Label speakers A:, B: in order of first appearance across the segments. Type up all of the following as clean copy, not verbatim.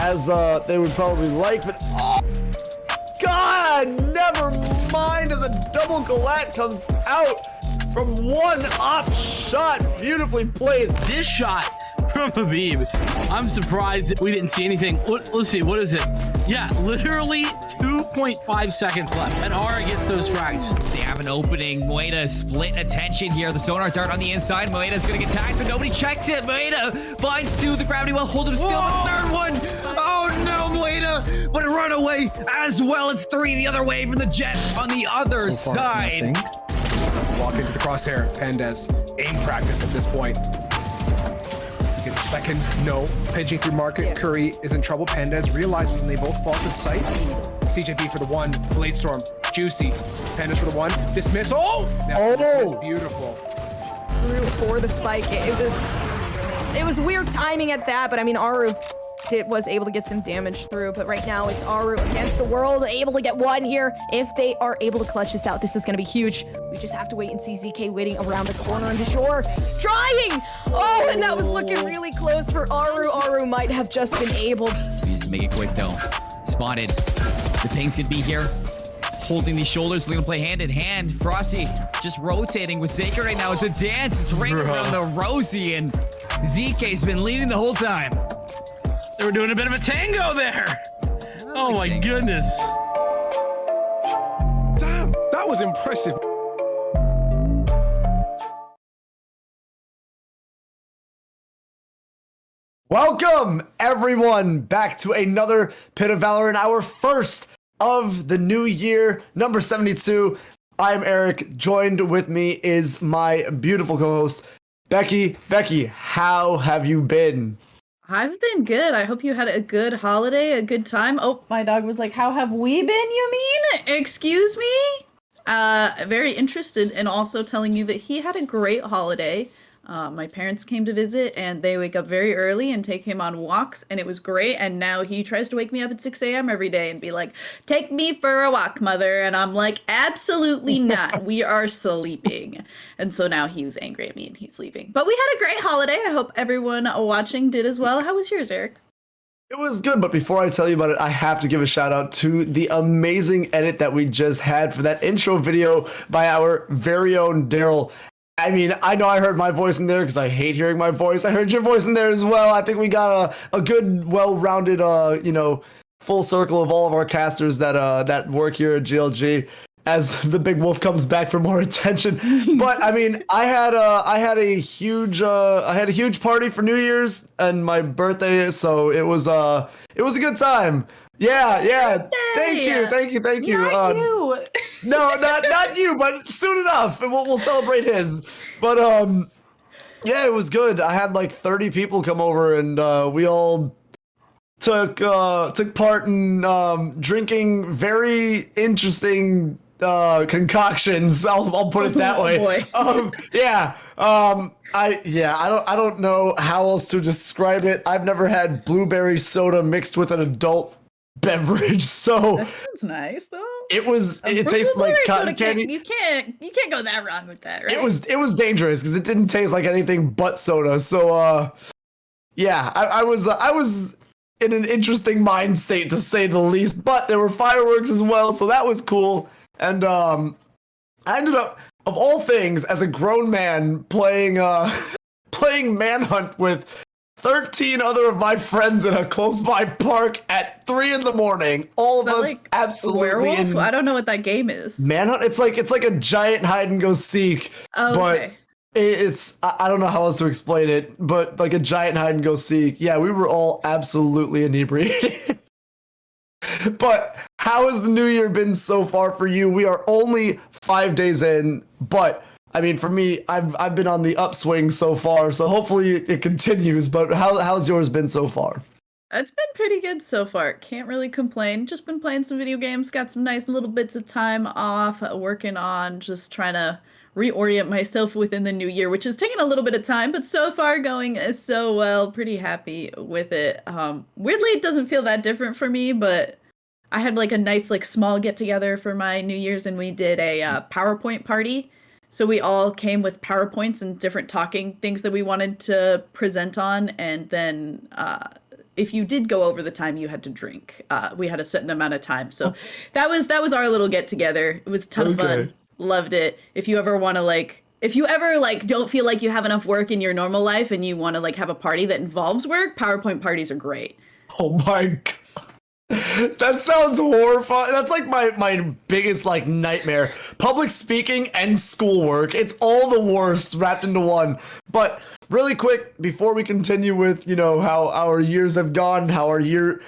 A: as they would probably like, but oh god, never mind as a double gallat comes out from one up shot, beautifully played.
B: This shot from Habib. I'm surprised that we didn't see anything. Let's see, what is it? Yeah, literally 2.5 seconds left, and Aura gets those frags.
C: They have an opening. Moeda split attention here. The sonar dart on the inside. Moeda's gonna get tagged, but nobody checks it. Moeda finds two. The gravity well hold him still. The third one. Oh no, Moeda! But run away as well. It's three the other way from the jet on the other side.
D: Walk into the crosshair. Pandas aim practice at this point. Get the second, no. Pinching through market. Curry is in trouble. Pandas realizes and they both fall to sight. CJB for the one. Blade Storm. Juicy. Pandas for the one. Dismiss. Oh! That's beautiful.
E: Through for the spike. It was weird timing at that, but I mean, Aru was able to get some damage through, but right now it's Aru against the world, able to get one here. If they are able to clutch this out, this is going to be huge. We just have to wait and see. ZK waiting around the corner into shore, trying! Oh, and that was looking really close for Aru. Aru might have just been able.
C: Needs to make it quick though. Spotted. The Pings could be here, holding these shoulders. They're going to play hand in hand. Frosty just rotating with Zeka right now. It's a dance. It's ringing around the Rosie, and ZK's been leading the whole time.
B: They were doing a bit of a tango there. Oh my goodness.
D: Damn, that was impressive.
A: Welcome, everyone, back to another Pit of Valor and our first of the new year, number 72. I'm Eric. Joined with me is my beautiful co-host, Becky. Becky, how have you been?
F: I've been good. I hope you had a good holiday, a good time. Oh, my dog was like, how have we been, you mean? Excuse me? Very interested in also telling you that he had a great holiday. My parents came to visit and they wake up very early and take him on walks, and it was great. And now he tries to wake me up at 6 a.m. every day and be like, take me for a walk, mother. And I'm like, absolutely not. We are sleeping. And so now he's angry at me and he's leaving. But we had a great holiday. I hope everyone watching did as well. How was yours, Eric?
A: It was good, but before I tell you about it, I have to give a shout out to the amazing edit that we just had for that intro video by our very own Daryl. I mean, I know I heard my voice in there because I hate hearing my voice. I heard your voice in there as well. I think we got a good, well-rounded, full circle of all of our casters that work here at GLG as the big wolf comes back for more attention. But I mean, I had a huge party for New Year's and my birthday, so it was a good time. Yeah. Thank you.
F: Not you.
A: No, not you, but soon enough, and we'll celebrate his. But yeah, it was good. I had like 30 people come over, and we all took part in drinking very interesting concoctions. I'll put it that way.
F: Boy.
A: I don't know how else to describe it. I've never had blueberry soda mixed with an adult beverage, so
F: That sounds nice, though.
A: it tastes like cotton candy.
F: You can't go that wrong with that, right?
A: It was dangerous because it didn't taste like anything but soda. So yeah, I was in an interesting mind state to say the least. But there were fireworks as well, so that was cool. And I ended up, of all things, as a grown man playing Manhunt with 13 other of my friends in a close by park at 3 a.m. All of us
F: like
A: absolutely
F: werewolf? I don't know what that game is.
A: Manhunt. It's like a giant hide and go seek.
F: Oh, okay.
A: But it's I don't know how else to explain it, but like a giant hide and go seek. Yeah, we were all absolutely inebriated. But how has the new year been so far for you? We are only 5 days in, but I mean, for me, I've been on the upswing so far, so hopefully it continues. But how's yours been so far?
F: It's been pretty good so far. Can't really complain. Just been playing some video games. Got some nice little bits of time off. Working on just trying to reorient myself within the new year, which has taken a little bit of time, but so far going so well. Pretty happy with it. Weirdly, it doesn't feel that different for me, but I had like a nice like small get together for my New Year's, and we did a PowerPoint party. So we all came with PowerPoints and different talking things that we wanted to present on. And then if you did go over the time, you had to drink. We had a certain amount of time. So that was our little get together. It was a ton of fun. Loved it. If you ever want to like if you ever like don't feel like you have enough work in your normal life and you want to like have a party that involves work, PowerPoint parties are great.
A: Oh my god. That sounds horrifying. That's like my biggest like nightmare. Public speaking and schoolwork. It's all the worst wrapped into one. But really quick, before we continue with, you know, how our years have gone, how our year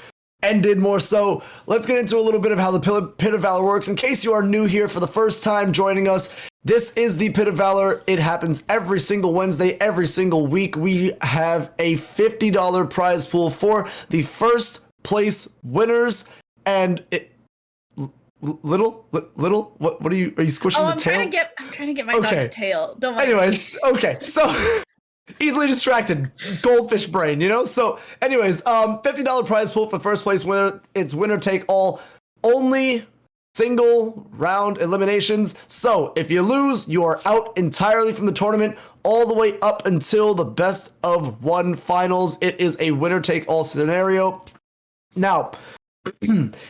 A: ended more so, let's get into a little bit of how the Pit of Valor works. In case you are new here for the first time joining us, this is the Pit of Valor. It happens every single Wednesday, every single week. We have a $50 prize pool for the first place winners, and little what are you squishing the tail?
F: I'm trying to get my dog's tail. Don't worry.
A: Anyways, okay, so easily distracted, goldfish brain, you know. So anyways, $50 prize pool for first place winner. It's winner take all, only single round eliminations. So if you lose, you are out entirely from the tournament, all the way up until the best of one finals. It is a winner take all scenario. Now,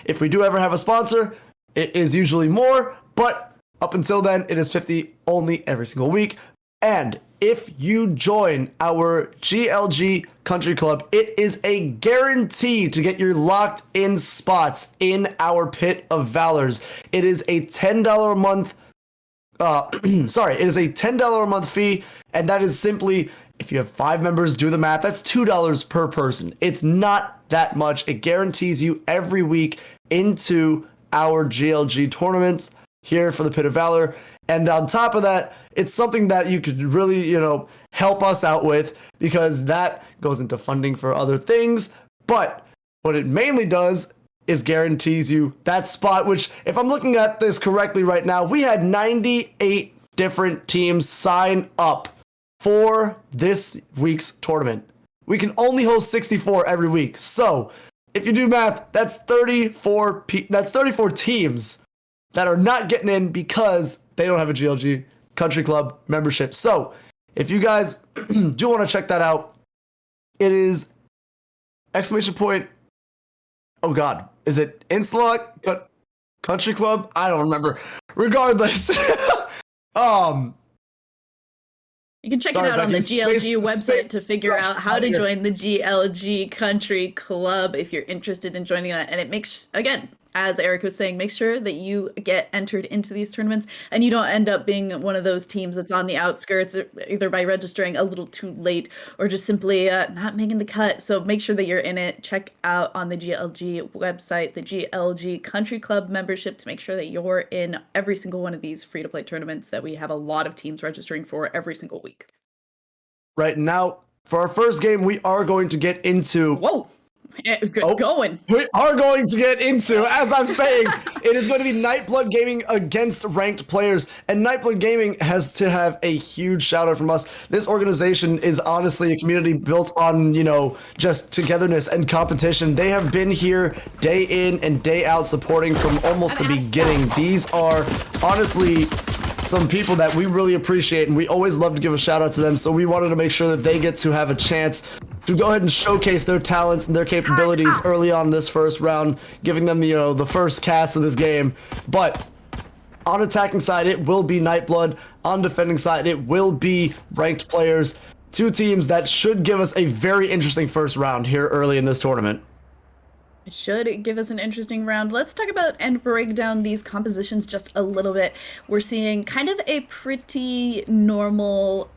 A: if we do ever have a sponsor, it is usually more, but up until then, it is 50 only every single week. And if you join our GLG Country Club, it is a guarantee to get your locked in spots in our Pit of Valors. It is a $10 a month, it is a $10 a month fee, and that is simply, if you have 5 members, do the math, that's $2 per person. It's not that much. It guarantees you every week into our GLG tournaments here for the Pit of Valor. And on top of that, it's something that you could really, you know, help us out with, because that goes into funding for other things. But what it mainly does is guarantees you that spot, which, if I'm looking at this correctly right now, we had 98 different teams sign up for this week's tournament. We can only host 64 every week. So if you do math, that's 34 teams that are not getting in because they don't have a GLG Country Club membership. So if you guys do want to check that out, it is exclamation point. Oh God, is it Instalock Country Club? I don't remember. Regardless,
F: you can check it out on the GLG website to figure out how to join the GLG Country Club if you're interested in joining that. And it makes, again, as Eric was saying, make sure that you get entered into these tournaments and you don't end up being one of those teams that's on the outskirts, either by registering a little too late or just simply not making the cut. So make sure that you're in it. Check out on the GLG website, the GLG Country Club membership, to make sure that you're in every single one of these free-to-play tournaments that we have a lot of teams registering for every single week.
A: Right now, for our first game, we are going to get into...
F: Whoa! Going.
A: We are going to get into, as I'm saying, it is going to be Nightblood Gaming against ranked players. And Nightblood Gaming has to have a huge shout out from us. This organization is honestly a community built on, you know, just togetherness and competition. They have been here day in and day out supporting from almost the beginning. These are honestly some people that we really appreciate, and we always love to give a shout out to them. So we wanted to make sure that they get to have a chance to go ahead and showcase their talents and their capabilities early on this first round, giving them, you know, the first cast of this game. But on attacking side, it will be Nightblood. On defending side, it will be ranked players. Two teams that should give us a very interesting first round here early in this tournament.
F: It should give us an interesting round. Let's talk about and break down these compositions just a little bit. We're seeing kind of a pretty normal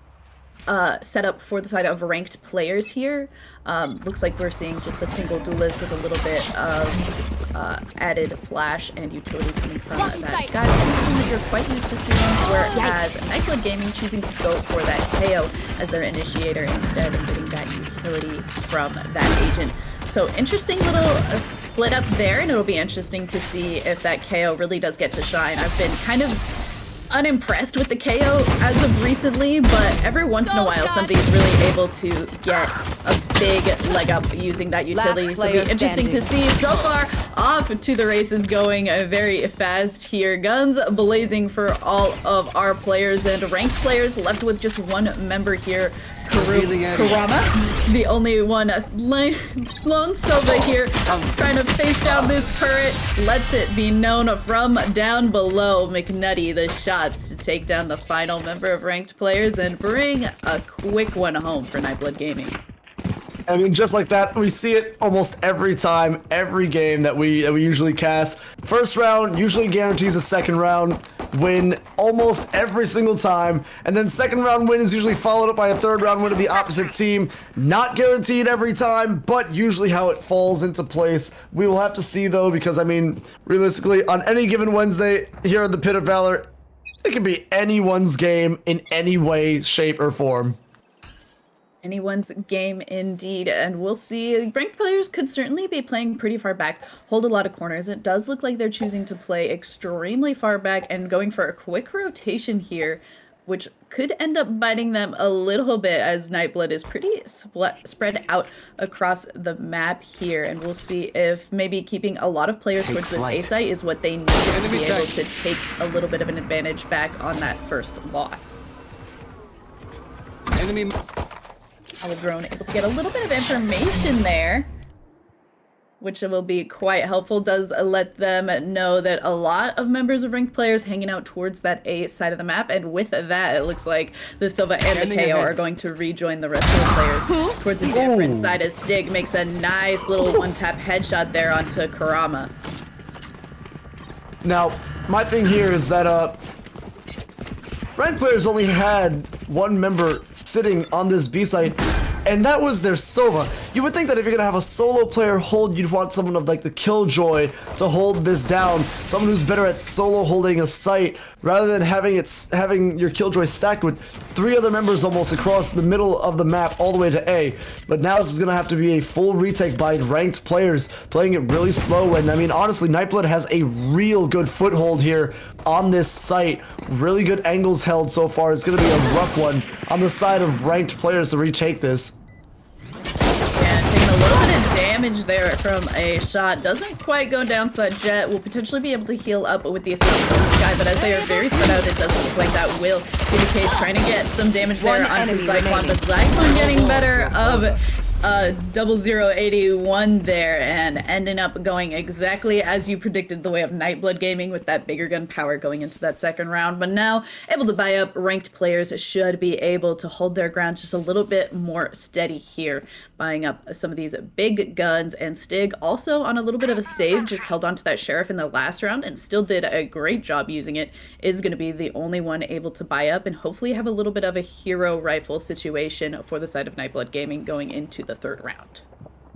F: setup for the side of ranked players here. Looks like we're seeing just a single duelist with a little bit of added flash and utility coming from that sky. Something that you're quite used to seeing, whereas Nightblood Gaming choosing to go for that KO as their initiator instead of getting that utility from that agent. So interesting little split up there, and it'll be interesting to see if that KO really does get to shine. I've been kind of unimpressed with the KO as of recently, but every once in a while somebody's really able to get a big leg up using that utility. So it'll be interesting to see. So far, off to the races going very fast here. Guns blazing for all of our players, and ranked players left with just one member here. Kurama, the only one lone Silva here, trying to face down this turret, lets it be known from down below. McNutty, the shots take down the final member of ranked players and bring a quick one home for Nightblood Gaming.
A: I mean, just like that, we see it almost every time, every game that we usually cast. First round usually guarantees a second round win almost every single time, and then second round win is usually followed up by a third round win of the opposite team. Not guaranteed every time, but usually how it falls into place. We will have to see though, because I mean, realistically, on any given Wednesday here at the Pit of Valor, it could be anyone's game in any way, shape, or form.
F: Anyone's game indeed, and we'll see. Ranked players could certainly be playing pretty far back, hold a lot of corners. It does look like they're choosing to play extremely far back and going for a quick rotation here, which could end up biting them a little bit as Nightblood is pretty spread out across the map here. And we'll see if maybe keeping a lot of players towards this A site is what they need to be able to take a little bit of an advantage back on that first loss.
D: Enemy.
F: Our drone able to get a little bit of information there, which will be quite helpful. Does let them know that a lot of members of ranked players hanging out towards that A side of the map, and with that, it looks like the Silva and the KO are going to rejoin the rest of the players towards a different side as Stig makes a nice little one-tap headshot there onto Karama.
A: Now, my thing here is that ranked players only had one member sitting on this B site, and that was their Sova. You would think that if you're gonna have a solo player hold, you'd want someone of like the Killjoy to hold this down, someone who's better at solo holding a site, rather than having your Killjoy stacked with 3 other members almost across the middle of the map all the way to A. But now this is gonna have to be a full retake by ranked players, playing it really slow. And I mean, honestly, Nightblood has a real good foothold here on this site. Really good angles held so far. It's gonna be a rough one on the side of ranked players to retake this.
F: And taking a little bit of damage there from a shot. Doesn't quite go down, so that Jet will potentially be able to heal up with the assist from the Sky, but as they are very spread out, it doesn't look like that will be the case. Trying to get some damage there onto Zyklon, but Zyklon getting better of 0081 there and ending up going exactly as you predicted, the way of Nightblood Gaming with that bigger gun power going into that second round. But now able to buy up, ranked players should be able to hold their ground just a little bit more steady here, buying up some of these big guns. And Stig also on a little bit of a save, just held on to that Sheriff in the last round and still did a great job using it. Is going to be the only one able to buy up and hopefully have a little bit of a hero rifle situation for the side of Nightblood Gaming going into the third round.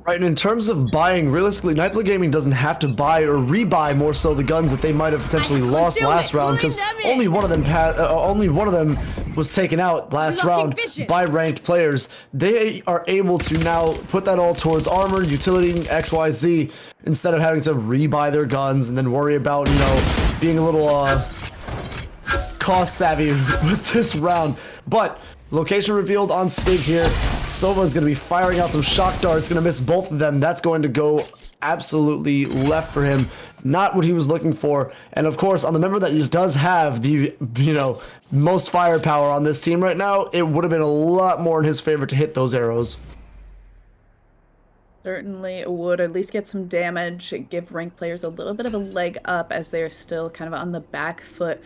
A: Right, and in terms of buying, realistically, Nightblood Gaming doesn't have to buy or rebuy more so the guns that they might have potentially lost last round, because only one of them was taken out last round by ranked players. They are able to now put that all towards armor, utility, XYZ, instead of having to rebuy their guns and then worry about, you know, being a little cost savvy with this round. But location revealed on Stig here. Silva is going to be firing out some shock darts, going to miss both of them. That's going to go absolutely left for him. Not what he was looking for. And of course, on the member that does have the, you know, most firepower on this team right now, it would have been a lot more in his favor to hit those arrows.
F: Certainly would at least get some damage, give ranked players a little bit of a leg up as they're still kind of on the back foot.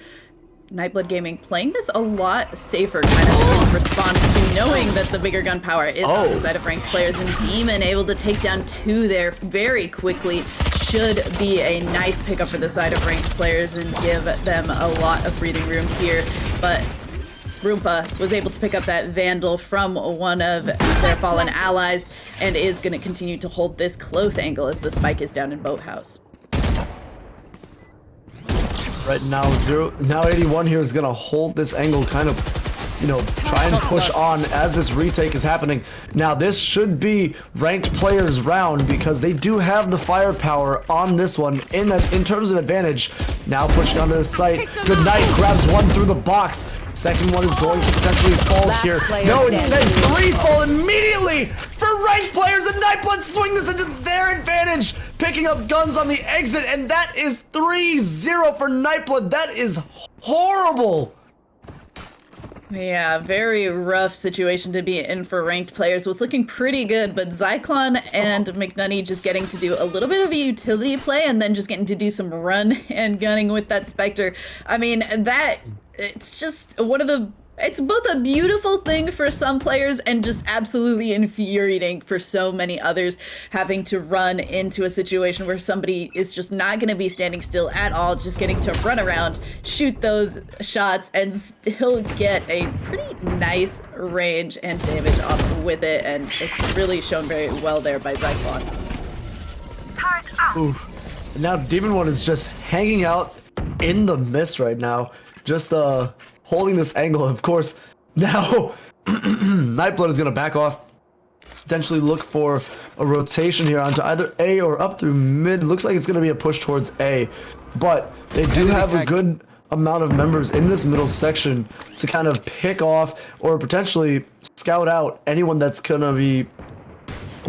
F: Nightblood Gaming playing this a lot safer, kind of in response to knowing that the bigger gun power is on the side of ranked players, and Demon able to take down 2 there very quickly should be a nice pickup for the side of ranked players and give them a lot of breathing room here. But Roompa was able to pick up that Vandal from one of their fallen allies and is going to continue to hold this close angle as the spike is down in Boathouse.
A: Right now, 81 here is going to hold this angle, kind of, you know, try and push on as this retake is happening. Now, this should be ranked players' round because they do have the firepower on this one in terms of advantage. Now pushing onto the site. Good night, grabs one through the box. Second one is going to potentially fall here. No, instead 3 fall immediately for ranked players, and Nightblood swing this into their advantage, picking up guns on the exit, and that is 3-0 for Nightblood. That is horrible.
F: Yeah, very rough situation to be in for ranked players. Was looking pretty good, but Zyklon and McNunny just getting to do a little bit of a utility play and then just getting to do some run and gunning with that Spectre. I mean, that it's just it's both a beautiful thing for some players and just absolutely infuriating for so many others, having to run into a situation where somebody is just not going to be standing still at all, just getting to run around, shoot those shots, and still get a pretty nice range and damage off with it. And it's really shown very well there by Zyklon.
A: Ooh. Now Demon One is just hanging out in the mist right now, just holding this angle. Of course, now Nightblood is gonna back off, potentially look for a rotation here onto either A or up through mid. Looks like it's gonna be a push towards A, but they do have a good amount of members in this middle section to kind of pick off or potentially scout out anyone that's gonna be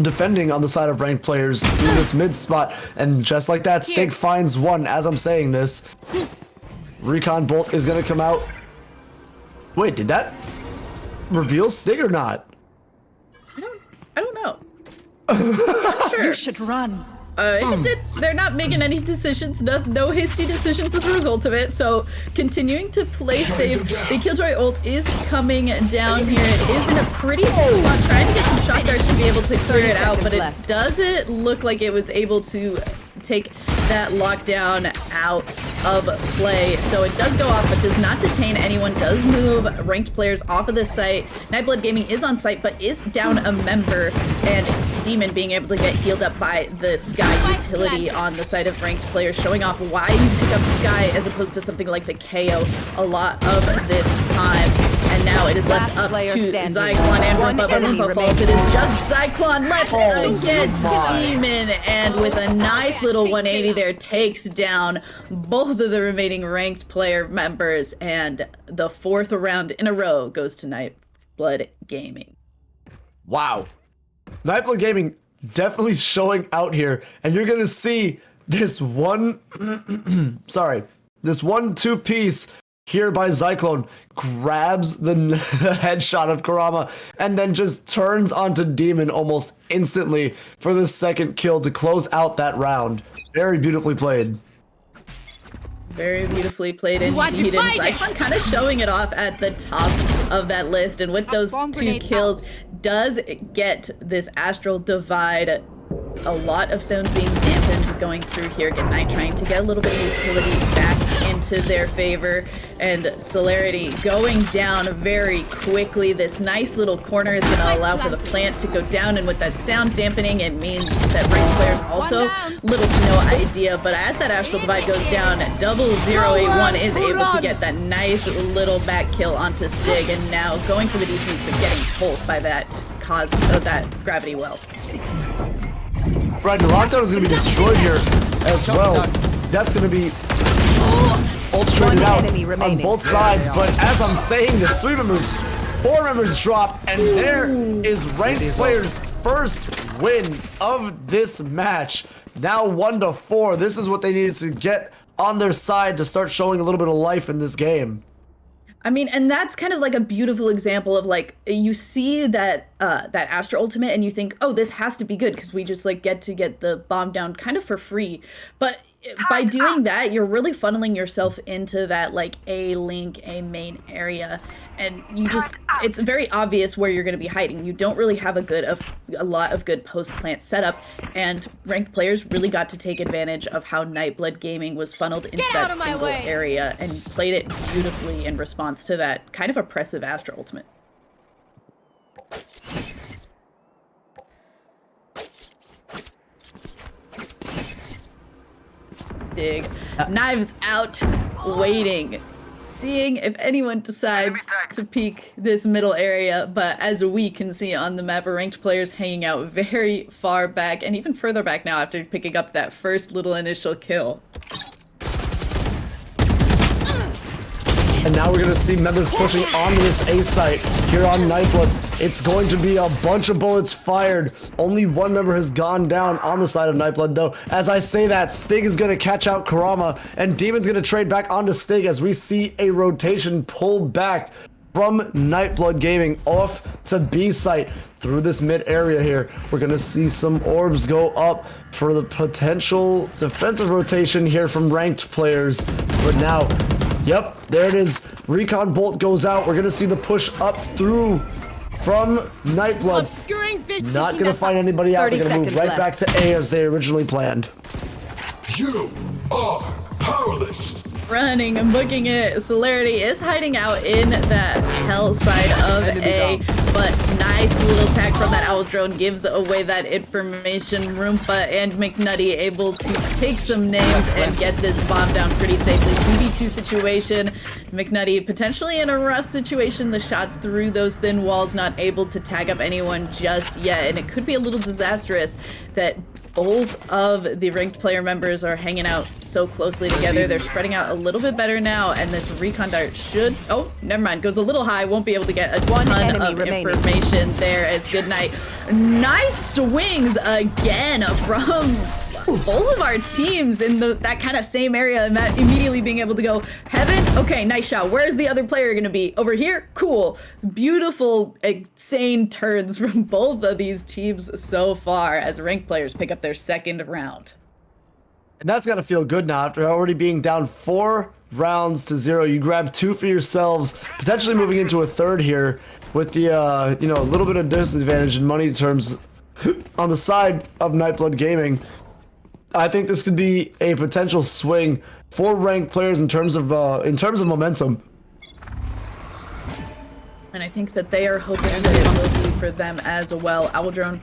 A: defending on the side of ranked players through this mid spot. And just like that, Stig finds one as I'm saying this. Recon Bolt is gonna come out. Wait, did that reveal Stig or not?
F: I don't know. I'm not sure.
G: You should run.
F: If it did, they're not making any decisions, no hasty decisions as a result of it, so continuing to play safe. The Killjoy ult is coming down here. It is in a pretty safe spot, trying to get some shot darts to be able to clear it out, but it doesn't look like it was able to take that lockdown out of play. So it does go off, but does not detain anyone, does move ranked players off of this site. Nightblood Gaming is on site, but is down a member, and Demon being able to get healed up by the Sky utility on the side of ranked players, showing off why you pick up Sky as opposed to something like the KO a lot of this time. And now it is left up to Zyklon and Rumpa Falls. It is just Zyklon left against Demon, and with a nice little 180 there, takes down both of the remaining ranked player members, and the fourth round in a row goes to Nightblood Gaming.
A: Wow. Nightblood Gaming definitely showing out here, and you're gonna see this one this 1-2 piece here by Zyklon grabs the headshot of Kurama and then just turns onto Demon almost instantly for the second kill to close out that round. Very beautifully played.
F: Very beautifully played indeed, and Zyklon kind of showing it off at the top of that list, and with those two kills does get this Astral Divide. A lot of zones being dampened going through here. Get Knight trying to get a little bit of utility back into their favor, and Celerity going down very quickly. This nice little corner is going to allow for the plant to go down, and with that sound dampening, it means that ranked players also little to no idea. But as that Astral Divide goes down, 0081 is able to get that nice little back kill onto Stig, and now going for the defense but getting pulled by that that gravity well.
A: Right, the lockdown is going to be destroyed here as well. That's going to be ult straightened out on both sides. But as I'm saying this, 4 members drop, and there is ranked players' first win of this match. Now 1-4. This is what they needed to get on their side to start showing a little bit of life in this game.
F: I mean, and that's kind of like a beautiful example of, like, you see that that Astra ultimate and you think, oh, this has to be good because we just like get the bomb down kind of for free. But by doing that, you're really funneling yourself into that like A main area, and you just, it's very obvious where you're going to be hiding. You don't really have a lot of good post plant setup, and ranked players really got to take advantage of how Nightblood Gaming was funneled into that single area and played it beautifully in response to that kind of oppressive Astra ultimate. Dig. Knives out, waiting, seeing if anyone decides to peek this middle area. But as we can see on the map, ranked players hanging out very far back, and even further back now after picking up that first little initial kill.
A: And now we're going to see members pushing on this A site here on Nightblood. It's going to be a bunch of bullets fired. Only one member has gone down on the side of Nightblood, though. As I say that, Stig is going to catch out Kurama, and Demon's going to trade back onto Stig as we see a rotation pull back from Nightblood Gaming off to B site through this mid area here. We're going to see some orbs go up for the potential defensive rotation here from ranked players. But now Yep, there it is. Recon Bolt goes out. We're going to see the push up through from Nightblood.
G: Obscuring vision.
A: Not going to find anybody out.
G: 30
A: They're going to move
G: seconds
A: right back to A as they originally planned.
H: You are powerless.
F: Running and booking it. Celerity is hiding out in that hell side of A, but nice little attack from that owl drone gives away that information. Roompa and McNutty able to take some names and get this bomb down pretty safely. 2v2 situation. McNutty potentially in a rough situation. The shots through those thin walls, not able to tag up anyone just yet, and it could be a little disastrous that both of the ranked player members are hanging out so closely together. They're spreading out a little bit better now, and this recon dart should... Oh, never mind. Goes a little high. Won't be able to get a ton of information there as Goodnight. Nice swings again from both of our teams in that kind of same area, and that immediately being able to go, Heaven, okay, nice shot. Where's the other player gonna be? Over here? Cool. Beautiful, insane turns from both of these teams so far as ranked players pick up their second round.
A: And that's got to feel good now after already being down 4 rounds to 0. You grab 2 for yourselves, potentially moving into a third here with the, a little bit of disadvantage in money terms on the side of Nightblood Gaming. I think this could be a potential swing for ranked players in terms of momentum.
F: And I think that they are hoping that it will be for them as well. Owldrone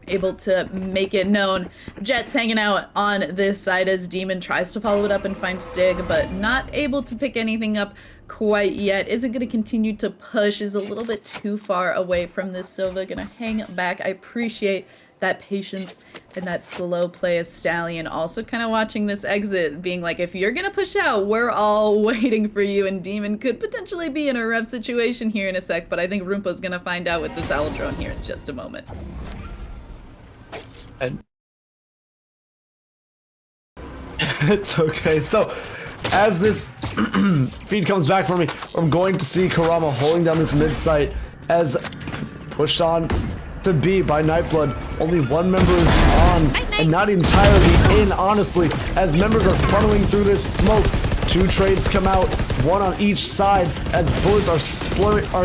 F: able to make it known. Jet's hanging out on this side as Demon tries to follow it up and find Stig, but not able to pick anything up quite yet. Isn't going to continue to push, is a little bit too far away from this Sova. Gonna hang back. I appreciate that patience and that slow play as Stallion. Also kind of watching this exit, being like, if you're gonna push out, we're all waiting for you, and Demon could potentially be in a rough situation here in a sec, but I think Roompa's gonna find out with this owl drone here in just a moment.
A: And it's okay. So as this feed comes back for me, I'm going to see Karama holding down this mid site as pushed on to B by Nightblood. Only one member is on and not entirely in, honestly, as members are funneling through this smoke. 2 trades come out, 1 on each side, as bullets are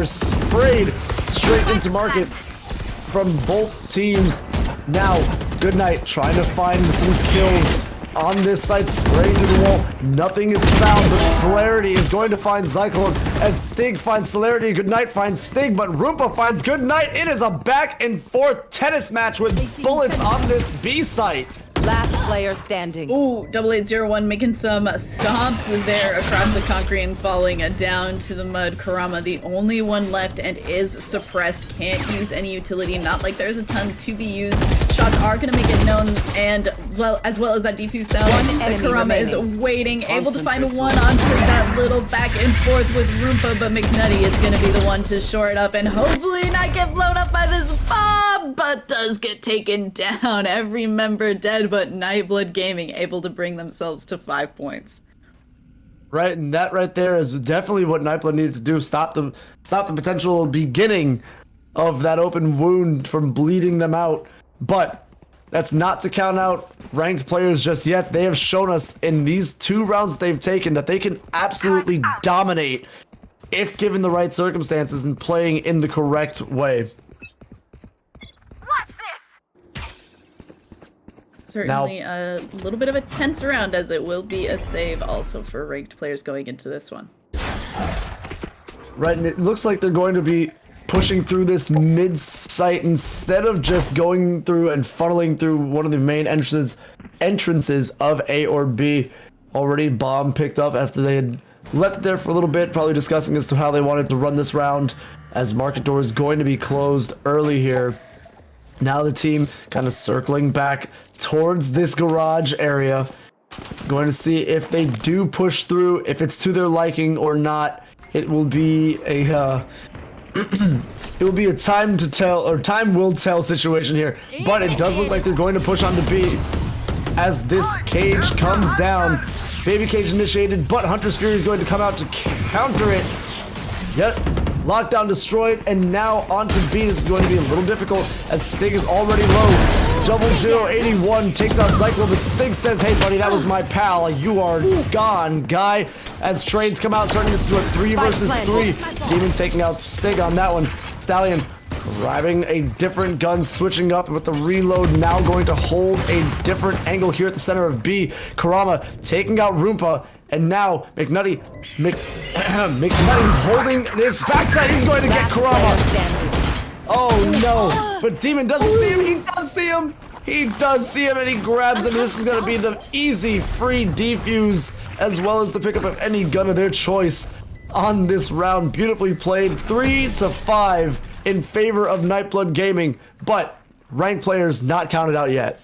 A: sprayed straight into market from both teams. Now, Goodnight trying to find some kills on this side, spraying through the wall. Nothing is found, but Celerity is going to find Cyclone as Stig finds Celerity. Goodnight finds Stig, but Roompa finds Goodnight. It is a back and forth tennis match with bullets on this B site.
G: Last player standing.
F: Ooh, 8801 making some stomps there across the concrete and falling down to the mud. Karama, the only one left and is suppressed. Can't use any utility. Not like there's a ton to be used. Shots are going to make it known, and as well as that defuse cell. Karama is waiting, able to find one onto that little back and forth with Roompa, but McNutty is going to be the one to shore it up and hopefully not get blown up by this bomb, but does get taken down. Every member dead, but Nightblood Gaming able to bring themselves to 5 points.
A: Right, and that right there is definitely what Nightblood needs to do. Stop the potential beginning of that open wound from bleeding them out. But that's not to count out ranked players just yet. They have shown us in these 2 rounds they've taken that they can absolutely dominate if given the right circumstances and playing in the correct way.
F: Certainly a little bit of a tense round, as it will be a save also for ranked players going into this one.
A: Right, and it looks like they're going to be pushing through this mid site instead of just going through and funneling through one of the main entrances of A or B. Already bomb picked up after they had left it there for a little bit, probably discussing as to how they wanted to run this round, as market door is going to be closed early here. Now the team kind of circling back towards this garage area, going to see if they do push through, if it's to their liking or not. It will be a it will be a time will tell situation here, but it does look like they're going to push on the B as this cage comes down. Baby cage initiated, but Hunter's Fury is going to come out to counter it. Yep, lockdown destroyed, and now onto B. This is going to be a little difficult as Stig is already low. 0081 takes out Zyklon, but Stig says, hey buddy, that was my pal. You are gone, guy. As trades come out, turning this into a 3 versus 3. Demon taking out Stig on that one. Stallion grabbing a different gun, switching up with the reload, now going to hold a different angle here at the center of B. Kurama taking out Roompa, and now McNutty holding this backside. He's going to get Kurama. Oh no, but Demon doesn't see him. He does see him. He does see him, and he grabs him. This is going to be the easy free defuse, as well as the pickup of any gun of their choice on this round. Beautifully played. 3-5 in favor of Nightblood Gaming, but ranked players not counted out yet.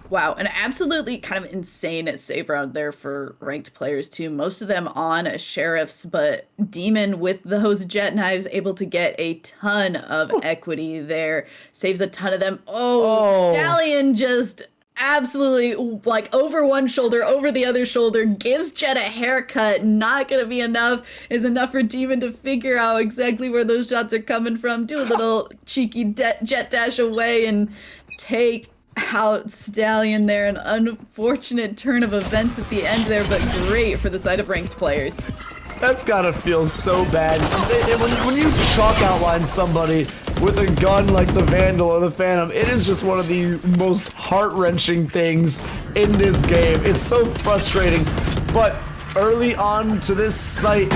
F: Wow, an absolutely kind of insane save round there for ranked players too. Most of them on sheriffs, but Demon with those jet knives able to get a ton of equity there. Saves a ton of them. Oh. Stallion just absolutely like over one shoulder, over the other shoulder, gives Jet a haircut. Not gonna be enough. Is enough for Demon to figure out exactly where those shots are coming from. Do a little cheeky jet dash away and take out Stallion there. An unfortunate turn of events at the end there, but great for the side of ranked players.
A: That's gotta feel so bad. When you chalk outline somebody with a gun like the Vandal or the Phantom, it is just one of the most heart-wrenching things in this game. It's so frustrating. But early on to this site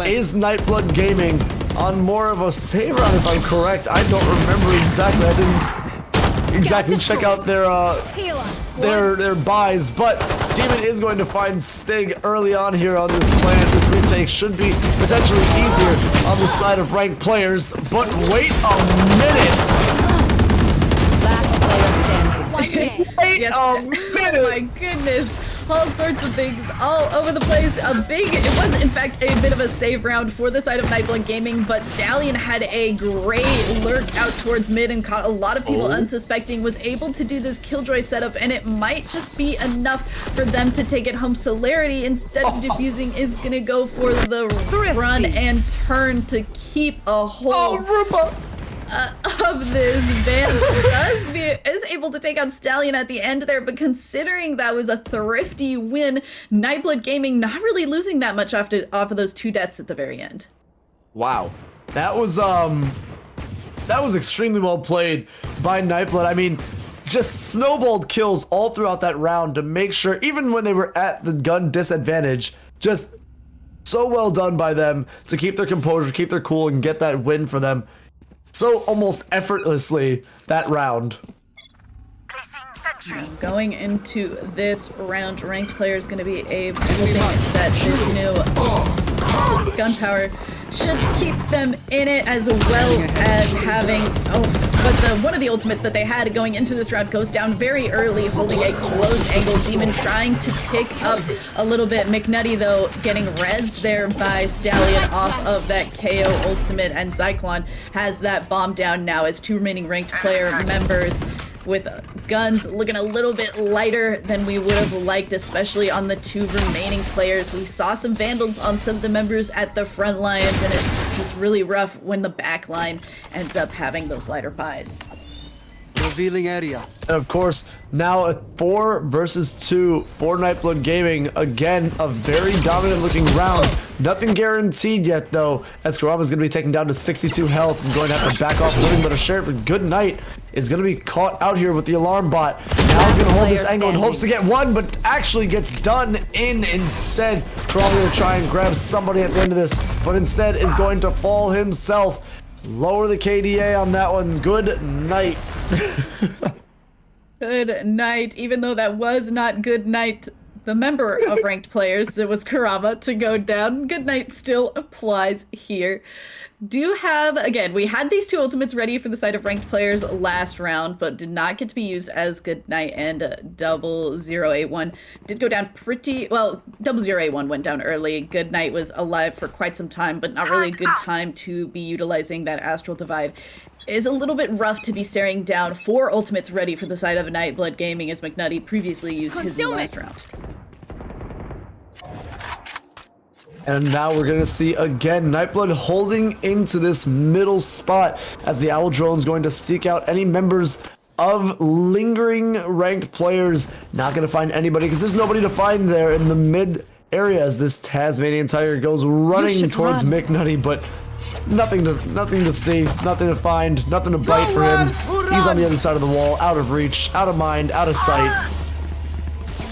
A: is Nightblood Gaming on more of a save round, if I'm correct. I don't remember exactly. I didn't exactly check out their buys, but Demon is going to find Stig early on here on this plant. This retake should be potentially easier on the side of ranked players, but wait a minute! Wait a minute!
F: Oh my goodness! All sorts of things all over the place. It was in fact a bit of a save round for the side of Nightblood Gaming, but Stallion had a great lurk out towards mid and caught a lot of people unsuspecting, was able to do this Killjoy setup, and it might just be enough for them to take it home. Celerity, instead of defusing, is gonna go for the run and turn to keep a hold of this. Vandal is able to take out Stallion at the end there, but considering that was a thrifty win, Nightblood Gaming not really losing that much off of those 2 deaths at the very end.
A: Wow, that was extremely well played by Nightblood. I mean, just snowballed kills all throughout that round to make sure, even when they were at the gun disadvantage, just so well done by them to keep their composure, keep their cool, and get that win for them so almost effortlessly that round.
F: Going into this round, ranked player is going to be able to think that this new gun power should keep them in it, as well as having but one of the ultimates that they had going into this round goes down very early, holding a close angle. Demon trying to pick up a little bit. McNutty though getting rezzed there by Stallion off of that KO ultimate, and Zyklon has that bomb down now as 2 remaining ranked player members with guns looking a little bit lighter than we would have liked, especially on the 2 remaining players. We saw some Vandals on some of the members at the front lines, and it's just really rough when the back line ends up having those lighter buys.
I: Revealing area.
A: And of course, now a 4 versus 2 for Nightblood Gaming. Again, a very dominant looking round. Nothing guaranteed yet though, as Kurama's going to be taken down to 62 health and going to have to back off living, but a Sheriff with Good Night is going to be caught out here with the alarm bot. Now he's going to hold this angle and hopes to get one, but actually gets done in instead. Kurama going to try and grab somebody at the end of this, but instead is going to fall himself. Lower the KDA on that one. Good night.
F: Good night. Even though that was not Good Night, the member of ranked players, it was Kurama to go down. Good night still applies here. Do have, again, we had these 2 ultimates ready for the side of ranked players last round, but did not get to be used as Good Night, and 0081 did go down pretty, well, 0081 went down early. Good Night was alive for quite some time, but not really a good time to be utilizing that Astral Divide. Is a little bit rough to be staring down 4 ultimates ready for the side of Nightblood Gaming, as McNutty previously used his last round.
A: And now we're going to see again Nightblood holding into this middle spot as the Owl Drone's going to seek out any members of lingering ranked players. Not going to find anybody because there's nobody to find there in the mid area as this Tasmanian Tiger goes running towards McNutty, but nothing to see, nothing to find, nothing to bite for him. He's on the other side of the wall, out of reach, out of mind, out of sight.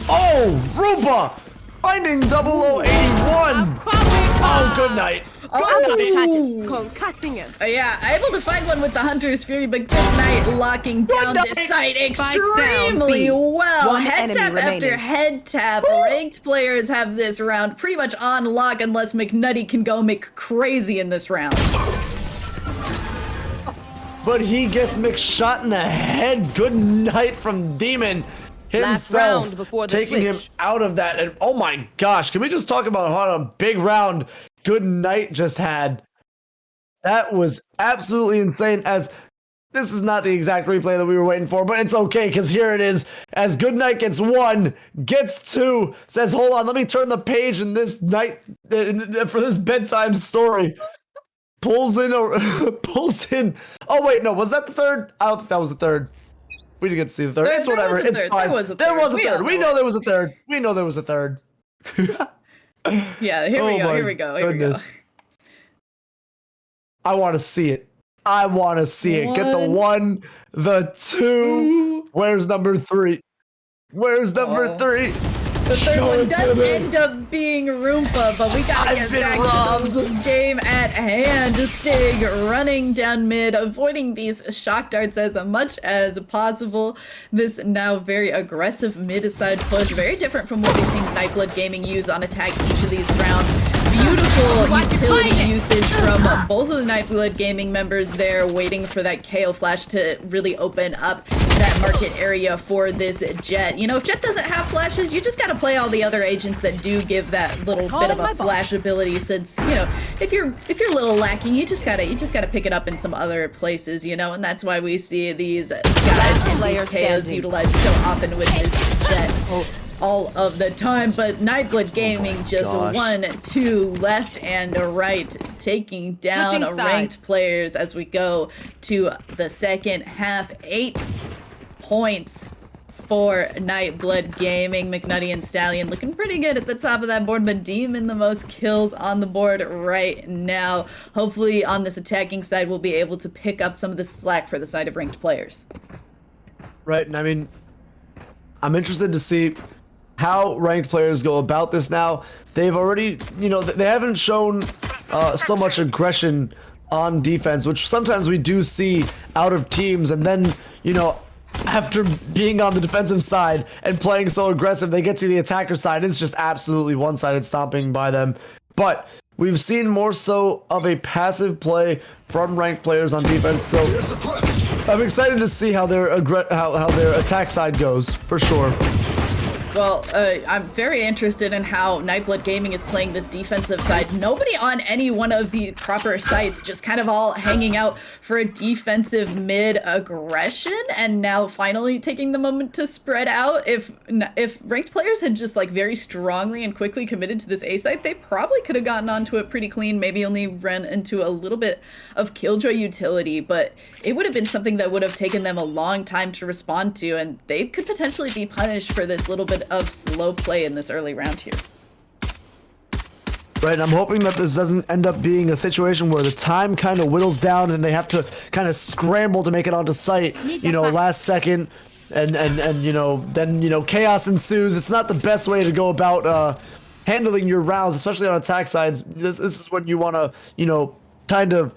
A: Oh, Rupa finding 0081. Oh, good night.
G: Concussing him.
F: Yeah, able to find one with the Hunter's Fury, but good night locking down this site extremely well.
G: One
F: Head
G: enemy
F: tap
G: remaining.
F: after head tap. Ranked players have this round pretty much on lock unless McNutty can go make crazy in this round.
A: But he gets shot in the head. Good night from Demon himself,
G: round before the
A: taking him
G: switch.
A: out of that. And oh my gosh, can we just talk about what a big round Good Night just had? That was absolutely insane. As this is not the exact replay that we were waiting for, but it's okay because here it is. As Good Night gets 1, gets 2, says, "Hold on, let me turn the page in this night for this bedtime story." Pulls in. Oh wait, no, was that the third? I don't think that was the third. We didn't get to see the third. It's
F: There
A: whatever.
F: was a
A: It's
F: third.
A: fine.
F: There was a
A: There
F: third.
A: was a
F: We all
A: third. We
F: know
A: know
F: it.
A: there was a third. We know there was a third.
F: Yeah, here we
A: Oh
F: go.
A: my
F: Here we go. Here we go.
A: goodness. I want to see it. I want to see it. Get the 1, the 2. Where's number 3? Where's number 3?
F: The third
A: Show
F: one
A: it to
F: does
A: me.
F: end up being Roompa, but we gotta
A: I've
F: get
A: been
F: back
A: robbed.
F: to the game at hand. Stig running down mid, avoiding these shock darts as much as possible. This now very aggressive mid-side push, very different from what we've seen Nightblood Gaming use on attack each of these rounds. Beautiful utility usage from both of the Nightblood Gaming members there, waiting for that KO flash to really open up that market area for this Jet. You know, if Jet doesn't have flashes, you just gotta play all the other agents that do give that little bit of a flash ability. Since, you know, if you're a little lacking, you just gotta pick it up in some other places, you know, and that's why we see these skies and these KOs utilized so often with this Jet all of the time. But Nightblood Gaming just 1, 2 left and right, taking down
G: Switching
F: ranked
G: sides.
F: players as we go to the second half. 8 points for Nightblood Gaming. McNutty and Stallion looking pretty good at the top of that board, but Demon the most kills on the board right now. Hopefully on this attacking side we'll be able to pick up some of the slack for the side of ranked players.
A: Right, and I mean, I'm interested to see how ranked players go about this now. They've already, you know, they haven't shown so much aggression on defense, which sometimes we do see out of teams, and then, you know, after being on the defensive side and playing so aggressive, they get to the attacker side. It's just absolutely one-sided stomping by them. But we've seen more so of a passive play from ranked players on defense, so I'm excited to see how their how their attack side goes, for sure.
F: Well, I'm very interested in how Nightblood Gaming is playing this defensive side. Nobody on any one of the proper sites, just kind of all hanging out for a defensive mid aggression, and now finally taking the moment to spread out. If ranked players had just like very strongly and quickly committed to this A site, they probably could have gotten onto it pretty clean, maybe only ran into a little bit of Killjoy utility, but it would have been something that would have taken them a long time to respond to, and they could potentially be punished for this little bit of slow play in this early round here.
A: Right, and I'm hoping that this doesn't end up being a situation where the time kind of whittles down and they have to kind of scramble to make it onto site, you know, last second, and you know, then, you know, chaos ensues. It's not the best way to go about handling your rounds, especially on attack sides. This is when you want to, you know, kind of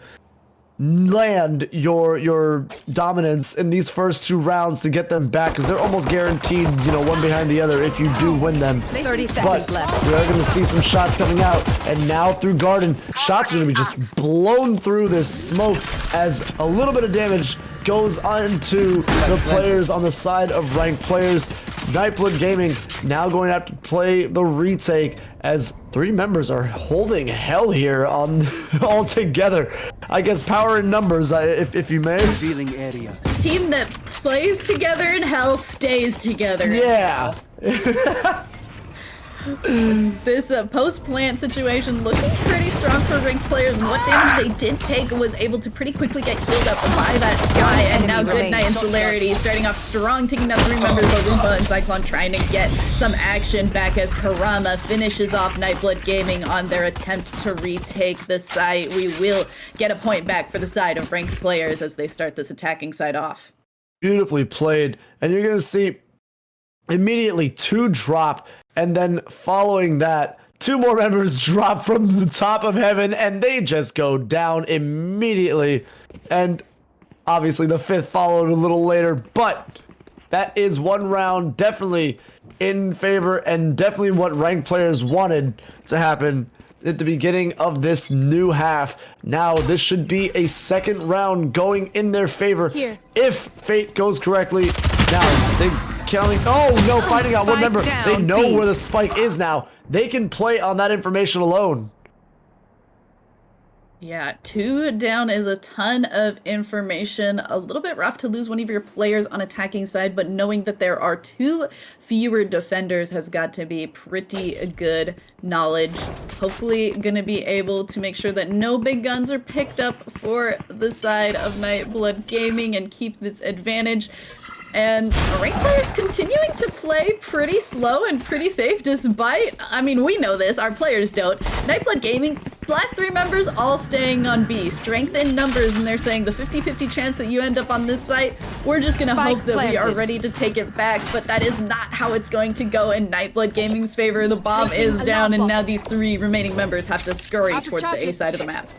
A: land your dominance in these first 2 rounds to get them back, because they're almost guaranteed, you know, one behind the other if you do win them.
G: 30
A: But
G: seconds left.
A: we are going to see some shots coming out, and now through Garden, shots are going to be just blown through this smoke as a little bit of damage goes onto the players on the side of ranked players. Nightblood Gaming now going to have to play the retake as 3 members are holding hell here on all together. I guess power in numbers, if you may.
I: Revealing area.
F: Team that plays together in hell stays together.
A: Yeah.
F: This post-plant situation looking pretty strong for ranked players, and what damage they did take was able to pretty quickly get healed up by that Sky, and now Goodnight and Celerity starting off strong, taking down 3 members of Roomba and Cyclone, trying to get some action back as Karama finishes off Nightblood Gaming on their attempts to retake the site. We will get a point back for the side of ranked players as they start this attacking side off.
A: Beautifully played, and you're gonna see immediately 2 drop, and then following that 2 more members drop from the top of heaven, and they just go down immediately. And obviously the 5th followed a little later, but that is 1 round definitely in favor, and definitely what ranked players wanted to happen at the beginning of this new half. Now this should be a 2nd round going in their favor if fate goes correctly. Now they counting. Oh no! Finding out one member. They know where the spike is now. They can play on that information alone.
F: Yeah, 2 down is a ton of information. A little bit rough to lose one of your players on attacking side, but knowing that there are 2 fewer defenders has got to be pretty good knowledge. Hopefully gonna be able to make sure that no big guns are picked up for the side of Nightblood Gaming and keep this advantage. And ranked players continuing to play pretty slow and pretty safe despite, I mean, we know this, our players don't. Nightblood Gaming, last 3 members all staying on B. Strength in numbers, and they're saying the 50-50 chance that you end up on this site, we're just gonna hope that we are ready to take it back, but that is not how it's going to go in Nightblood Gaming's favor. The bomb is down, and now these 3 remaining members have to scurry towards the A side of the map.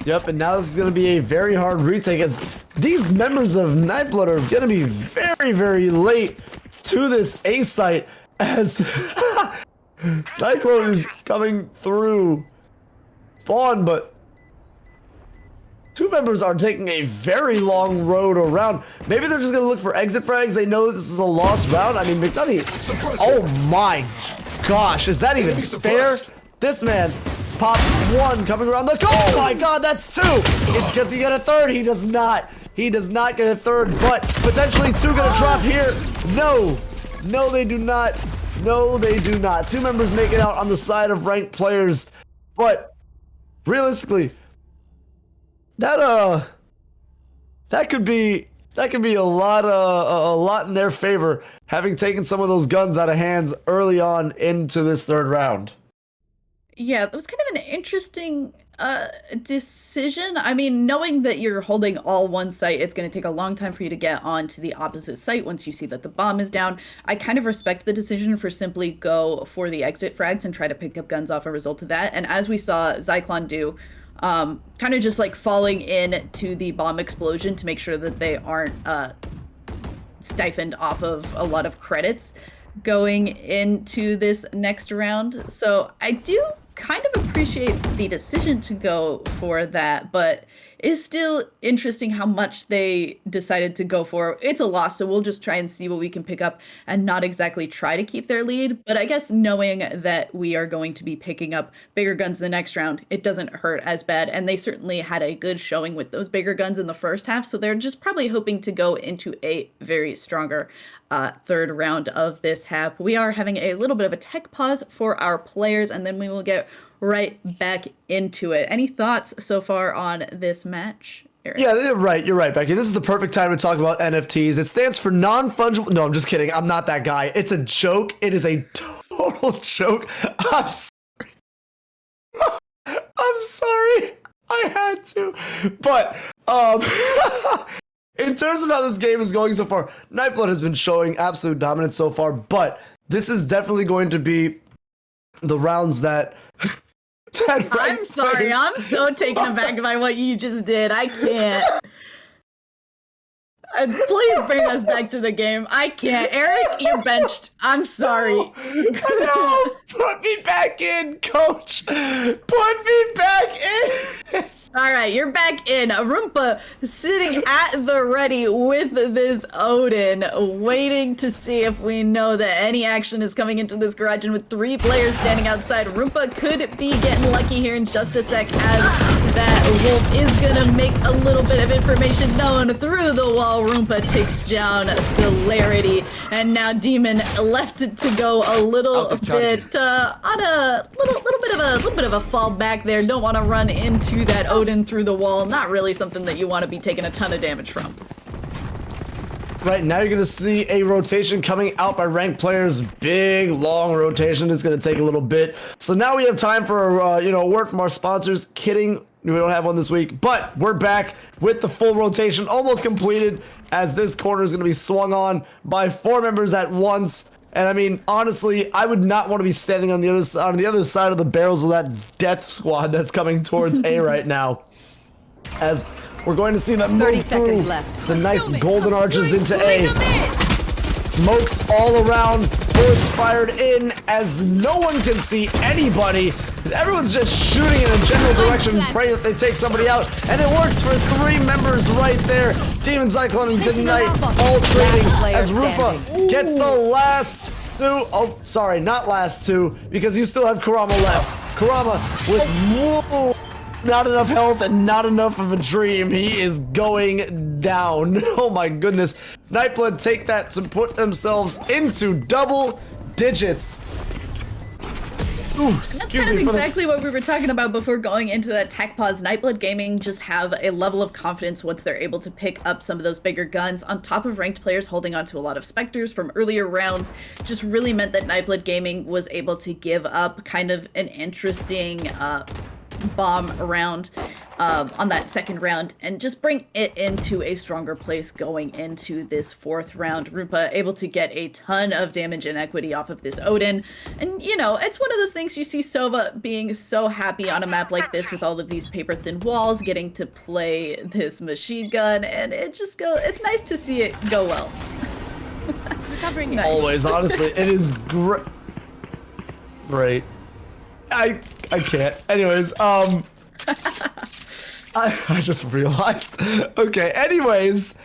A: Yep, and now this is going to be a very hard retake as these members of Nightblood are going to be very, very late to this A site as Cyclone is coming through spawn, but 2 members are taking a very long road around. Maybe they're just going to look for exit frags. They know this is a lost round. I mean, McNutty. Oh my gosh, is that even fair? This man popped 1 coming around the. Oh my god, that's 2! It's because he got a 3rd. He does not. He does not get a 3rd, but potentially 2 gonna drop here. No. No, they do not. No, they do not. 2 members make it out on the side of ranked players, but realistically, that could be a lot in their favor, having taken some of those guns out of hands early on into this 3rd round.
F: Yeah, it was kind of an interesting decision. I mean, knowing that you're holding all one site, it's going to take a long time for you to get onto the opposite site once you see that the bomb is down. I kind of respect the decision for simply go for the exit frags and try to pick up guns off a result of that. And as we saw Zyklon do, kind of just like falling in to the bomb explosion to make sure that they aren't stifled off of a lot of credits going into this next round. So I do kind of appreciate the decision to go for that, but it's still interesting how much they decided to go for. It's a loss, so we'll just try and see what we can pick up and not exactly try to keep their lead. But I guess knowing that we are going to be picking up bigger guns the next round, it doesn't hurt as bad. And they certainly had a good showing with those bigger guns in the first half, so they're just probably hoping to go into a very stronger 3rd round of this half. We are having a little bit of a tech pause for our players, and then we will get right back into it. Any thoughts so far on this match, Eric?
A: Yeah, you're right, Becky. This is the perfect time to talk about NFTs. It stands for non-fungible. No, I'm just kidding. I'm not that guy. It's a joke. It is a total joke. I'm sorry. I'm sorry. I had to. But in terms of how this game is going so far, Nightblood has been showing absolute dominance so far, but this is definitely going to be the rounds that
F: I'm sorry, I'm so taken aback by what you just did. I can't. Please bring us back to the game. I can't. Eric, you're benched. I'm sorry.
A: No, put me back in, coach. Put me back in.
F: All right, you're back in. Roomba sitting at the ready with this Odin, waiting to see if we know that any action is coming into this garage. And with 3 players standing outside, Roomba could be getting lucky here in just a sec as that wolf is going to make a little bit of information known through the wall. Roomba takes down Celerity. And now Demon left it to go a little
I: Out of charges.
F: bit on a little bit of a fall back there. Don't want to run into that Odin through the wall. Not really something that you want to be taking a ton of damage from.
A: Right now, you're going to see a rotation coming out by ranked players. Big, long rotation. It's going to take a little bit. So now we have time for, a word from our sponsors. Kidding. We don't have one this week, but we're back with the full rotation almost completed as this corner is going to be swung on by 4 members at once. And I mean, honestly, I would not want to be standing on the other side of the barrels of that death squad that's coming towards A right now. As we're going to see them move through the nice golden arches into A. Smokes all around, bullets fired in as no one can see anybody. Everyone's just shooting in a general direction, praying that they take somebody out, and it works for 3 members right there. Demon, Cyclone, and Good Night all trading as Rupa gets the last 2. Oh, sorry, not last 2, because you still have Kurama left. Kurama with not enough health and not enough of a dream. He is going down. Oh my goodness. Nightblood take that to put themselves into double digits. Ooh,
F: That's kind of exactly what we were talking about before going into that tech pause. Nightblood Gaming just have a level of confidence once they're able to pick up some of those bigger guns on top of ranked players holding on to a lot of Spectres from earlier rounds. Just really meant that Nightblood Gaming was able to give up kind of an interesting bomb round on that second round and just bring it into a stronger place going into this 4th round. Rupa able to get a ton of damage and equity off of this Odin. And it's one of those things you see Sova being so happy on a map like this with all of these paper thin walls, getting to play this machine gun, and it's nice to see it go well.
E: Recovering
F: nice.
A: Always, honestly, it is great. Great. I can't. Anyways, I just realized. Okay, anyways.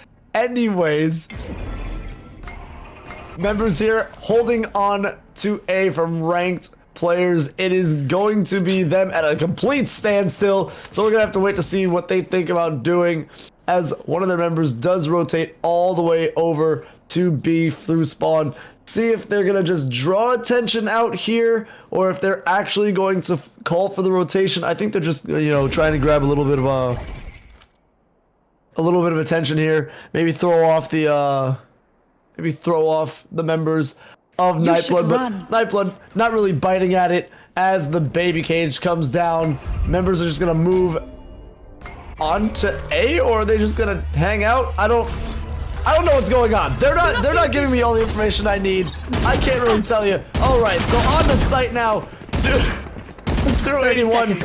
A: Members here holding on to A from ranked players. It is going to be them at a complete standstill. So we're going to have to wait to see what they think about doing as one of their members does rotate all the way over to B through spawn. See if they're gonna just draw attention out here, or if they're actually going to call for the rotation. I think they're just, trying to grab a little bit of attention here. Maybe throw off the members of Nightblood. But Nightblood not really biting at it as the baby cage comes down. Members are just gonna move on to A, or are they just gonna hang out? I don't know what's going on. They're not giving me all the information I need. I can't really tell you. All right, so on the site now, 081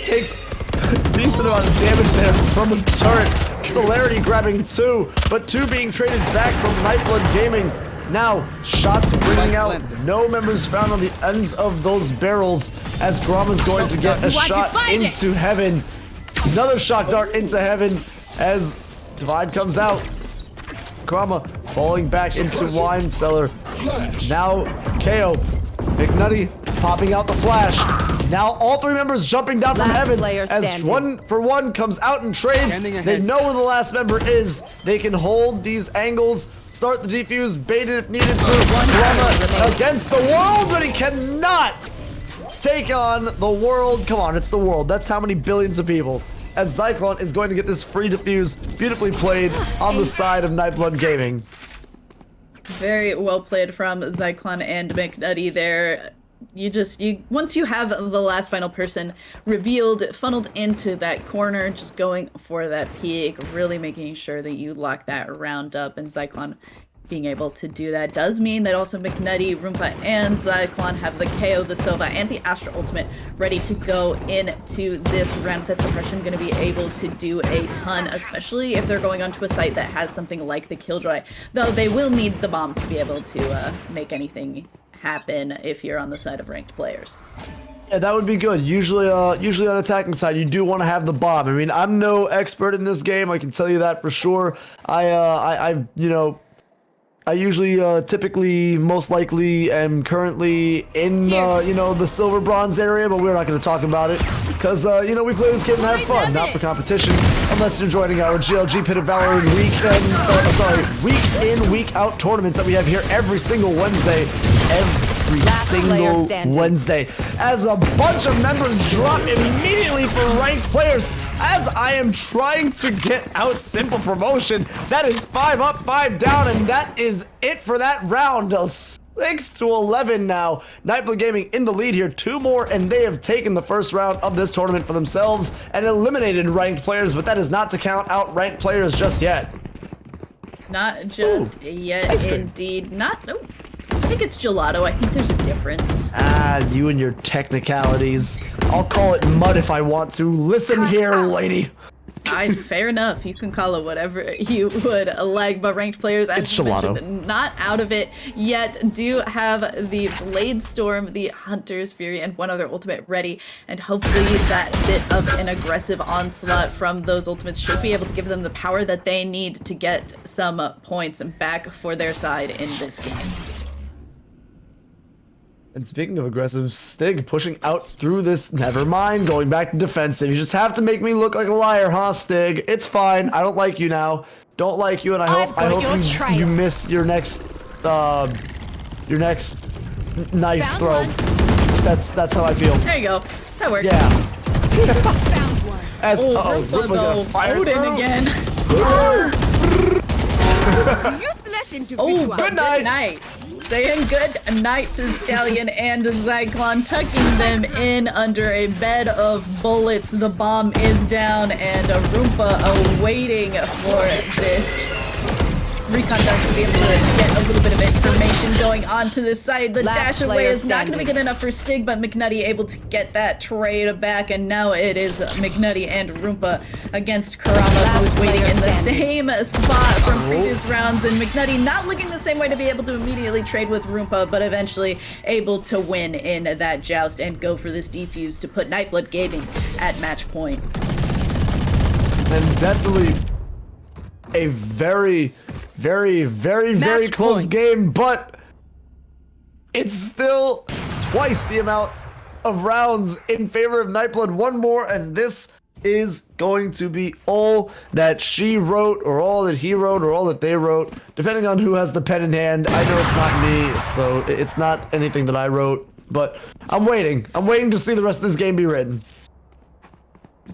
A: takes a decent amount of damage there from the turret. Celerity grabbing 2, but 2 being traded back from Nightblood Gaming. Now, shots bringing out. No members found on the ends of those barrels as Kurama's going to get a shot into heaven. Another shock dart into heaven as Divide comes out. Kurama falling back into Wine Cellar. Now KO. McNutty popping out the flash. Now all 3 members jumping down from heaven as 1-for-1 comes out and trades. They know where the last member is. They can hold these angles, start the defuse, bait it if needed to. Kurama against the world, but he cannot take on the world. Come on, it's the world. That's how many billions of people. As Zyklon is going to get this free defuse, beautifully played on the side of Nightblood Gaming.
F: Very well played from Zyklon and McNutty there. Once you have the last final person revealed, funneled into that corner, just going for that peek, really making sure that you lock that round up, and Zyklon being able to do that does mean that also McNutty, Roompa, and Zyklon have the KO, the Sova, and the Astra Ultimate ready to go into this round. That suppression going to be able to do a ton, especially if they're going onto a site that has something like the Killjoy, though they will need the bomb to be able to make anything happen if you're on the side of ranked players.
A: Yeah, that would be good. Usually on attacking side, you do want to have the bomb. I mean, I'm no expert in this game. I can tell you that for sure. I usually, typically, most likely, am currently in, the silver bronze area, but we're not going to talk about it because, we play this game to have fun, not for competition. unless you're joining our GLG Pit of Valor week in, week out tournaments that we have here every single Wednesday. Every single Wednesday. As a bunch of members drop immediately for ranked players, as I am trying to get out simple promotion. That is 5 up, 5 down, and that is it for that round. 6-11 now. Nightblood Gaming in the lead here. 2 more, and they have taken the first round of this tournament for themselves and eliminated ranked players, but that is not to count out ranked players just yet.
F: Not just yet, indeed. No, I think it's gelato. I think there's a difference.
A: You and your technicalities. I'll call it mud if I want to. Listen here, lady.
F: Fair enough. You can call it whatever you would like, but ranked players, as
A: it's
F: you
A: gelato.
F: mentioned, not out of it yet. Do have the Blade Storm, the Hunter's Fury, and one other ultimate ready, and hopefully that bit of an aggressive onslaught from those ultimates should be able to give them the power that they need to get some points back for their side in this game.
A: And speaking of aggressive, Stig pushing out through this. Never mind, going back to defensive. You just have to make me look like a liar, huh, Stig? It's fine. I don't like you now. Don't like you, and I hope you miss your next knife throw. That's how I feel.
F: There you go. That worked.
A: Yeah. As
F: Odin again.
A: Good night.
F: Saying good night to Stallion and Zyklon, tucking them in under a bed of bullets. The bomb is down, and Roompa awaiting for this recon done to be able to get a little bit of information going on to this side. The dash away is not going to be good enough for Stig, but McNutty able to get that trade back, and now it is McNutty and Roompa against Karama, who is waiting in the same spot from previous rounds, and McNutty not looking the same way to be able to immediately trade with Roompa, but eventually able to win in that joust and go for this defuse to put Nightblood Gaming at match point.
A: And definitely a very close game, but it's still twice the amount of rounds in favor of Nightblood. One more, and this is going to be all that she wrote, or all that he wrote, or all that they wrote, depending on who has the pen in hand. I know it's not me, so it's not anything that I wrote, but I'm waiting. I'm waiting to see the rest of this game be written.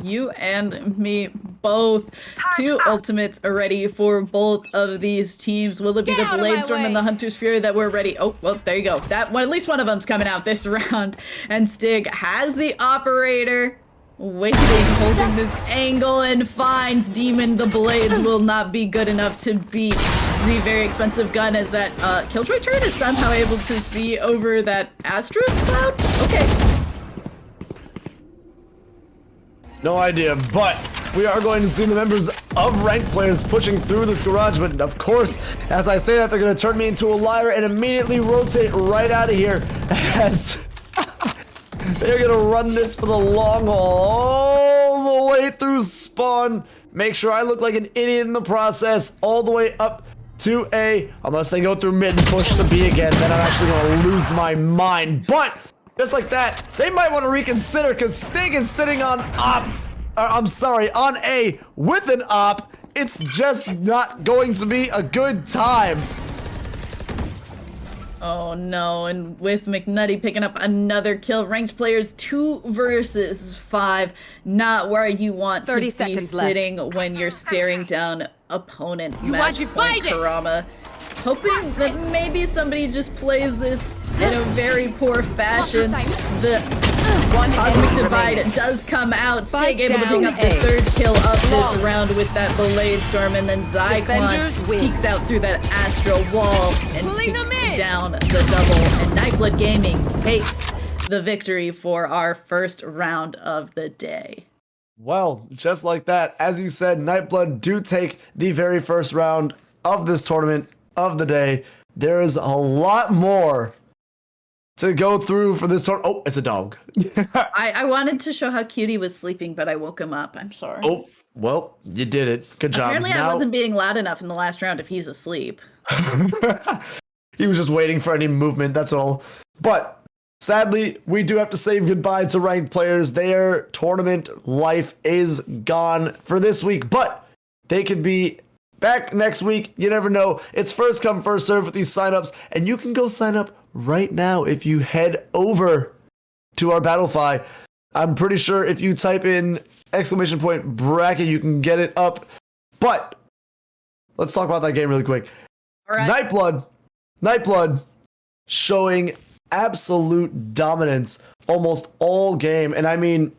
F: You and me both. 2 ultimates are ready for both of these teams. Will it be the Blade Storm and the Hunter's Fury that we're ready? Oh, well, there you go. That one, at least one of them's coming out this round. And Stig has the operator waiting, holding this angle, and finds Demon. The blades will not be good enough to beat the very expensive gun, as that Killjoy turret is somehow able to see over that Astro Cloud. Okay.
A: No idea, but we are going to see the members of ranked players pushing through this garage, but of course, as I say that, they're going to turn me into a liar and immediately rotate right out of here, as they're going to run this for the long haul all the way through spawn, make sure I look like an idiot in the process, all the way up to A, unless they go through mid and push to B again, then I'm actually going to lose my mind. But just like that, they might want to reconsider, because Stig is sitting on on A with an op. It's just not going to be a good time.
F: Oh no, and with McNutty picking up another kill, ranked players 2 versus 5, not where you want
G: 30
F: to be
G: seconds
F: sitting when you're staring down opponent match point Karama. Hoping that maybe somebody just plays this in a very poor fashion. The Cosmic Divide does come out. Stig able to pick up the 3rd kill of this round with that Blade Storm, and then Zyklon peeks out through that Astro wall and takes down the double. And Nightblood Gaming takes the victory for our first round of the day.
A: Well, just like that, as you said, Nightblood do take the very first round of this tournament of the day. There is a lot more to go through for this tournament. Oh, it's a dog.
F: I wanted to show how cute he was sleeping, but I woke him up. I'm sorry.
A: Oh, well, you did it. Good job.
F: Apparently I wasn't being loud enough in the last round if he's asleep.
A: He was just waiting for any movement, that's all. But Sadly, we do have to say goodbye to ranked players. Their tournament life is gone for this week, but they could be back next week. You never know. It's first come, first serve with these signups, and you can go sign up right now if you head over to our Battlefy. I'm pretty sure if you type in !bracket, you can get it up. But let's talk about that game really quick.
F: All right.
A: Nightblood showing absolute dominance almost all game. And I mean,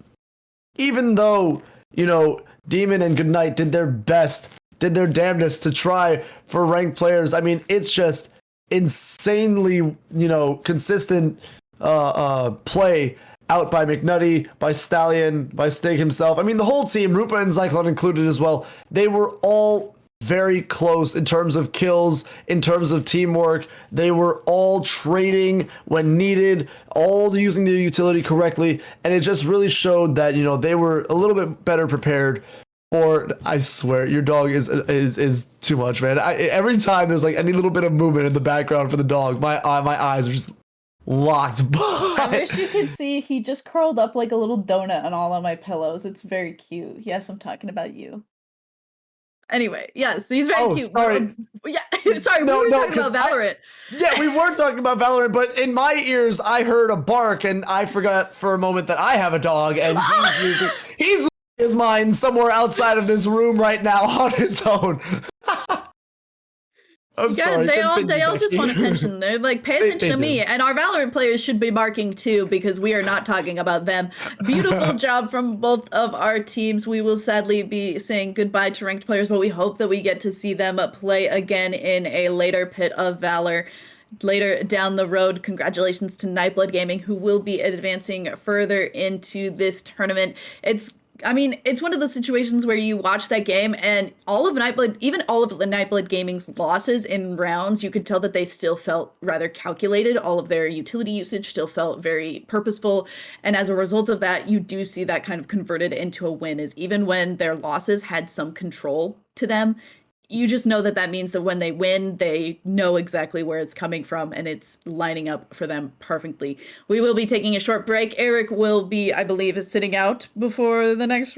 A: even though, you know, Demon and Goodnight did their best, did their damnedest to try for ranked players, I mean, it's just insanely, you know, consistent play out by McNutty, by Stallion, by Stig himself. I mean, the whole team, Rupa and Zyklon included as well, they were all very close in terms of kills, in terms of teamwork. They were all trading when needed, all using their utility correctly, and it just really showed that, you know, they were a little bit better prepared for. I swear, your dog is too much, man. Every time there's like any little bit of movement in the background for the dog, my eyes are just locked.
F: I wish you could see, he just curled up like a little donut on all of my pillows. It's very cute. Yes, I'm talking about you. Anyway, yes, he's very cute.
A: Sorry.
F: Yeah, sorry, we were talking about Valorant.
A: Yeah, we were talking about Valorant, but in my ears, I heard a bark, and I forgot for a moment that I have a dog, and he's losing his mind somewhere outside of this room right now on his own. I'm sorry.
F: They all just want attention. They're like, pay attention to me. And our Valorant players should be barking too, because we are not talking about them. Beautiful job from both of our teams. We will sadly be saying goodbye to ranked players, but we hope that we get to see them play again in a later pit of Valor later down the road. Congratulations to Nightblood Gaming, who will be advancing further into this tournament. It's one of those situations where you watch that game and all of Nightblood, even all of the Nightblood Gaming's losses in rounds, you could tell that they still felt rather calculated. All of their utility usage still felt very purposeful. And as a result of that, you do see that kind of converted into a win, is even when their losses had some control to them, you just know that means that when they win, they know exactly where it's coming from, and it's lining up for them perfectly. We will be taking a short break. Eric will be, I believe, sitting out before the next.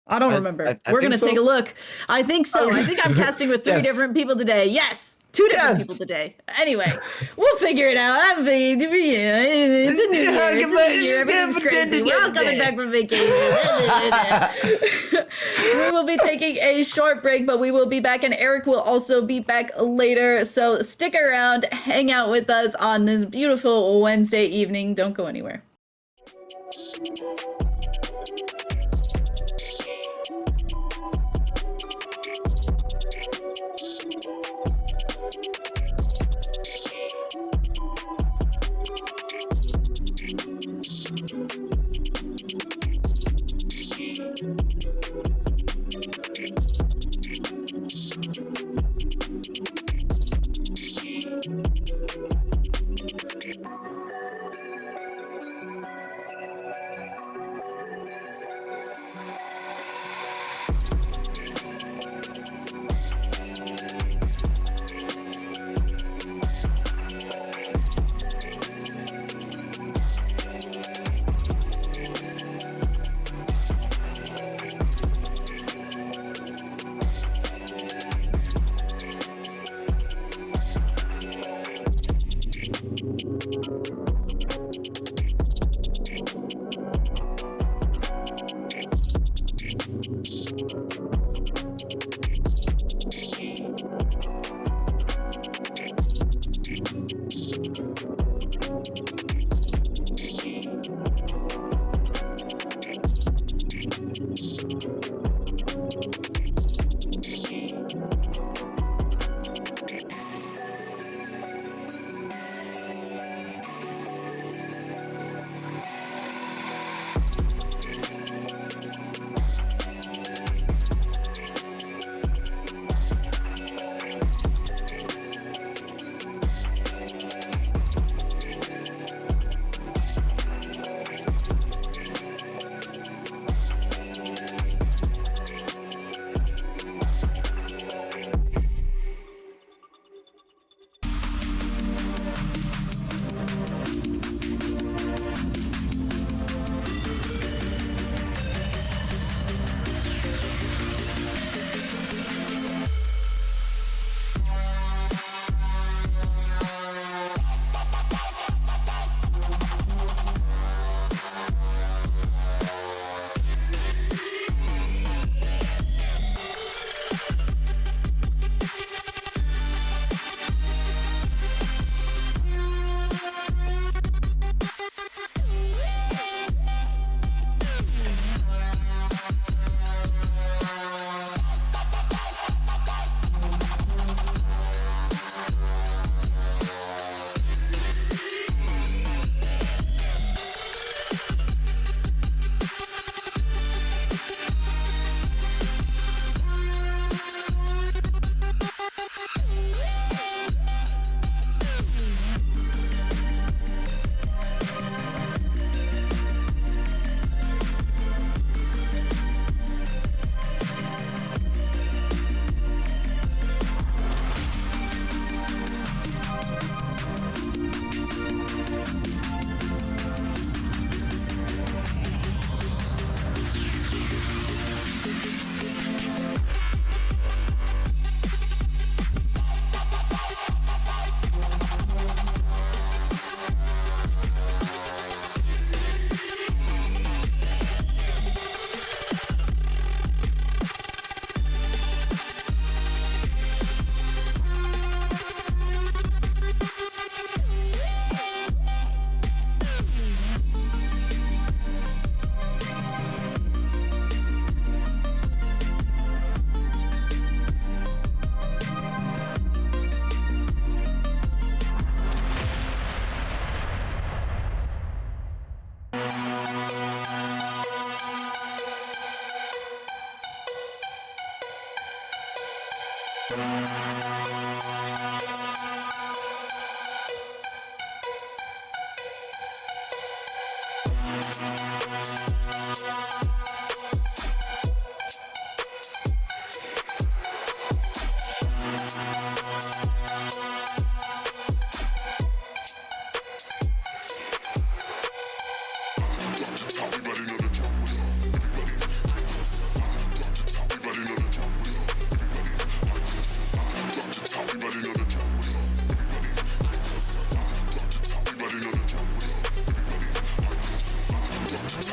F: I don't remember. We're going to take a look. I think so. I think I'm casting with 3 different people today. Yes. 2 different people today. Anyway, we'll figure it out. It's a new year. It's a new year. Everything's crazy. We're all coming back from vacation. We will be taking a short break, but we will be back, and Eric will also be back later. So stick around, hang out with us on this beautiful Wednesday evening. Don't go anywhere.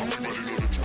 H: Everybody know the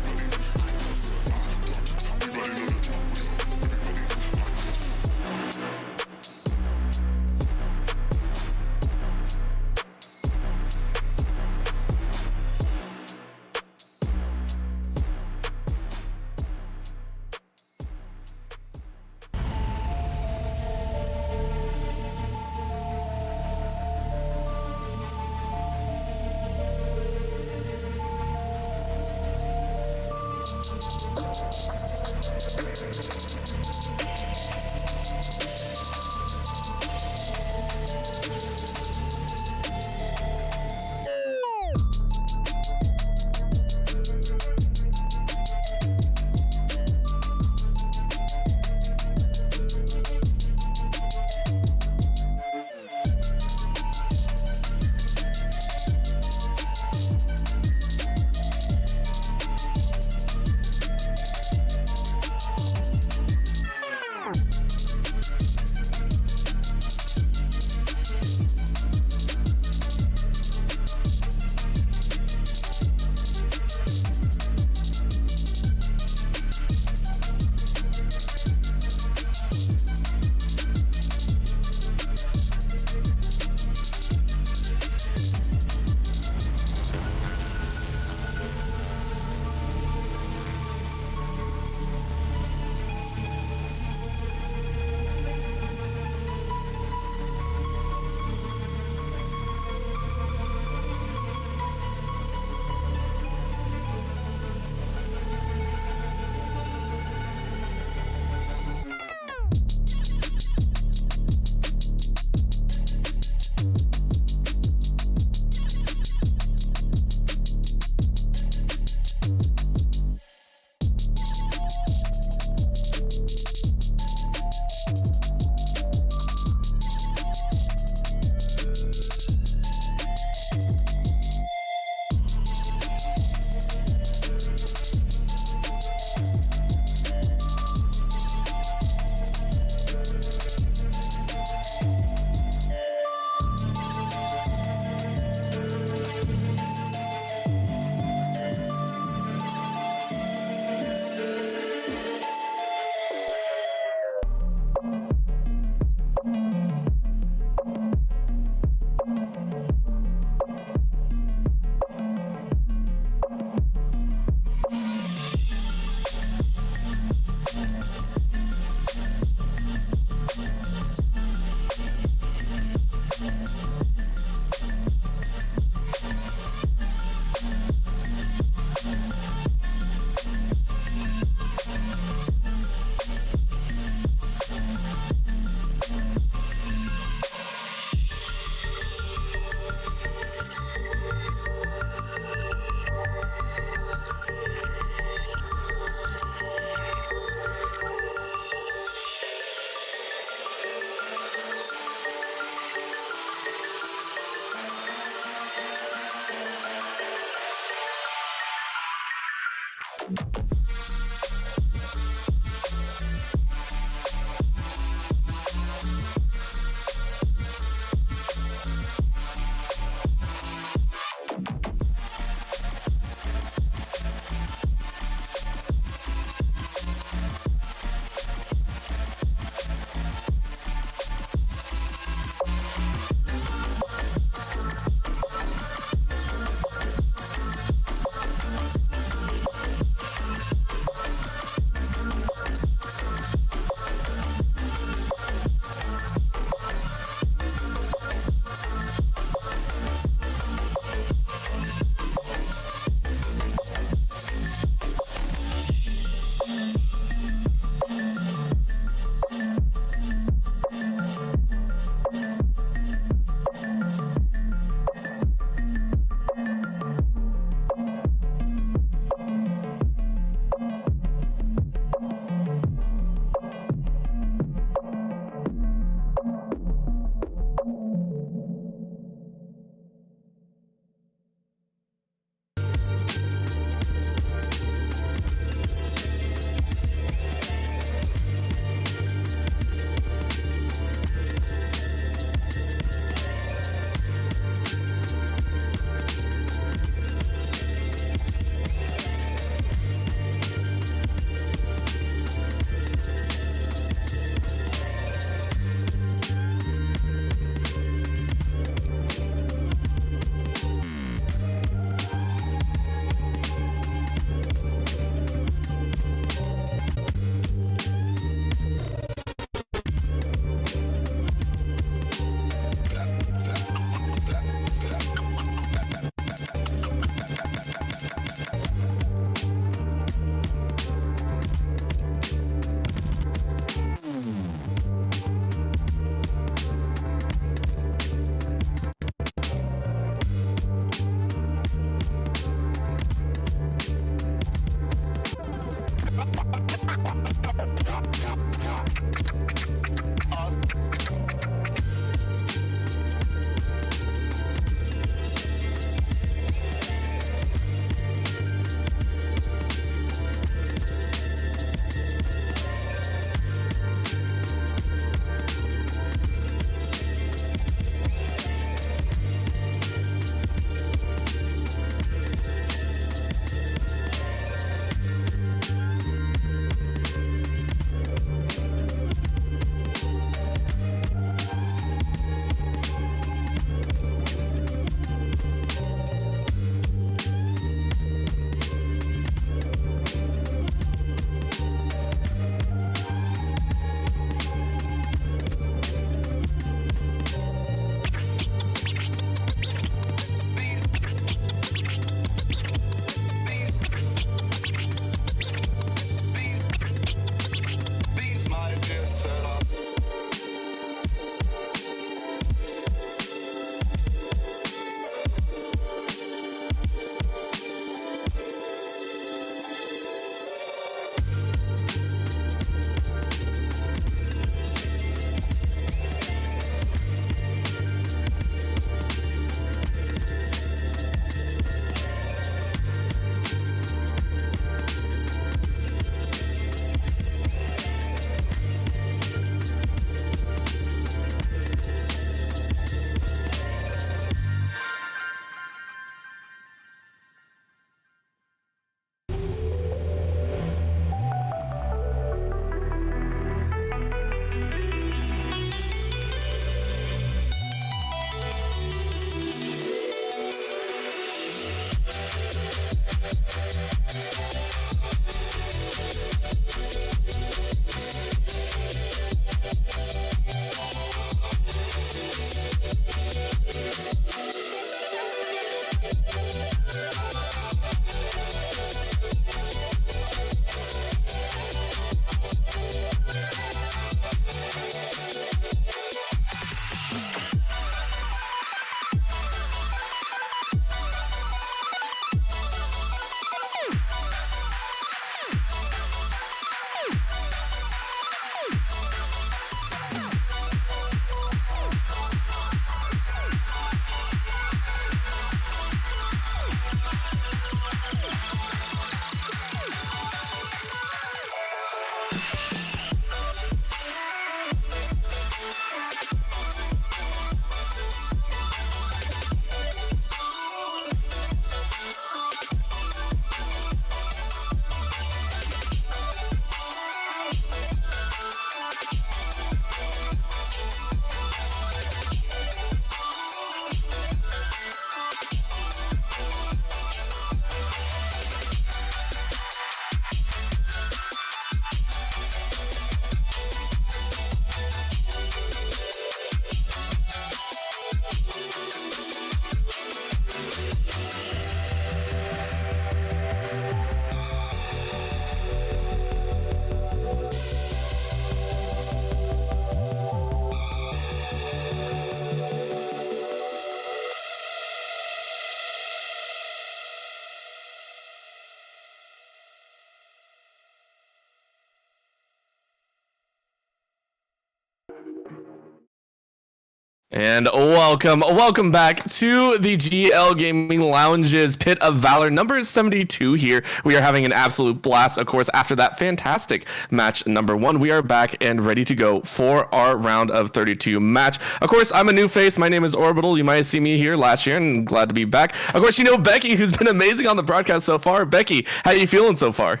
J: And welcome back to the GL Gaming Lounge's Pit of Valor number 72 here. We are having an absolute blast, of course, after that fantastic match number 1. We are back and ready to go for our round of 32 match. Of course, I'm a new face. My name is Orbital. You might have seen me here last year, and I'm glad to be back. Of course, you know Becky, who's been amazing on the broadcast so far. Becky, how are you feeling so far?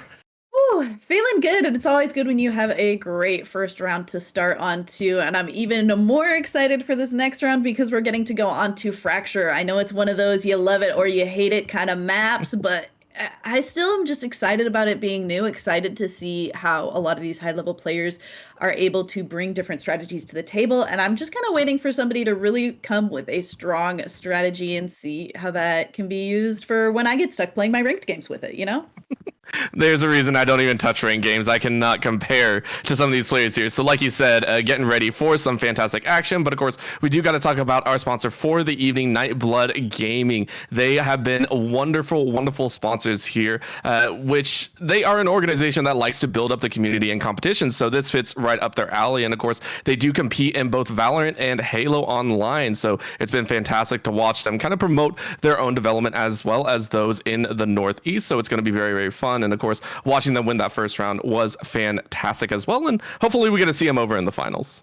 F: Ooh, feeling good, and it's always good when you have a great first round to start on too. And I'm even more excited for this next round because we're getting to go on to Fracture. I know it's one of those you love it or you hate it kind of maps, but I still am just excited about it being new, excited to see how a lot of these high-level players are able to bring different strategies to the table. And I'm just kind of waiting for somebody to really come with a strong strategy and see how that can be used for when I get stuck playing my ranked games with it, you know?
J: There's a reason I don't even touch ranked games. I cannot compare to some of these players here. So like you said, getting ready for some fantastic action. But of course, we do got to talk about our sponsor for the evening, Nightblood Gaming. They have been wonderful, wonderful sponsors here, which they are an organization that likes to build up the community and competition. So this fits right up their alley. And of course, they do compete in both Valorant and Halo Online. So it's been fantastic to watch them kind of promote their own development as well as those in the Northeast. So it's going to be very, very fun. And of course, watching them win that first round was fantastic as well. And hopefully we get to see them over in the finals.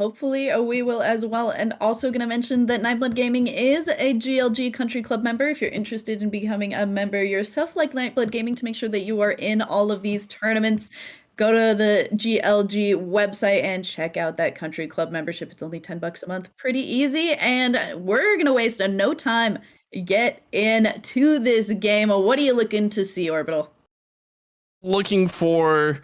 F: Hopefully we will as well. And also going to mention that Nightblood Gaming is a GLG Country Club member. If you're interested in becoming a member yourself like Nightblood Gaming to make sure that you are in all of these tournaments, go to the GLG website and check out that Country Club membership. It's only $10 a month. Pretty easy. And we're going to waste no time. Get into this game. What are you looking to see, Orbital?
J: Looking for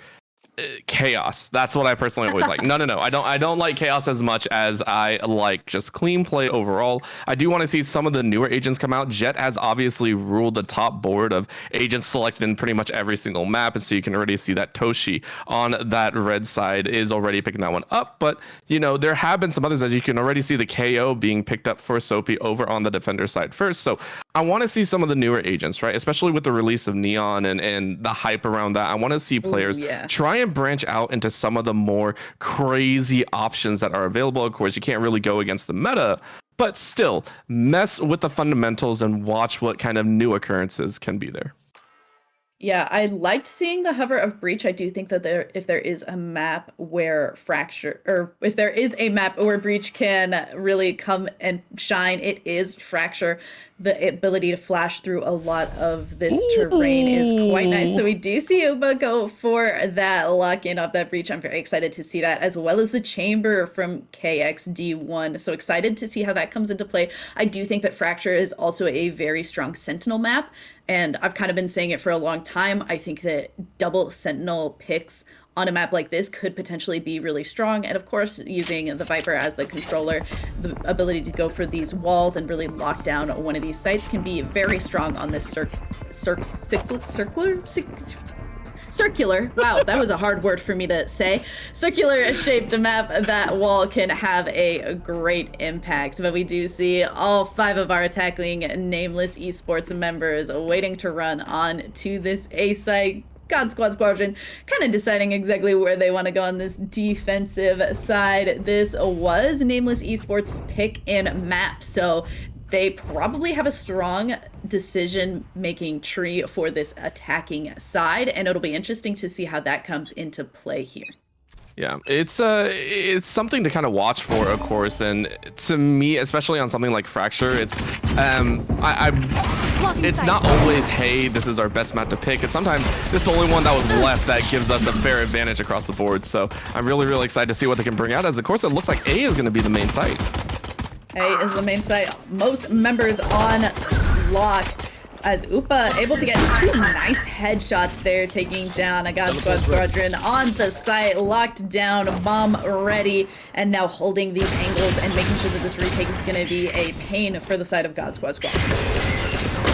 J: chaos. That's what I personally always like. No. I don't like chaos as much as I like just clean play overall. I do want to see some of the newer agents come out. Jet has obviously ruled the top board of agents selected in pretty much every single map, and so you can already see that Toshi on that red side is already picking that one up. But you know, there have been some others, as you can already see the KO being picked up for Soapy over on the defender side first. So I want to see some of the newer agents, right? Especially with the release of Neon and the hype around that. I want to see players try and branch out into some of the more crazy options that are available. Of course, you can't really go against the meta, but still mess with the fundamentals and watch what kind of new occurrences can be there.
F: Yeah, I liked seeing the hover of Breach. I do think that if there is a map where Fracture, or if there is a map where Breach can really come and shine, it is Fracture. The ability to flash through a lot of this terrain is quite nice. So we do see Uba go for that lock-in of that Breach. I'm very excited to see that, as well as the Chamber from KXD1. So excited to see how that comes into play. I do think that Fracture is also a very strong Sentinel map, and I've kind of been saying it for a long time. I think that double Sentinel picks on a map like this could potentially be really strong. And of course, using the Viper as the controller, the ability to go for these walls and really lock down one of these sites can be very strong on this circular. Wow, that was a hard word for me to say. Circular shaped map. That wall can have a great impact. But we do see all 5 of our tackling Nameless Esports members waiting to run on to this A site. God Squadron kind of deciding exactly where they want to go on this defensive side. This was Nameless Esports pick and map, so they probably have a strong decision-making tree for this attacking side, and it'll be interesting to see how that comes into play here.
J: Yeah, it's something to kind of watch for, of course, and to me, especially on something like Fracture, it's it's not always, hey, this is our best map to pick. It's sometimes it's the only one that was left that gives us a fair advantage across the board. So I'm really, really excited to see what they can bring out. As of course, it looks like A is going to be the main site.
F: A is the main site. Most members on lock. As Upa able to get 2 nice headshots there, taking down a God Squad Squadron on the site, locked down, bomb ready, and now holding these angles and making sure that this retake is going to be a pain for the side of God Squad Squadron.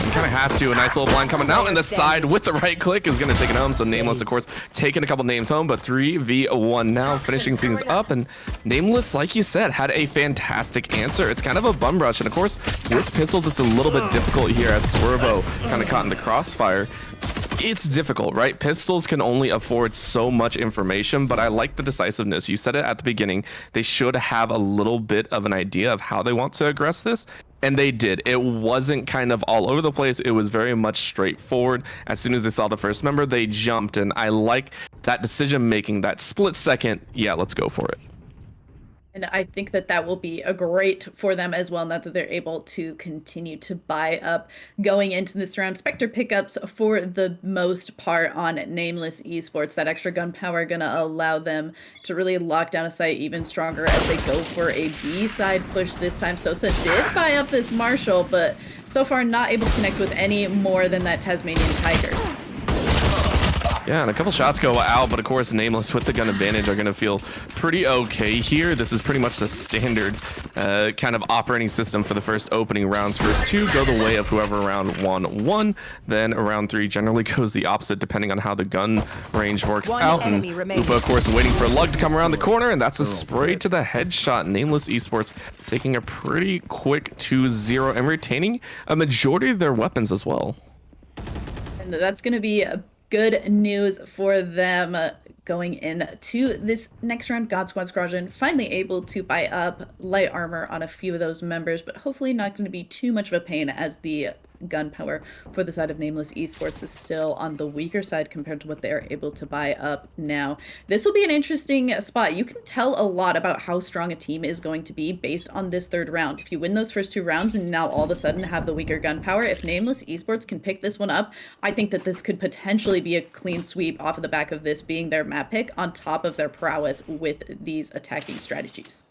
J: Kind of has to. A nice little blind coming out, and the side with the right click is going to take it home. So Nameless, of course, taking a couple names home, but 3v1 now, finishing things up. And Nameless, like you said, had a fantastic answer. It's kind of a bum rush, and of course, with pistols, it's a little bit difficult here as Swervo kind of caught in the crossfire. It's difficult, right? Pistols can only afford so much information, but I like the decisiveness. You said it at the beginning. They should have a little bit of an idea of how they want to aggress this, and they did. It wasn't kind of all over the place. It was very much straightforward. As soon as they saw the first member, they jumped, and I like that decision making, that split second. Yeah, let's go for it.
F: And I think that that will be a great for them as well, now that they're able to continue to buy up going into this round. Spectre pickups for the most part on Nameless Esports. That extra gunpowder going to allow them to really lock down a site even stronger as they go for a B-side push this time. Sosa did buy up this Marshall, but so far not able to connect with any more than that Tasmanian Tiger.
J: Yeah, and a couple shots go out, but of course, Nameless with the gun advantage are going to feel pretty okay here. This is pretty much the standard kind of operating system for the first opening rounds. First 2 go the way of whoever round 1 won. Then round 3 generally goes the opposite depending on how the gun range works out. And Upa, of course, waiting for Lug to come around the corner, and that's a spray to the headshot. Nameless Esports taking a pretty quick 2-0 and retaining a majority of their weapons as well.
F: And that's going to be a good news for them going into this next round. God Squad Squadron finally able to buy up light armor on a few of those members, but hopefully not going to be too much of a pain, as the gunpowder for the side of Nameless Esports is still on the weaker side compared to what they're able to buy up now. This will be an interesting spot. You can tell a lot about how strong a team is going to be based on this third round. If you win those first 2 rounds and now all of a sudden have the weaker gunpowder, if Nameless Esports can pick this one up, I think that this could potentially be a clean sweep off of the back of this being their map pick on top of their prowess with these attacking strategies.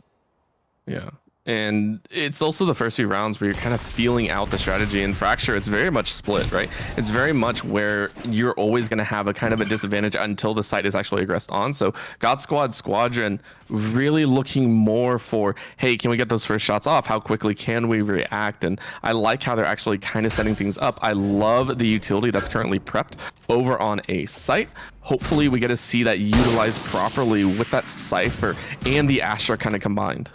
J: Yeah. And it's also the first 2 rounds where you're kind of feeling out the strategy. In Fracture, it's very much split, right? It's very much where you're always going to have a kind of a disadvantage until the site is actually aggressed on. So God Squad Squadron really looking more for, hey, can we get those first shots off? How quickly can we react? And I like how they're actually kind of setting things up. I love the utility that's currently prepped over on a site. Hopefully we get to see that utilized properly with that Cypher and the Astra kind of combined.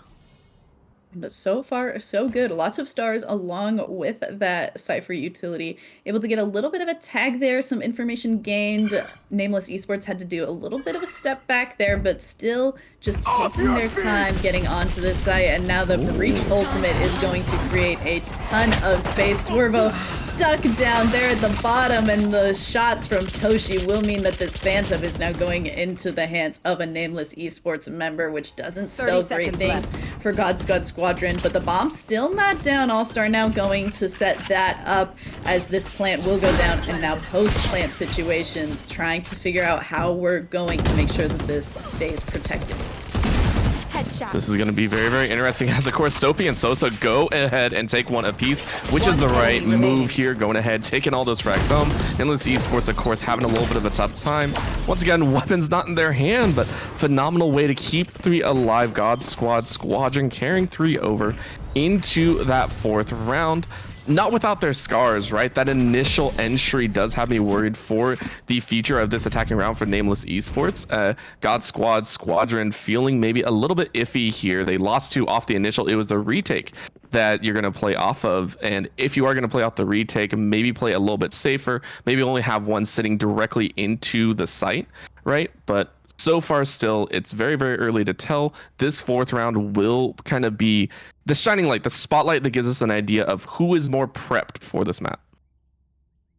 F: But so far, so good. Lots of stars along with that Cypher utility. Able to get a little bit of a tag there, some information gained. Nameless Esports had to do a little bit of a step back there, but still just taking their time getting onto this site. And now the Breach Ultimate is going to create a ton of space. Swervo stuck down there at the bottom, and the shots from Toshi will mean that this Phantom is now going into the hands of a Nameless Esports member, which doesn't spell great things for God Squad Squadron. But the bomb's still not down. All-Star now going to set that up as this plant will go down, and now post-plant situations, trying to figure out how we're going to make sure that this stays protected.
J: This is going to be very, very interesting, as of course Soapy and Sosa go ahead and take one apiece, which is the right move here, going ahead, taking all those frags home. Nameless Esports, of course, having a little bit of a tough time. Once again, weapons not in their hand, but phenomenal way to keep 3 alive. God Squad Squadron carrying 3 over into that 4th round. Not without their scars, right? That initial entry does have me worried for the future of this attacking round for Nameless Esports. God Squad Squadron feeling maybe a little bit iffy here. They lost 2 off the initial. It was the retake that you're going to play off of. And if you are going to play off the retake, maybe play a little bit safer. Maybe only have one sitting directly into the site, right? But so far still, it's very, very early to tell. This 4th round will kind of be the shining light, the spotlight that gives us an idea of who is more prepped for this map.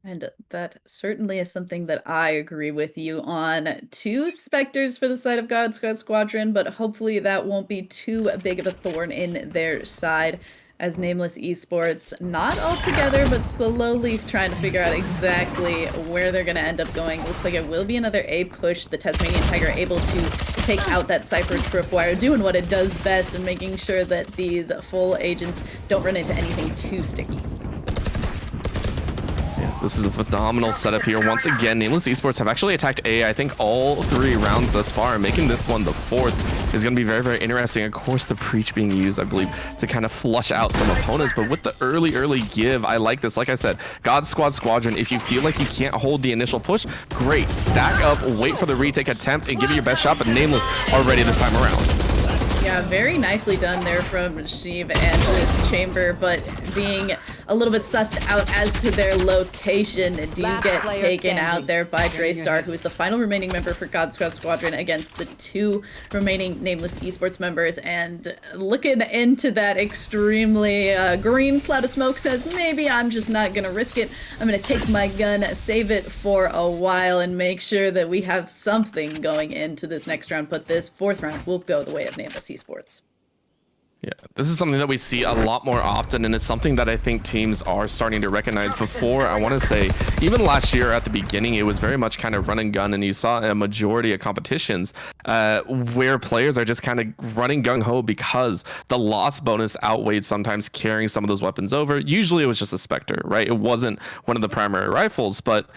F: And that certainly is something that I agree with you on. 2 Spectres for the side of God Squadron, but hopefully that won't be too big of a thorn in their side, as Nameless Esports, not all together, but slowly trying to figure out exactly where they're going to end up going. It looks like it will be another A push. The Tasmanian Tiger able to take out that Cypher Tripwire, doing what it does best and making sure that these full agents don't run into anything too sticky.
J: This is a phenomenal setup here. Once again, Nameless Esports have actually attacked A, I think, all 3 rounds thus far, making this one the 4th is going to be very, very interesting. Of course, the Preach being used, I believe, to kind of flush out some opponents, but with the early give, I like this. Like I said, God Squadron, if you feel like you can't hold the initial push, great. Stack up, wait for the retake attempt, and give it your best shot, but Nameless are ready this time around.
F: Yeah, very nicely done there from Sheev and this chamber, but being a little bit sussed out as to their location, do get taken out there by Draystar, who is the final remaining member for God Squadron against the 2 remaining Nameless Esports members. And looking into that extremely green cloud of smoke says, maybe I'm just not going to risk it. I'm going to take my gun, save it for a while, and make sure that we have something going into this next round. But this 4th round will go the way of Nameless Esports.
J: Yeah, this is something that we see a lot more often, and it's something that I think teams are starting to recognize. Before, I want to say, even last year at the beginning, it was very much kind of run and gun, and you saw a majority of competitions where players are just kind of running gung-ho because the loss bonus outweighed sometimes carrying some of those weapons over. Usually it was just a Spectre, right? It wasn't one of the primary rifles, but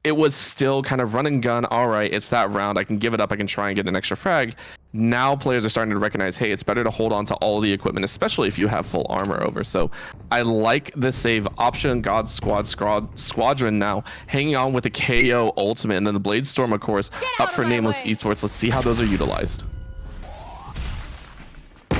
J: it was still kind of run and gun. All right, it's that round. I can give it up. I can try and get an extra frag. Now players are starting to recognize, hey, it's better to hold on to all the equipment, especially if you have full armor over. So I like the save option. God Squadron now hanging on with the KO ultimate, and then the Blade Storm, of course, up for Nameless Esports. Let's see how those are utilized.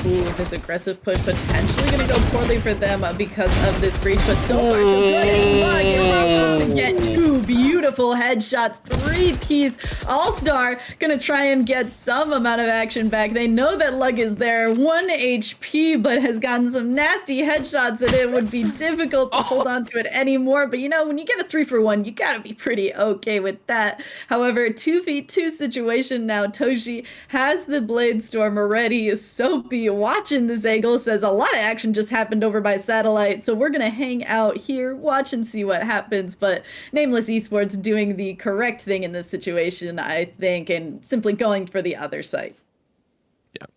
F: Ooh, this aggressive push potentially going to go poorly for them because of this breach, but so far, so good. It's Lug able to get 2 beautiful headshots, 3-piece All-Star, going to try and get some amount of action back. They know that Lug is there, 1 HP, but has gotten some nasty headshots, and it would be difficult to hold on to it anymore. But you know, when you get a 3-for-1, you got to be pretty okay with that. However, 2v2 situation now. Toshi has the Blade Storm ready, Soapy watching this angle says a lot of action just happened over by satellite, so we're gonna hang out here, watch and see what happens. But Nameless Esports doing the correct thing in this situation, I think, and simply going for the other site.
J: Yeah,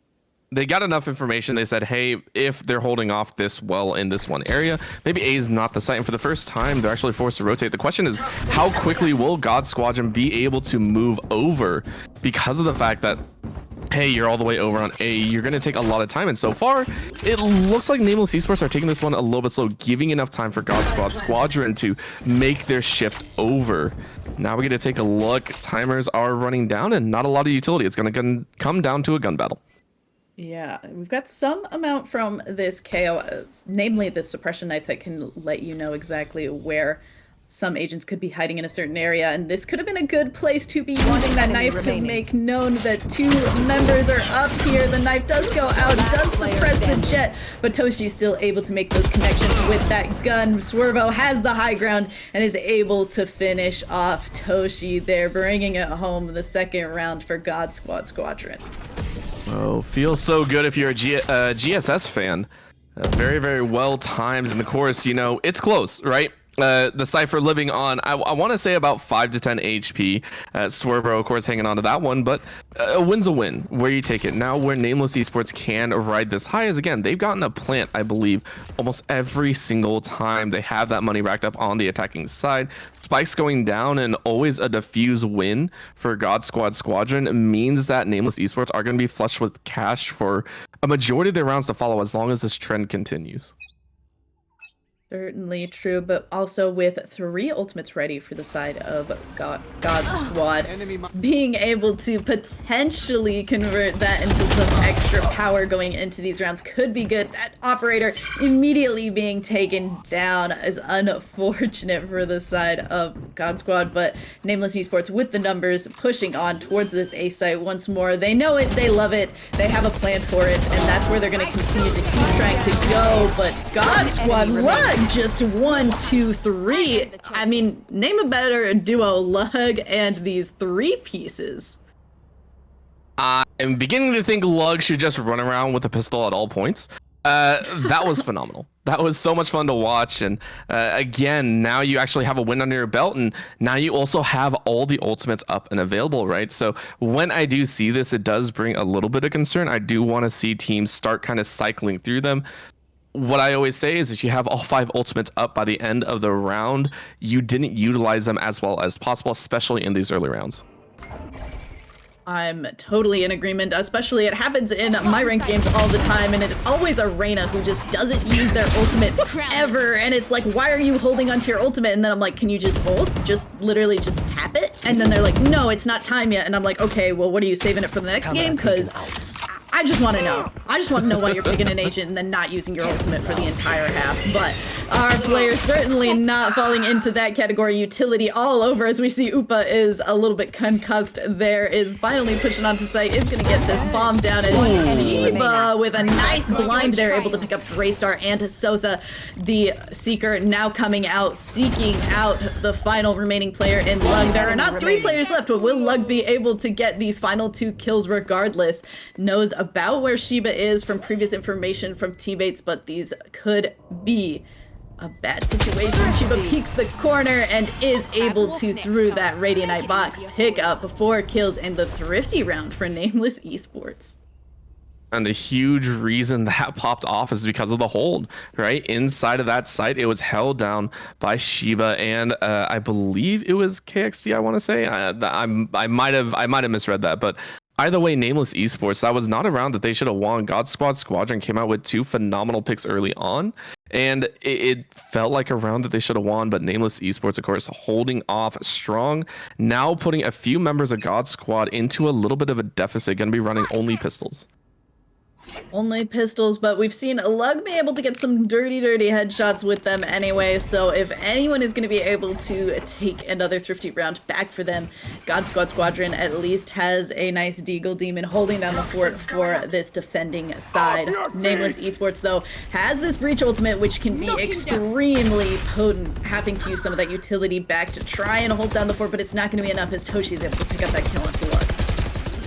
J: they got enough information. They said, hey, if they're holding off this well in this one area, maybe A is not the site, and for the first time they're actually forced to rotate. The question is, how quickly will God Squadron be able to move over, because of the fact that, hey, you're all the way over on A, you're going to take a lot of time. And so far, it looks like Nameless Esports are taking this one a little bit slow, giving enough time for God Squadron to make their shift over. Now we're going to take a look. Timers are running down and not a lot of utility. It's going to come down to a gun battle.
F: Yeah, we've got some amount from this KO, namely the suppression knife that can let you know exactly where some agents could be hiding in a certain area, and this could have been a good place to be using that knife to make known that 2 members are up here. The knife does go out, does suppress the jet, but Toshi's still able to make those connections with that gun. Swervo has the high ground and is able to finish off Toshi there, bringing it home the 2nd round for God Squadron.
J: Oh, feels so good if you're a GSS fan. Very, very well timed, and of course, you know, it's close, right? The Cypher living on, I want to say about 5 to 10 HP. Swervo, of course, hanging on to that one, but a win's a win where you take it. Now where Nameless Esports can ride this high is, again, they've gotten a plant, I believe, almost every single time they have that money racked up on the attacking side. Spikes going down and always a diffuse win for God Squadron means that Nameless Esports are going to be flushed with cash for a majority of their rounds to follow as long as this trend continues.
F: Certainly true, but also with 3 ultimates ready for the side of God Squad, being able to potentially convert that into some extra power going into these rounds could be good. That operator immediately being taken down is unfortunate for the side of God Squad, but Nameless Esports with the numbers pushing on towards this A site once more. They know it, they love it, they have a plan for it, and that's where they're going to continue to keep trying to go. But God Squad, look! just 1, 2, 3. I mean, name a better duo, Lug and these 3 pieces.
J: I'm beginning to think Lug should just run around with a pistol at all points. That was phenomenal. That was so much fun to watch. And again, now you actually have a win under your belt, and now you also have all the ultimates up and available, right? So when I do see this, it does bring a little bit of concern. I do want to see teams start kind of cycling through them. What I always say is if you have all 5 ultimates up by the end of the round, you didn't utilize them as well as possible, especially in these early rounds.
F: I'm totally in agreement, especially it happens in my ranked games all the time, and it's always a Reyna who just doesn't use their ultimate ever, and it's like, why are you holding onto your ultimate? And then I'm like, can you just hold? Just literally just tap it? And then they're like, no, it's not time yet. And I'm like, okay, well, what are you saving it for the next game? Because I just want to know. I just want to know why you're picking an agent and then not using your ultimate for the entire half. But our players certainly not falling into that category. Utility all over, as we see Upa is a little bit concussed there, is finally pushing onto site, is going to get this bomb down, and Upa with a nice blind there, able to pick up Draystar and Sosa. The Seeker now coming out, seeking out the final remaining player in Lug. There are not 3 players left, but will Lug be able to get these final 2 kills regardless? Knows about where Sheba is from previous information from teammates, but these could be a bad situation. Sheba peeks the corner and is able to, through that Radianite box, pick up 4 kills in the thrifty round for Nameless Esports.
J: And a huge reason that popped off is because of the hold, right? Inside of that site, it was held down by Sheba and I believe it was KXD, I want to say. I might have misread that, but either way, Nameless Esports, that was not a round that they should have won. God Squad Squadron came out with 2 phenomenal picks early on, and it felt like a round that they should have won, but Nameless Esports, of course, holding off strong. Now putting a few members of God Squad into a little bit of a deficit, going to be running only pistols.
F: Only pistols, but we've seen Lug be able to get some dirty headshots with them anyway, so if anyone is going to be able to take another thrifty round back for them, God Squad Squadron at least has a nice Deagle Demon holding down the fort for this defending side. Nameless Esports, though, has this Breach ultimate, which can be extremely potent, having to use some of that utility back to try and hold down the fort, but it's not going to be enough as Toshi is able to pick up that kill onto Lug.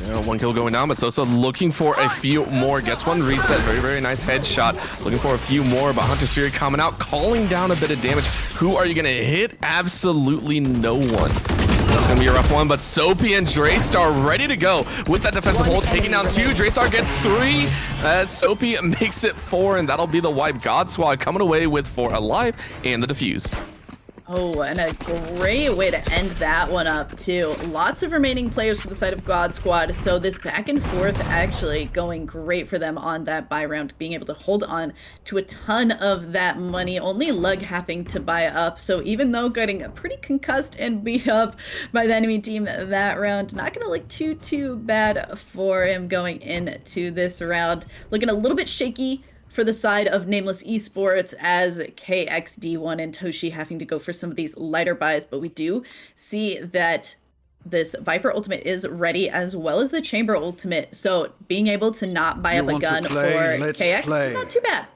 J: Yeah, 1 kill going down, but Sosa looking for a few more. Gets 1 reset. Very nice headshot. Looking for a few more, but Hunter's Fury coming out, calling down a bit of damage. Who are you going to hit? Absolutely no one. That's going to be a rough one, but Soapy and Draystar ready to go with that defensive hold, taking down 2. Draystar gets 3. Soapy makes it 4, and that'll be the wipe. God Squad coming away with 4 alive and the defuse.
F: Oh, and a great way to end that one up, too. Lots of remaining players for the side of God Squad, so this back and forth actually going great for them on that buy round, being able to hold on to a ton of that money, only Lug having to buy up. So even though getting pretty concussed and beat up by the enemy team that round, not going to look too bad for him going into this round. Looking a little bit shaky for the side of Nameless Esports, as KXD1 and Toshi having to go for some of these lighter buys, but we do see that this Viper ultimate is ready, as well as the Chamber ultimate, so being able to not buy up a gun for KX, not too bad.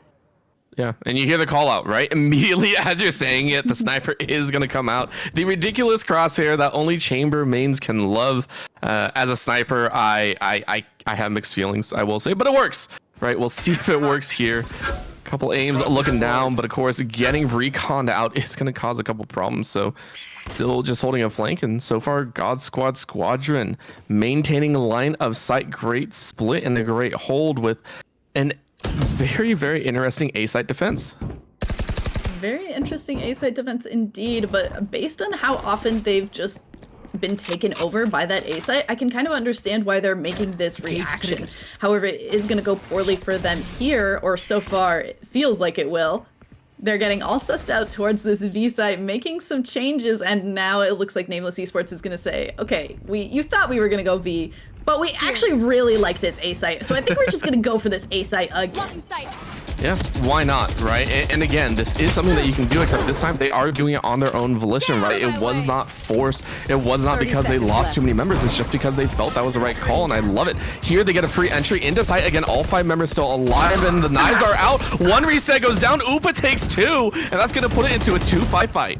J: Yeah, and you hear the call out, right? Immediately as you're saying it, the sniper is going to come out. The ridiculous crosshair that only Chamber mains can love. As a sniper, I have mixed feelings, I will say, but it works. Right, we'll see if it works here. Couple aims looking down, but of course getting reconned out is going to cause a couple problems. So still just holding a flank, and so far God Squad Squadron maintaining a line of sight. Great split and a great hold with an very interesting A-site defense.
F: Very interesting A-site defense indeed, but based on how often they've just been taken over by that A-site, I can kind of understand why they're making this reaction. However, it is going to go poorly for them here, or so far it feels like it will. They're getting all sussed out towards this V site, making some changes, and now it looks like Nameless Esports is going to say, okay, you thought we were going to go V, but we actually really like this A site, so I think we're just going to go for this A site again.
J: Yeah, why not, right? And again, this is something that you can do, except this time they are doing it on their own volition, right? It was not forced. It was not because they lost too many members. It's just because they felt that was the right call, and I love it. Here they get a free entry into site. Again, all 5 members still alive, and the knives are out. 1 reset goes down. Upa takes 2, and that's going to put it into a 2-5 fight.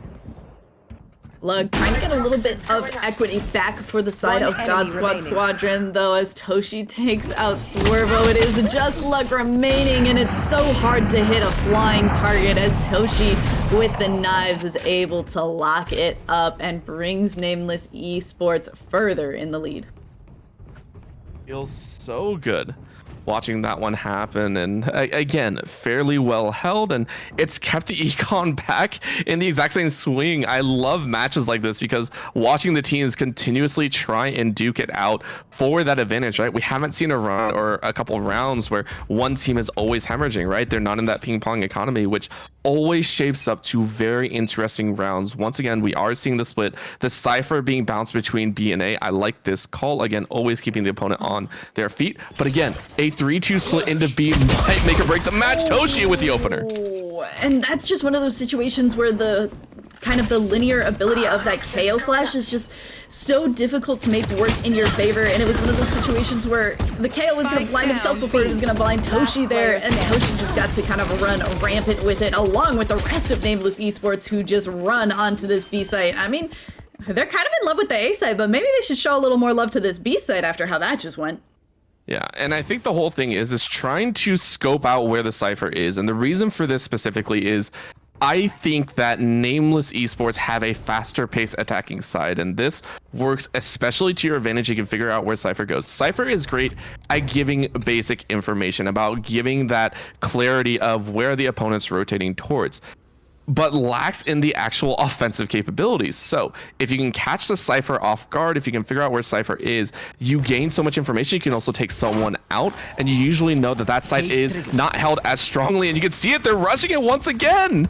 F: Lug trying to get a little bit of equity back for the side of God Squad Squadron, though, as Toshi takes out Swervo. It is just Lug remaining, and it's so hard to hit a flying target as Toshi, with the knives, is able to lock it up and brings Nameless Esports further in the lead.
J: Feels so good watching that one happen, and again, fairly well held, and it's kept the econ back in the exact same swing. I love matches like this because watching the teams continuously try and duke it out for that advantage, right? We haven't seen a run or a couple of rounds where one team is always hemorrhaging, right? They're not in that ping pong economy, which always shapes up to very interesting rounds. Once again, we are seeing the split, the Cypher being bounced between B and A. I like this call. Again, always keeping the opponent on their feet, but again, a 3-2 split into B might make or break the match. Toshi with the opener.
F: And that's just one of those situations where the kind of the linear ability of that KO flash is just so difficult to make work in your favor, and it was one of those situations where the KO was going to blind himself before he was going to blind Toshi there, and Toshi just got to kind of run rampant with it, along with the rest of Nameless Esports, who just run onto this B site. I mean, they're kind of in love with the A site, but maybe they should show a little more love to this B site after how that just went.
J: Yeah, and I think the whole thing is trying to scope out where the Cypher is, and the reason for this specifically is I think that Nameless Esports have a faster pace attacking side, and this works especially to your advantage. You can figure out where Cypher goes. Cypher is great at giving basic information, about giving that clarity of where the opponent's rotating towards, but lacks in the actual offensive capabilities. So if you can catch the Cypher off guard, if you can figure out where Cypher is, you gain so much information. You can also take someone out, and you usually know that that site is not held as strongly, and you can see it, they're rushing it once again.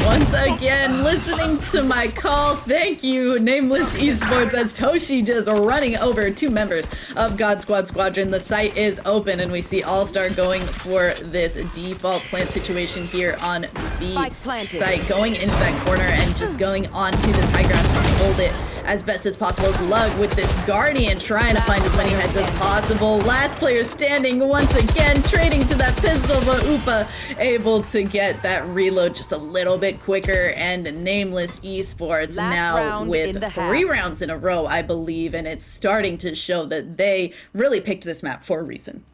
F: Once again, listening to my call. Thank you, Nameless Esports, as Toshi just running over 2 members of God Squad Squadron. The site is open, and we see All-Star going for this default plant situation here on the site, going into that corner and just going onto this high ground to hold it as best as possible. Lug with this Guardian trying to find as many heads as possible. Last player standing once again, trading to that pistol, but Upa able to get that reload just a little bit quicker, and Nameless Esports now with 3 rounds in a row, I believe, and it's starting to show that they really picked this map for a reason.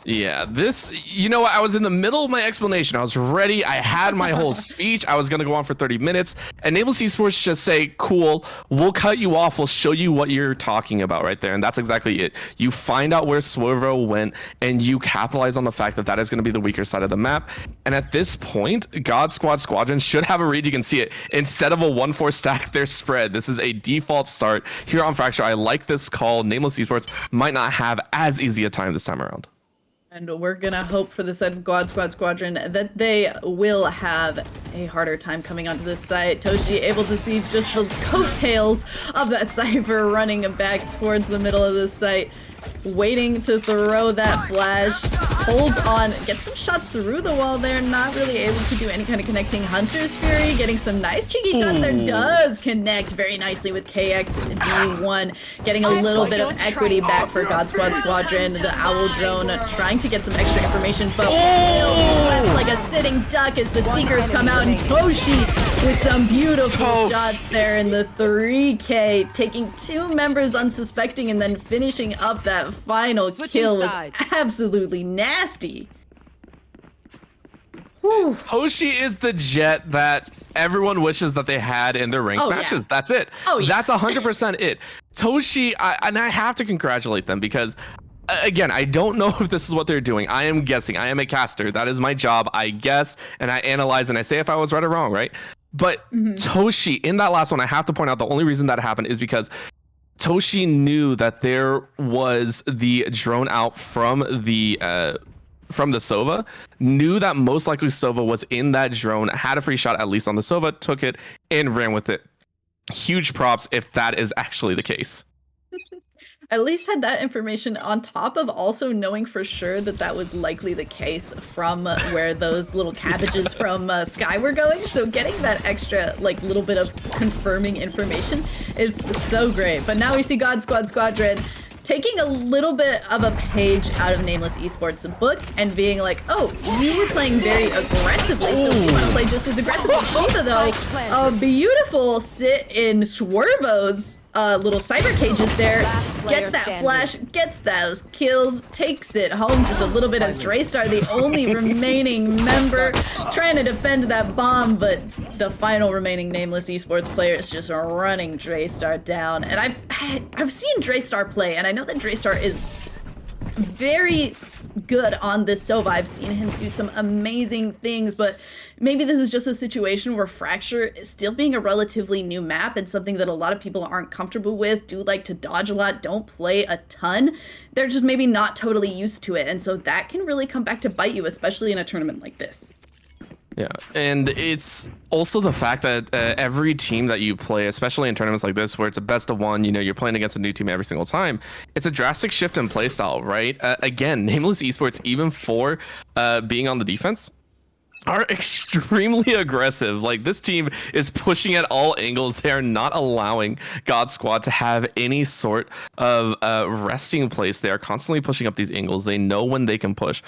J: Yeah, this, you know what, I was in the middle of my explanation. I was ready. I had my whole speech. I was going to go on for 30 minutes. And Nameless Esports just say, cool, we'll cut you off. We'll show you what you're talking about right there. And that's exactly it. You find out where Swervo went, and you capitalize on the fact that that is going to be the weaker side of the map. And at this point, God Squad Squadron should have a read. You can see it. Instead of a 1-4 stack, they're spread. This is a default start here on Fracture. I like this call. Nameless Esports might not have as easy a time this time around.
F: And we're gonna hope for the side of God Squad Squadron that they will have a harder time coming onto this site. Toshi able to see just those coattails of that Cypher running back towards the middle of the site, waiting to throw that flash. Holds on, gets some shots through the wall there, not really able to do any kind of connecting. Hunter's Fury getting some nice cheeky shots there, does connect very nicely with KXD1, getting a little bit of equity back for God Squad Squadron. The Owl Drone trying to get some extra information, but left like a sitting duck as the Seekers come out, and Toshi with some beautiful shots there in the 3K, taking 2 members unsuspecting and then finishing up that final kill was absolutely nasty. Whew.
J: Toshi is the jet that everyone wishes that they had in their ranked matches. Yeah. That's it. That's 100% it. Toshi, and I have to congratulate them because, again, I don't know if this is what they're doing. I am guessing. I am a caster. That is my job. I guess, and I analyze, and I say if I was right or wrong, right? But Toshi, in that last one, I have to point out the only reason that happened is because Toshi knew that there was the drone out from the Sova, knew that most likely Sova was in that drone, had a free shot at least on the Sova, took it, and ran with it. Huge props if that is actually the case.
F: At least had that information on top of also knowing for sure that that was likely the case from where those little cabbages from Sky were going. So getting that extra like little bit of confirming information is so great. But now we see God Squad Squadron taking a little bit of a page out of Nameless Esports' book and being like, oh, you were playing very aggressively, so we want to play just as aggressively. Shiva, though, a beautiful sit in Swervo's little cyber cages there, gets that flash, gets those kills, takes it home just a little bit as Draystar, the only remaining member, trying to defend that bomb, but the final remaining Nameless Esports player is just running Draystar down. And I've seen Draystar play, and I know that Draystar is very good on this Sova. I've seen him do some amazing things, but maybe this is just a situation where Fracture is still being a relatively new map and something that a lot of people aren't comfortable with, do like to dodge a lot, don't play a ton. They're just maybe not totally used to it, and so that can really come back to bite you, especially in a tournament like this.
J: Yeah, and it's also the fact that every team that you play, especially in tournaments like this, where it's a best of one, you know, you're playing against a new team every single time, it's a drastic shift in playstyle, right? Again, Nameless Esports, even for being on the defense, are extremely aggressive. Like, this team is pushing at all angles. They are not allowing God Squad to have any sort of resting place. They are constantly pushing up these angles. They know when they can push,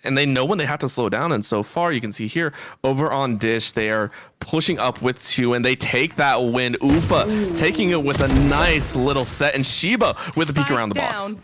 J: and they know when they have to slow down. And so far, you can see here over on Dish, they are pushing up with 2, and they take that win. Upa taking it with a nice little set, and Shiba with a peek around the box.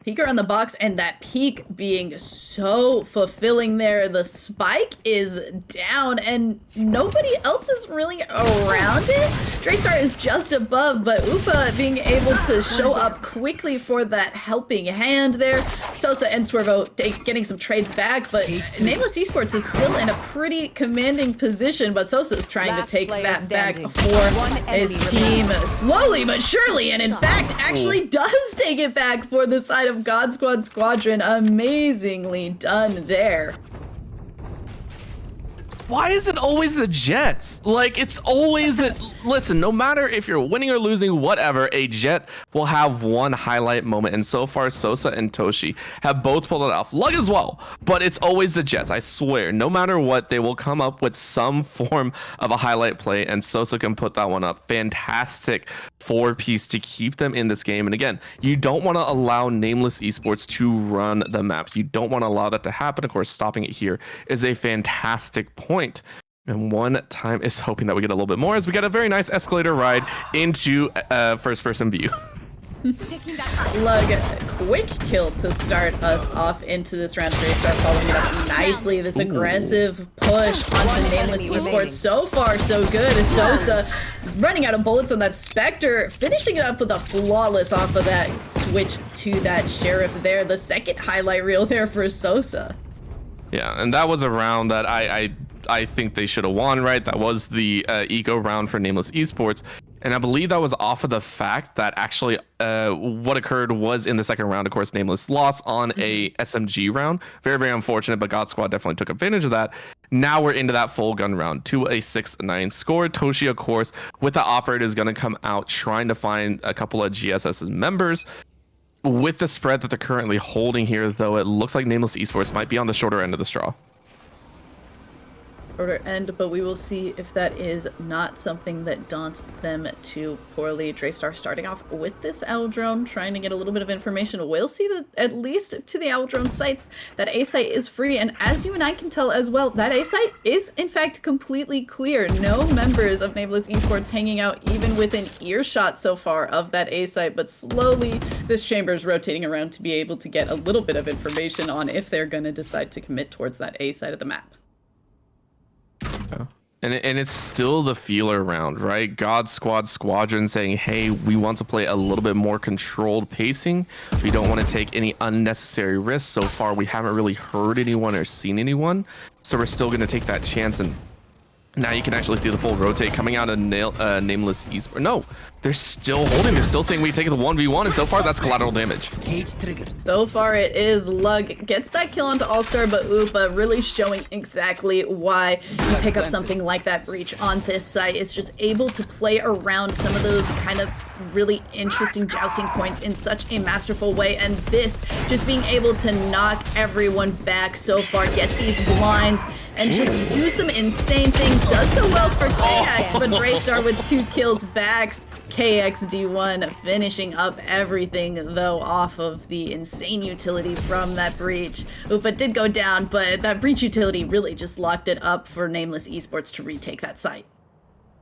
F: Peek around the box, and that peek being so fulfilling there. The spike is down, and nobody else is really around it. Draystar is just above, but Upa being able to show up quickly for that helping hand there. Sosa and Swervo getting some trades back, but Nameless Esports is still in a pretty commanding position, but Sosa is trying to take that back for his team slowly but surely, and in fact actually does take it back for the side of God Squad Squadron. Amazingly done there.
J: Why is it always the Jets? Like, it's always listen, no matter if you're winning or losing, whatever, a Jet will have one highlight moment. And so far, Sosa and Toshi have both pulled it off. Lug as well, but it's always the Jets. I swear, no matter what, they will come up with some form of a highlight play, and Sosa can put that one up. Fantastic 4-piece to keep them in this game. And again, you don't want to allow Nameless Esports to run the map. You don't want to allow that to happen. Of course, stopping it here is a fantastic point. And one time is hoping that we get a little bit more, as we get a very nice escalator ride into first person view.
F: Lug, quick kill to start us off into this round. Draystar following it up nicely. This aggressive push onto Nameless Esports. So far, so good. Sosa running out of bullets on that Spectre, finishing it up with a flawless off of that switch to that Sheriff there. The second highlight reel there for Sosa.
J: Yeah, and that was a round that I think they should have won, right? That was the eco round for Nameless Esports. And I believe that was off of the fact that actually what occurred was in the second round, of course, Nameless lost on a SMG round. Very, very unfortunate, but God Squad definitely took advantage of that. Now we're into that full gun round to a 6-9 score. Toshi, of course, with the operator is going to come out trying to find a couple of GSS's members. With the spread that they're currently holding here, though, it looks like Nameless Esports might be on the shorter end of the straw.
F: Shorter end, but we will see if that is not something that daunts them too poorly. Draystar starting off with this owl drone, trying to get a little bit of information. We'll see that at least to the owl drone sites, that A site is free, and as you and I can tell as well, that A site is in fact completely clear. No members of Nameless Esports hanging out even within earshot so far of that A site, but slowly this chamber is rotating around to be able to get a little bit of information on if they're going to decide to commit towards that A side of the map.
J: Yeah. And it's still the feeler round, right? God Squad Squadron saying, hey, we want to play a little bit more controlled pacing. We don't want to take any unnecessary risks. So far, we haven't really heard anyone or seen anyone. So we're still going to take that chance. And now you can actually see the full rotate coming out of Nameless Esports. No, they're still holding. They're still saying we take the 1v1, and so far that's collateral damage.
F: So far it is. Lug gets that kill onto All-Star, but Upa really showing exactly why you pick up something like that breach on this site. It's just able to play around some of those kind of really interesting jousting points in such a masterful way, and this just being able to knock everyone back so far, get these blinds, and just do some insane things. Does go well for KX, but Draystar with 2 kills backs KXD1, finishing up everything though off of the insane utility from that breach. Upa did go down, but that breach utility really just locked it up for Nameless Esports to retake that site.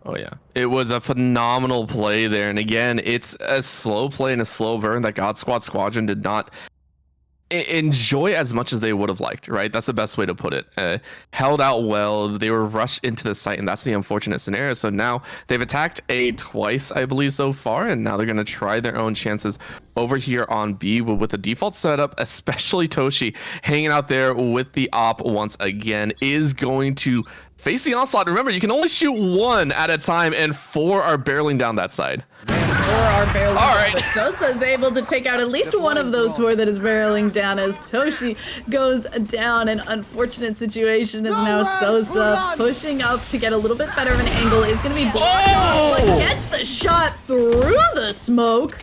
J: Oh yeah, it was a phenomenal play there, and again, it's a slow play and a slow burn that God Squad Squadron did not enjoy as much as they would have liked, right? That's the best way to put it. Held out well, they were rushed into the site, and that's the unfortunate scenario. So now they've attacked A twice, I believe, so far, and now they're going to try their own chances over here on B with the default setup, especially Toshi hanging out there with the op once again, is going to face the onslaught. Remember, you can only shoot 1 at a time, and 4 are barreling down that side.
F: 4 are barreling
J: All
F: down,
J: right.
F: but Sosa's able to take out at least one of those 4 that is barreling down as Toshi goes down. An unfortunate situation is now Sosa pushing up to get a little bit better of an angle. Is going to be blocked off, but gets the shot through the smoke.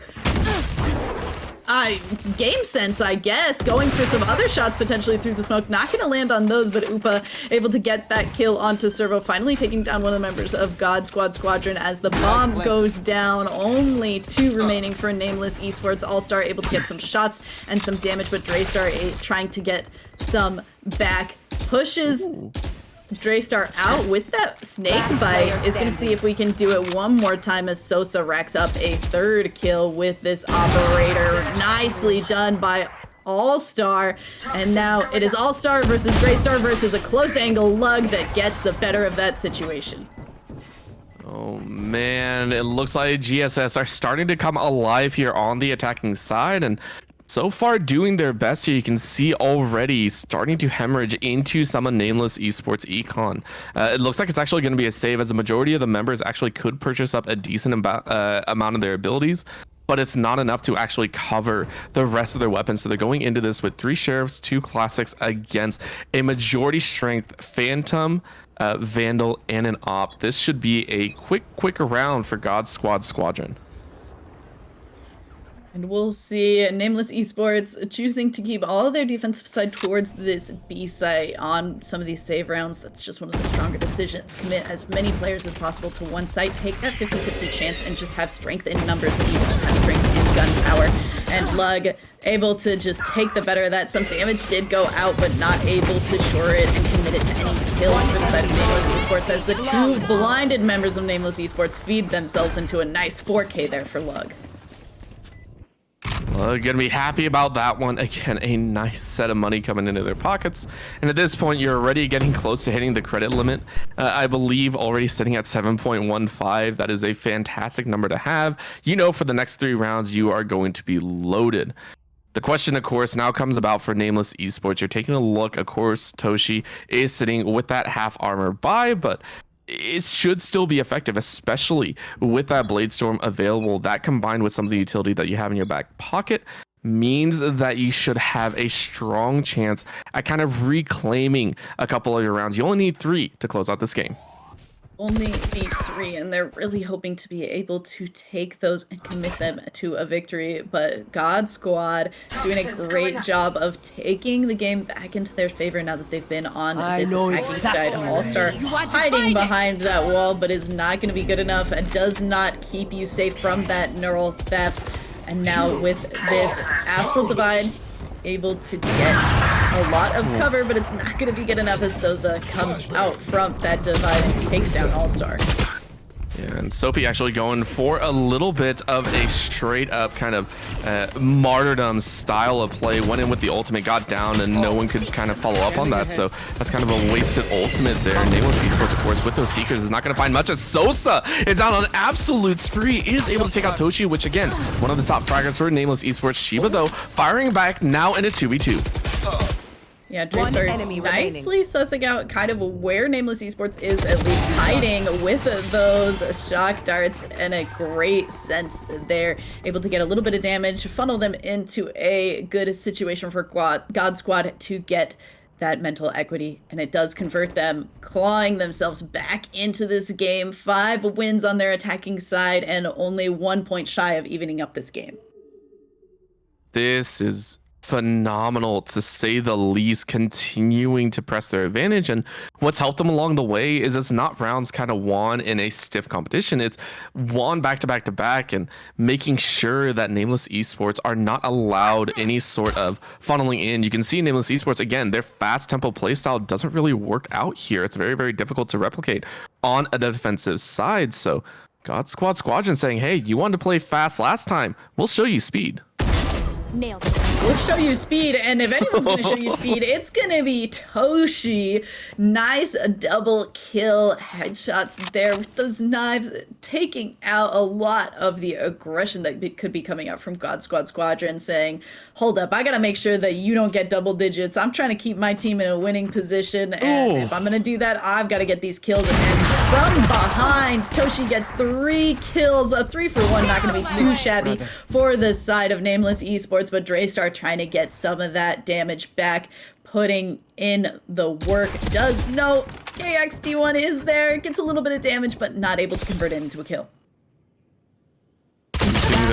F: Game sense, I guess. Going for some other shots potentially through the smoke. Not going to land on those, but Upa able to get that kill onto Servo, finally taking down one of the members of God Squad Squadron as the bomb goes down. Only 2 remaining for Nameless Esports. All-Star able to get some shots and some damage, but Draystar trying to get some back pushes. Draystar out with that snake bite is going to see if we can do it one more time as Sosa racks up a 3rd kill with this operator. Nicely done by All-Star, and now it is All-Star versus Draystar versus a close angle Lug that gets the better of that situation.
J: Oh man, it looks like GSS are starting to come alive here on the attacking side, and so far doing their best here. You can see already starting to hemorrhage into some of Nameless Esports econ. It looks like it's actually going to be a save, as the majority of the members actually could purchase up a decent amount of their abilities, but it's not enough to actually cover the rest of their weapons. So they're going into this with 3 sheriffs, 2 classics against a majority strength Phantom, Vandal, and an op. This should be a quick round for God Squad Squadron.
F: And we'll see Nameless Esports choosing to keep all of their defensive side towards this B site on some of these save rounds. That's just one of the stronger decisions. Commit as many players as possible to one site, take that 50-50 chance, and just have strength in numbers when you don't have strength in gun power. And Lug able to just take the better of that. Some damage did go out, but not able to shore it and commit it to any kills for the side of Nameless Esports, as the 2 blinded members of Nameless Esports feed themselves into a nice 4K there for Lug.
J: Well, gonna be happy about that one. Again, a nice set of money coming into their pockets, and at this point you're already getting close to hitting the credit limit. I believe already sitting at 7.15. That is a fantastic number to have. You know, for the next 3 rounds you are going to be loaded. The question, of course, now comes about for Nameless Esports. You're taking a look, of course, Toshi is sitting with that half armor buy, but it should still be effective, especially with that Blade Storm available. That combined with some of the utility that you have in your back pocket means that you should have a strong chance at kind of reclaiming a couple of your rounds. You only need 3 to close out this game.
F: Only need 3, and they're really hoping to be able to take those and commit them to a victory. But God Squad doing a great job of taking the game back into their favor now that they've been on this attacking side. All-Star hiding behind that wall, but is not going to be good enough and does not keep you safe from that neural theft. And now with this Astral Divide, able to get a lot of cover, but it's not going to be good enough as Sosa comes out from that divide and takes down All-Star.
J: Yeah, and Soapy actually going for a little bit of a straight up kind of martyrdom style of play. Went in with the ultimate, got down, and no one could kind of follow up on that. So that's kind of a wasted ultimate there. And Nameless Esports, of course, with those Seekers is not going to find much, as Sosa is out on an absolute spree, is able to take out Toshi, which again, one of the top fraggers for Nameless Esports. Shiba, though, firing back now in a 2v2.
F: Yeah, Draystar nicely sussing out kind of where Nameless Esports is at least hiding with those shock darts, and a great sense there. Able to get a little bit of damage, funnel them into a good situation for God Squad to get that mental equity, and it does convert them, clawing themselves back into this game. 5 wins on their attacking side and only 1 point shy of evening up this game.
J: This is phenomenal, to say the least, continuing to press their advantage. And what's helped them along the way is it's not rounds kind of won in a stiff competition. It's won back to back to back, and making sure that Nameless Esports are not allowed any sort of funneling in. You can see Nameless Esports, again, their fast tempo playstyle doesn't really work out here. It's very, very difficult to replicate on a defensive side. So God Squad Squadron saying, hey, you wanted to play fast last time, we'll show you speed.
E: Nailed it.
F: We'll show you speed, and if anyone's going to show you speed, it's going to be Toshi. Nice double kill headshots there with those knives, taking out a lot of the aggression that could be coming out from God Squad Squadron, saying, hold up, I got to make sure that you don't get double digits. I'm trying to keep my team in a winning position, and if I'm going to do that, I've got to get these kills. And from behind, Toshi gets 3 kills, a 3 for 1, not going to be too shabby for the side of Nameless Esports, but Draystar trying to get some of that damage back, putting in the work. Does know KXD1 is there, gets a little bit of damage, but not able to convert it into a kill.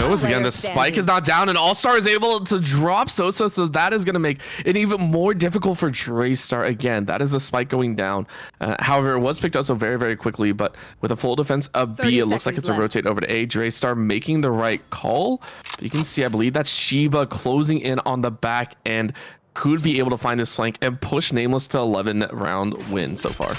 J: Again, the spike is not down, and All-Star is able to drop Sosa, so that is going to make it even more difficult for Draystar. Again, that is a spike going down. However, it was picked up so very, very quickly, but with a full defense of B, it looks like it's a rotate over to A. Draystar making the right call. But you can see, I believe that's Sheba closing in on the back end. Could be able to find this flank and push Nameless to 11-round win so far.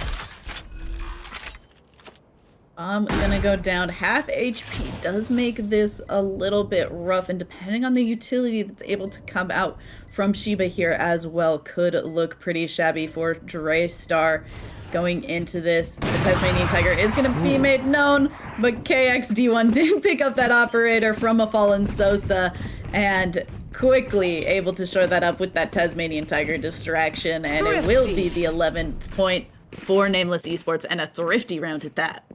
F: I'm gonna go down half HP. Does make this a little bit rough, and depending on the utility that's able to come out from Sheba here as well, could look pretty shabby for Draystar going into this. The Tasmanian Tiger is gonna be made known, but KXD1 did pick up that operator from a fallen Sosa, and quickly able to shore that up with that Tasmanian Tiger distraction, and it will be the 11 point for Nameless Esports, and a thrifty round at that.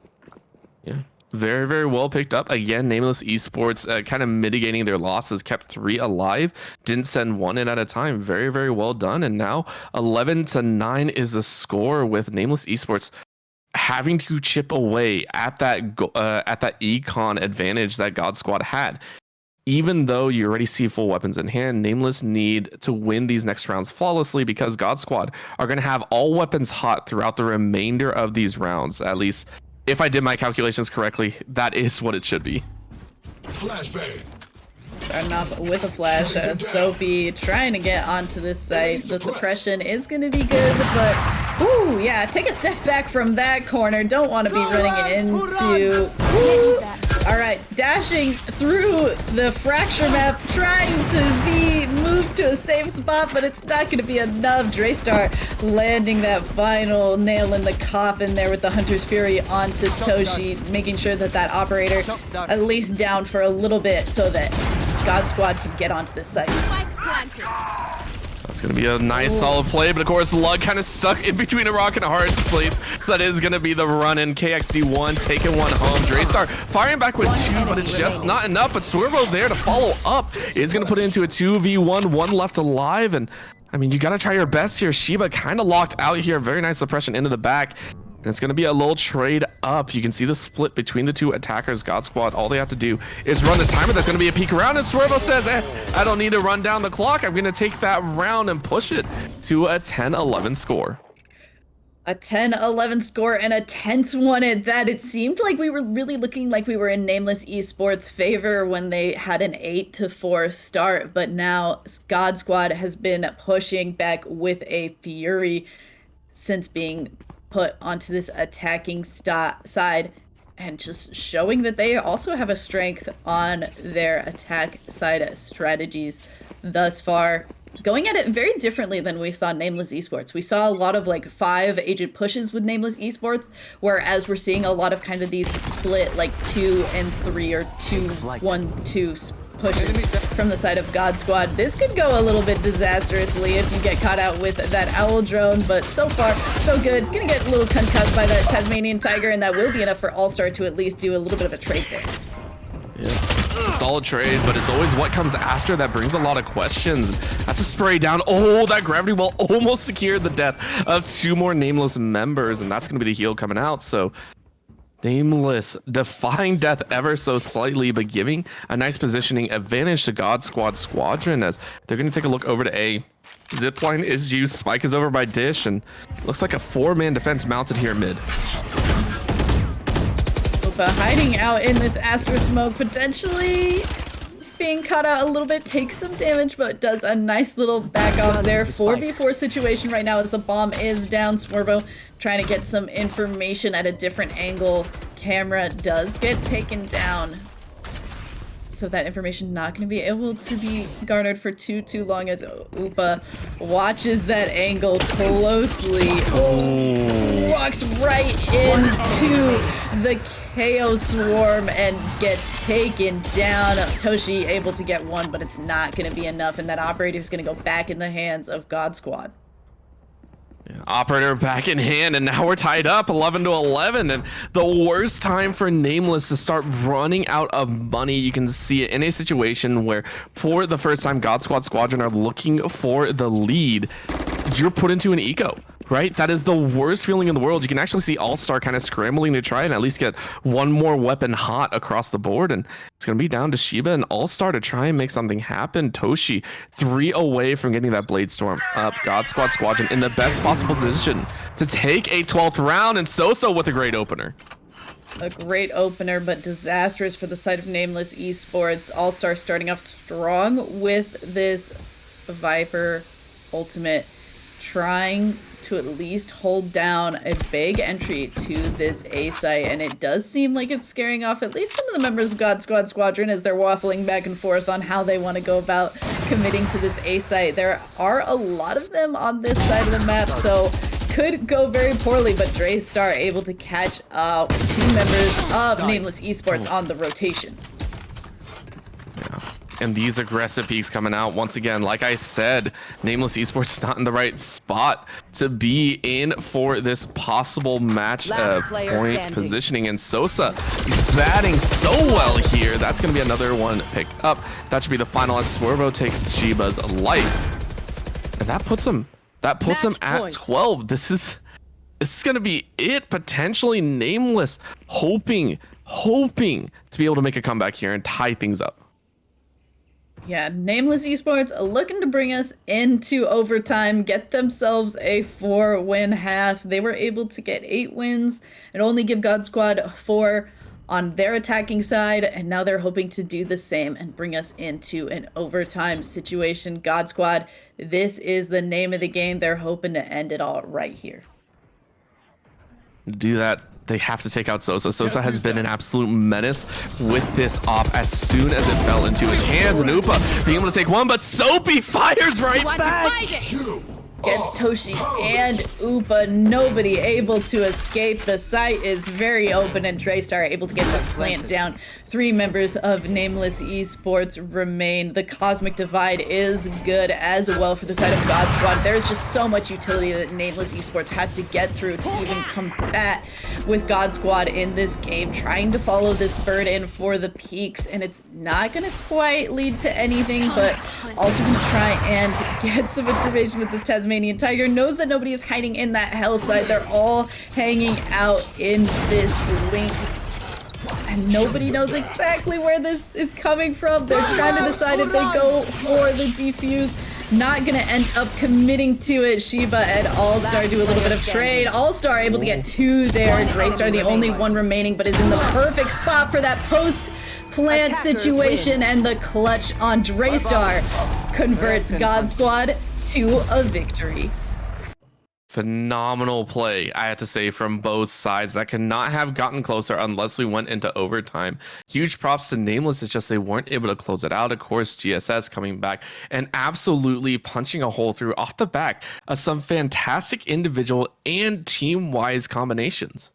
J: Yeah, very, very well picked up. Again, Nameless Esports kind of mitigating their losses, kept 3 alive, didn't send 1 in at a time. Very, very well done. And now 11-9 is the score, with Nameless Esports having to chip away at that econ advantage that God Squad had. Even though you already see full weapons in hand, Nameless need to win these next rounds flawlessly, because God Squad are going to have all weapons hot throughout the remainder of these rounds. At least, if I did my calculations correctly, that is what it should be.
H: Flashbang.
F: Starting off with a flash. Sophie trying to get onto this site. The suppression is going to be good, but ooh, yeah, take a step back from that corner. Don't want to be running into. All right, dashing through the fracture map, trying to be moved to a safe spot, but it's not going to be enough. Draystar landing that final nail in the coffin there with the Hunter's Fury onto Toshi, making sure that that operator at least down for a little bit so that God Squad can get onto this site.
J: That's going to be a nice solid play, but of course Lug kind of stuck in between a rock and a hard place, so that is going to be the run-in. KXD1 taking 1 home. Draystar firing back with 2, but it's just not enough. But Swervo there to follow up is going to put it into a 2v1, 1 left alive, and I mean, you got to try your best here. Sheba kind of locked out here. Very nice suppression into the back. And it's going to be a little trade up. You can see the split between the 2 attackers. God Squad, all they have to do is run the timer. That's going to be a peek around, and Swervo says, I don't need to run down the clock. I'm going to take that round and push it to a 10-11 score.
F: A 10-11 score, and a tense one at that. It seemed like we were really looking like we were in Nameless Esports' favor when they had an 8-4 start, but now God Squad has been pushing back with a fury since being put onto this attacking side, and just showing that they also have a strength on their attack side strategies thus far. Going at it very differently than we saw Nameless Esports. We saw a lot of like 5 agent pushes with Nameless Esports, whereas we're seeing a lot of kind of these split like 2 and 3 or 2-1-2 pushes from the side of God Squad. This could go a little bit disastrously if you get caught out with that owl drone, but so far, so good. Gonna get a little concussed by that Tasmanian Tiger, and that will be enough for All-Star to at least do a little bit of a trade there.
J: Yeah. It's a solid trade, but it's always what comes after that brings a lot of questions. That's a spray down. Oh, that gravity well almost secured the death of 2 more Nameless members, and that's going to be the heal coming out. So Nameless defying death ever so slightly, but giving a nice positioning advantage to God Squad Squadron as they're going to take a look over to A. Zipline is used, Spike is over by Dish, and looks like a 4-man defense mounted here mid.
F: Opa hiding out in this Astra smoke, potentially being cut out a little bit, takes some damage, but does a nice little back off there. 4v4 situation right now as the bomb is down. Swervo trying to get some information at a different angle. Camera does get taken down. So that information not going to be able to be garnered for too long as Upa watches that angle closely. Oh, walks right into the KO swarm and gets taken down. Toshi able to get one, but it's not going to be enough, and that operator is going to go back in the hands of God Squad.
J: Operator back in hand, and now we're tied up 11 to 11, and the worst time for Nameless to start running out of money. You can see it in a situation where for the first time God Squad Squadron are looking for the lead. You're put into an eco, right? That is the worst feeling in the world. You can actually see All-Star kind of scrambling to try and at least get one more weapon hot across the board, and it's going to be down to Shiba and All-Star to try and make something happen. Toshi 3 away from getting that Blade Storm up. God Squad Squadron in the best possible position to take a 12th round, and Soso with a great opener.
F: A great opener, but disastrous for the side of Nameless Esports. All-Star starting off strong with this Viper ultimate, trying to at least hold down a big entry to this A site, and it does seem like it's scaring off at least some of the members of God Squad Squadron as they're waffling back and forth on how they want to go about committing to this A site. There are a lot of them on this side of the map, so could go very poorly, but Draystar able to catch up 2 members of Nameless Esports on the rotation.
J: And these aggressive peaks coming out once again. Like I said, Nameless Esports is not in the right spot to be in for this possible match point positioning. And Sosa, he's batting so well here. That's going to be another one picked up. That should be the final as Swervo takes Shiba's life. And that puts him at 12. This is going to be it. Potentially Nameless hoping to be able to make a comeback here and tie things up.
F: Yeah, Nameless Esports looking to bring us into overtime, get themselves a 4-win half. They were able to get 8 wins and only give God Squad 4 on their attacking side, and now they're hoping to do the same and bring us into an overtime situation. God Squad, this is the name of the game. They're hoping to end it all right here.
J: To do that, they have to take out Sosa. Sosa has been an absolute menace with this op as soon as it fell into his hands. And Upa being able to take one, but Soapy fires right back.
F: Gets Toshi and Upa. Nobody able to escape. The site is very open, and Draystar able to get this plant down. 3 members of Nameless Esports remain. The Cosmic Divide is good as well for the side of God Squad. There's just so much utility that Nameless Esports has to get through to even combat with God Squad in this game, trying to follow this bird in for the peaks, and it's not going to quite lead to anything, but also going to try and get some information with this Tasmanian Tiger. Knows that nobody is hiding in that hell side. They're all hanging out in this link, and nobody knows exactly where this is coming from. They're trying to decide if they go for the defuse. Not gonna end up committing to it. Shiba and All-Star do a little bit of trade. All-Star able to get 2 there. Draystar the only one remaining, but is in the perfect spot for that post-plant situation, and the clutch on Draystar converts God Squad to a victory.
J: Phenomenal play, I have to say, from both sides. That could not have gotten closer unless we went into overtime. Huge props to Nameless. It's just they weren't able to close it out. Of course, GSS coming back and absolutely punching a hole through off the back of some fantastic individual and team-wise combinations.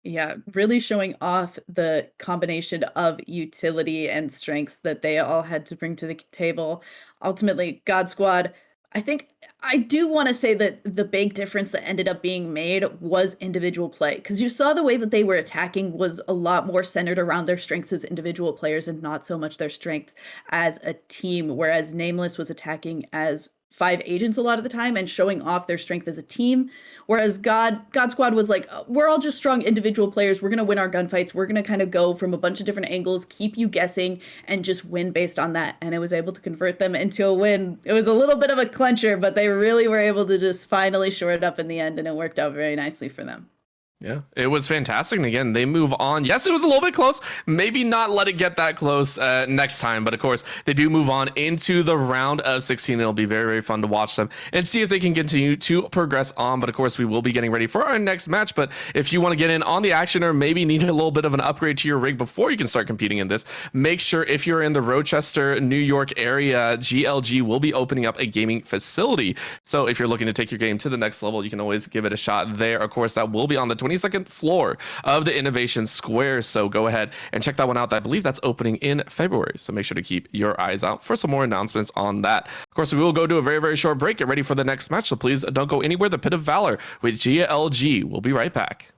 F: Yeah, really showing off the combination of utility and strength that they all had to bring to the table. Ultimately, God Squad, I think I do want to say that the big difference that ended up being made was individual play, because you saw the way that they were attacking was a lot more centered around their strengths as individual players and not so much their strengths as a team, whereas Nameless was attacking as 5 agents a lot of the time and showing off their strength as a team, whereas God Squad was like, we're all just strong individual players, we're going to win our gunfights, we're going to kind of go from a bunch of different angles, keep you guessing, and just win based on that. And it was able to convert them into a win. It was a little bit of a clincher, but they really were able to just finally shore it up in the end, and it worked out very nicely for them.
J: Yeah, it was fantastic. And again, they move on. Yes, it was a little bit close. Maybe not let it get that close next time. But of course, they do move on into the round of 16. It'll be very, very fun to watch them and see if they can continue to progress on. But of course, we will be getting ready for our next match. But if you want to get in on the action or maybe need a little bit of an upgrade to your rig before you can start competing in this, make sure if you're in the Rochester, New York area, GLG will be opening up a gaming facility. So if you're looking to take your game to the next level, you can always give it a shot there. Of course, that will be on the 22nd floor of the Innovation Square. So go ahead and check that one out. I believe that's opening in February. So make sure to keep your eyes out for some more announcements on that. Of course, we will go to a very, very short break. Get ready for the next match. So please don't go anywhere. The Pit of Valor with GLG. We'll be right back.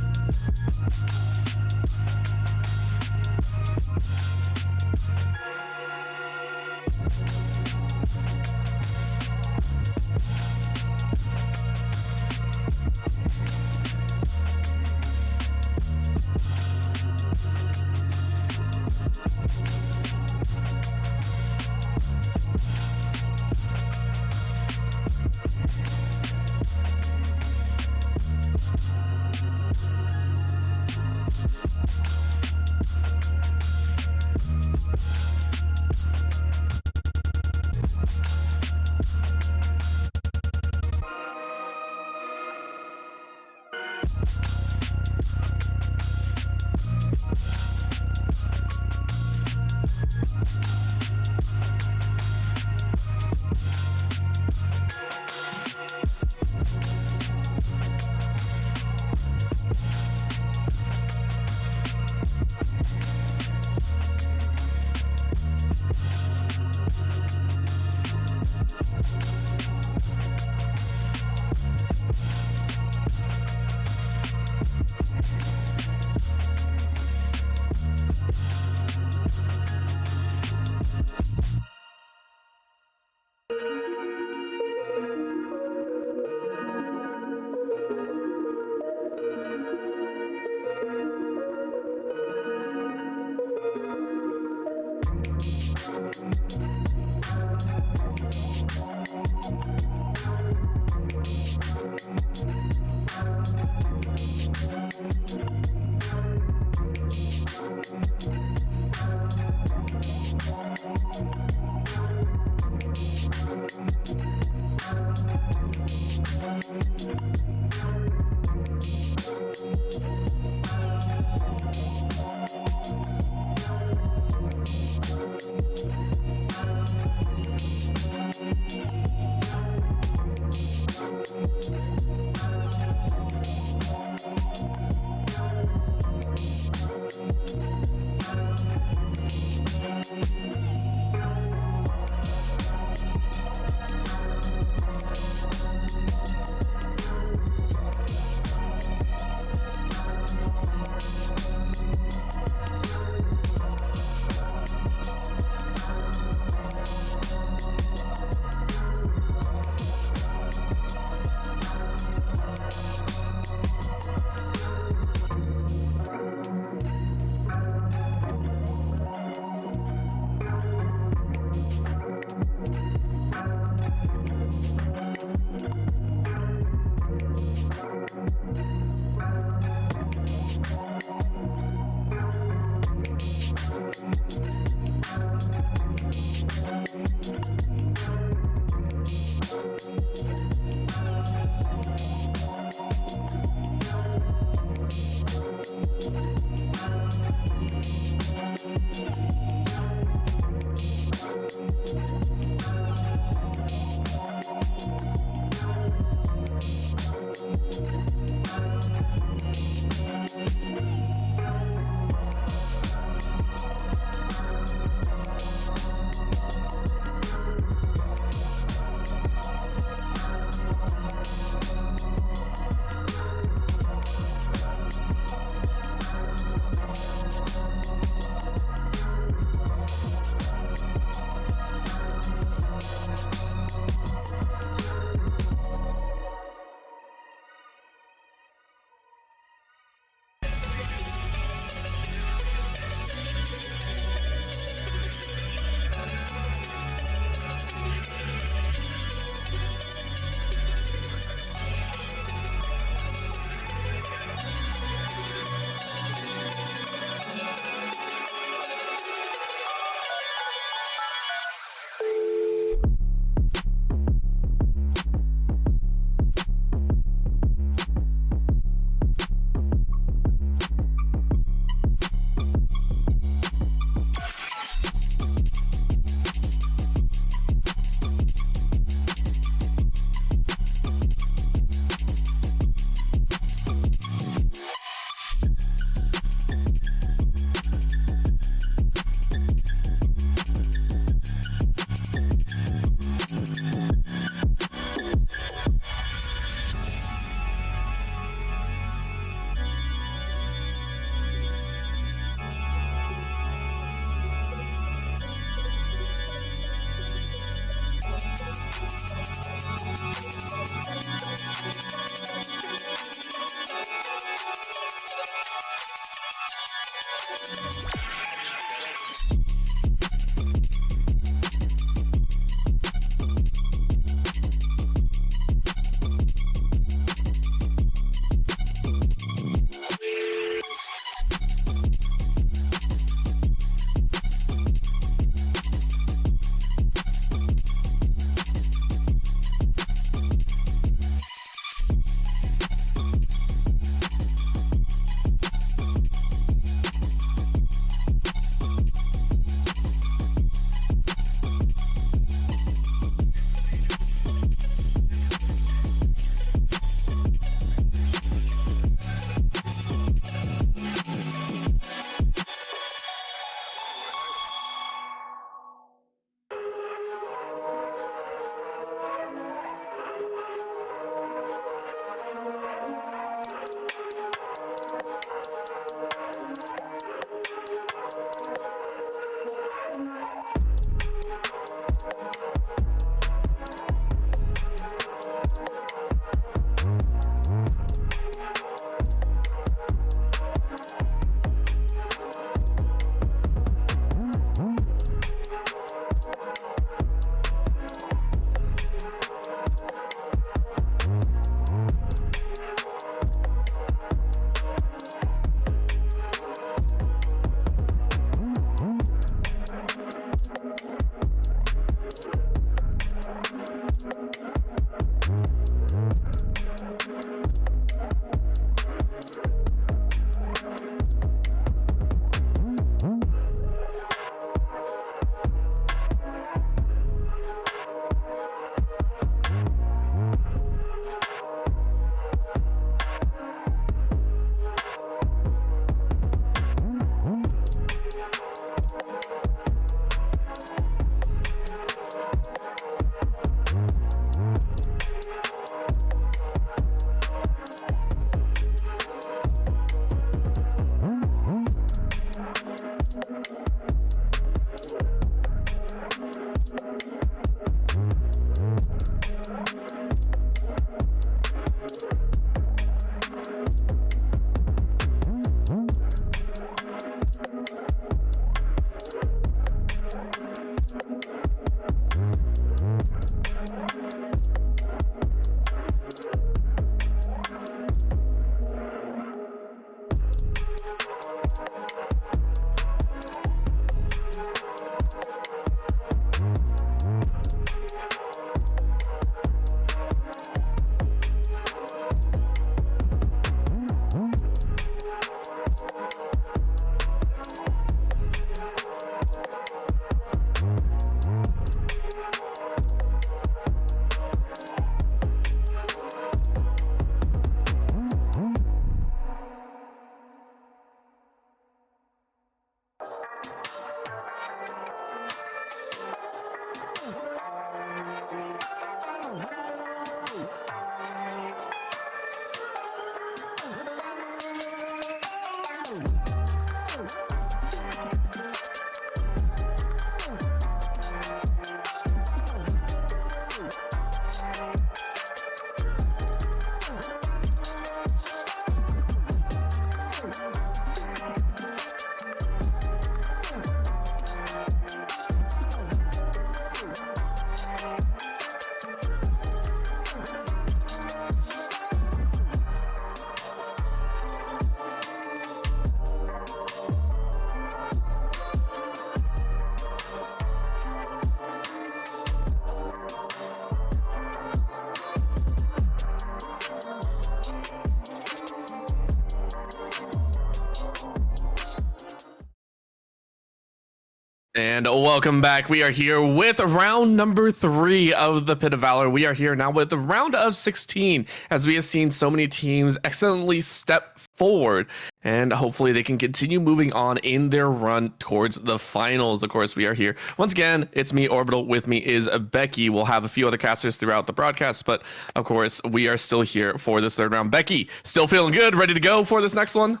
J: And welcome back. We are here with round number 3 of the Pit of Valor. We are here now with the round of 16, as we have seen so many teams excellently step forward, and hopefully they can continue moving on in their run towards the finals. Of course, we are here once again. It's me, Orbital. With me is Becky. We'll have a few other casters throughout the broadcast, but of course, we are still here for this third round. Becky, still feeling good? Ready to go for this next one?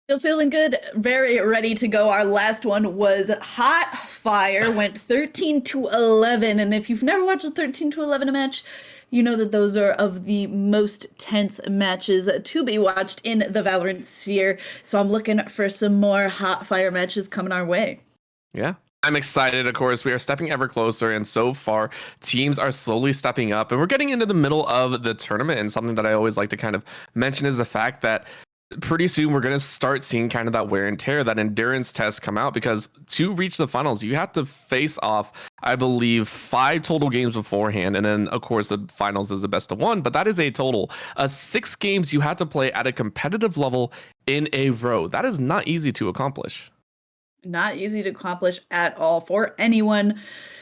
F: Still feeling good, very ready to go. Our last one was hot fire, went 13-11, and if you've never watched a 13-11 match, you know that those are of the most tense matches to be watched in the Valorant sphere. So I'm looking for some more hot fire matches coming our way.
J: Yeah. I'm excited. Of course, we are stepping ever closer, and so far teams are slowly stepping up, and we're getting into the middle of the tournament. And something that I always like to kind of mention is the fact that pretty soon we're going to start seeing kind of that wear and tear, that endurance test come out, because to reach the finals you have to face off, I believe, 5 total games beforehand, and then of course the finals is the best of 1, but that is a total of 6 games you have to play at a competitive level in a row. That is not easy to accomplish.
F: Not easy to accomplish at all for anyone.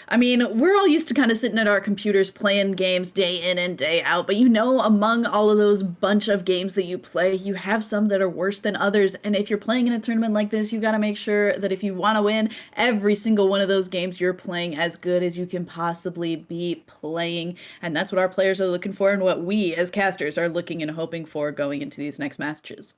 F: I mean, we're all used to kind of sitting at our computers playing games day in and day out, but you know, among all of those bunch of games that you play, you have some that are worse than others. And if you're playing in a tournament like this, you got to make sure that if you want to win every single one of those games, you're playing as good as you can possibly be playing. And that's what our players are looking for, and what we as casters are looking and hoping for going into these next matches.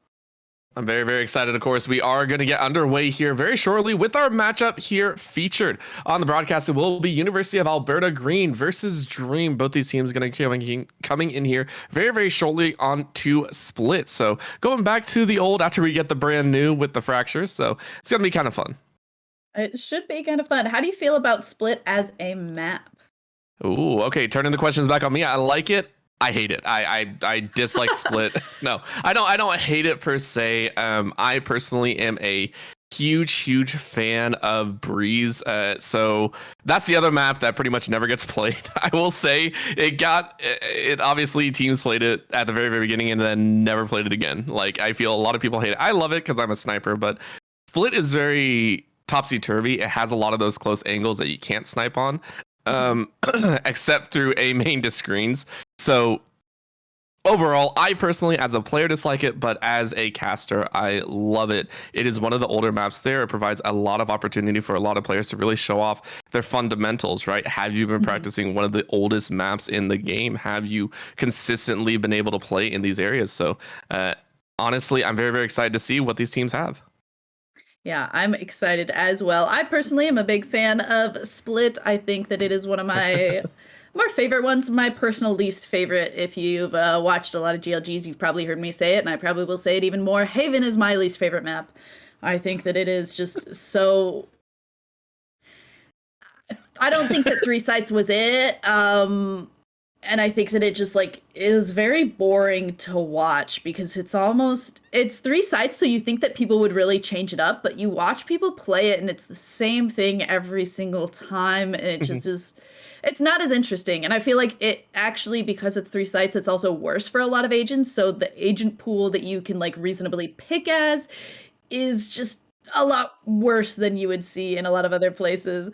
J: I'm very, very excited. Of course, we are going to get underway here very shortly with our matchup here featured on the broadcast. It will be University of Alberta Green versus Dream. Both these teams going to be coming in here very, very shortly on 2 splits. So going back to the old after we get the brand new with the fractures. So it's going to be kind of fun.
F: It should be kind of fun. How do you feel about Split as a map?
J: Ooh, okay. Turning the questions back on me. I like it. I hate it. I dislike Split. No, I don't hate it per se. I personally am a huge fan of Breeze. So that's the other map that pretty much never gets played. I will say it obviously teams played it at the very, very beginning and then never played it again. Like, I feel a lot of people hate it. I love it because I'm a sniper, but Split is very topsy-turvy. It has a lot of those close angles that you can't snipe on. Except through aiming to screens. So overall, I personally, as a player, dislike it, but as a caster, I love it. It is one of the older maps there. It provides a lot of opportunity for a lot of players to really show off their fundamentals, right? Have you been practicing one of the oldest maps in the game? Have you consistently been able to play in these areas? So honestly, I'm very, very excited to see what these teams have.
F: Yeah, I'm excited as well. I personally am a big fan of Split. I think that it is one of my more favorite ones. My personal least favorite. If you've watched a lot of GLGs, you've probably heard me say it, and I probably will say it even more. Haven is my least favorite map. I think that it is just so... I don't think that 3 sites was it. And I think that it just is very boring to watch, because it's 3 sites, so you think that people would really change it up, but you watch people play it and it's the same thing every single time, and it just it's not as interesting. And I feel like it actually, because it's 3 sites, it's also worse for a lot of agents, so the agent pool that you can reasonably pick as is just a lot worse than you would see in a lot of other places.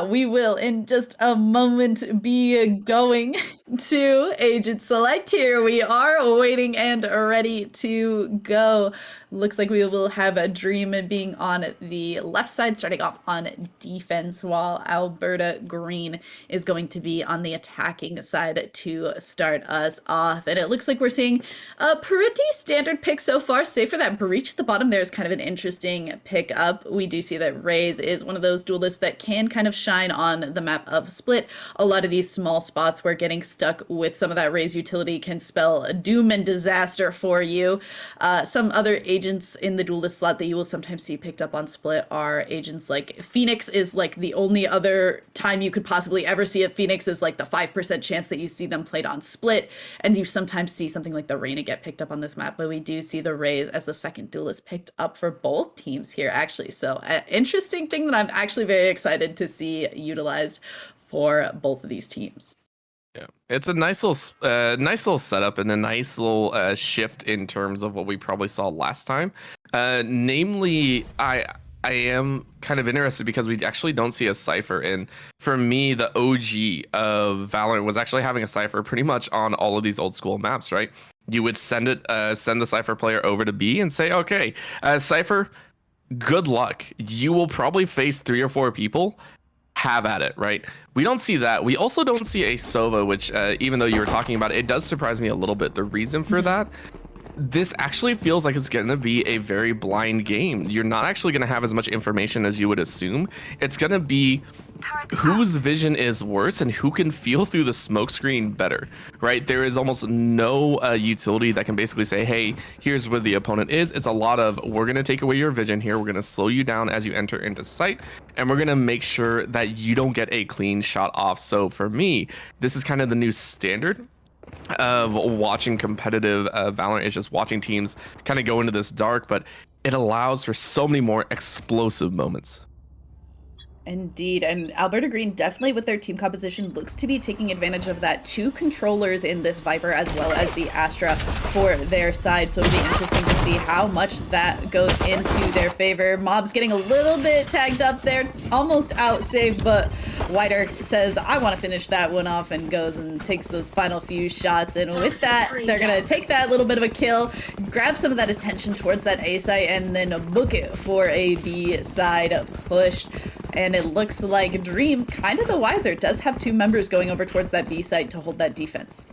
F: We will, in just a moment, be going to Agent Select here. We are waiting and ready to go. Looks like we will have a Dream being on the left side, starting off on defense, while Alberta Green is going to be on the attacking side to start us off. And it looks like we're seeing a pretty standard pick so far, save for that breach at the bottom. There's kind of an interesting pick up. We do see that Raze is one of those duelists that can kind of shine on the map of Split. A lot of these small spots where getting stuck with some of that Raze utility can spell doom and disaster for you. Some other agents in the duelist slot that you will sometimes see picked up on Split are agents like Phoenix. Is the only other time you could possibly ever see a Phoenix is the 5% chance that you see them played on Split, and you sometimes see something like the Reyna get picked up on this map, but we do see the Raze as the second duelist picked up for both teams here, actually. So an interesting thing that I'm actually very excited to see utilized for both of these teams.
J: Yeah, it's a nice little setup and a nice little shift in terms of what we probably saw last time. Namely, I am kind of interested because we actually don't see a Cypher. And for me, the OG of Valorant was actually having a Cypher pretty much on all of these old school maps, right? You would send the Cypher player over to B and say, okay, Cypher, good luck. You will probably face 3 or 4 people. Have at it, right? We don't see that. We also don't see a Sova, which even though you were talking about it, it does surprise me a little bit. The reason for that, this actually feels like it's going to be a very blind game. You're not actually going to have as much information as you would assume. It's going to be whose vision is worse and who can feel through the smoke screen better, right? There is almost no utility that can basically say, hey, here's where the opponent is. It's a lot of, we're going to take away your vision here. We're going to slow you down as you enter into sight, and we're going to make sure that you don't get a clean shot off. So for me, this is kind of the new standard of watching competitive Valorant. Is just watching teams kind of go into this dark, but it allows for so many more explosive moments.
F: Indeed, and Alberta Green definitely with their team composition looks to be taking advantage of that. 2 controllers in this Viper as well as the Astra for their side, so it'll be interesting to see how much that goes into their favor. Mob's getting a little bit tagged up there, almost out safe, but Whiter says, I want to finish that one off, and goes and takes those final few shots, and with that, they're going to take that little bit of a kill, grab some of that attention towards that A site, and then book it for a B side push. And it looks like Dream, kind of the wiser, does have 2 members going over towards that B site to hold that defense.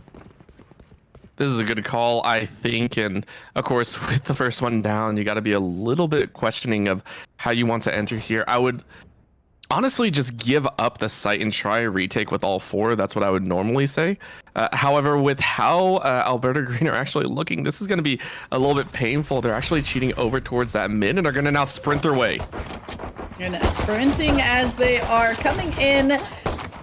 J: This is a good call, I think. And of course, with the first one down, you got to be a little bit questioning of how you want to enter here. I would honestly just give up the site and try a retake with all 4. That's what I would normally say. However, with how Alberta Green are actually looking, this is going to be a little bit painful. They're actually cheating over towards that mid and are going to now sprint their way.
F: And sprinting as they are coming in.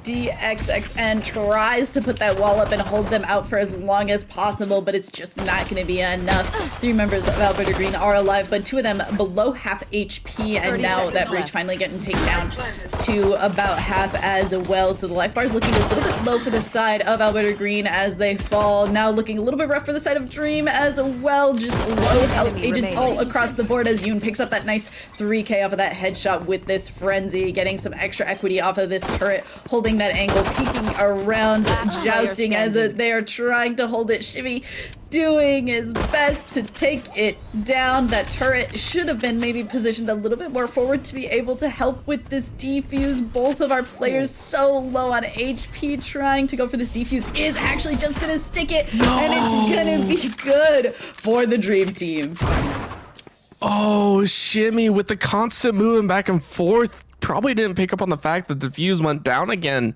F: DXXN tries to put that wall up and hold them out for as long as possible, but it's just not going to be enough. 3 members of Alberta Green are alive, but 2 of them below half HP, and now that Breach finally getting taken down to about half as well. So the life bar is looking a little bit low for the side of Alberta Green as they fall. Now looking a little bit rough for the side of Dream as well. Just low health agents all across the board as Yoon picks up that nice 3K off of that headshot with this frenzy, getting some extra equity off of this turret, holding that angle, peeking around, jousting as they are trying to hold it. Shimmy doing his best to take it down. That turret should have been maybe positioned a little bit more forward to be able to help with this defuse. Both of our players so low on HP trying to go for this defuse is actually just gonna stick it, and it's gonna be good for the Dream Team.
J: Oh, Shimmy with the constant moving back and forth probably didn't pick up on the fact that the fuse went down again.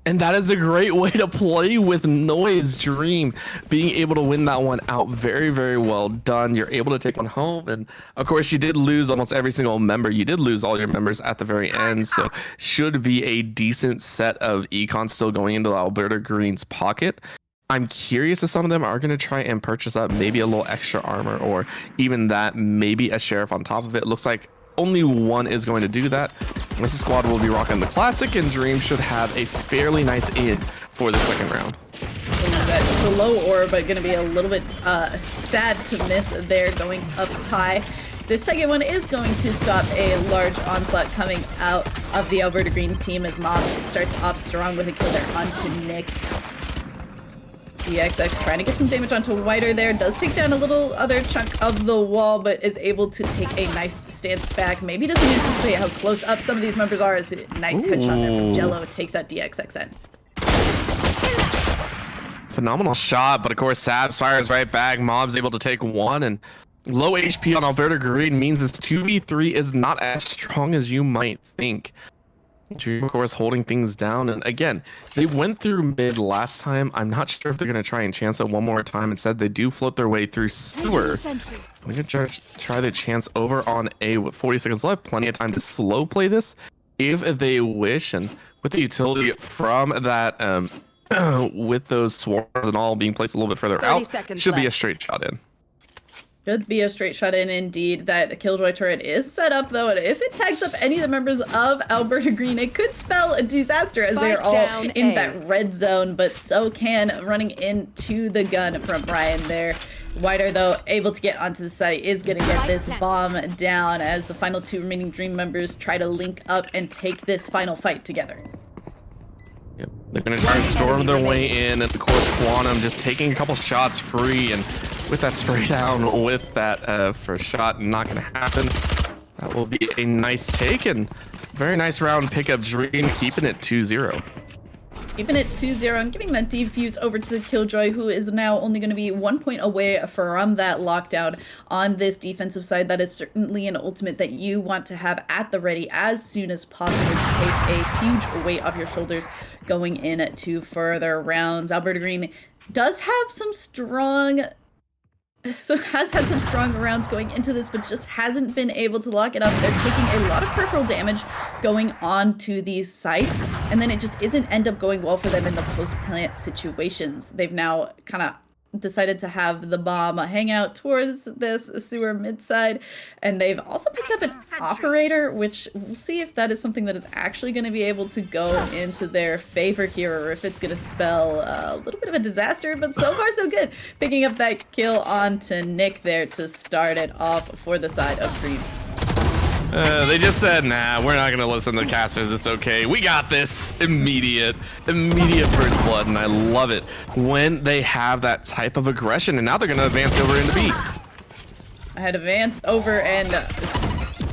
J: And that is a great way to play with noise. Dream being able to win that one out. Very, very well done. You're able to take one home. And of course, you did lose almost every single member. You did lose all your members at the very end. So should be a decent set of econs still going into Alberta Green's pocket. I'm curious if some of them are going to try and purchase up maybe a little extra armor, or even that, maybe a sheriff on top of it. Looks like only one is going to do that. This squad will be rocking the classic, and Dream should have a fairly nice in for the second round.
F: That below orb, but going to be a little bit sad to miss there, going up high. The second one is going to stop a large onslaught coming out of the Alberta Green team as Mob starts off strong with a kill there onto Nick. DXX trying to get some damage onto Whiter there, does take down a little other chunk of the wall, but is able to take a nice stance back. Maybe doesn't anticipate how close up some of these members are. As a nice headshot there from Jello takes out DXXN.
J: Phenomenal shot, but of course Sabs fires right back. Mob's able to take one, and low HP on Alberta Green means this 2v3 is not as strong as you might think. Dream, of course, holding things down. And again, they went through mid last time. I'm not sure if they're going to try and chance it one more time. Instead, they do float their way through sewer. I'm going to try the chance over on A with 40 seconds left. Plenty of time to slow play this if they wish. And with the utility from that, with those swarms and all being placed a little bit further out, should be a straight shot in.
F: Could be a straight shot in indeed. That Killjoy turret is set up though, and if it tags up any of the members of Alberta Green, it could spell a disaster as they're all in that red zone, but so can running into the gun from Ryan there. Wider though, able to get onto the site, is gonna get this bomb down as the final 2 remaining Dream members try to link up and take this final fight together.
J: Yep. They're going to try and storm their way in, and of course Quantum just taking a couple shots free, and with that spray down with that first shot, not going to happen. That will be a nice take, and very nice round pickup. Dream keeping it 2-0.
F: Keeping it 2-0 and giving that defuse over to the Killjoy, who is now only going to be 1 point away from that lockdown on this defensive side. That is certainly an ultimate that you want to have at the ready as soon as possible to take a huge weight off your shoulders going into further rounds. Alberta Green does have some strong... has had some strong rounds going into this, but just hasn't been able to lock it up. They're taking a lot of peripheral damage going on to these sites, and then it just isn't end up going well for them in the post-plant situations. They've now kind of decided to have the bomb hang out towards this sewer mid-side, and they've also picked up an operator, which we'll see if that is something that is actually going to be able to go into their favor here, or if it's going to spell a little bit of a disaster, but so far so good. Picking up that kill onto Nick there to start it off for the side of Dream.
J: They just said, nah, we're not going to listen to the casters. It's okay. We got this. Immediate first blood, and I love it when they have that type of aggression, and now they're going to advance over into B.
F: I had advanced over and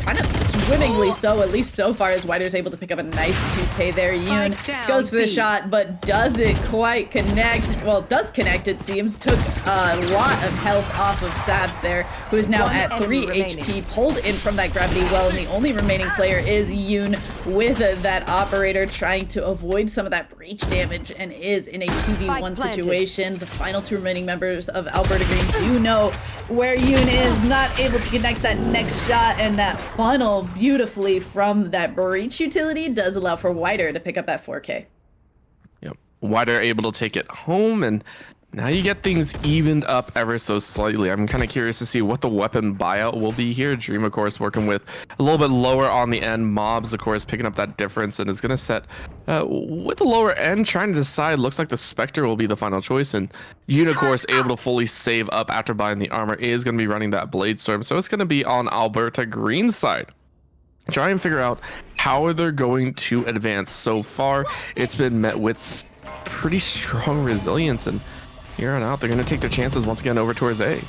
F: kind of swimmingly so, at least so far, as Wider's able to pick up a nice 2K there. Yoon goes for the shot, but doesn't quite connect. Well, does connect, it seems. Took a lot of health off of Sabs there, who is now at 3 HP, pulled in from that gravity well, and the only remaining player is Yoon with that operator trying to avoid some of that breach damage and is in a 2v1 situation. The final 2 remaining members of Alberta Green do know where Yoon is, not able to connect that next shot, and that funnel beautifully from that breach utility does allow for Wider to pick up that 4K.
J: Yep, Wider able to take it home, and now you get things evened up ever so slightly. I'm kind of curious to see what the weapon buyout will be here. Dream, of course, working with a little bit lower on the end. Mobs, of course, picking up that difference, and is going to set with the lower end, trying to decide. Looks like the Spectre will be the final choice, and Yoon, of course, able to fully save up after buying the armor, is going to be running that Blade Storm. So it's going to be on Alberta Green's side. Try and figure out how they're going to advance. So far, it's been met with pretty strong resilience, and here on out, they're going to take their chances once again over towards A.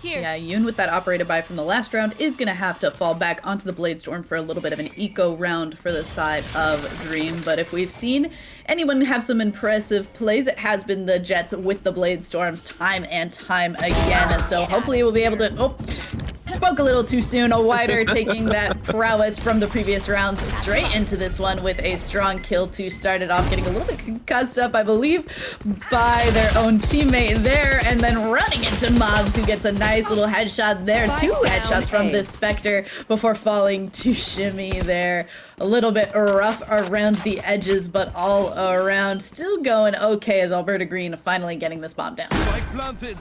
F: Yeah, Yoon with that operator buy from the last round is going to have to fall back onto the Blade Storm for a little bit of an eco round for the side of Dream. But if we've seen anyone have some impressive plays, it has been the Jets with the Blade Storms time and time again. So hopefully we'll be able to... Oh, spoke a little too soon. A Wider taking that prowess from the previous rounds straight into this one with a strong kill to start it off, getting a little bit concussed up, I believe, by their own teammate there, and then running into Mobs, who gets a nice little headshot there. 2 headshots from this Spectre before falling to Shimmy there. A little bit rough around the edges, but all around still going okay as Alberta Green finally getting this bomb down.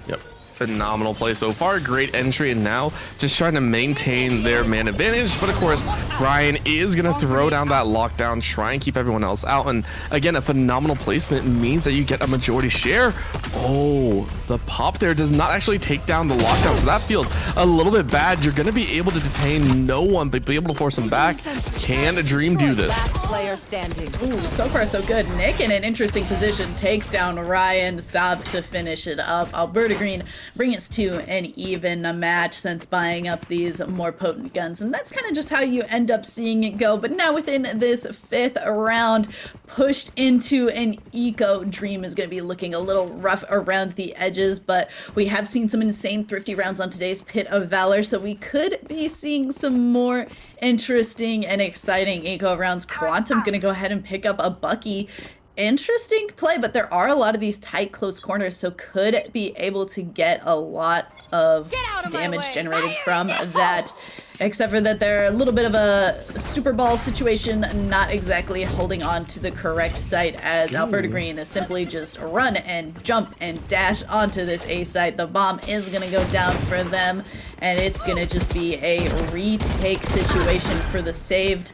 J: Yep. Phenomenal play so far. Great entry, and now just trying to maintain their man advantage. But of course, Ryan is going to throw down that lockdown, try and keep everyone else out. And again, a phenomenal placement means that you get a majority share. Oh, the pop there does not actually take down the lockdown, so that feels a little bit bad. You're going to be able to detain no one, but be able to force him back. Can Dream do this?
G: Player standing.
F: Ooh, so far so good. Nick in an interesting position takes down Ryan. Sobs to finish it up. Alberta Green bring us to an even match since buying up these more potent guns, and that's kind of just how you end up seeing it go. But now within this 5th round, pushed into an eco, Dream is going to be looking a little rough around the edges, but we have seen some insane thrifty rounds on today's Pit of Valor, so we could be seeing some more interesting and exciting eco rounds. Quantum going to go ahead and pick up a Bucky. interesting play, but there are a lot of these tight, close corners, so could be able to get a lot of damage generated from that. Except for that they're a little bit of a Super Ball situation, not exactly holding on to the correct site, as Alberta Green is simply just run and jump and dash onto this A site. The bomb is going to go down for them, and it's going to just be a retake situation for the saved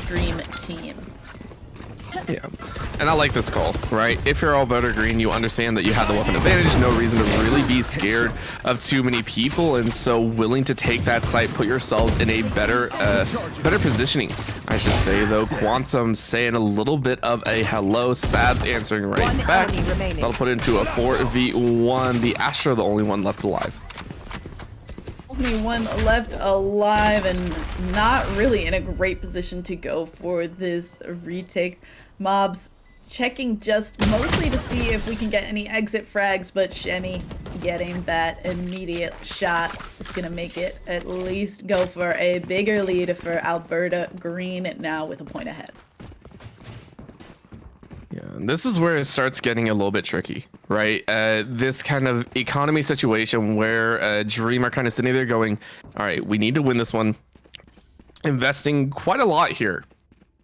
F: Dream team.
J: Yeah, and I like this call, right? If you're Alberta Green, you understand that you have the weapon advantage, no reason to really be scared of too many people, and so willing to take that site, put yourselves in a better positioning, I should say, though. Quantum saying a little bit of a hello, Sabs answering right back. That'll put it into a 4v1. The Astra, the only one left alive.
F: Only one left alive and not really in a great position to go for this retake. Mobs checking just mostly to see if we can get any exit frags, but Shemi getting that immediate shot is going to make it at least go for a bigger lead for Alberta Green now with a point ahead.
J: Yeah, and this is where it starts getting a little bit tricky, right? This kind of economy situation where Dream are kind of sitting there going, all right, we need to win this one. Investing quite a lot here,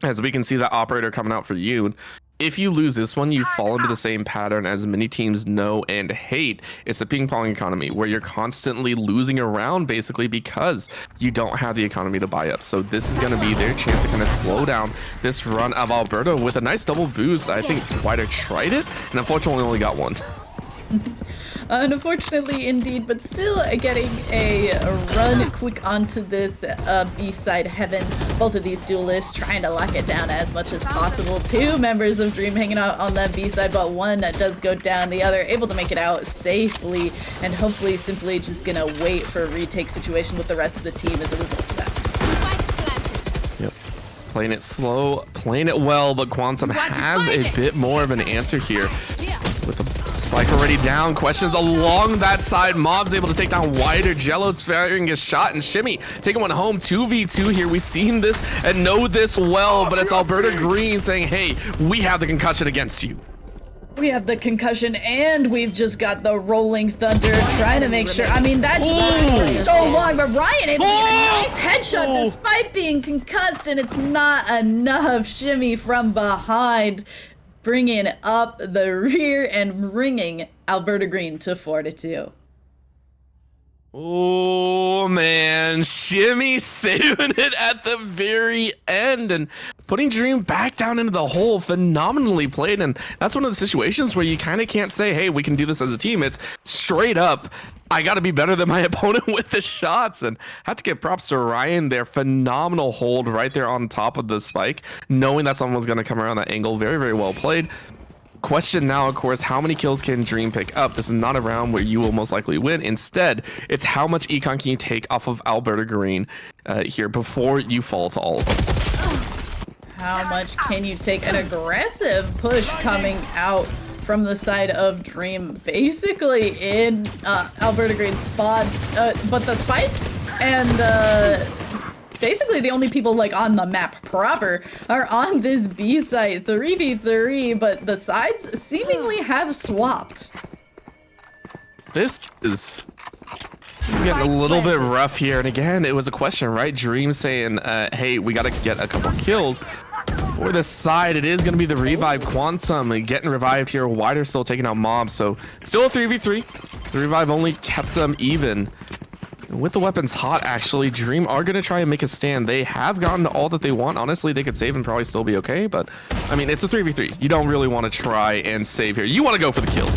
J: as we can see that operator coming out for you. If you lose this one, you fall into the same pattern as many teams know and hate. It's a ping pong economy where you're constantly losing around basically because you don't have the economy to buy up. So this is going to be their chance to kind of slow down this run of Alberta with a nice double boost. I think Wider tried it and unfortunately only got one.
F: Unfortunately, indeed, but still getting a run quick onto this B-side heaven. Both of these duelists trying to lock it down as much as possible. Two members of Dream hanging out on that B-side, but one does go down. The other able to make it out safely, and hopefully simply just gonna wait for a retake situation with the rest of the team as a result of that.
J: Yep. Playing it slow, playing it well, but Quantum has a bit more of an answer here. With the spike already down, questions along that side. Mob's able to take down Wider. Jello's firing a shot, and Shimmy taking one home. 2v2 here. We've seen this and know this well, but it's Alberta Green saying, hey, we have the concussion against you.
F: We have the concussion, and we've just got the rolling thunder trying to make sure. I mean, that's so long, but Ryan able to get a nice headshot despite being concussed, and it's not enough. Shimmy from behind, bringing up the rear and bringing Alberta Green to 4-2.
J: Oh man, Shimmy saving it at the very end and putting Dream back down into the hole. Phenomenally played, and that's one of the situations where you kind of can't say, hey, we can do this as a team. It's straight up, I got to be better than my opponent with the shots, and have to give props to Ryan there. Phenomenal hold right there on top of the spike, knowing that someone was going to come around that angle. Very, very well played. Question now, of course, how many kills can Dream pick up? This is not a round where you will most likely win. Instead, it's how much econ can you take off of Alberta Green here before you fall to all of them.
F: How much can you take? An aggressive push coming out from the side of Dream, basically in Alberta Green's spot, but the spike and basically the only people like on the map proper are on this B site, 3v3, but the sides seemingly have swapped.
J: This is getting a little bit rough here, and again, it was a question, right? Dream saying, hey, we got to get a couple kills. For the side, it is going to be the revive. Quantum getting revived here. Wider still taking out Mob, so still a 3v3. The revive only kept them even. With the weapons hot, actually, Dream are going to try and make a stand. They have gotten all that they want. Honestly, they could save and probably still be okay, but I mean, it's a 3v3. You don't really want to try and save here. You want to go for the kills.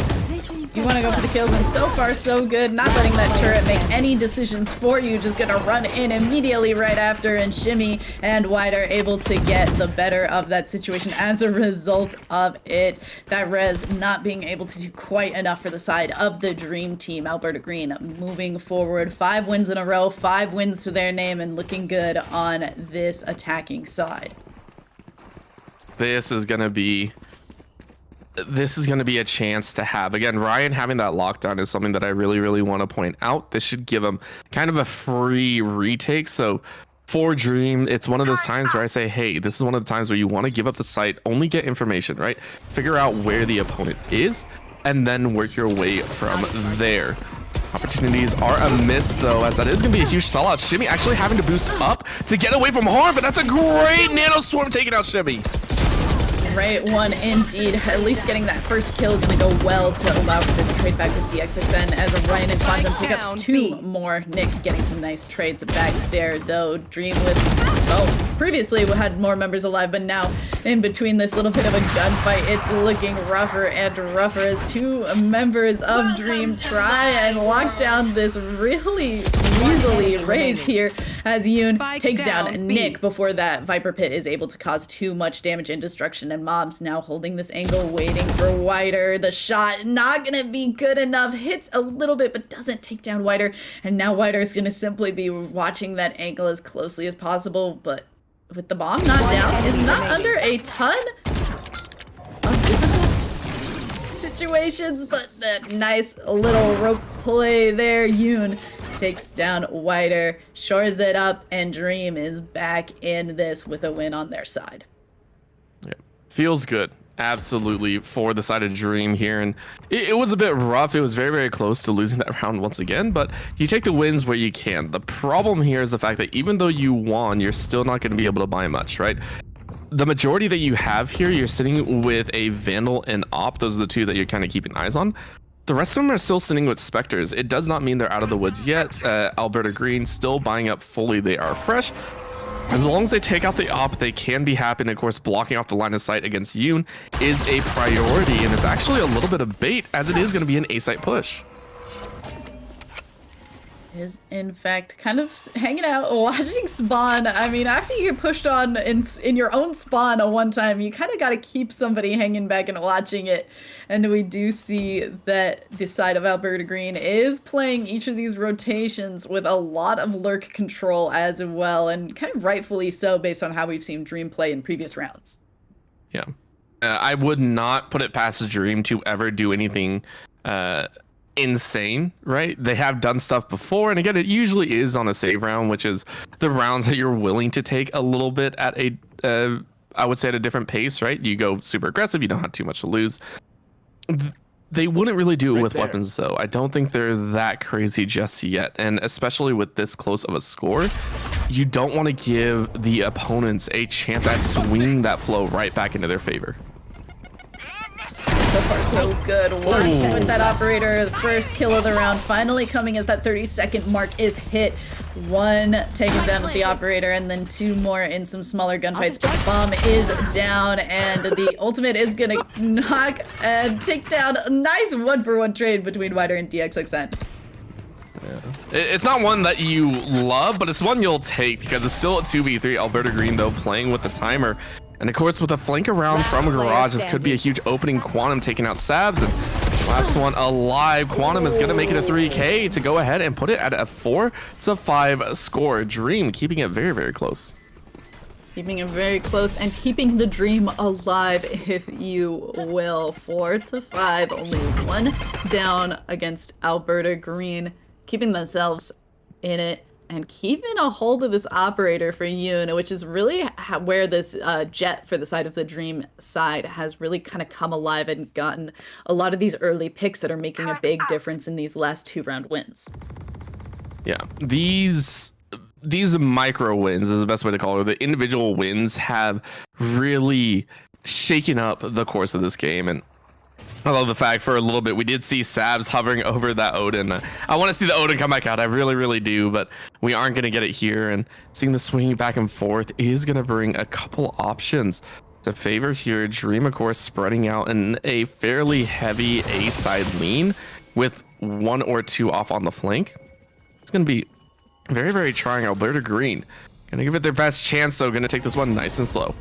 F: You want to go for the kills, and so far so good. Not letting that turret make any decisions for you. Just gonna run in immediately right after, and Shimmy and Wider able to get the better of that situation as a result of it. That res not being able to do quite enough for the side of the Dream team. Alberta Green moving forward, 5 wins in a row, 5 wins to their name, and looking good on this attacking side.
J: This is gonna be a chance to have. Again, Ryan having that lockdown is something that I really, really want to point out. This should give him kind of a free retake. So for Dream, it's one of those times where I say, hey, this is one of the times where you want to give up the site, only get information, right? Figure out where the opponent is, and then work your way from there. Opportunities are a miss, though, as that is going to be a huge stall-out. Shimmy actually having to boost up to get away from harm, but that's a great Nano Swarm taking out Shimmy.
F: Great one indeed. At least getting that first kill gonna go well to allow for this trade back with DXXN as Ryan and Quantum pick up 2 more. Nick getting some nice trades back there though. Dream with, well, previously we had more members alive, but now in between this little bit of a gunfight, it's looking rougher and rougher as 2 members of Dream try and lock down this really weaselly raise here as Yoon takes down Nick before that Viper Pit is able to cause too much damage and destruction. And Mob's now holding this angle, waiting for Wider. The shot not gonna be good enough. Hits a little bit, but doesn't take down Wider. And now Wider is gonna simply be watching that angle as closely as possible. But with the bomb not down, is not under a ton of difficult situations. But that nice little rope play there. Yoon takes down Wider, shores it up, and Dream is back in this with a win on their side.
J: Feels good, absolutely, for the side of Dream here, and it was a bit rough. It was very, very close to losing that round once again, but you take the wins where you can. The problem here is the fact that even though you won, you're still not going to be able to buy much, right? The majority that you have here, you're sitting with a Vandal and Op. Those are the 2 that you're kind of keeping eyes on. The rest of them are still sitting with Spectres. It does not mean they're out of the woods yet. Alberta Green still buying up fully. They are fresh. As long as they take out the op, they can be happy. And of course, blocking off the line of sight against Yoon is a priority. And it's actually a little bit of bait, as it is going to be an A-site push.
F: Is in fact kind of hanging out, watching spawn. I mean, after you get pushed on in your own spawn a one time, you kind of got to keep somebody hanging back and watching it. And we do see that the side of Alberta Green is playing each of these rotations with a lot of lurk control as well, and kind of rightfully so based on how we've seen Dream play in previous rounds.
J: Yeah, I would not put it past the Dream to ever do anything insane, right? They have done stuff before, and again, it usually is on a save round, which is the rounds that you're willing to take a little bit at a I would say at a different pace, right? You go super aggressive, you don't have too much to lose. They wouldn't really do it with weapons, though. I don't think they're that crazy just yet, and especially with this close of a score, you don't want to give the opponents a chance at swinging that flow right back into their favor.
F: So far, so good. Working with that operator. The first kill of the round finally coming as that 30-second mark is hit. 1 taken down with the operator, and then 2 more in some smaller gunfights. But the bomb is down, and the ultimate is gonna knock and take down a nice 1-for-1 trade between Wider and DXXN.
J: Yeah. It's not one that you love, but it's one you'll take because it's still a 2v3. Alberta Green, though, playing with the timer. And of course, with a flank around from Garage, this could be a huge opening. Quantum taking out Sabs, and last one alive. Quantum is going to make it a 3K to go ahead and put it at a 4-5 score. Dream keeping it very, very close.
F: Keeping it very close and keeping the Dream alive, if you will. 4-5, only 1 down against Alberta Green, keeping themselves in it and keeping a hold of this operator for Yoon, which is really where this jet for the side of the Dream side has really kind of come alive and gotten a lot of these early picks that are making a big difference in these last 2-round wins.
J: Yeah, these micro wins is the best way to call it. The individual wins have really shaken up the course of this game, and I love the fact for a little bit we did see Sabs hovering over that Odin. I want to see the Odin come back out. I really, really do, but we aren't going to get it here. And seeing the swinging back and forth is going to bring a couple options to favor here. Dream, of course, spreading out in a fairly heavy A side lean with 1 or 2 off on the flank. It's going to be very, very trying. Alberta Green going to give it their best chance, though. Going to take this one nice and slow.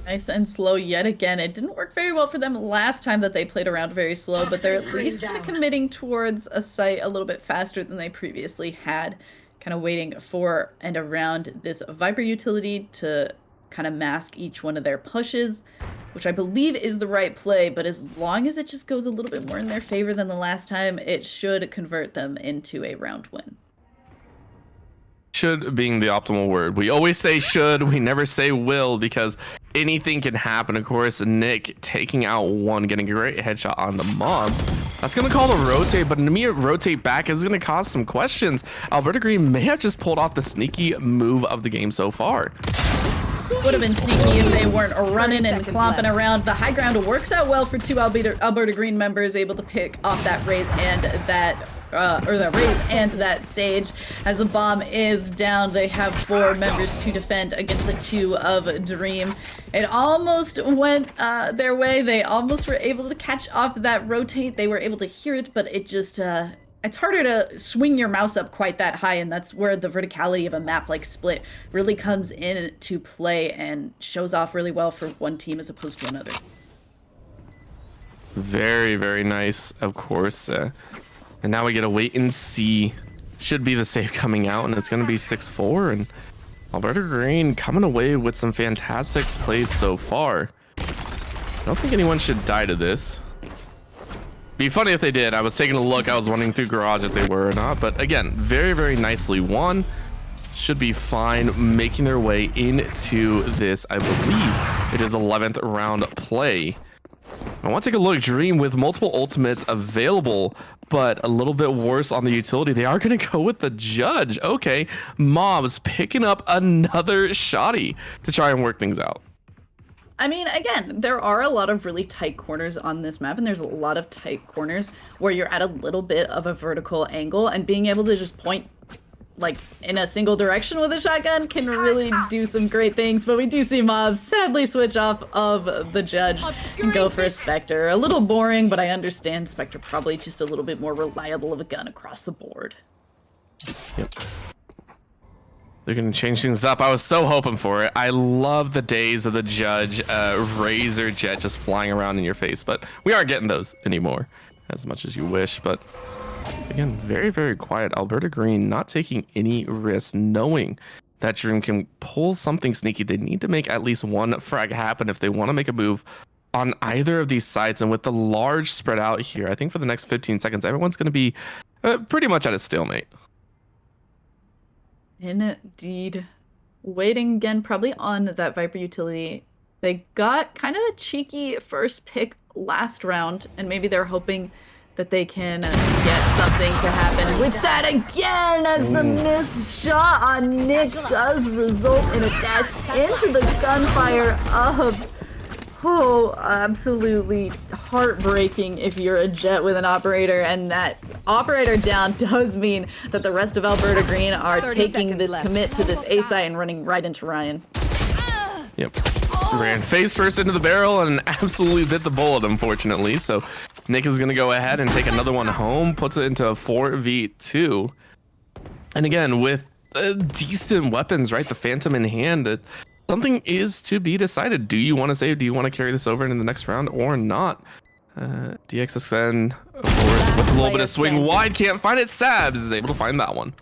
F: Nice and slow yet again. It didn't work very well for them last time that they played around very slow, but they're at least kind of committing towards a site a little bit faster than they previously had. Kind of waiting for and around this Viper utility to kind of mask each one of their pushes, which I believe is the right play, but as long as it just goes a little bit more in their favor than the last time, it should convert them into a round win.
J: Should being the optimal word. We always say should, we never say will, because anything can happen. Of course, Nick taking out one, getting a great headshot on the mobs. That's going to call the rotate, but an immediate rotate back is going to cause some questions. Alberta Green may have just pulled off the sneaky move of the game so far.
F: Would have been sneaky if they weren't running and clomping around. The high ground works out well for two Alberta Green members, able to pick off that raise and that that sage. As the bomb is down, they have 4 members to defend against the 2 of Dream. It almost went their way. They almost were able to catch off that rotate. They were able to hear it, but it just it's harder to swing your mouse up quite that high, and that's where the verticality of a map like Split really comes in to play and shows off really well for one team as opposed to another.
J: Very, very nice, of course. And now we get a wait and see. Should be the save coming out, and it's going to be 6-4. And Alberta Green coming away with some fantastic plays so far. I don't think anyone should die to this. Be funny if they did. I was taking a look. I was wondering through garage if they were or not. But again, very, very nicely won. Should be fine making their way into this. I believe it is 11th round play. I want to take a look. Dream with multiple ultimates available, but a little bit worse on the utility. They are going to go with the judge. Okay, Mobs picking up another shotty to try and work things out.
F: I mean, again, there are a lot of really tight corners on this map, and there's a lot of tight corners where you're at a little bit of a vertical angle, and being able to just point like in a single direction with a shotgun can really do some great things. But we do see Mobs sadly switch off of the judge and go for a Spectre. A little boring, but I understand Spectre probably just a little bit more reliable of a gun across the board.
J: Yep. They're going to change things up. I was so hoping for it. I love the days of the judge razor jet just flying around in your face, but we aren't getting those anymore as much as you wish. But again, very, very quiet. Alberta Green not taking any risks, knowing that Dream can pull something sneaky. They need to make at least one frag happen if they want to make a move on either of these sites. And with the large spread out here, I think for the next 15 seconds, everyone's going to be pretty much at a stalemate.
F: Indeed. Waiting again, probably on that Viper utility. They got kind of a cheeky first pick last round, and maybe they're hoping that they can get something to happen with that again, as the missed shot on Nick does result in a dash into the gunfire of... Oh, absolutely heartbreaking if you're a Jet with an operator, and that operator down does mean that the rest of Alberta Green are taking this commit to this A site and running right into Ryan.
J: Yep. Ran face first into the barrel and absolutely bit the bullet, unfortunately. So Nick is going to go ahead and take another one home, puts it into a 4v2. And again, with decent weapons, right? The Phantom in hand, something is to be decided. Do you want to save? Do you want to carry this over into the next round or not? DXXN, of course, with a little bit of swing wide, can't find it. Sabs is able to find that one.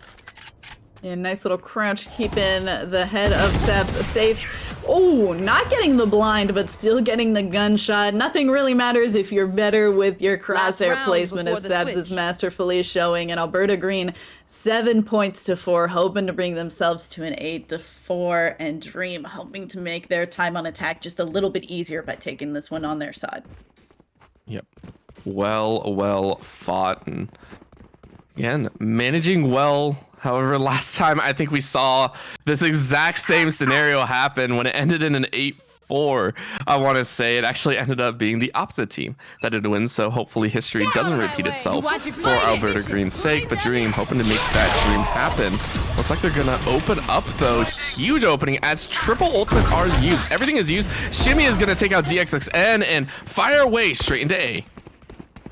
F: Yeah, nice little crouch, keeping the head of Sabs safe. Oh, not getting the blind, but still getting the gunshot. Nothing really matters if you're better with your crosshair placement, as Sabs is masterfully showing. And Alberta Green, 7 points to 4, hoping to bring themselves to an 8-4. And Dream hoping to make their time on attack just a little bit easier by taking this one on their side.
J: Yep. Well fought. And again, managing well. However, last time I think we saw this exact same scenario happen when it ended in an 8-4. I want to say it actually ended up being the opposite team that did win. So hopefully history doesn't repeat itself for Alberta Green's sake. But Dream hoping to make that dream happen. Looks like they're going to open up, though. Huge opening as triple ultimates are used. Everything is used. Shimmy is going to take out DXXN and fire away straight into A.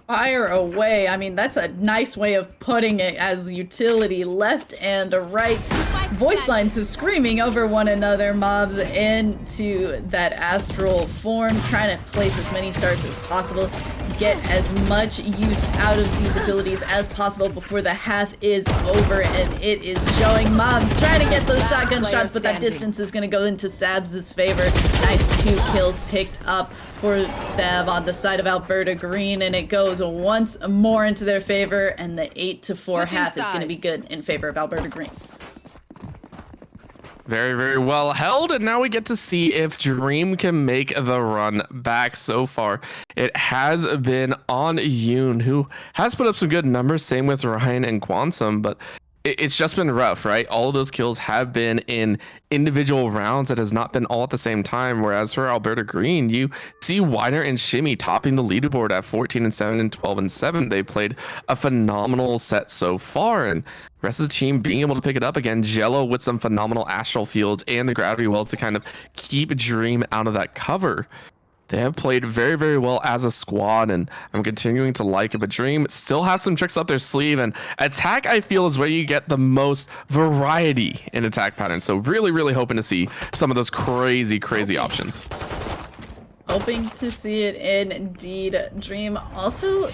F: Fire away. I mean, that's a nice way of putting it, as utility left and right. Voice lines are screaming over one another. Mobs into that astral form, trying to place as many starts as possible. Get as much use out of these abilities as possible before the half is over, and it is showing. Mobs trying to get those shotgun shots, but that distance is going to go into Sabs' favor. Nice 2 kills picked up for them on the side of Alberta Green, and it goes once more into their favor, and the 8-4 half is going to be good in favor of Alberta Green.
J: Very, very well held. And now we get to see if Dream can make the run back. So far, it has been on Yoon, who has put up some good numbers. Same with Ryan and Quantum, but it's just been rough, right? All of those kills have been in individual rounds. It has not been all at the same time. Whereas for Alberta Green, you see Wider and Shimmy topping the leaderboard at 14-7 and 12-7. They played a phenomenal set so far, and the rest of the team being able to pick it up again. Jello with some phenomenal astral fields and the gravity wells to kind of keep Dream out of that cover. They have played very, very well as a squad, and I'm continuing to like it. But Dream still has some tricks up their sleeve, and attack, I feel, is where you get the most variety in attack patterns. So really, really hoping to see some of those crazy, crazy options.
F: Hoping to see it indeed. Dream also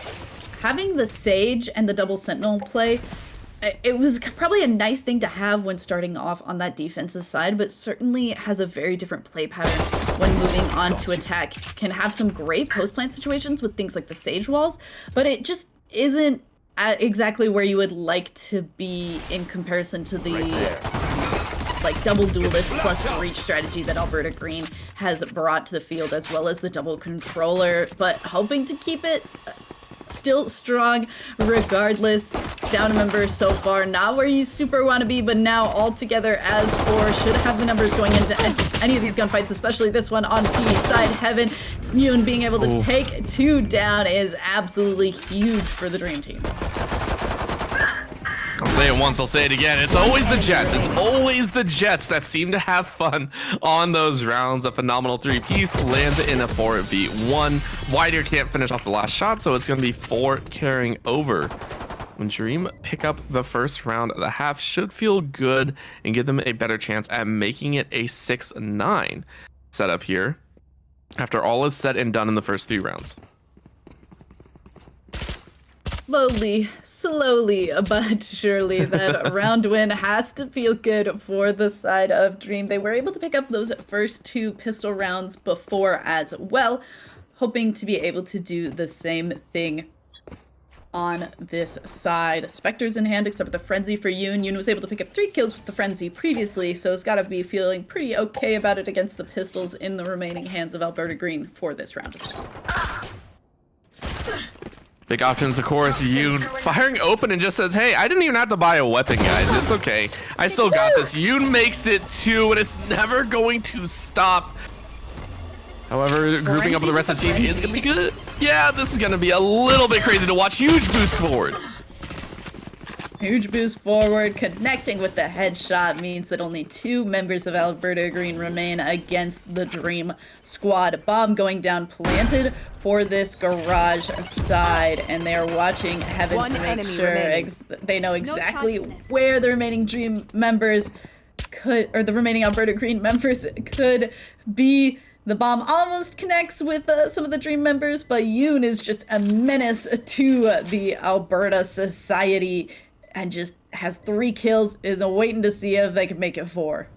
F: having the Sage and the double Sentinel play. It was probably a nice thing to have when starting off on that defensive side, but certainly has a very different play pattern when moving on to attack. Can have some great post-plant situations with things like the Sage walls, but it just isn't exactly where you would like to be in comparison to the like double duelist plus breach strategy that Alberta Green has brought to the field, as well as the double controller, but hoping to keep it still strong regardless. Down members so far, not where you super want to be, but now all together as four. Should have the numbers going into any of these gunfights, especially this one on P side. Heaven, Yoon being able to take 2 down is absolutely huge for the Dream Team.
J: I'll say it once, I'll say it again. It's always the Jets. It's always the Jets that seem to have fun on those rounds. A phenomenal 3-piece lands in a 4v1. Wider can't finish off the last shot, so it's going to be 4 carrying over. When Dream pick up the first round of the half, should feel good and give them a better chance at making it a 6-9 setup here after all is said and done in the first 3 rounds.
F: Slowly, but surely that round win has to feel good for the side of Dream. They were able to pick up those first 2 pistol rounds before as well, hoping to be able to do the same thing on this side. Spectre's in hand, except for the Frenzy for Yoon. Yoon was able to pick up 3 kills with the Frenzy previously, so it's got to be feeling pretty okay about it against the pistols in the remaining hands of Alberta Green for this round as well.
J: Big options, of course. Yoon firing open and just says, hey, I didn't even have to buy a weapon, guys. It's okay. I still got this. Yoon makes it 2, and it's never going to stop. However, grouping up with the rest of the team is going to be good. Yeah, this is going to be a little bit crazy to watch. Huge boost forward.
F: Huge boost forward. Connecting with the headshot means that only 2 members of Alberta Green remain against the Dream squad. Bomb going down planted for this garage side, and they are watching Heaven to make sure they know exactly where the remaining Dream members could, or the remaining Alberta Green members could be. The bomb almost connects with some of the Dream members, but Yoon is just a menace to the Alberta society and just has 3 kills, is waiting to see if they can make it 4.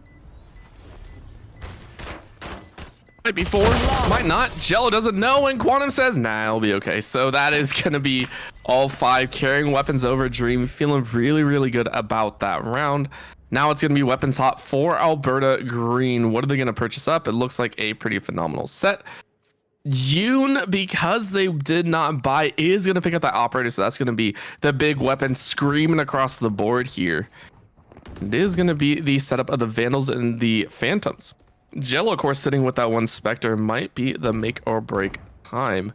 J: Might be 4, might not. Jello doesn't know, and Quantum says, nah, it'll be okay. So that is going to be all 5 carrying weapons over Dream. Feeling really, really good about that round. Now it's going to be weapons hot for Alberta Green. What are they going to purchase up? It looks like a pretty phenomenal set. Yoon, because they did not buy, is going to pick up that operator, so that's going to be the big weapon screaming across the board here. It is going to be the setup of the Vandals and the Phantoms. Jello, of course, sitting with that one Spectre might be the make or break time.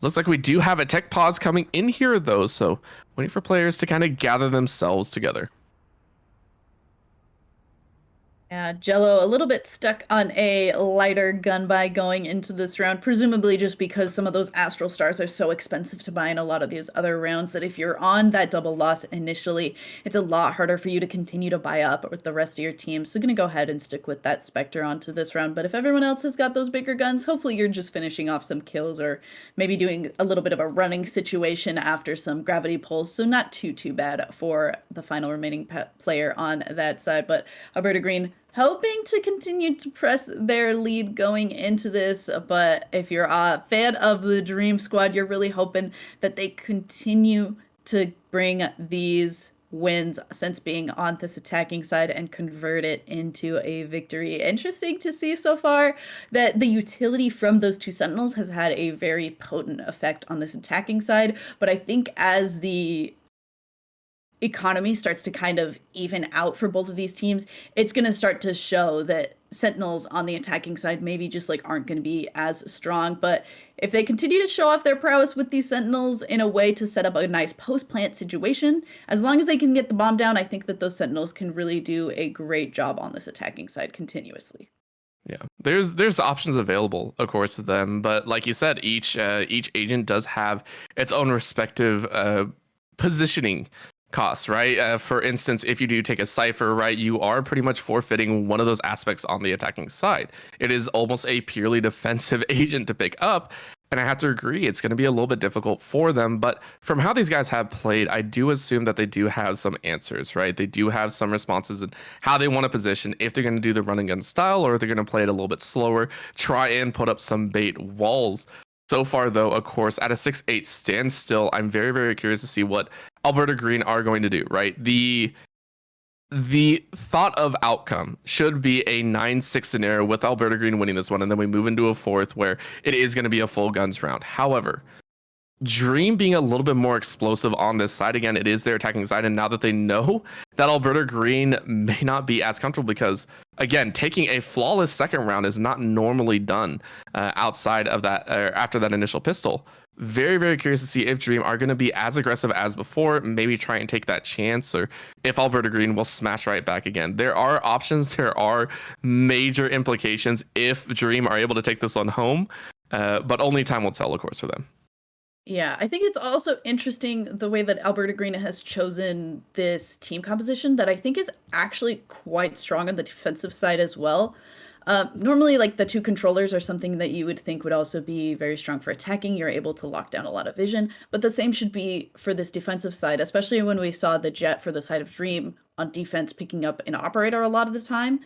J: Looks like we do have a tech pause coming in here, though, so waiting for players to kind of gather themselves together.
F: Yeah, Jello a little bit stuck on a lighter gun buy going into this round, presumably just because some of those Astral Stars are so expensive to buy in a lot of these other rounds that if you're on that double loss initially, it's a lot harder for you to continue to buy up with the rest of your team. So gonna go ahead and stick with that Spectre onto this round. But if everyone else has got those bigger guns, hopefully you're just finishing off some kills or maybe doing a little bit of a running situation after some gravity pulls. So not too bad for the final remaining player on that side. But Alberta Green hoping to continue to press their lead going into this, but if you're a fan of the Dream Squad, you're really hoping that they continue to bring these wins since being on this attacking side and convert it into a victory. Interesting to see so far that the utility from those two Sentinels has had a very potent effect on this attacking side, but I think as the economy starts to kind of even out for both of these teams, it's going to start to show that Sentinels on the attacking side maybe just like aren't going to be as strong. But if they continue to show off their prowess with these Sentinels in a way to set up a nice post-plant situation, as long as they can get the bomb down, I think that those Sentinels can really do a great job on this attacking side continuously.
J: Yeah, there's options available, of course, to them, but like you said, each agent does have its own respective positioning costs, right? For instance, if you do take a Cypher, right, you are pretty much forfeiting one of those aspects on the attacking side. It is almost a purely defensive agent to pick up, and I have to agree, it's going to be a little bit difficult for them, but from how these guys have played, I do assume that they do have some answers, right? They do have some responses and how they want to position, if they're going to do the run and gun style, or if they're going to play it a little bit slower, try and put up some bait walls. So far, though, of course, at a 6-8 standstill, I'm very, very curious to see what Alberta Green are going to do, right? The thought of outcome should be a 9-6 scenario with Alberta Green winning this one, and then we move into a fourth where it is going to be a full guns round. However, Dream being a little bit more explosive on this side, again, it is their attacking side, and now that they know that Alberta Green may not be as comfortable because, again, taking a flawless second round is not normally done outside of that, or after that initial pistol. Very, very curious to see if Dream are going to be as aggressive as before, maybe try and take that chance, or if Alberta Green will smash right back again. There are options, there are major implications if Dream are able to take this one home, but only time will tell, of course, for them.
F: Yeah, I think it's also interesting the way that Alberta Green has chosen this team composition that I think is actually quite strong on the defensive side as well. Normally, like the two controllers are something that you would think would also be very strong for attacking. You're able to lock down a lot of vision, but the same should be for this defensive side, especially when we saw the Jet for the side of Dream on defense picking up an operator a lot of the time.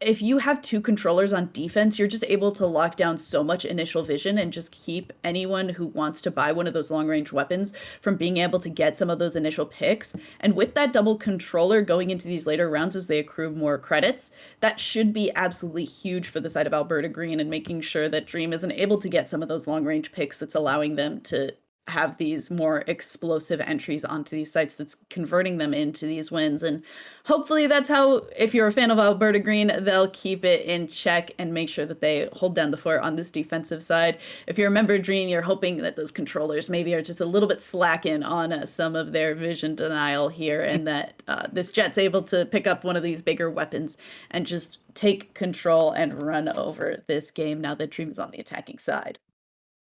F: If you have two controllers on defense, you're just able to lock down so much initial vision and just keep anyone who wants to buy one of those long-range weapons from being able to get some of those initial picks. And with that double controller going into these later rounds as they accrue more credits, that should be absolutely huge for the side of Alberta Green and making sure that Dream isn't able to get some of those long-range picks that's allowing them to have these more explosive entries onto these sites that's converting them into these wins. And hopefully that's how, if you're a fan of Alberta Green, they'll keep it in check and make sure that they hold down the fort on this defensive side. If you remember Dream, you're hoping that those controllers maybe are just a little bit slacking on some of their vision denial here, and that this Jet's able to pick up one of these bigger weapons and just take control and run over this game now that Dream is on the attacking side.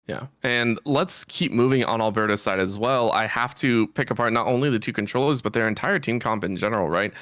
J: Yeah, and let's keep moving on Alberta's side as well. I have to pick apart not only the two controllers, but their entire team comp in general, right?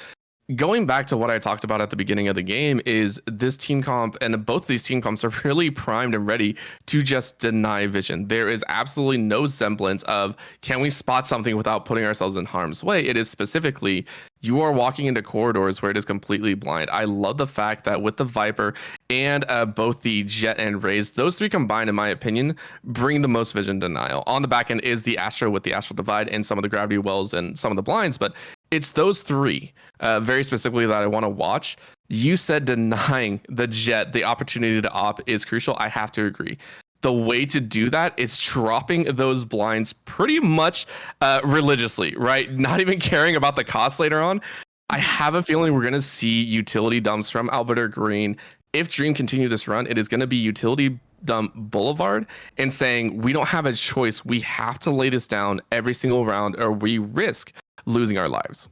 J: Going back to what I talked about at the beginning of the game is this team comp, and both of these team comps are really primed and ready to just deny vision. There is absolutely no semblance of, can we spot something without putting ourselves in harm's way? It is specifically, you are walking into corridors where it is completely blind. I love the fact that with the Viper and both the Jet and Raze, those three combined, in my opinion, bring the most vision denial. On the back end is the Astro with the Astral Divide and some of the Gravity Wells and some of the blinds, but it's those three very specifically that I want to watch. You said denying the Jet the opportunity to op is crucial. I have to agree. The way to do that is dropping those blinds pretty much religiously, right? Not even caring about the cost later on. I have a feeling we're going to see utility dumps from Alberta Green. If Dream continue this run, it is going to be utility dump Boulevard and saying, we don't have a choice. We have to lay this down every single round or we risk losing our lives.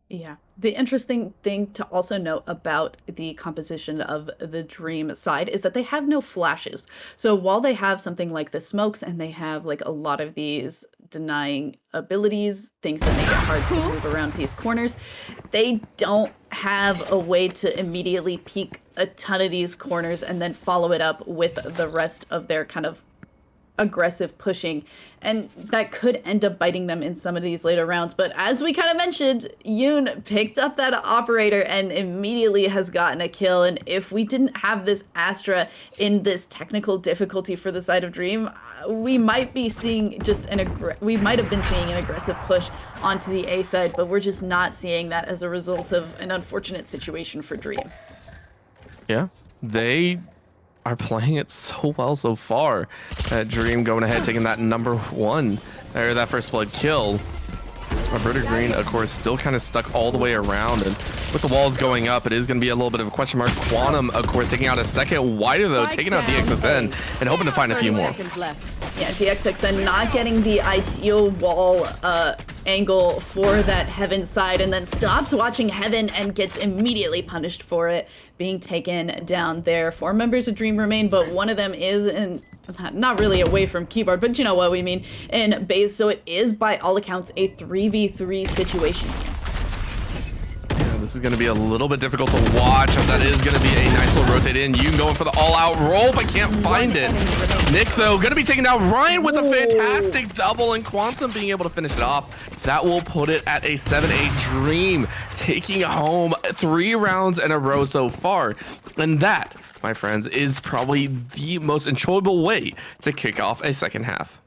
F: Yeah. The interesting thing to also note about the composition of the Dream side is that they have no flashes. So while they have something like the smokes and they have like a lot of these denying abilities, things that make it hard to move around these corners, they don't have a way to immediately peek a ton of these corners and then follow it up with the rest of their kind of aggressive pushing, and that could end up biting them in some of these later rounds. But as we kind of mentioned, Yoon picked up that operator and immediately has gotten a kill. And if we didn't have this Astra in this technical difficulty for the side of Dream, we might be seeing just we might have been seeing an aggressive push onto the A side, but we're just not seeing that as a result of an unfortunate situation for Dream.
J: Yeah, they are playing it so well so far. Dream going ahead, taking that #1, or that first blood kill. Alberta Green, of course, still kind of stuck all the way around, and with the walls going up, it is going to be a little bit of a question mark. Quantum, of course, taking out a second wider, though, taking out DXXN and hoping to find a few more.
F: Yeah, DXXN not getting the ideal wall angle for that Heaven side, and then stops watching Heaven and gets immediately punished for it, being taken down there. 4 members of Dream remain, but one of them is not really away from keyboard, but you know what we mean, in base. So it is, by all accounts, a 3v3 situation.
J: Yeah, this is going to be a little bit difficult to watch, as that is going to be a nice little rotate in. You going for the all-out roll, but can't find it. Nick, though, going to be taking down Ryan with a fantastic double, and Quantum being able to finish it off. That will put it at a 7-8 Dream, taking home 3 rounds in a row so far. And that, my friends, is probably the most enjoyable way to kick off a second half.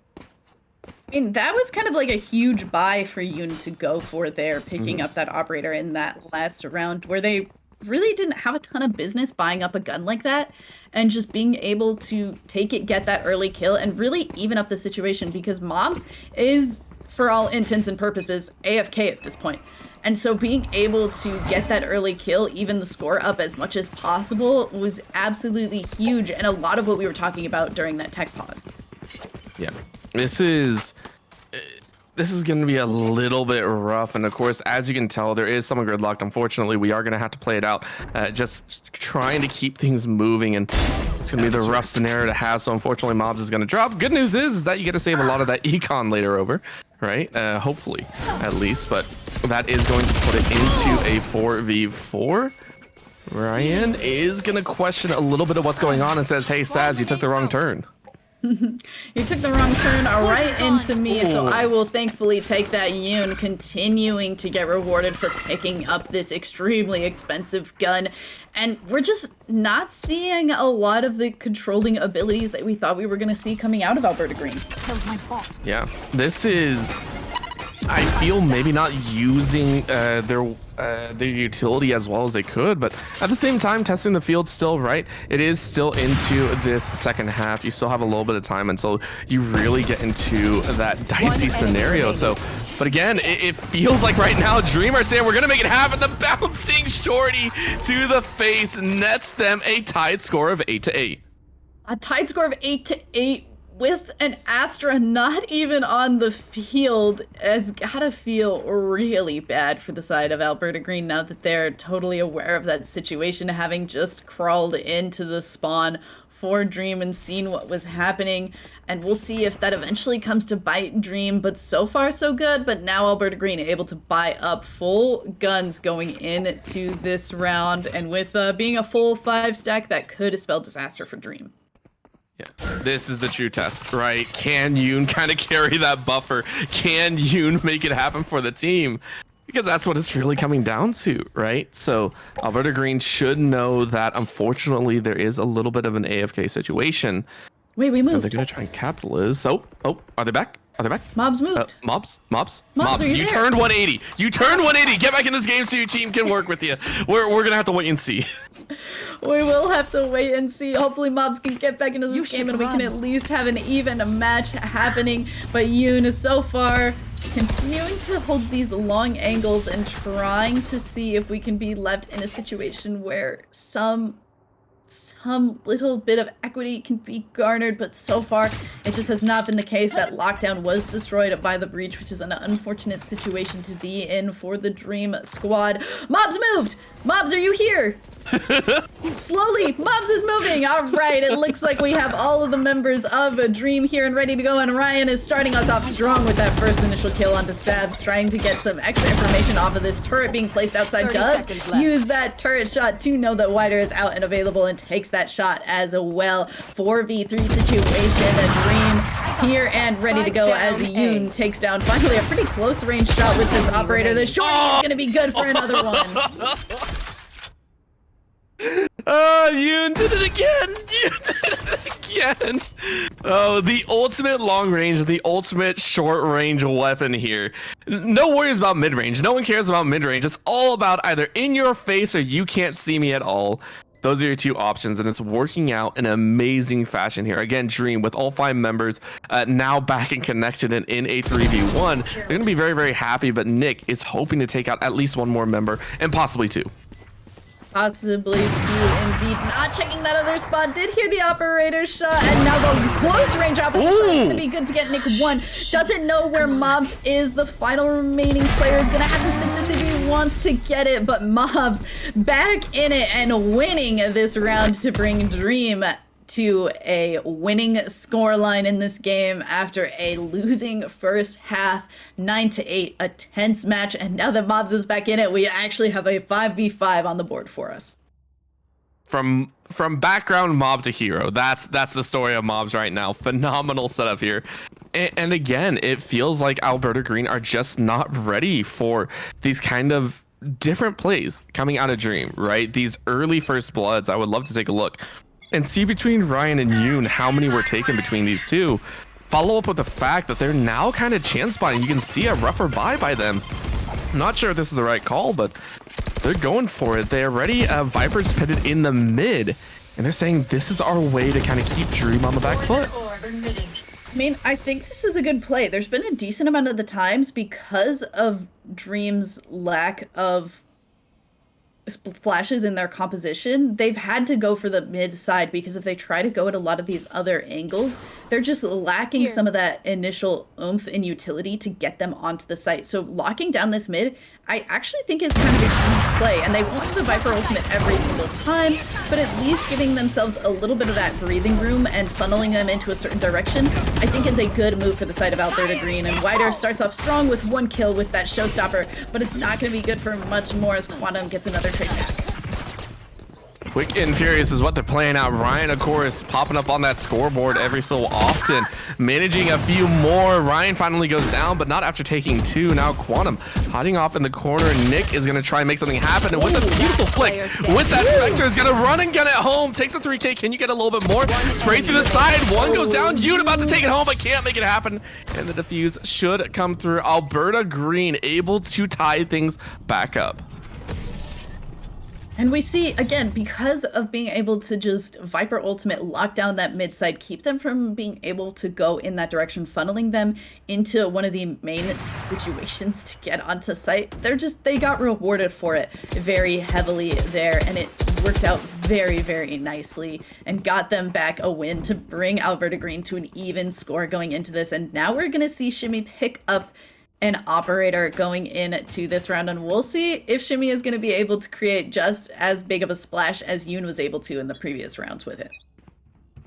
F: I mean, that was kind of like a huge buy for Yoon to go for there, picking up that operator in that last round, where they really didn't have a ton of business buying up a gun like that, and just being able to take it, get that early kill, and really even up the situation, because Mobs is, for all intents and purposes, AFK at this point. And so being able to get that early kill, even the score up as much as possible, was absolutely huge, and a lot of what we were talking about during that tech pause.
J: Yeah, this is going to be a little bit rough, and of course, as you can tell, there is some gridlocked. Unfortunately, we are going to have to play it out, just trying to keep things moving, and it's going to be the rough scenario to have. So unfortunately, Mobs is going to drop. Good news is that you get to save a lot of that econ later over, right? Hopefully, at least, but that is going to put it into a 4v4. Ryan is going to question a little bit of what's going on and says, hey, Sabs, you took the wrong turn.
F: You took the wrong turn right into me, so I will thankfully take that. Yoon continuing to get rewarded for picking up this extremely expensive gun. And we're just not seeing a lot of the controlling abilities that we thought we were going to see coming out of Alberta Green.
J: Yeah, this is, I feel, maybe not using their utility as well as they could, but at the same time, testing the field still, right? It is still into this second half. You still have a little bit of time until you really get into that dicey scenario. So, but again, it feels like right now, Dream are saying we're gonna make it happen. The bouncing shorty to the face nets them a tied score of 8-8.
F: A tied score of 8-8. With an Astra not even on the field, has gotta feel really bad for the side of Alberta Green now that they're totally aware of that situation, having just crawled into the spawn for Dream and seen what was happening. And we'll see if that eventually comes to bite Dream, but so far so good. But now Alberta Green able to buy up full guns going into this round, and with being a full 5-stack, that could spell disaster for Dream.
J: Yeah, this is the true test, right? Can Yoon kind of carry that buffer? Can Yoon make it happen for the team? Because that's what it's really coming down to, right? So Alberta Green should know that, unfortunately, there is a little bit of an AFK situation.
F: Wait, we moved.
J: They're going to try and capitalize. Oh, are they back? Are they back?
F: Mobs moved.
J: Mobs.
F: You
J: turned 180. You turned 180. Get back in this game so your team can work with you. We're going to have to wait and see.
F: We will have to wait and see. Hopefully Mobs can get back into this game and we can at least have an even match happening. But Yoon is so far continuing to hold these long angles and trying to see if we can be left in a situation where some little bit of equity can be garnered, but so far it just has not been the case. That lockdown was destroyed by the breach, which is an unfortunate situation to be in for the Dream squad. Mobs moved! Mobs, are you here? Slowly, Mobs is moving. All right, it looks like we have all of the members of a Dream here and ready to go, and Ryan is starting us off strong with that first initial kill onto Sabs, trying to get some extra information off of this turret being placed outside. Does use that turret shot to know that Wider is out and available, and takes that shot as well. 4v3 situation. A Dream Dream here and ready to go as Yoon takes down finally a pretty close range shot with this operator. The short is going to be good for another one.
J: Oh, Yoon did it again! You did it again! Oh, the ultimate long range, the ultimate short range weapon here. No worries about mid range. No one cares about mid range. It's all about either in your face or you can't see me at all. Those are your two options, and it's working out in amazing fashion here. Again, Dream with all 5 members now back and connected and in a 3v1. They're going to be very, very happy, but Nick is hoping to take out at least one more member and possibly 2.
F: Possibly 2 indeed. Not checking that other spot. Did hear the operator's shot, and now the close range operator is going to be good to get Nick 1. Doesn't know where Mobs is. The final remaining player is going to have to stick this if he wants to get it, but Mobs back in it and winning this round to bring Dream to a winning scoreline in this game after a losing first half, 9-8, a tense match. And now that Mobs is back in it, we actually have a 5v5 on the board for us.
J: From background mob to hero, that's the story of Mobs right now. Phenomenal setup here, and again, it feels like Alberta Green are just not ready for these kind of different plays coming out of Dream, right? These early first bloods. I would love to take a look and see between Ryan and Yoon how many were taken between these two. Follow up with the fact that they're now kind of chance spotting. You can see a rougher buy by them. Not sure if this is the right call, but they're going for it. They already Vipers pitted in the mid, and they're saying this is our way to kind of keep Dream on the back foot.
F: I mean, I think this is a good play. There's been a decent amount of the times because of Dream's lack of flashes in their composition, they've had to go for the mid side, because if they try to go at a lot of these other angles, they're just lacking some of that initial oomph and utility to get them onto the site. So locking down this mid, I actually think is kind of a huge play, and they won't have the Viper ultimate every single time, but at least giving themselves a little bit of that breathing room and funneling them into a certain direction, I think is a good move for the side of Alberta Green. And Wider starts off strong with 1 kill with that showstopper, but it's not going to be good for much more as Quantum gets another trade back.
J: Quick and furious is what they're playing out. Ryan, of course, popping up on that scoreboard every so often, managing a few more. Ryan finally goes down, but not after taking 2. Now Quantum hiding off in the corner. Nick is going to try and make something happen, and with a beautiful flick, with that Spectre, is going to run and get it home. Takes a 3K. Can you get a little bit more? Spray through the side. 1 goes down. Yoon about to take it home, but can't make it happen. And the defuse should come through. Alberta Green able to tie things back up.
F: And we see, again, because of being able to just Viper Ultimate lock down that mid side, keep them from being able to go in that direction, funneling them into one of the main situations to get onto site. They got rewarded for it very heavily there, and it worked out very, very nicely and got them back a win to bring Alberta Green to an even score going into this. And now we're going to see Shimmy pick up an operator going into this round, and we'll see if Shimmy is going to be able to create just as big of a splash as Yoon was able to in the previous rounds with it.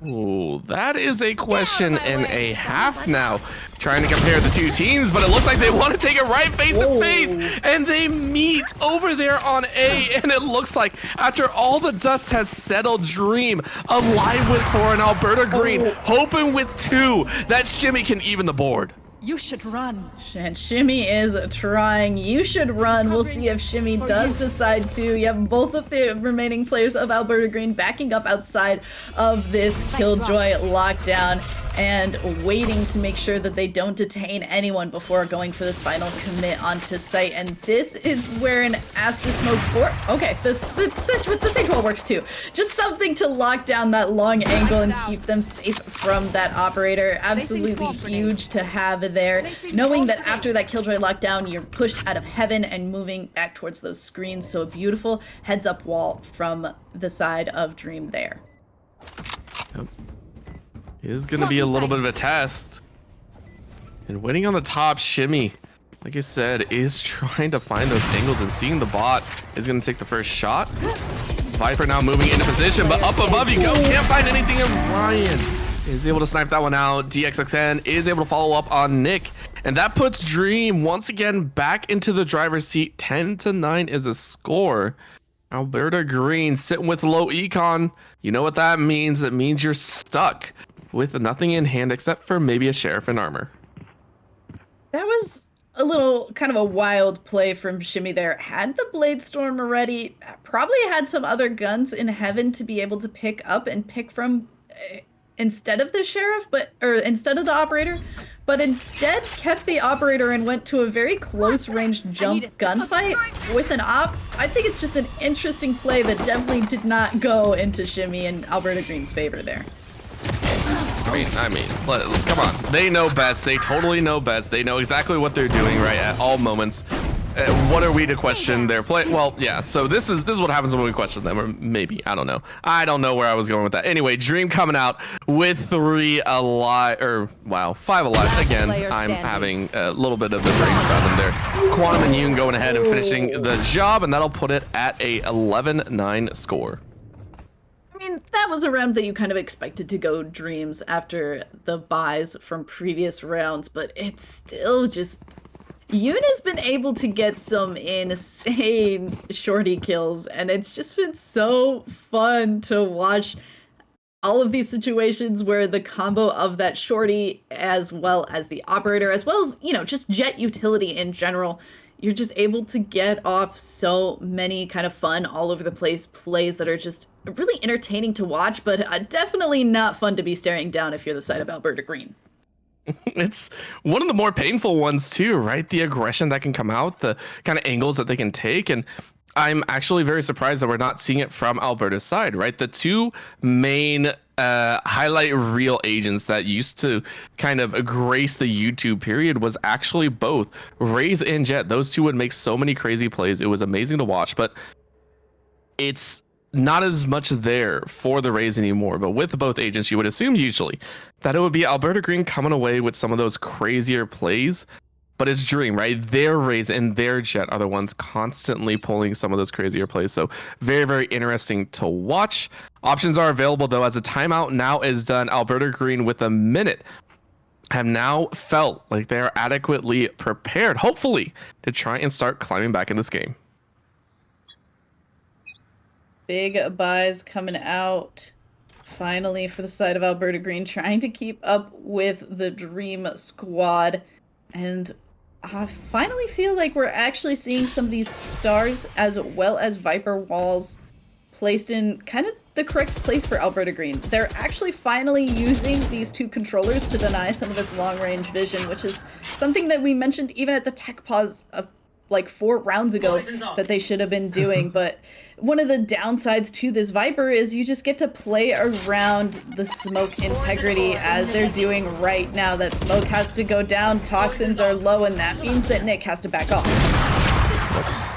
J: Ooh, that is a question and a half now. Trying to compare the two teams, but it looks like they want to take it right face to face, and they meet over there on A, and it looks like after all the dust has settled, Dream alive with 4 and Alberta Green hoping with 2 that Shimmy can even the board.
G: You should run.
F: And Shimmy is trying. You should run. We'll see if Shimmy does decide to. You have both of the remaining players of Alberta Green backing up outside of this Killjoy lockdown and waiting to make sure that they don't detain anyone before going for this final commit onto site. And this is where an Astra Smoke or the Sage Wall works too. Just something to lock down that long angle and keep them safe from that operator. Absolutely huge to have there, knowing that after that Killjoy lockdown, you're pushed out of heaven and moving back towards those screens. So a beautiful heads up wall from the side of Dream there.
J: Yep. Is going to be a little bit of a test. And waiting on the top, Shimmy, like I said, is trying to find those angles, and seeing the bot is going to take the first shot. Viper now moving into position, but up above you go. Can't find anything, and Ryan is able to snipe that one out. DXXN is able to follow up on Nick, and that puts Dream once again back into the driver's seat. 10-9 is a score. Alberta Green sitting with low econ. You know what that means? It means you're stuck with nothing in hand except for maybe a sheriff in armor.
F: That was a little kind of a wild play from Shimmy there. Had the Bladestorm already, probably had some other guns in heaven to be able to pick up and pick from instead of the sheriff, or instead of the operator, but instead kept the operator and went to a very close range jump gunfight with an op. I think it's just an interesting play that definitely did not go into Shimmy and Alberta Green's favor there.
J: I mean, come on. They know best. They totally know best. They know exactly what they're doing right at all moments. What are we to question their play? Well, yeah. So this is what happens when we question them, or maybe I don't know. I don't know where I was going with that. Anyway, Dream coming out with 3 alive, or wow, 5 alive again. I'm having a little bit of the brain spasm there. Quantum and Yoon going ahead and finishing the job, and that'll put it at a 11-9 score.
F: I mean, that was a round that you kind of expected to go Dreams after the buys from previous rounds, but it's still just... Yoon has been able to get some insane shorty kills, and it's just been so fun to watch all of these situations where the combo of that shorty as well as the operator, as well as, you know, just jet utility in general, you're just able to get off so many kind of fun all over the place plays that are just really entertaining to watch, but definitely not fun to be staring down if you're the side of Alberta Green.
J: It's one of the more painful ones too, right? The aggression that can come out, the kind of angles that they can take. And I'm actually very surprised that we're not seeing it from Alberta's side, right? The two main highlight reel agents that used to kind of grace the YouTube period was actually both Raze and Jet. Those two would make so many crazy plays. It was amazing to watch, but it's not as much there for the Raze anymore. But with both agents, you would assume usually that it would be Alberta Green coming away with some of those crazier plays. But it's Dream, right? Their Raze and their Jet are the ones constantly pulling some of those crazier plays. So very, very interesting to watch. Options are available, though, as a timeout now is done. Alberta Green with a minute have now felt like they are adequately prepared, hopefully, to try and start climbing back in this game.
F: Big buys coming out finally for the side of Alberta Green, trying to keep up with the Dream squad. And I finally feel like we're actually seeing some of these stars as well as Viper walls placed in kind of the correct place for Alberta Green. They're actually finally using these two controllers to deny some of this long-range vision, which is something that we mentioned even at the tech pause of like 4 rounds ago that they should have been doing. But one of the downsides to this Viper is you just get to play around the smoke integrity as they're doing right now. That smoke has to go down, toxins are low, and that means that Nick has to back off.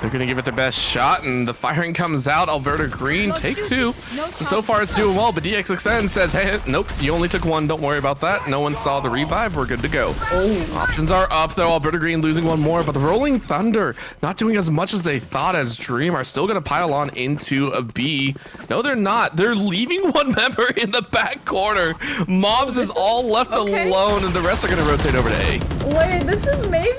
J: They're going to give it their best shot, and the firing comes out. Alberta Green, take 2. So far, it's doing well, but DXXN says, hey, nope, you only took 1. Don't worry about that. No one saw the revive. We're good to go. Options are up, though. Alberta Green losing 1 more, but the Rolling Thunder not doing as much as they thought, as Dream are still going to pile on into a B. No, they're not. They're leaving 1 member in the back corner. Mobs is all left alone, and the rest are going to rotate over to A.
F: Wait, this is maybe...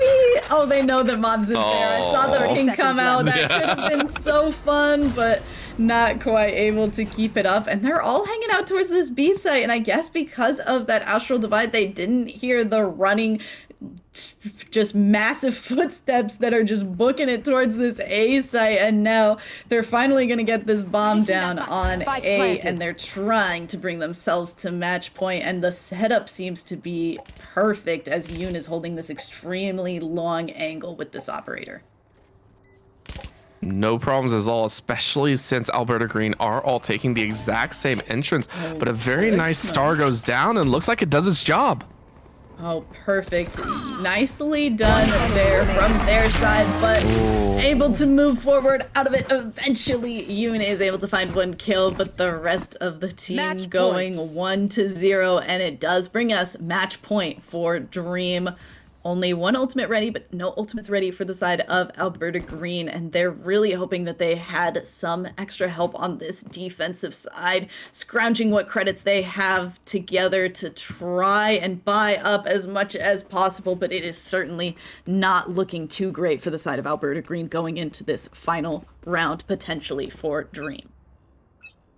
F: Oh, they know that Mobs is there. I saw the king come out. That could have been so fun, but not quite able to keep it up. And they're all hanging out towards this B site. And I guess because of that Astral Divide, they didn't hear the running, just massive footsteps that are just booking it towards this A site. And now they're finally going to get this bomb down on A. And they're trying to bring themselves to match point. And the setup seems to be perfect as Yoon is holding this extremely long angle with this operator.
J: No problems at all, especially since Alberta Green are all taking the exact same entrance. But a very nice star goes down and looks like it does its job.
F: Oh, perfect. Nicely done there from their side, but able to move forward out of it. Eventually, Yoon is able to find 1 kill, but the rest of the team going 1-0, and it does bring us match point for Dream. Only 1 ultimate ready, but no ultimates ready for the side of Alberta Green, and they're really hoping that they had some extra help on this defensive side, scrounging what credits they have together to try and buy up as much as possible, but it is certainly not looking too great for the side of Alberta Green going into this final round, potentially for Dream.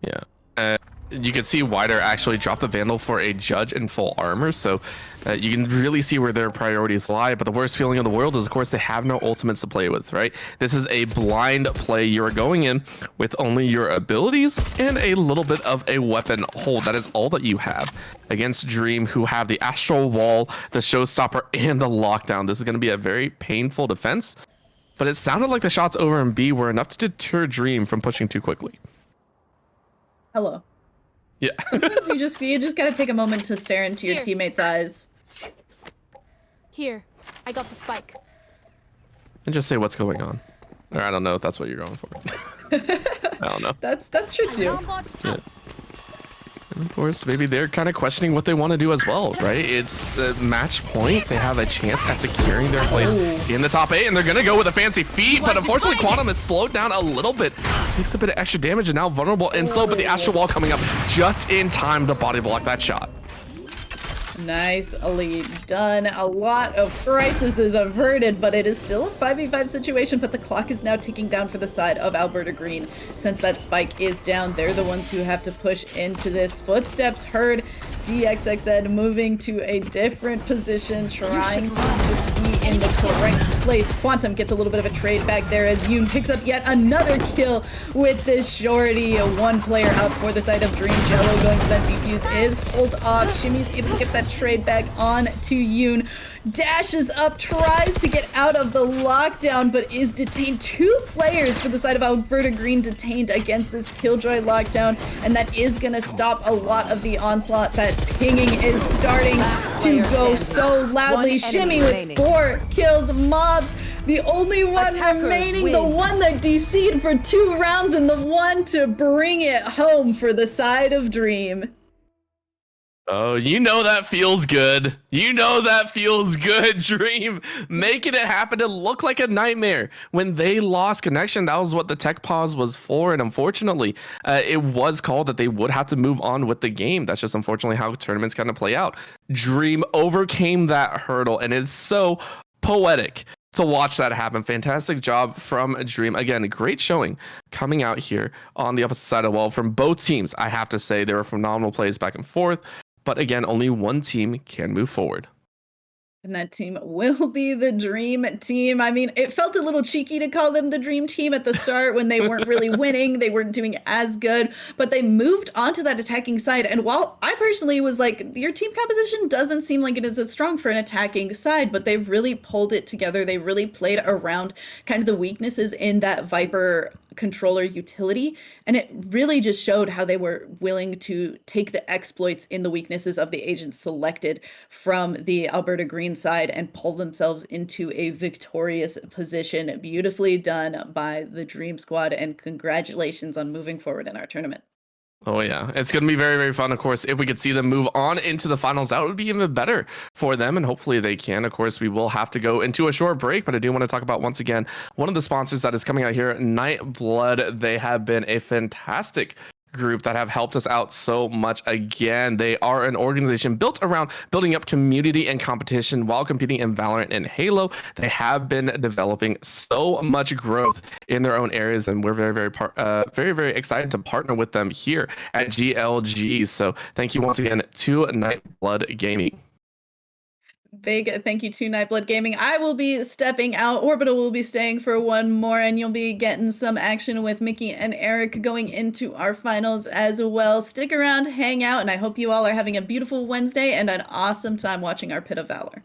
J: Yeah. you can see Wider actually drop the Vandal for a Judge in full armor, so you can really see where their priorities lie. But the worst feeling in the world is, of course, they have no ultimates to play with, right? This is a blind play. You're going in with only your abilities and a little bit of a weapon hold. That is all that you have against Dream, who have the Astral Wall, the Showstopper, and the Lockdown. This is going to be a very painful defense, but it sounded like the shots over in B were enough to deter Dream from pushing too quickly.
F: Hello.
J: Yeah.
F: Sometimes you just gotta take a moment to stare into your teammates' eyes.
G: Here, I got the spike.
J: And just say what's going on. Or I don't know if that's what you're going for. I don't know.
F: That's true too.
J: Yeah. And of course, maybe they're kind of questioning what they want to do as well, right? It's a match point. They have a chance at securing their place in the top 8, and they're going to go with a fancy feat, but unfortunately, Quantum is slowed down a little bit. Takes a bit of extra damage and now vulnerable and slow, but the Astral Wall coming up just in time to body block that shot.
F: Nicely done. A lot of crisis is averted, but it is still a 5v5 situation, but the clock is now ticking down for the side of Alberta Green. Since that spike is down, they're the ones who have to push into this. Footsteps heard. DXXN moving to a different position, trying to just be in the correct place. Quantum gets a little bit of a trade back there as Yoon picks up yet another kill with this shorty. One player up for the side of Dream. Jello going for that defuse is pulled off. Shimmy's able to get that trade back on to Yoon. Dashes up, tries to get out of the lockdown, but is detained. 2 players for the side of Alberta Green detained against this Killjoy lockdown, and that is going to stop a lot of the onslaught. That pinging is starting to go so loudly. Shimmy with 4 kills. Mobs, the only one remaining, the one that DC'd for 2 rounds, and the one to bring it home for the side of Dream.
J: Oh, you know that feels good. You know that feels good, Dream. Making it happen to look like a nightmare. When they lost connection, that was what the tech pause was for, and unfortunately, it was called that they would have to move on with the game. That's just unfortunately how tournaments kind of play out. Dream overcame that hurdle, and it's so poetic to watch that happen. Fantastic job from Dream. Again, great showing coming out here on the opposite side of the wall from both teams. I have to say, there were phenomenal plays back and forth. But again, only one team can move forward.
F: And that team will be the Dream Team. I mean, it felt a little cheeky to call them the Dream Team at the start when they weren't really winning. They weren't doing as good, but they moved onto that attacking side. And while I personally was like, your team composition doesn't seem like it is as strong for an attacking side, but they've really pulled it together. They really played around kind of the weaknesses in that Viper controller utility, and it really just showed how they were willing to take the exploits in the weaknesses of the agents selected from the Alberta Green side and pull themselves into a victorious position. Beautifully done by the Dream Squad, and congratulations on moving forward in our tournament.
J: Oh yeah, it's going to be very, very fun. Of course, if we could see them move on into the finals, that would be even better for them, and hopefully they can. Of course, we will have to go into a short break, but I do want to talk about, once again, one of the sponsors that is coming out here, Nightblood. They have been a fantastic group that have helped us out so much. Again, they are an organization built around building up community and competition while competing in Valorant and Halo. They have been developing so much growth in their own areas, and we're very excited to partner with them here at GLG. So thank you once again to Nightblood Gaming.
F: Big thank you to Nightblood Gaming. I will be stepping out. Orbital will be staying for one more, and you'll be getting some action with Mickey and Eric going into our finals as well. Stick around, hang out, and I hope you all are having a beautiful Wednesday and an awesome time watching our Pit of Valor.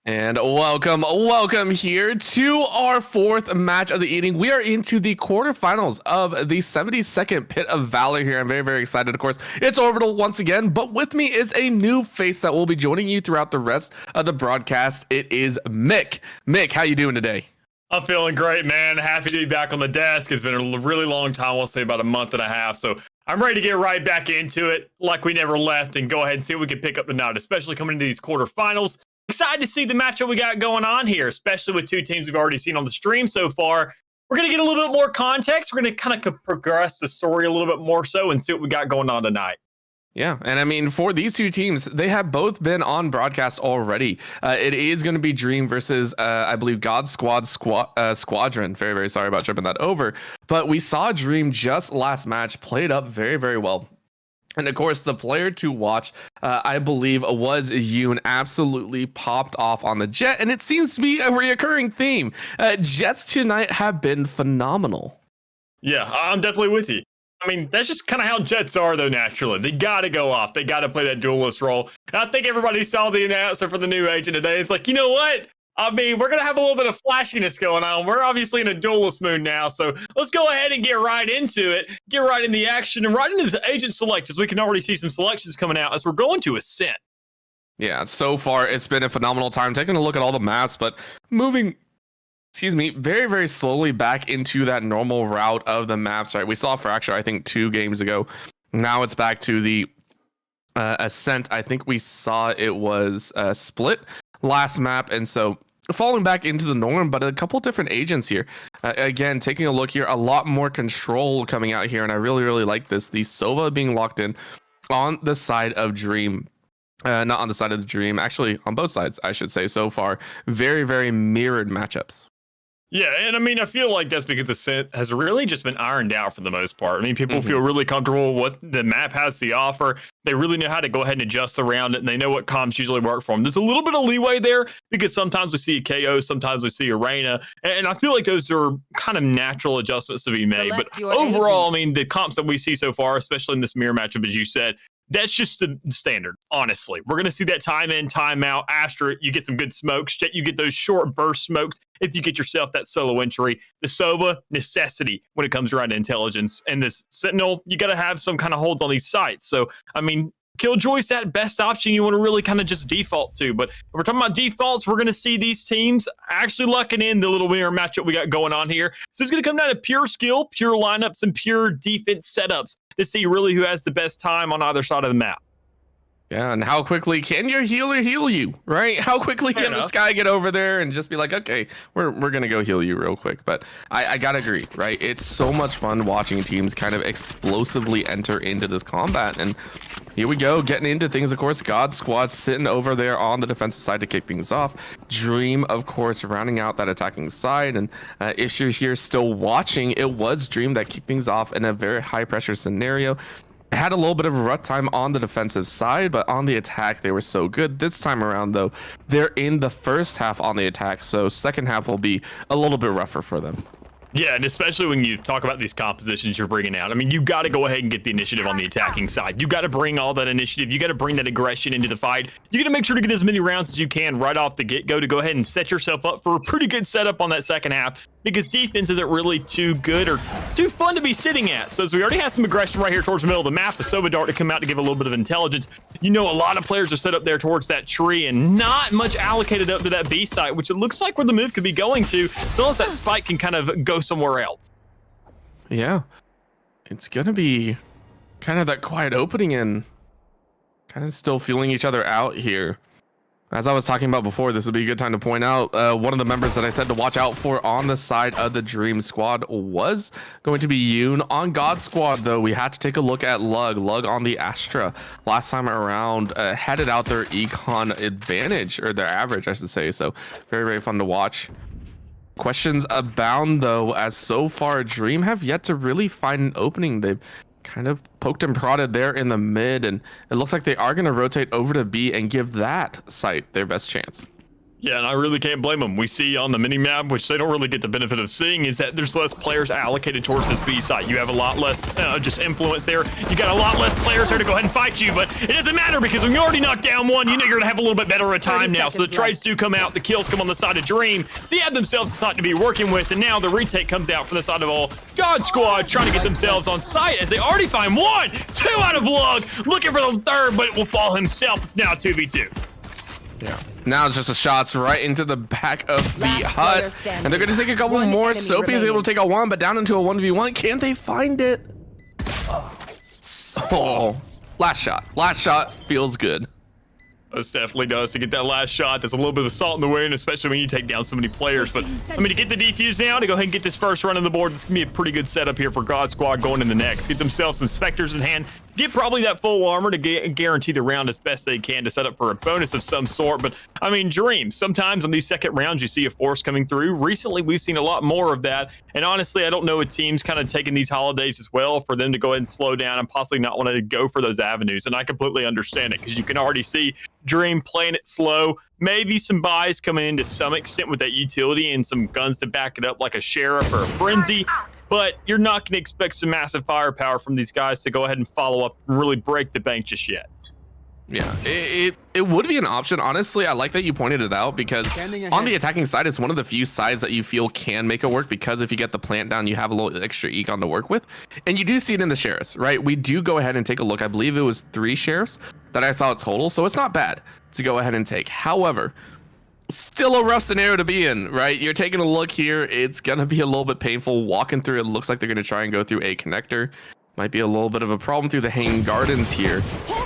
J: And welcome here to our fourth match of the evening. We are into the quarterfinals of the 72nd Pit of Valor here. I'm very, very excited. Of course, it's Orbital once again, but with me is a new face that will be joining you throughout the rest of the broadcast. It is Mick. Mick, how you doing today?
K: I'm feeling great, man. Happy to be back on the desk. It's been a really long time. I'll say about a month and a half. So I'm ready to get right back into it like we never left and go ahead and see what we can pick up tonight, especially coming into these quarterfinals. Excited to see the matchup we got going on here, especially with two teams we've already seen on the stream so far. We're going to get a little bit more context. We're going to kind of progress the story a little bit more so and see what we got going on tonight.
J: Yeah, and I mean, for these two teams, they have both been on broadcast already. It is going to be Dream versus, I believe, God Squadron. Very, very sorry about tripping that over. But we saw Dream just last match, played up very, very well. And of course, the player to watch, I believe, was Yoon. Absolutely popped off on the Jet, and it seems to be a reoccurring theme. Jets tonight have been phenomenal.
K: Yeah, I'm definitely with you. I mean, that's just kind of how Jets are, though, naturally. They got to go off. They got to play that duelist role. And I think everybody saw the announcer for the new agent today. It's like, you know what? I mean, we're going to have a little bit of flashiness going on. We're obviously in a duelist mood now. So let's go ahead and get right into it, get right in the action, and right into the agent selections. We can already see some selections coming out as we're going to Ascent.
J: Yeah, so far it's been a phenomenal time taking a look at all the maps, but moving, very, very slowly back into that normal route of the maps, right? We saw Fracture, I think, 2 games ago. Now it's back to the Ascent. I think we saw it was Split last map, and so falling back into the norm, but a couple different agents here. Again, taking a look here, a lot more control coming out here, and I really, really like this. The Sova being locked in on the side of Dream. Not on the side of the Dream, actually on both sides, I should say, so far. Very, very mirrored matchups.
K: Yeah, and I mean, I feel like that's because Ascent has really just been ironed out for the most part. I mean, people feel really comfortable with what the map has to offer. They really know how to go ahead and adjust around it, and they know what comps usually work for them. There's a little bit of leeway there because sometimes we see a KO, sometimes we see Arena, and I feel like those are kind of natural adjustments to be made. But overall, I mean, the comps that we see so far, especially in this mirror matchup, as you said, that's just the standard, honestly. We're going to see that time in, time out. After it, you get some good smokes. You get those short burst smokes if you get yourself that solo entry. The Sova, necessity when it comes to right intelligence. And this Sentinel, you got to have some kind of holds on these sites. So, I mean, Killjoy's that best option you want to really kind of just default to. But if we're talking about defaults, we're going to see these teams actually locking in the little mirror matchup we got going on here. So it's going to come down to pure skill, pure lineups, and pure defense setups to see really who has the best time on either side of the map.
J: Yeah, and how quickly can your healer heal you, right? How quickly can the Sky get over there and just be like, okay, we're going to go heal you real quick. But I got to agree, right? It's so much fun watching teams kind of explosively enter into this combat. And here we go, getting into things, of course. God Squad sitting over there on the defensive side to kick things off. Dream, of course, rounding out that attacking side. And if you're here still watching, it was Dream that kicked things off in a very high-pressure scenario. Had a little bit of a rough time on the defensive side, but on the attack, they were so good. This time around, though, they're in the first half on the attack, so second half will be a little bit rougher for them.
K: Yeah, and especially when you talk about these compositions you're bringing out. I mean, you got to go ahead and get the initiative on the attacking side. You got to bring all that initiative. You got to bring that aggression into the fight. You got to make sure to get as many rounds as you can right off the get-go to go ahead and set yourself up for a pretty good setup on that second half, because defense isn't really too good or too fun to be sitting at. So as we already have some aggression right here towards the middle of the map, the Sova Dart to come out to give a little bit of intelligence. You know, a lot of players are set up there towards that tree and not much allocated up to that B site, which it looks like where the move could be going to, unless that spike can kind of go somewhere else.
J: Yeah, it's going to be kind of that quiet opening and kind of still feeling each other out here. As I was talking about before, this would be a good time to point out one of the members that I said to watch out for on the side of the Dream Squad was going to be Yoon. On God Squad, though, we had to take a look at Lug. Lug on the Astra last time around headed out their econ advantage, or their average, I should say. So very, very fun to watch. Questions abound, though, as so far Dream have yet to really find an opening. They've kind of poked and prodded there in the mid, and it looks like they are going to rotate over to B and give that site their best chance.
K: Yeah, and I really can't blame them. We see on the mini-map, which they don't really get the benefit of seeing, is that there's less players allocated towards this B site. You have a lot less just influence there. You got a lot less players there to go ahead and fight you, but it doesn't matter because when you already knocked down one, you know you're going to have a little bit better of a time now. So the trades do come out, the kills come on the side of Dream. They have themselves a site to be working with, and now the retake comes out from the side of all God Squad trying to get themselves on site as they already find 1, 2 out of luck, looking for the third, but it will fall himself. It's now 2v2.
J: Yeah. Now it's just a shots right into the back of the hut, and they're going to take a couple more. Soapy is able to take a 1, but down into a 1v1. Can they find it? Oh, last shot. Last shot feels good.
K: Most definitely does. To get that last shot, there's a little bit of salt in the wind, especially when you take down so many players. But I mean, to get the defuse now, to go ahead and get this first run on the board, it's gonna be a pretty good setup here for God Squad going in the next. Get themselves some Spectres in hand. Get probably that full armor to guarantee the round as best they can to set up for a bonus of some sort. But I mean, Dream, sometimes on these second rounds, you see a force coming through. Recently, we've seen a lot more of that. And honestly, I don't know if teams kind of taking these holidays as well for them to go ahead and slow down and possibly not want to go for those avenues. And I completely understand it because you can already see Dream playing it slow. Maybe some buys coming in to some extent with that utility and some guns to back it up like a Sheriff or a Frenzy. But you're not going to expect some massive firepower from these guys to go ahead and follow up and really break the bank just yet.
J: Yeah, it would be an option. Honestly, I like that you pointed it out because on the attacking side, it's one of the few sides that you feel can make it work because if you get the plant down, you have a little extra econ to work with. And you do see it in the Sheriffs, right? We do go ahead and take a look. I believe it was 3 Sheriffs that I saw total, so it's not bad to go ahead and take. However, still a rough scenario to be in, right? You're taking a look here. It's going to be a little bit painful walking through. It looks like they're going to try and go through a connector. Might be a little bit of a problem through the Hanging Gardens here.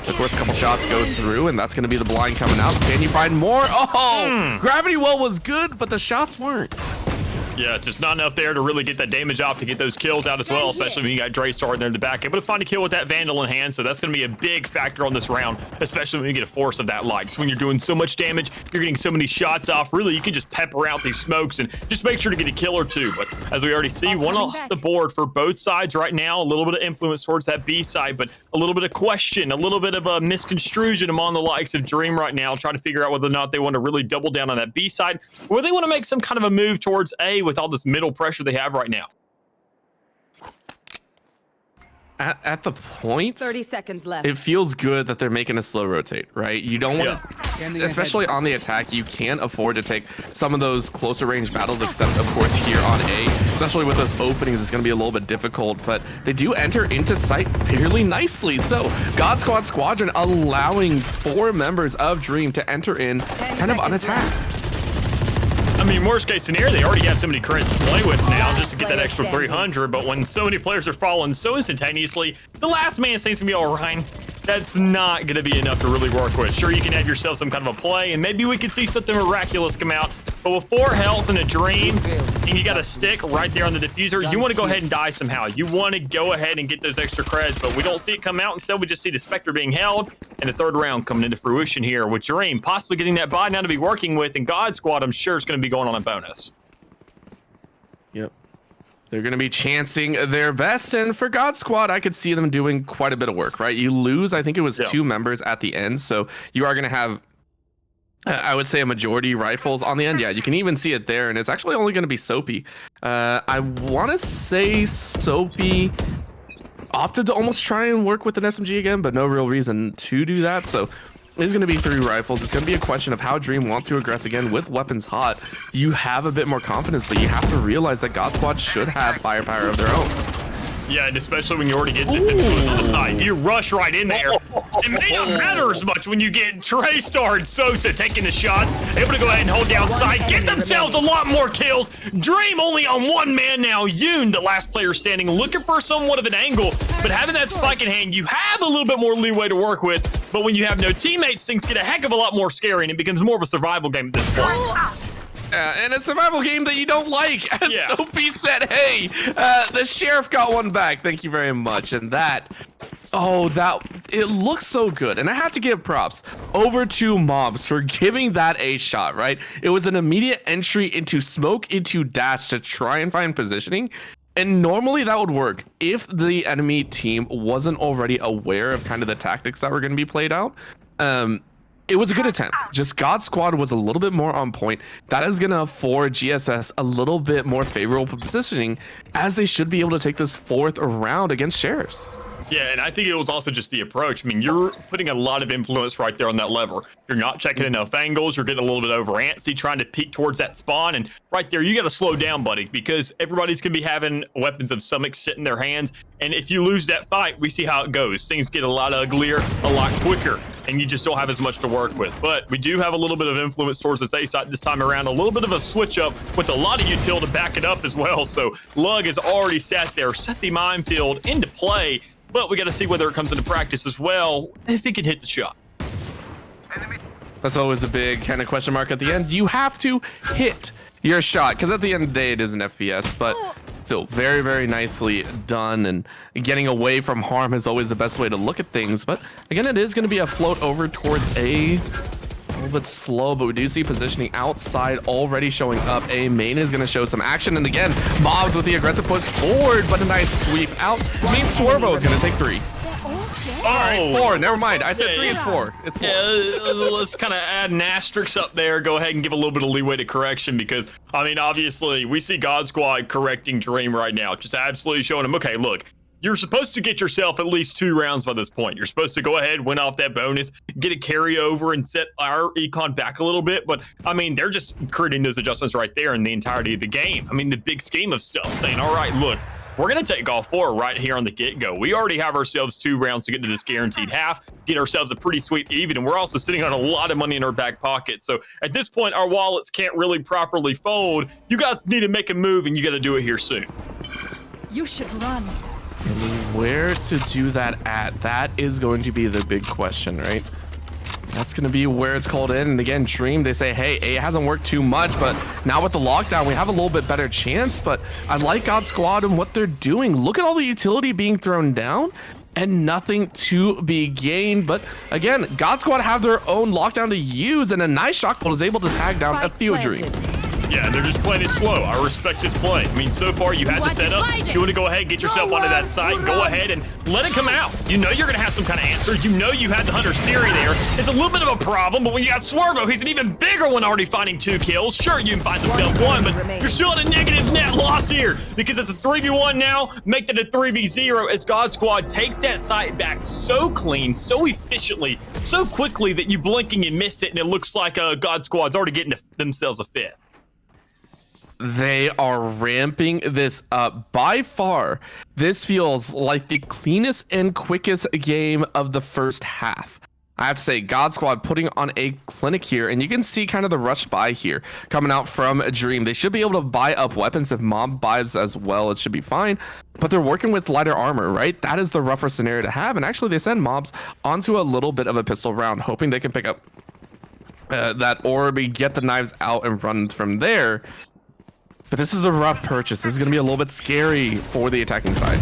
J: Of course, a couple shots go through, and that's going to be the blind coming out. Can you find more? Oh, Gravity Well was good, but the shots weren't.
K: Yeah, just not enough there to really get that damage off to get those kills out as well, especially when you got Draystar there in the back. Able to find a kill with that Vandal in hand, so that's going to be a big factor on this round, especially when you get a force of that light. So when you're doing so much damage, you're getting so many shots off, really, you can just pepper out these smokes and just make sure to get a kill or two. But as we already see, one off the board for both sides right now, a little bit of influence towards that B side, but a little bit of question, a little bit of a misconstrusion among the likes of Dream right now, trying to figure out whether or not they want to really double down on that B side, or they want to make some kind of a move towards A with all this middle pressure they have right now.
J: At the point,
L: 30 seconds left.
J: It feels good that they're making a slow rotate, right? You don't want to, especially on the attack, you can't afford to take some of those closer range battles, except of course here on A, especially with those openings, it's going to be a little bit difficult, but they do enter into sight fairly nicely. So God Squad Squadron allowing 4 members of Dream to enter in kind of unattacked.
K: I mean, worst case scenario, they already have so many credits to play with now just to get that extra 300, but when so many players are falling so instantaneously, the last man seems to be all right. That's not going to be enough to really work with. Sure, you can have yourself some kind of a play, and maybe we could see something miraculous come out, but with 4 health and a Dream, and you got a stick right there on the diffuser, you want to go ahead and die somehow. You want to go ahead and get those extra creds, but we don't see it come out. Instead, we just see the Spectre being held, and the 3rd round coming into fruition here with Dream possibly getting that buy now to be working with, and God Squad, I'm sure, is going to be going on a bonus.
J: Yep. They're going to be chancing their best, and for God Squad, I could see them doing quite a bit of work, right? You lose, I think it was 2 members at the end, so you are going to have, I would say, a majority rifles on the end. Yeah, you can even see it there, and it's actually only going to be Soapy. I want to say Soapy opted to almost try and work with an SMG again, but no real reason to do that, so it's going to be 3 rifles. It's going to be a question of how Dream want to aggress again with weapons hot. You have a bit more confidence, but you have to realize that God Squad should have firepower of their own.
K: Yeah, and especially when you already get this influence on the side. You rush right in there. It may not matter as much when you get Draystar and Sosa taking the shots, able to go ahead and hold down side, get themselves a lot more kills. Dream only on 1 man now. Yoon, the last player standing, looking for somewhat of an angle, but having that spike in hand, you have a little bit more leeway to work with. But when you have no teammates, things get a heck of a lot more scary, and it becomes more of a survival game at this point.
J: And a survival game that you don't like. As Soapy said, hey, the Sheriff got 1 back. Thank you very much. And that, it looks so good. And I have to give props over to Mobs for giving that a shot, right? It was an immediate entry into smoke, into dash to try and find positioning. And normally that would work if the enemy team wasn't already aware of kind of the tactics that were going to be played out. it was a good attempt. Just God Squad was a little bit more on point. That is going to afford GSS a little bit more favorable positioning, as they should be able to take this 4th round against Sheriffs.
K: Yeah, and I think it was also just the approach. I mean, you're putting a lot of influence right there on that lever. You're not checking enough angles. You're getting a little bit over antsy, trying to peek towards that spawn. And right there, you got to slow down, buddy, because everybody's going to be having weapons of some extent in their hands. And if you lose that fight, we see how it goes. Things get a lot uglier, a lot quicker, and you just don't have as much to work with. But we do have a little bit of influence towards this A side this time around, a little bit of a switch up with a lot of utility to back it up as well. So Lug has already sat there, set the minefield into play. But we got to see whether it comes into practice as well, if he can hit the shot.
J: That's always a big kind of question mark at the end. You have to hit your shot, because at the end of the day, it is an FPS, but still very, very nicely done. And getting away from harm is always the best way to look at things. But again, it is going to be a float over towards A. A little bit slow, but we do see positioning outside already showing up. A main is going to show some action, and again, Mobs with the aggressive push forward, but a nice sweep out means Swervo is going to take 3. All right, 4. Never mind. I said 3. It's 4. It's 4.
K: Yeah, let's kind of add an asterisk up there. Go ahead and give a little bit of leeway to correction, because I mean, obviously, we see God Squad correcting Dream right now, just absolutely showing him, okay, look. You're supposed to get yourself at least 2 rounds by this point. You're supposed to go ahead, win off that bonus, get a carryover, and set our econ back a little bit. But, I mean, they're just creating those adjustments right there in the entirety of the game. I mean, the big scheme of stuff, saying, all right, look, we're going to take all 4 right here on the get-go. We already have ourselves 2 rounds to get to this guaranteed half, get ourselves a pretty sweet even, and we're also sitting on a lot of money in our back pocket. So, at this point, our wallets can't really properly fold. You guys need to make a move, and you got to do it here soon.
G: You should run.
J: And where to do that at? That is going to be the big question, right? That's going to be where it's called in. And again, Dream, they say, hey, it hasn't worked too much, but now with the lockdown, we have a little bit better chance. But I like God Squad and what they're doing. Look at all the utility being thrown down and nothing to be gained. But again, God Squad have their own lockdown to use, and a nice shotgun is able to tag down a few Dream.
K: Yeah, they're just playing it slow. I respect this play. I mean, so far you had the setup. You want to go ahead and get yourself onto that site. Go ahead and let it come out. You know you're going to have some kind of answer. You know you had the Hunter's Theory there. It's a little bit of a problem, but when you got Swervo, he's an even bigger one already finding 2 kills. Sure, you can find yourself 1, but you're still at a negative net loss here because it's a 3v1 now. Make that a 3v0 as God Squad takes that site back so clean, so efficiently, so quickly that you blink and you miss it, and it looks like God Squad's already getting themselves a 5th.
J: They are ramping this up. By far, this feels like the cleanest and quickest game of the first half. I have to say, God Squad putting on a clinic here, and you can see kind of the rush buy here coming out from Dream. They should be able to buy up weapons. If Mob buys as well, it should be fine. But they're working with lighter armor, right? That is the rougher scenario to have. And actually, they send Mobs onto a little bit of a pistol round, hoping they can pick up that orb, get the knives out, and run from there. But this is a rough purchase. This is going to be a little bit scary for the attacking side.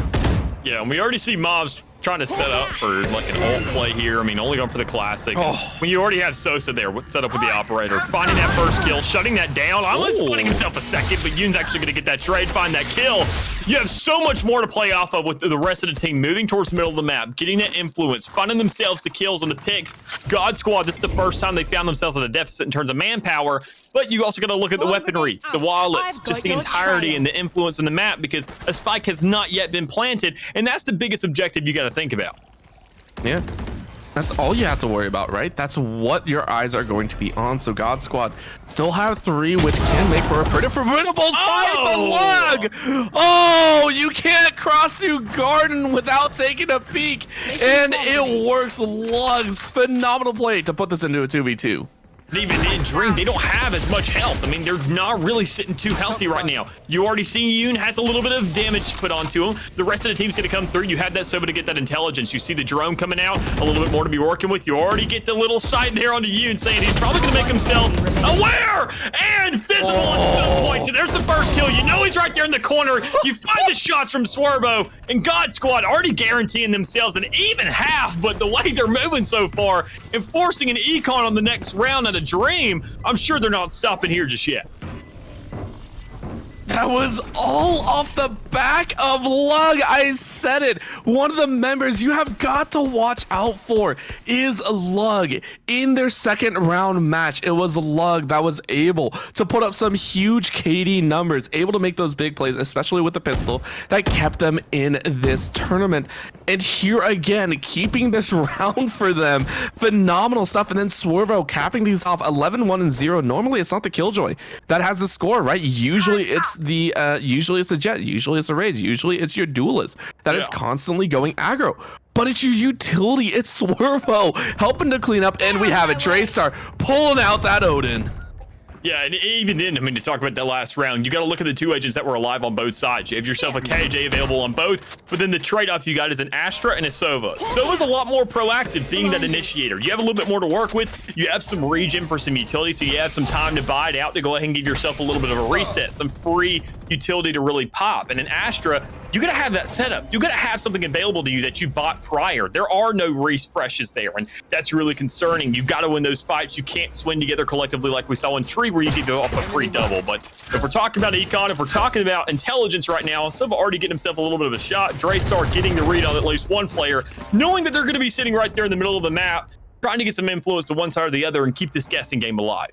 K: Yeah, and we already see Mobs trying to set up for like an ult play here. I mean, only going for the classic. When you already have Sosa there set up with the operator, finding that first kill, shutting that down, almost putting himself a second, but Yoon's actually going to get that trade, find that kill. You have so much more to play off of with the rest of the team moving towards the middle of the map, getting that influence, finding themselves the kills and the picks. God Squad, this is the first time they found themselves at a deficit in terms of manpower, but you also got to look at the weaponry, the wallets, just the entirety and the influence in the map, because a spike has not yet been planted, and that's the biggest objective you got to think about.
J: Yeah, that's all you have to worry about, right? That's what your eyes are going to be on. So God Squad still have 3, which can make for a pretty formidable fight. But Lug, oh, you can't cross through Garden without taking a peek, and it works. Lug's phenomenal play to put this into a 2v2.
K: Even in Dream, they don't have as much health. I mean, they're not really sitting too healthy right now. You already see Yoon has a little bit of damage put onto him. The rest of the team's going to come through. You have that Soba to get that intelligence. You see the drone coming out, a little bit more to be working with. You already get the little sight there onto Yoon saying he's probably going to make himself aware and visible at some point. So there's the first kill. You know he's right there in the corner. You find the shots from Swervo, and God Squad already guaranteeing themselves an even half, but the way they're moving so far and forcing an econ on the next round at a Dream, I'm sure they're not stopping here just yet.
J: That was all off the back of Lug. I said it. One of the members you have got to watch out for is Lug. In their second round match, it was Lug that was able to put up some huge KD numbers, able to make those big plays, especially with the pistol, that kept them in this tournament. And here again, keeping this round for them. Phenomenal stuff. And then Swervo capping these off 11-1-0. Normally it's not the Killjoy that has the score, right? Usually it's the Jet, usually it's the Rage, usually it's your duelist that is constantly going aggro. But it's your utility, it's Swervo helping to clean up, and we have it. Draystar pulling out that Odin.
K: Yeah, and even then, I mean, to talk about that last round, you got to look at the two agents that were alive on both sides. You have yourself a KJ available on both, but then the trade-off you got is an Astra and a Sova. Sova's a lot more proactive, being that initiator. You have a little bit more to work with. You have some regen for some utility, so you have some time to buy it out to go ahead and give yourself a little bit of a reset, some free utility to really pop. And an Astra, you got to have that setup. You got to have something available to you that you bought prior. There are no refreshes there, and that's really concerning. You've got to win those fights. You can't swing together collectively like we saw in Tree, where you could go off a free double. But if we're talking about econ, if we're talking about intelligence right now, Sova already getting himself a little bit of a shot. Draystar getting the read on at least one player, knowing that they're going to be sitting right there in the middle of the map, trying to get some influence to one side or the other and keep this guessing game alive.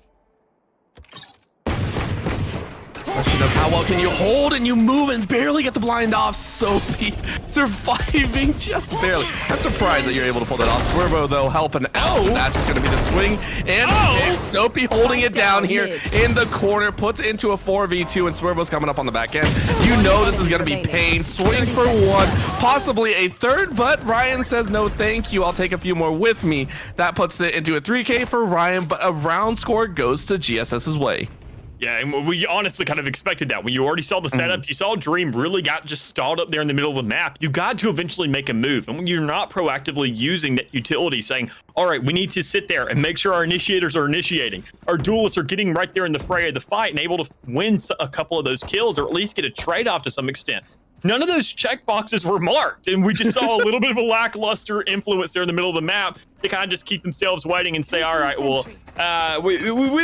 J: Question of how well can you hold, and you move and barely get the blind off. Soapy surviving just barely. I'm surprised that you're able to pull that off. Swervo though helping out. That's just going to be the swing, and Soapy holding it down here in the corner, puts it into a 4v2, and Swervo's coming up on the back end. You know this is going to be pain. Swing for one, possibly a third, but Ryan says no thank you. I'll take a few more with me. That puts it into a 3K for Ryan, but a round score goes to GSS's way.
K: Yeah, and we honestly kind of expected that. When you already saw the setup, you saw Dream really got just stalled up there in the middle of the map. You got to eventually make a move. And when you're not proactively using that utility, saying, all right, we need to sit there and make sure our initiators are initiating, our duelists are getting right there in the fray of the fight and able to win a couple of those kills, or at least get a trade-off to some extent. None of those checkboxes were marked, and we just saw a little bit of a lackluster influence there in the middle of the map. They kind of just keep themselves waiting and say, all right, well, we've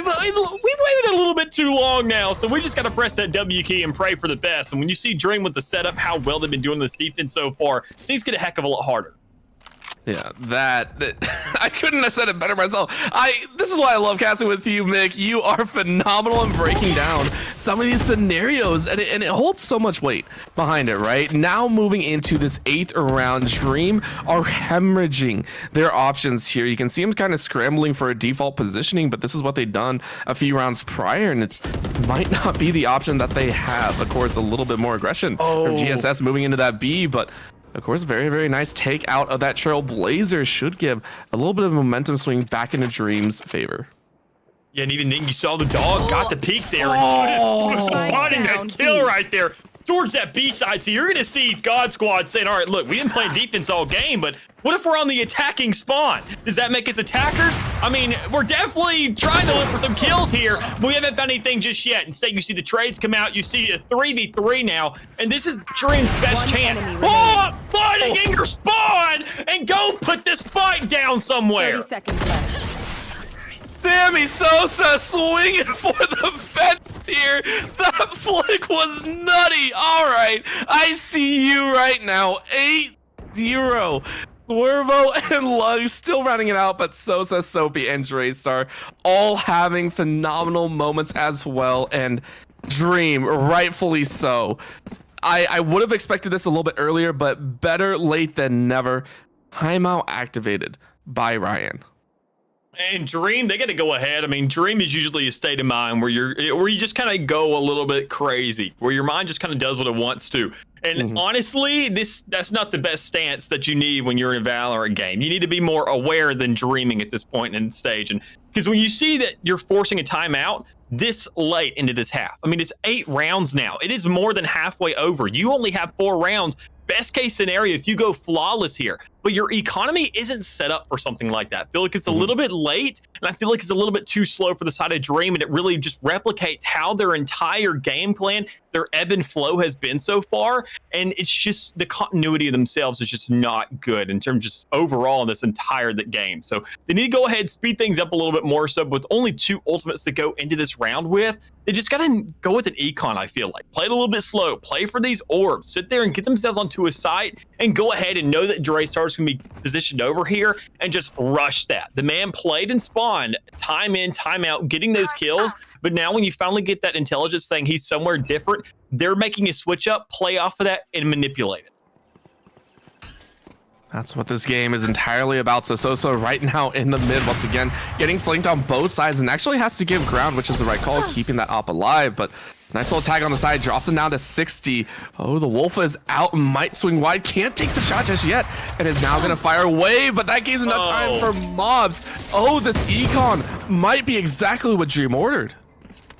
K: waited a little bit too long now, so we just got to press that W key and pray for the best. And when you see Dream with the setup, how well they've been doing this defense so far, things get a heck of a lot harder.
J: Yeah, that I couldn't have said it better myself. This is why I love casting with you, Mick. You are phenomenal in breaking down some of these scenarios, and it holds so much weight behind it, right? Now moving into this 8th round, Dream are hemorrhaging their options here. You can see them kind of scrambling for a default positioning, but this is what they've done a few rounds prior, and it might not be the option that they have. Of course, a little bit more aggression from GSS moving into that B, but of course, very, very nice take out of that Trailblazer should give a little bit of momentum swing back into Dream's favor.
K: Yeah, and even then you saw the dog got the peek there, and she was finding that kill right there towards that B side. So you're going to see God Squad saying, all right, look, we didn't play defense all game, but what if we're on the attacking spawn? Does that make us attackers? I mean, we're definitely trying to look for some kills here, but we haven't found anything just yet. Instead, you see the trades come out. You see a 3v3 now, and this is Dream's best chance. Oh, fighting in your spawn, and go put this fight down somewhere.
L: 30 seconds left.
J: Sammy Sosa swinging for the fence here. That flick was nutty. All right, I see you right now. 8-0. Swervo and Lug still rounding it out, but Sosa, Soapy, and Draystar all having phenomenal moments as well, and Dream, rightfully so. I would have expected this a little bit earlier, but better late than never. Timeout activated by Ryan.
K: And Dream, they got to go ahead. I mean, Dream is usually a state of mind where you just kind of go a little bit crazy, where your mind just kind of does what it wants to. And honestly, that's not the best stance that you need when you're in a Valorant game. You need to be more aware than dreaming at this point in the stage. And because when you see that you're forcing a timeout this late into this half, I mean, it's 8 rounds now. It is more than halfway over. You only have 4 rounds. Best case scenario, if you go flawless here, but your economy isn't set up for something like that. I feel like it's a little bit late, and I feel like it's a little bit too slow for the side of Dream, and it really just replicates how their entire game plan, their ebb and flow has been so far, and it's just the continuity of themselves is just not good in terms of just overall in this entire game. So they need to go ahead, speed things up a little bit more. So with only 2 ultimates to go into this round with, they just got to go with an econ, I feel like. Play it a little bit slow. Play for these orbs. Sit there and get themselves onto a site and go ahead and know that Draystar's going to be positioned over here and just rush that. The man played and spawned time in, time out, getting those kills. But now when you finally get that intelligence saying he's somewhere different, they're making a switch up, play off of that, and manipulate it.
J: That's what this game is entirely about. So Sosa right now in the mid, once again, getting flanked on both sides and actually has to give ground, which is the right call, keeping that op alive. But nice little tag on the side, drops him down to 60. Oh, the Wolf is out, might swing wide, can't take the shot just yet, and is now gonna fire away, but that gives enough time for mobs. Oh, this econ might be exactly what Dream ordered.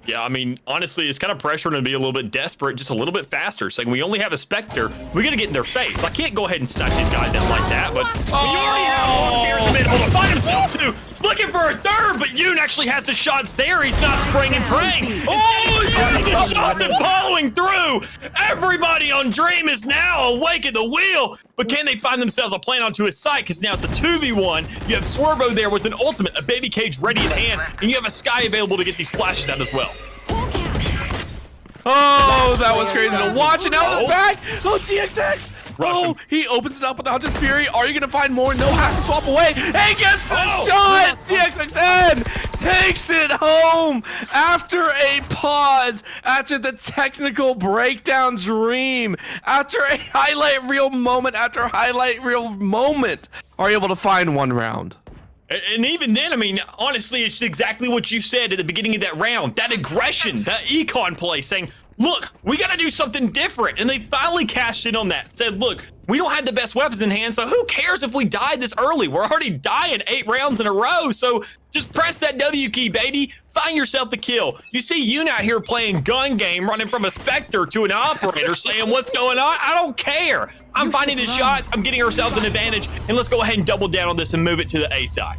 K: Yeah, I mean, honestly, it's kind of pressuring to be a little bit desperate, just a little bit faster. Saying we only have a Spectre, we got to get in their face. I can't go ahead and snatch these guys down like that, but we already have one here in the mid. Hold on, find himself too. Looking for a third, but Yoon actually has the shots there. He's not spraying and praying. Oh, Yoon, the shots are following through. Everybody on Dream is now awake at the wheel, but can they find themselves a plan onto his site? Because now it's a 2v1. You have Swervo there with an ultimate, a baby cage ready at hand, and you have a Sky available to get these flashes out as well.
J: Oh, that was crazy to watch. And now the back. Oh, TXX. Oh, he opens it up with the Hunter's Fury. Are you going to find more? No, has to swap away. And gets the shot. TXXN takes it home after a pause, after the technical breakdown. Dream, after a highlight reel moment, after highlight reel moment, are able to find 1 round.
K: And even then, I mean, honestly, it's exactly what you said at the beginning of that round. That aggression, that econ play saying, look, we got to do something different. And they finally cashed in on that. Said, look, we don't have the best weapons in hand, so who cares if we die this early? We're already dying 8 rounds in a row. So just press that W key, baby. Find yourself a kill. You see Yoon out here playing gun game, running from a Spectre to an operator saying, what's going on? I don't care. I'm finding the shots. I'm getting ourselves an advantage. And let's go ahead and double down on this and move it to the A side.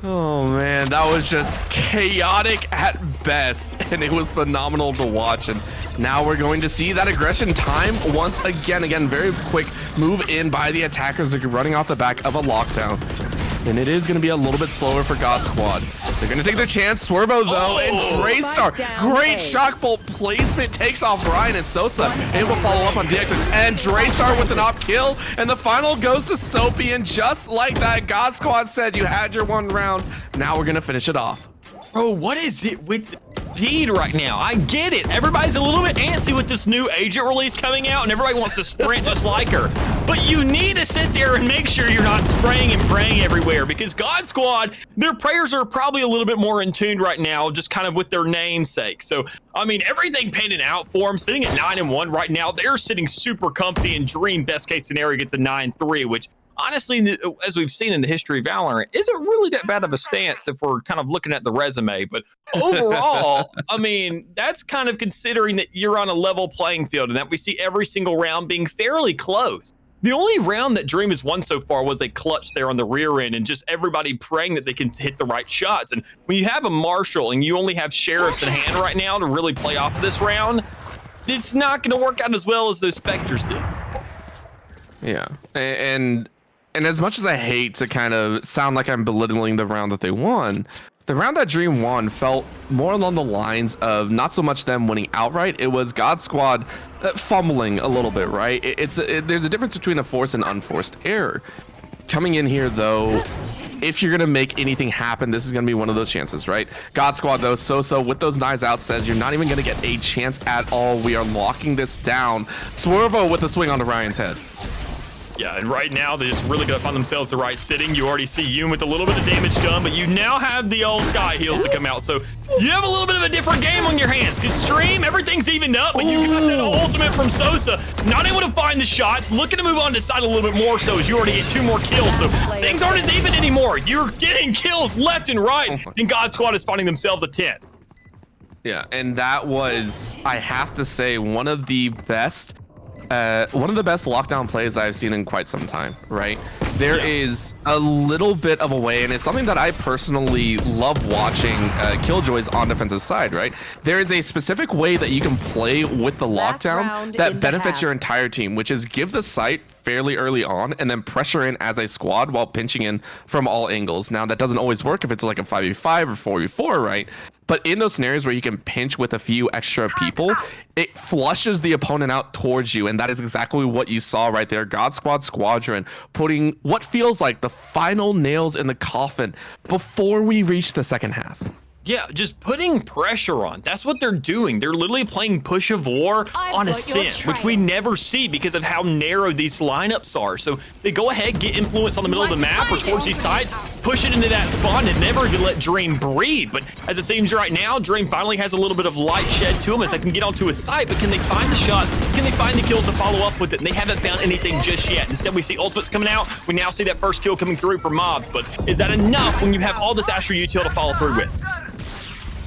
J: Oh man, that was just chaotic at best, and it was phenomenal to watch. And now we're going to see that aggression time once again. Very quick move in by the attackers. They're running off the back of a lockdown, and it is going to be a little bit slower for God Squad. They're going to take their chance. Swervo though, and Draystar, great shock bolt placement, takes off Ryan, and Sosa able to follow up on DXX, and Draystar with an op kill, and the final goes to Soapy. And just like that, God Squad said, you had your 1 round. Now we're going to finish it off.
K: Bro, what is it with speed right now? I get it. Everybody's a little bit antsy with this new agent release coming out, and everybody wants to sprint just like her. But you need to sit there and make sure you're not spraying and praying everywhere, because God Squad, their prayers are probably a little bit more in tune right now, just kind of with their namesake. So, I mean, everything panning out for them, sitting at 9-1 right now. They're sitting super comfy, and Dream, best case scenario, gets a 9-3, which honestly, as we've seen in the history of Valorant, isn't really that bad of a stance if we're kind of looking at the resume. But overall, I mean, that's kind of considering that you're on a level playing field and that we see every single round being fairly close. The only round that Dream has won so far was a clutch there on the rear end and just everybody praying that they can hit the right shots. And when you have a Marshall and you only have Sheriffs in hand right now to really play off this round, it's not going to work out as well as those Spectres did.
J: Yeah, and as much as I hate to kind of sound like I'm belittling the round that they won, the round that Dream won felt more along the lines of not so much them winning outright. It was God Squad fumbling a little bit, right? There's a difference between a forced and unforced error. Coming in here, though, if you're going to make anything happen, this is going to be one of those chances, right? God Squad, though, Sosa with those knives out says you're not even going to get a chance at all. We are locking this down. Swervo with a swing onto Ryan's head.
K: Yeah, and right now they just really got to find themselves the right sitting. You already see Yoon with a little bit of damage done, but you now have the old Sky Heals to come out. So you have a little bit of a different game on your hands. Because Dream, everything's evened up, but you got that ultimate from Sosa. Not able to find the shots, looking to move on to the side a little bit more so as you already get 2 more kills. So things aren't as even anymore. You're getting kills left and right, and God Squad is finding themselves a 10.
J: Yeah, and that was, I have to say, one of the best one of the best lockdown plays that I've seen in quite some time, right? There is a little bit of a way, and it's something that I personally love watching Killjoys on defensive side, right? There is a specific way that you can play with the lockdown that benefits your entire team, which is give the site fairly early on and then pressure in as a squad while pinching in from all angles. Now, that doesn't always work if it's like a 5v5 or 4v4, right? But in those scenarios where you can pinch with a few extra people, it flushes the opponent out towards you, and that is exactly what you saw right there. God Squad Squadron putting what feels like the final nails in the coffin before we reach the second half.
K: Yeah, just putting pressure on. That's what they're doing. They're literally playing Push of War on Ascent, which we never see because of how narrow these lineups are. So they go ahead, get influence on the middle of the map or towards these sides, push it into that spawn, and never let Dream breathe. But as it seems right now, Dream finally has a little bit of light shed to him as they can get onto his site. But can they find the shots? Can they find the kills to follow up with it? And they haven't found anything just yet. Instead, we see ultimates coming out. We now see that first kill coming through for mobs. But is that enough when you have all this Astro util to follow through with?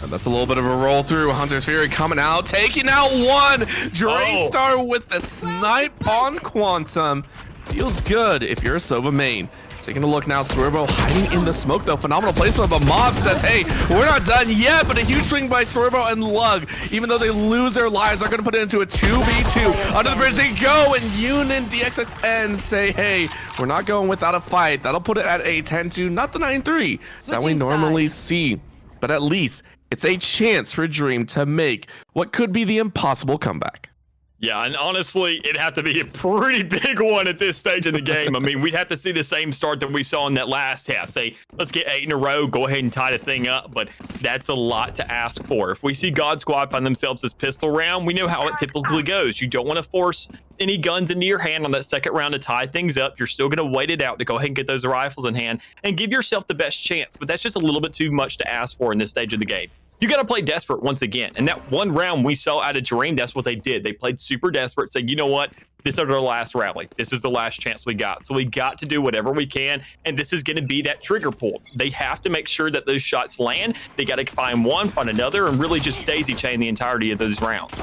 J: That's a little bit of a roll through. Hunter's Fury coming out, taking out one. Draystar with the snipe on Quantum. Feels good if you're a Sova main. Taking a look now, Swervo hiding in the smoke though. Phenomenal placement, but Mob says, hey, we're not done yet, but a huge swing by Swervo and Lug. Even though they lose their lives, they're gonna put it into a 2v2. Under the bridge they go, and Yoon and DXXN say, hey, we're not going without a fight. That'll put it at a 10-2, not the 9-3 that we normally see, but at least it's a chance for Dream to make what could be the impossible comeback.
K: Yeah, and honestly, it'd have to be a pretty big one at this stage in the game. I mean, we'd have to see the same start that we saw in that last half. Say, let's get 8 in a row, go ahead and tie the thing up, but that's a lot to ask for. If we see God Squad find themselves this pistol round, we know how it typically goes. You don't want to force any guns into your hand on that second round to tie things up. You're still going to wait it out to go ahead and get those rifles in hand and give yourself the best chance, but that's just a little bit too much to ask for in this stage of the game. You got to play desperate once again. And that one round we saw out of Dream, that's what they did. They played super desperate, said, you know what? This is our last rally. This is the last chance we got. So we got to do whatever we can. And this is going to be that trigger pull. They have to make sure that those shots land. They got to find one, find another, and really just daisy chain the entirety of those rounds.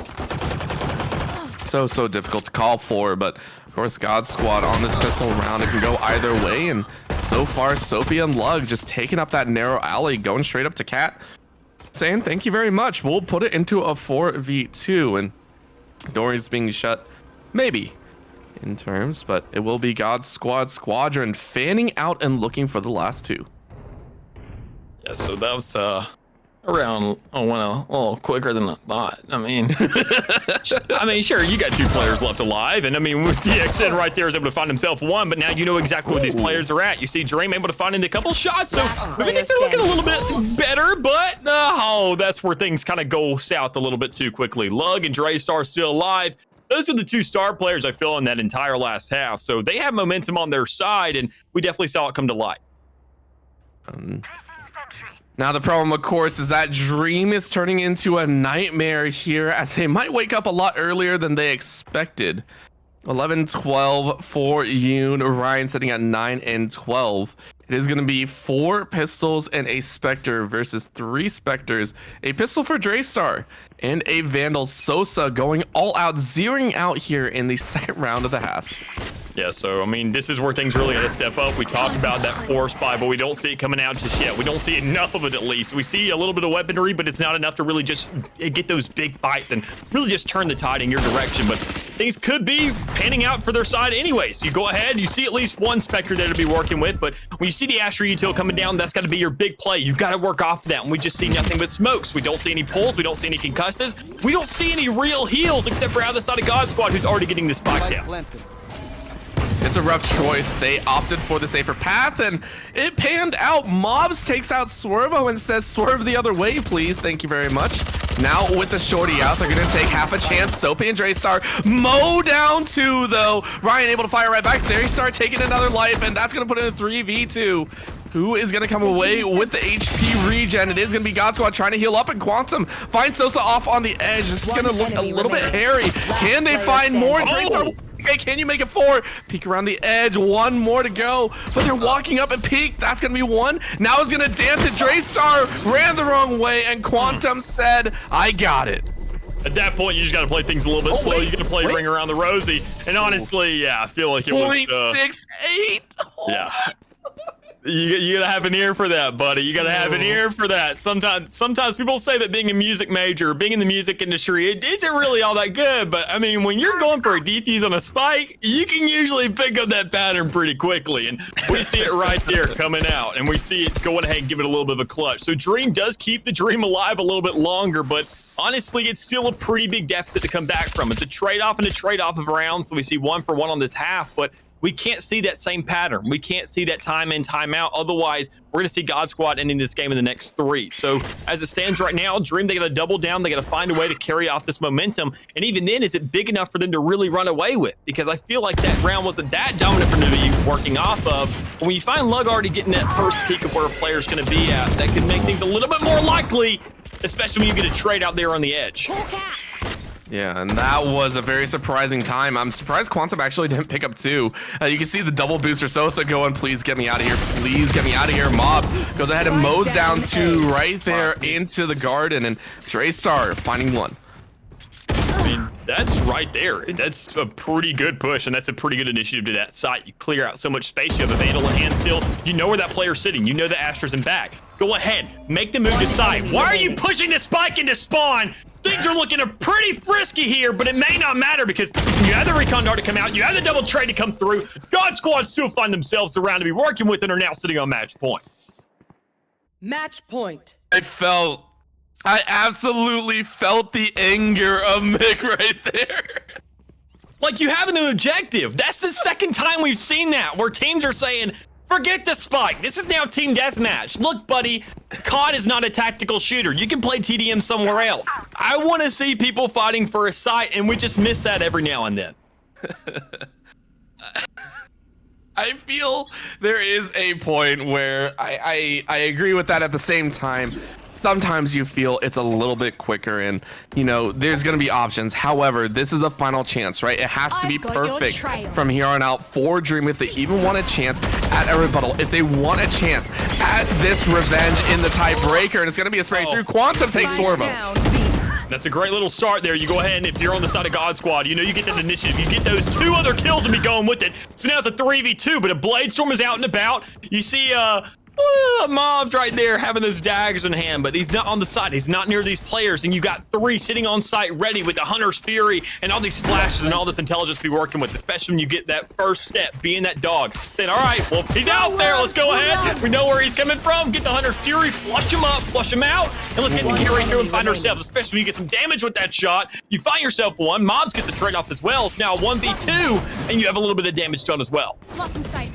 J: So difficult to call for, but of course, God Squad on this pistol round, it can go either way. And so far, Sophie and Lug just taking up that narrow alley, going straight up to Cat, saying thank you very much. We'll put it into a 4v2, and Dory's being shut maybe in terms, but it will be God Squad Squadron fanning out and looking for the last two.
K: Yeah, so that was around a little quicker than I thought. I mean, sure, you got 2 players left alive, and I mean, with DXN right there is able to find himself one, but now you know exactly where these players are at. You see Dream able to find in a couple shots, so I think they're looking a little bit better, but no, that's where things kind of go south a little bit too quickly. Lug and Draystar still alive. Those are the 2 star players I feel in that entire last half, so they have momentum on their side, and we definitely saw it come to light.
J: Now the problem, of course, is that Dream is turning into a nightmare here, as they might wake up a lot earlier than they expected. 11-12 for Yoon. Ryan sitting at 9 and 12. It is going to be 4 pistols and a Spectre versus 3 Spectres. A pistol for Draystar and a Vandal. Sosa going all out, zeroing out here in the second round of the half.
K: Yeah, so, I mean, this is where things really got to step up. We talked about that force buy, but we don't see it coming out just yet. We don't see enough of it, at least. We see a little bit of weaponry, but it's not enough to really just get those big fights and really just turn the tide in your direction. But things could be panning out for their side anyways. You go ahead, you see at least one Spectre there to be working with, but when you see the Astro util coming down, that's got to be your big play. You've got to work off that, and we just see nothing but smokes. We don't see any pulls. We don't see any concusses. We don't see any real heals, except for out of the side of God Squad, who's already getting this spike down.
J: It's a rough choice. They opted for the safer path, and it panned out. Mobs takes out Swervo and says, swerve the other way, please. Thank you very much. Now with the shorty out, they're going to take half a chance. Soapy and Draystar mow down 2, though. Ryan able to fire right back. Draystar taking another life, and that's going to put in a 3v2. Who is going to come away with the HP regen? It is going to be God Squad trying to heal up, and Quantum finds Sosa off on the edge. This is going to look a little bit hairy. Can they find more? Draystar, okay, can you make it 4? Peek around the edge, 1 more to go, but they're walking up and peek. That's going to be 1. Now it's going to dance it. Draystar ran the wrong way, and Quantum said, I got it.
K: At that point, you just got to play things a little bit slow. You got to play Ring Around the Rosie. And honestly, yeah, I feel like it was
J: 0.68.
K: Yeah. You gotta have an ear for that, buddy. You gotta have an ear for that. Sometimes people say that being a music major, being in the music industry, it isn't really all that good. But I mean, when you're going for a defuse on a spike, you can usually pick up that pattern pretty quickly. And we see it right there coming out, and we see it going ahead and give it a little bit of a clutch. So Dream does keep the Dream alive a little bit longer, but honestly, it's still a pretty big deficit to come back from. It's a trade-off and a trade-off of rounds. So we see 1 for 1 on this half, but we can't see that same pattern. We can't see that time in, time out. Otherwise, we're going to see God Squad ending this game in the next 3. So as it stands right now, Dream, they got to double down. They got to find a way to carry off this momentum. And even then, is it big enough for them to really run away with? Because I feel like that round wasn't that dominant for them to be working off of. But when you find Lug already getting that first peek of where a player's going to be at, that can make things a little bit more likely, especially when you get a trade out there on the edge.
J: Yeah, and that was a very surprising time. I'm surprised Quantum actually didn't pick up 2. You can see the double booster Sosa going, please get me out of here. Please get me out of here. Mobs goes ahead and mows down 2 right there into the garden, and Draystar finding 1.
K: I mean, that's right there. That's a pretty good push, and that's a pretty good initiative to that site. You clear out so much space. You have a Vandal in hand still. You know where that player's sitting. You know the Astra's in back. Go ahead. Make the move to site. Why are you pushing the spike into spawn? Things are looking pretty frisky here, but it may not matter because you have the Recon Dart to come out. You have the double trade to come through. God Squad still find themselves around to be working with and are now sitting on match point.
L: Match point.
J: I absolutely felt the anger of Mick right there.
K: Like, you have an objective. That's the second time we've seen that, where teams are saying, forget the spike. This is now team deathmatch. Look, buddy, COD is not a tactical shooter. You can play TDM somewhere else. I want to see people fighting for a site, and we just miss that every now and then.
J: I feel there is a point where I agree with that. At the same time, sometimes you feel it's a little bit quicker, and you know there's going to be options. However, this is the final chance, right? It has to be perfect from here on out for Dream if they even want a chance at a rebuttal, if they want a chance at this revenge in the tiebreaker. And it's going to be a spray through. Quantum takes Sorbo.
K: That's a great little start there. You go ahead, and if you're on the side of God Squad, you know you get this initiative. You get those 2 other kills and be going with it. So now it's a 3v2, but a Bladestorm is out and about. You see Mobs right there having those daggers in hand, but he's not on the side. He's not near these players, and you got 3 sitting on site ready with the Hunter's Fury and all these flashes and all this intelligence to be working with, especially when you get that first step, being that dog, saying, all right, well, he's out there. Let's go ahead. We know where he's coming from. Get the Hunter's Fury, flush him up, flush him out, and let's get the carry through and find ourselves, especially when you get some damage with that shot. You find yourself 1. Mobs gets a trade off as well. It's now 1v2, and you have a little bit of damage done as well.
G: Lock in sight.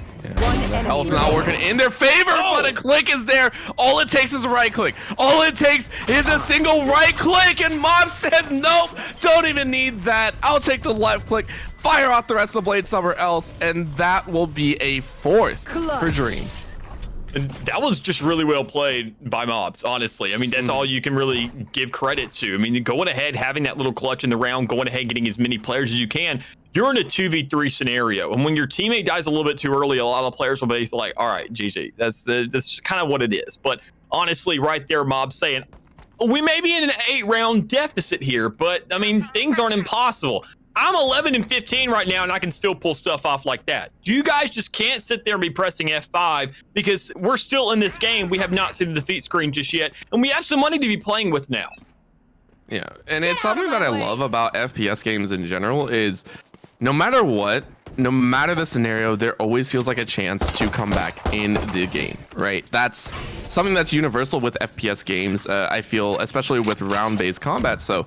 J: Health not working in their favor, but a click is there. All it takes is a right click. All it takes is a single right click, and Mob says, nope, don't even need that. I'll take the left click, fire off the rest of the blade somewhere else, and that will be a 4th for Dream.
K: And that was just really well played by Mobs, honestly. I mean, that's all you can really give credit to. I mean, going ahead, having that little clutch in the round, going ahead, getting as many players as you can. You're in a 2v3 scenario, and when your teammate dies a little bit too early, a lot of players will be like, all right, GG. That's kind of what it is. But honestly, right there, Mobs saying, we may be in an 8-round deficit here, but I mean, things aren't impossible. I'm 11-15 right now, and I can still pull stuff off like that. You guys just can't sit there and be pressing F5 because we're still in this game. We have not seen the defeat screen just yet, and we have some money to be playing with now.
J: Yeah, and it's something that I love about FPS games in general is no matter what, no matter the scenario, there always feels like a chance to come back in the game, right? That's something that's universal with FPS games, I feel, especially with round-based combat. So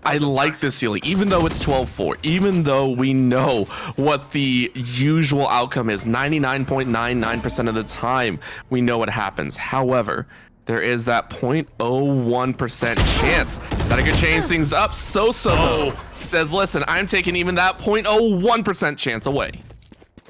J: I like this ceiling, even though it's 12-4, even though we know what the usual outcome is. 99.99% of the time, we know what happens. However, there is that 0.01% chance that it could change things up. Sosa says, listen, I'm taking even that 0.01% chance away.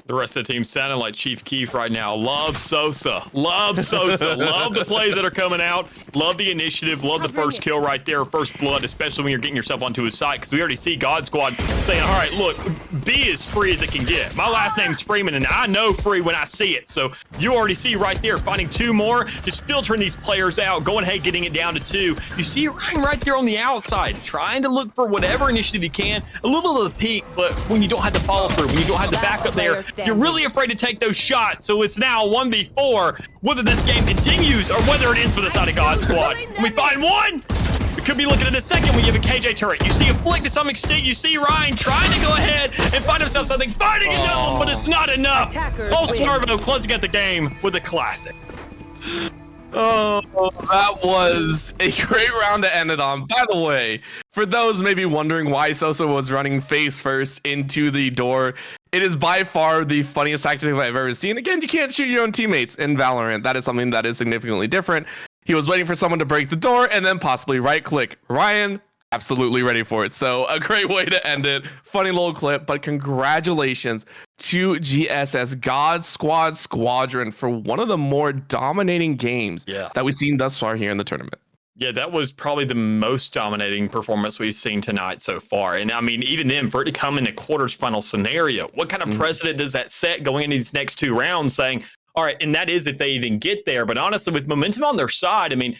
K: The rest of the team sounding like Chief Keef right now. Love Sosa. Love Sosa. Love the plays that are coming out. Love the initiative. Love the first kill right there. First blood, especially when you're getting yourself onto his side. Because we already see God Squad saying, all right, look, be as free as it can get. My last name's Freeman, and I know free when I see it. So you already see right there, finding 2 more. Just filtering these players out. Going ahead, getting it down to 2. You see Ryan right there on the outside. Trying to look for whatever initiative you can. A little bit of the peak, but when you don't have the follow through, when you don't have the backup there, you're really afraid to take those shots. So it's now 1v4. Whether this game continues or whether it ends for the side of God Squad. When we find one, we could be looking at a second when you have a KJ turret. You see a flick to some extent. You see Ryan trying to go ahead and find himself something, finding a dome, but it's not enough. Oh, Swervo closing out the game with a classic.
J: Oh, that was a great round to end it on. By the way, for those maybe wondering why Sosa was running face first into the door, it is by far the funniest tactic I've ever seen. Again, you can't shoot your own teammates in Valorant. That is something that is significantly different. He was waiting for someone to break the door and then possibly right click. Ryan, absolutely ready for it. So a great way to end it. Funny little clip, but congratulations to GSS God Squad Squadron for one of the more dominating games that we've seen thus far here in the tournament.
K: Yeah, that was probably the most dominating performance we've seen tonight so far. And I mean, even then, for it to come in a quarters final scenario, what kind of precedent does that set going into these next 2 rounds saying, all right, and that is if they even get there. But honestly, with momentum on their side, I mean,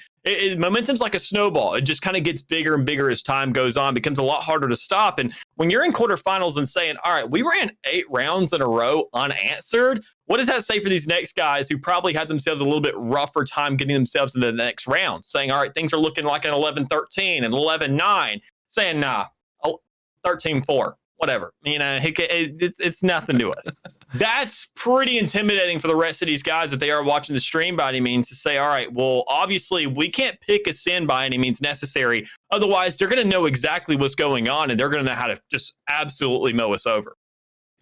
K: momentum's like a snowball. It just kind of gets bigger and bigger as time goes on, becomes a lot harder to stop. And when you're in quarterfinals and saying, all right, we ran 8 rounds in a row unanswered, what does that say for these next guys who probably had themselves a little bit rougher time getting themselves into the next round, saying, all right, things are looking like an 11-13 and 11-9, saying, nah, 13-4, whatever. You know, it's nothing to us. That's pretty intimidating for the rest of these guys that they are watching the stream by any means to say, all right, well, obviously we can't pick a sin by any means necessary. Otherwise, they're going to know exactly what's going on and they're going to know how to just absolutely mow us over.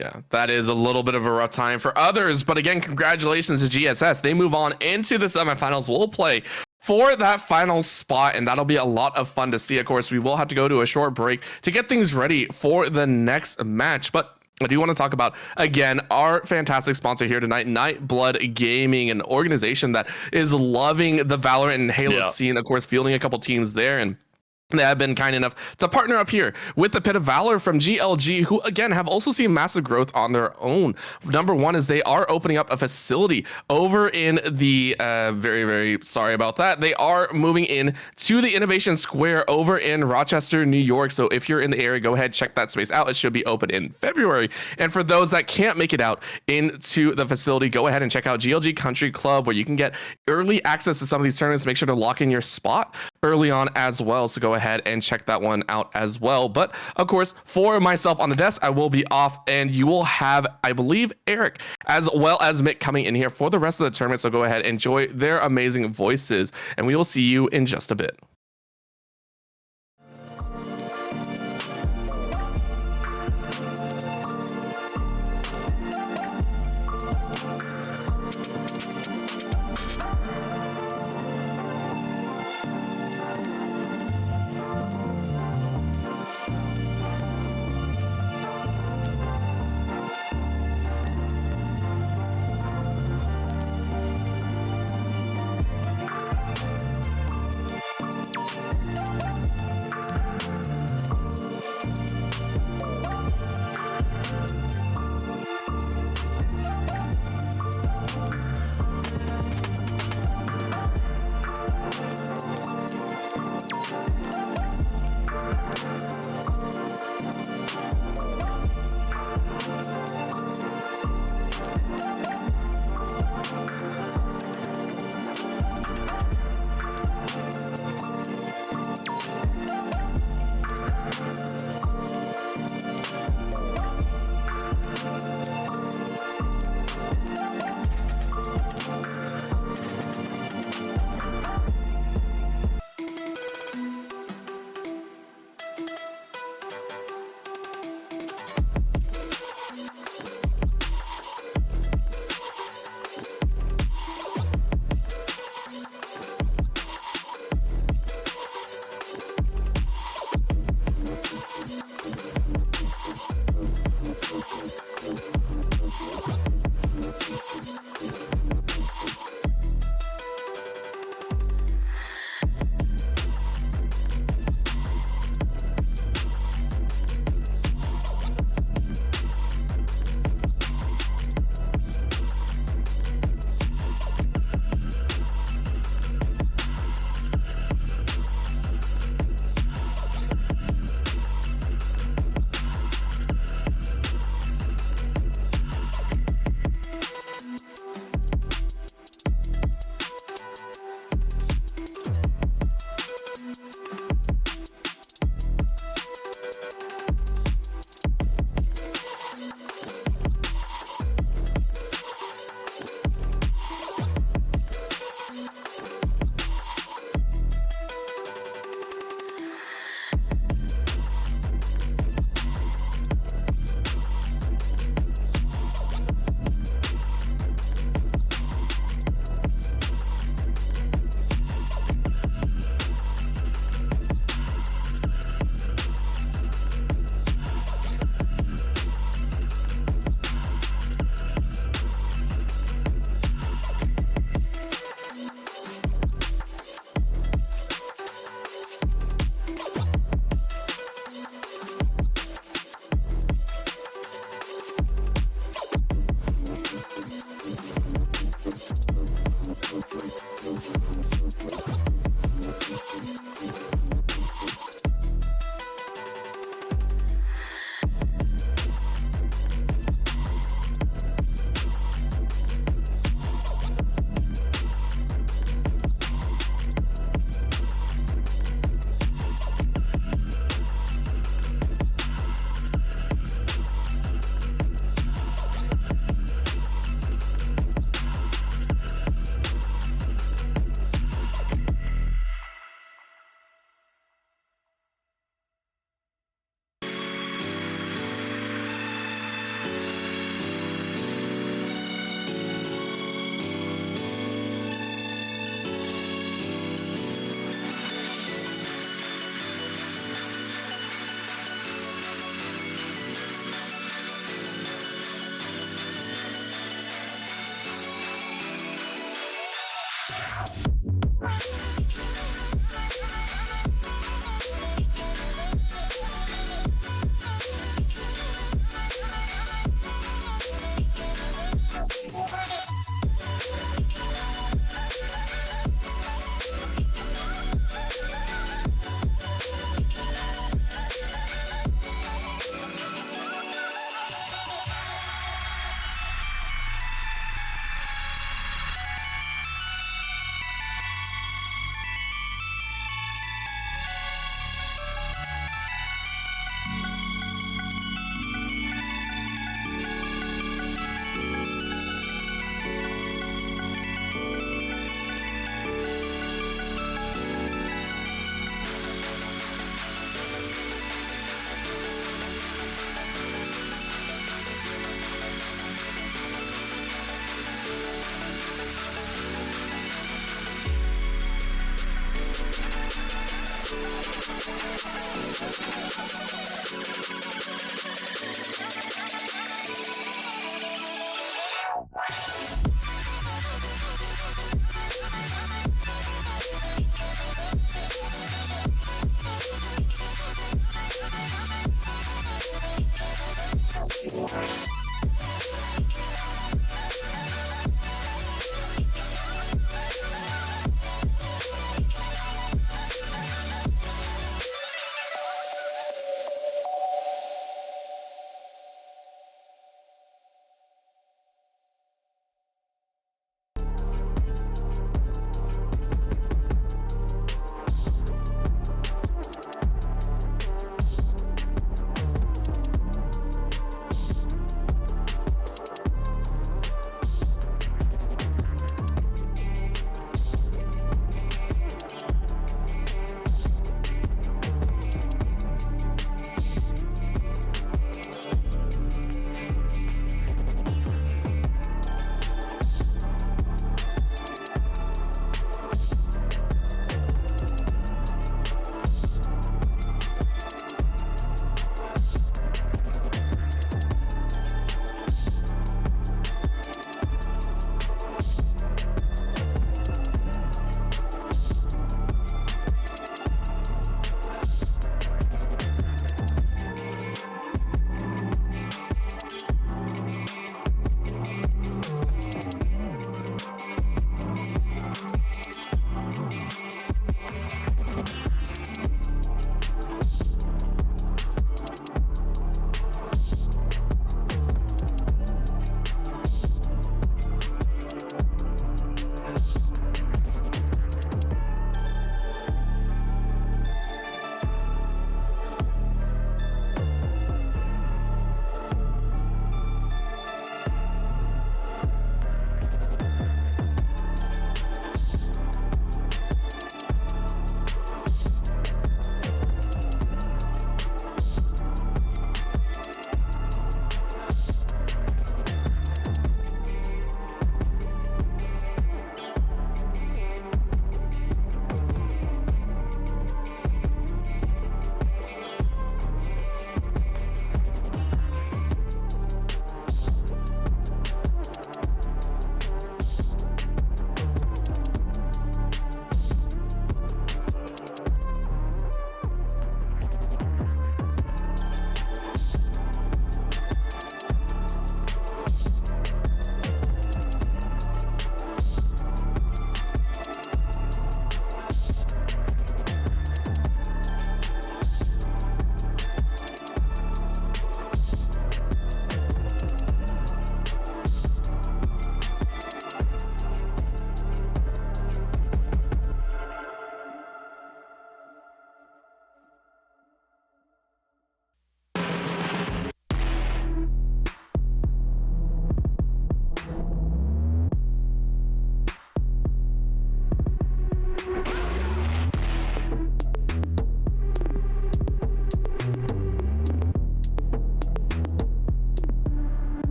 J: Yeah, that is a little bit of a rough time for others. But again, congratulations to GSS. They move on into the semifinals. We'll play for that final spot, and that'll be a lot of fun to see. Of course, we will have to go to a short break to get things ready for the next match. But I do want to talk about, again, our fantastic sponsor here tonight, Nightblood Gaming, an organization that is loving the Valorant and Halo scene, of course, fielding a couple teams there. And they have been kind enough to partner up here with the Pit of Valor from GLG, who, again, have also seen massive growth on their own. Number one is they are opening up a facility over in the, very, very sorry about that. They are moving in to the Innovation Square over in Rochester, New York. So if you're in the area, go ahead, check that space out. It should be open in February. And for those that can't make it out into the facility, go ahead and check out GLG Country Club, where you can get early access to some of these tournaments. Make sure to lock in your spot early on as well. So go ahead and check that one out as well. But of course, for myself on the desk, I will be off, and you will have, I believe, Eric as well as Mick coming in here for the rest of the tournament. So go ahead, enjoy their amazing voices, and we will see you in just a bit.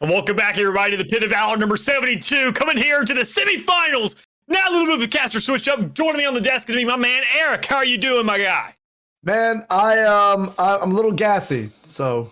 K: Welcome back, everybody, to the Pit of Valor number 72. Coming here to the semifinals. Now a little bit of a caster switch up. Joining me on the desk is gonna be my man Eric. How are you doing, my guy?
A: Man, I'm a little gassy, so.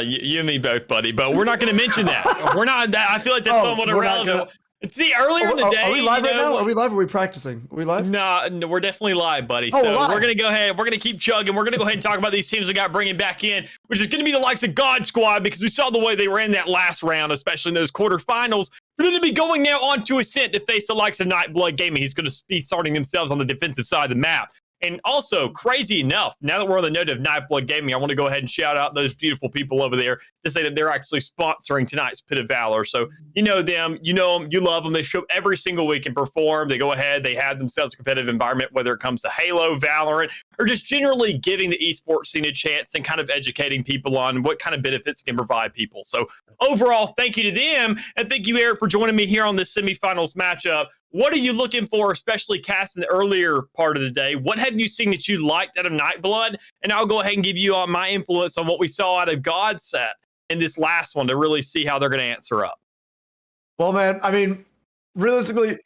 K: You and me both, buddy. But we're not gonna mention that. We're not. I feel like that's somewhat irrelevant. See, earlier in the day.
A: Are we live right now? Are we live? Or are we practicing? Are we live?
K: No, we're definitely live, buddy.
A: Oh,
K: so we're gonna go ahead. We're gonna keep chugging. We're gonna go ahead and talk about these teams we got bringing back in, which is gonna be the likes of God Squad, because we saw the way they ran that last round, especially in those quarterfinals. For them to be going now on to Ascent to face the likes of Nightblood Gaming. He's gonna be starting themselves on the defensive side of the map. And also, crazy enough, now that we're on the note of Nightblood Gaming, I want to go ahead and shout out those beautiful people over there to say that they're actually sponsoring tonight's Pit of Valor. So you know them, you love them. They show up every single week and perform. They go ahead, they have themselves a competitive environment, whether it comes to Halo, Valorant, or just generally giving the esports scene a chance and kind of educating people on what kind of benefits it can provide people. So overall, thank you to them. And thank you, Eric, for joining me here on this semifinals matchup. What are you looking for, especially Cass, in the earlier part of the day? What have you seen that you liked out of Nightblood? And I'll go ahead and give you my influence on what we saw out of God set in this last one to really see how they're going to answer up.
A: Well, man, I mean, realistically,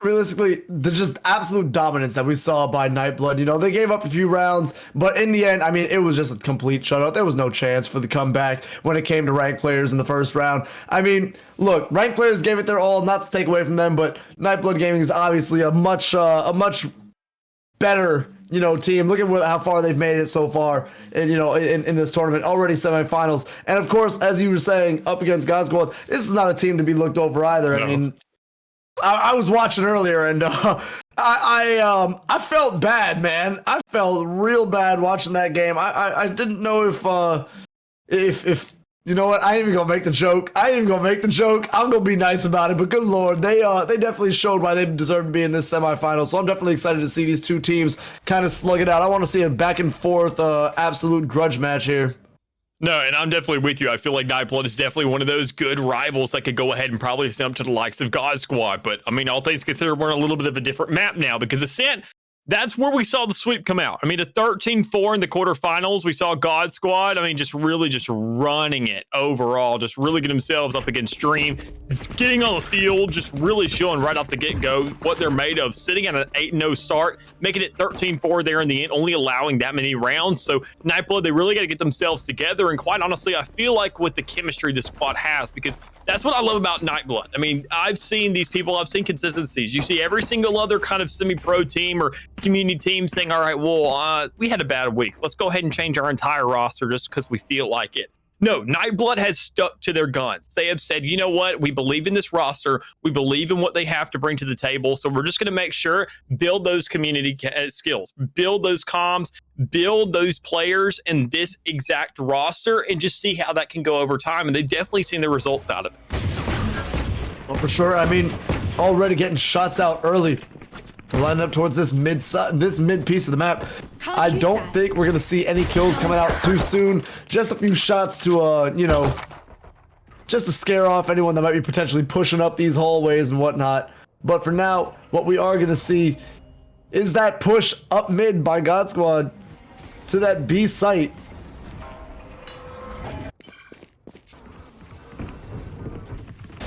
A: the just absolute dominance that we saw by Nightblood. You know, they gave up a few rounds, but in the end, I mean, it was just a complete shutout. There was no chance for the comeback when it came to ranked players in the first round. I mean, look, ranked players gave it their all, not to take away from them, but Nightblood Gaming is obviously a much better, team. Look at how far they've made it so far, and in this tournament, already semifinals. And of course, as you were saying, up against God Squad, this is not a team to be looked over either. No. I mean, I was watching earlier, and I felt bad, man. I felt real bad watching that game. I didn't know if you know what? I ain't even gonna make the joke. I'm gonna be nice about it. But good lord, they definitely showed why they deserve to be in this semifinal. So I'm definitely excited to see these two teams kind of slug it out. I want to see a back and forth, absolute grudge match here.
K: No, and I'm definitely with you. I feel like Nightblood is definitely one of those good rivals that could go ahead and probably stand up to the likes of God Squad. But, I mean, all things considered, we're on a little bit of a different map now because Ascent, that's where we saw the sweep come out. I mean, a 13-4 in the quarterfinals. We saw God Squad, I mean, just running it overall, just really getting themselves up against Dream, getting on the field, just really showing right off the get-go what they're made of, sitting at an 8-0 start, making it 13-4 there in the end, only allowing that many rounds. So Nightblood, they really got to get themselves together. And quite honestly, I feel like with the chemistry this squad has, because that's what I love about Nightblood. I mean, I've seen these people, I've seen consistencies. You see every single other kind of semi-pro team or community team saying, all right, well, we had a bad week. Let's go ahead and change our entire roster just because we feel like it. No, Nightblood has stuck to their guns. They have said, you know what? We believe in this roster. We believe in what they have to bring to the table. So we're just going to make sure, build those community skills, build those comms, build those players in this exact roster, and just see how that can go over time. And they've definitely seen the results out of it.
A: Well, for sure. I mean, already getting shots out early. We're lining up towards this mid piece of the map. I don't think we're gonna see any kills coming out too soon. Just a few shots to just to scare off anyone that might be potentially pushing up these hallways and whatnot. But for now, what we are gonna see is that push up mid by God Squad to that B site.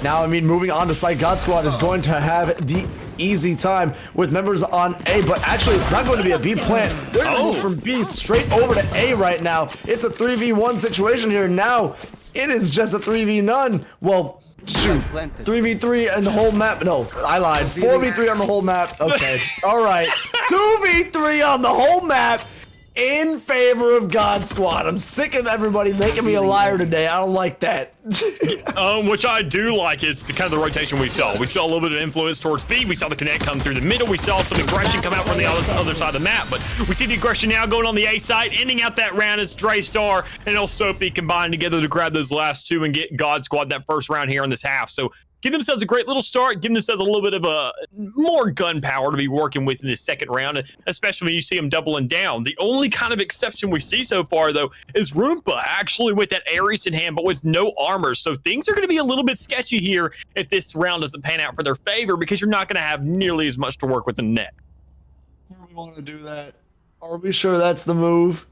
A: Now, I mean, moving on to site, God Squad is going to have the easy time with members on A, but actually it's not going to be a B plant. They're going to move from B straight over to A right now. It's a 3v1 situation here. Now it is just a 3v none. Well, shoot, 3v3 and the whole map. No, I lied. 4v3 on the whole map. Okay, all right. 2v3 on the whole map in favor of God Squad. I'm sick of everybody making me a liar today. I don't like that.
K: Which I do like is the kind of the rotation we saw. We saw a little bit of influence towards B. We saw the connect come through the middle. We saw some aggression come out from the other side of the map. But we see the aggression now going on the A side, ending out that round as Draystar and El Sophie combined together to grab those last two and get God Squad that first round here in this half. So give themselves a great little start, give themselves a little bit of a more gunpowder to be working with in this second round, especially when you see them doubling down. The only kind of exception we see so far, though, is Roompa actually with that Ares in hand, but with no armor. So things are going to be a little bit sketchy here if this round doesn't pan out for their favor, because you're not going to have nearly as much to work with in the net.
A: Do we want to do that? Are we sure that's the move?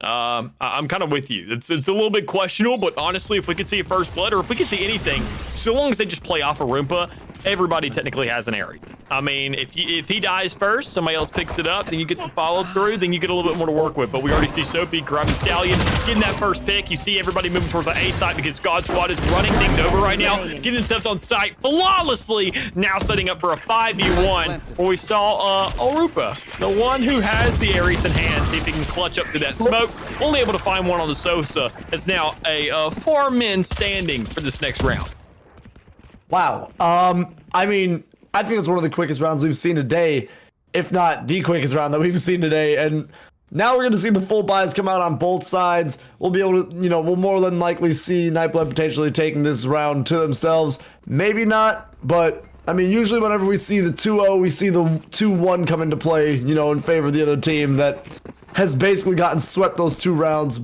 K: I'm kind of with you. It's a little bit questionable, but honestly, if we could see a first blood or if we could see anything, so long as they just play off a Roompa, everybody technically has an Aerie. I mean, if he dies first, somebody else picks it up, then you get the follow through, then you get a little bit more to work with. But we already see Soapy grabbing Stallion, getting that first pick. You see everybody moving towards the A site because God Squad is running things over right now, getting themselves on site flawlessly. Now setting up for a 5v1 where we saw Orupa, the one who has the Aries in hand, see if he can clutch up to that smoke. Only able to find one on the Sosa. It's now a 4 men standing for this next round.
A: Wow. I mean, I think it's one of the quickest rounds we've seen today, if not the quickest round that we've seen today. And now we're going to see the full buys come out on both sides. We'll be able to, we'll more than likely see Nightblood potentially taking this round to themselves. Maybe not, but I mean, usually whenever we see the 2-0, we see the 2-1 come into play, in favor of the other team that has basically gotten swept those 2 rounds.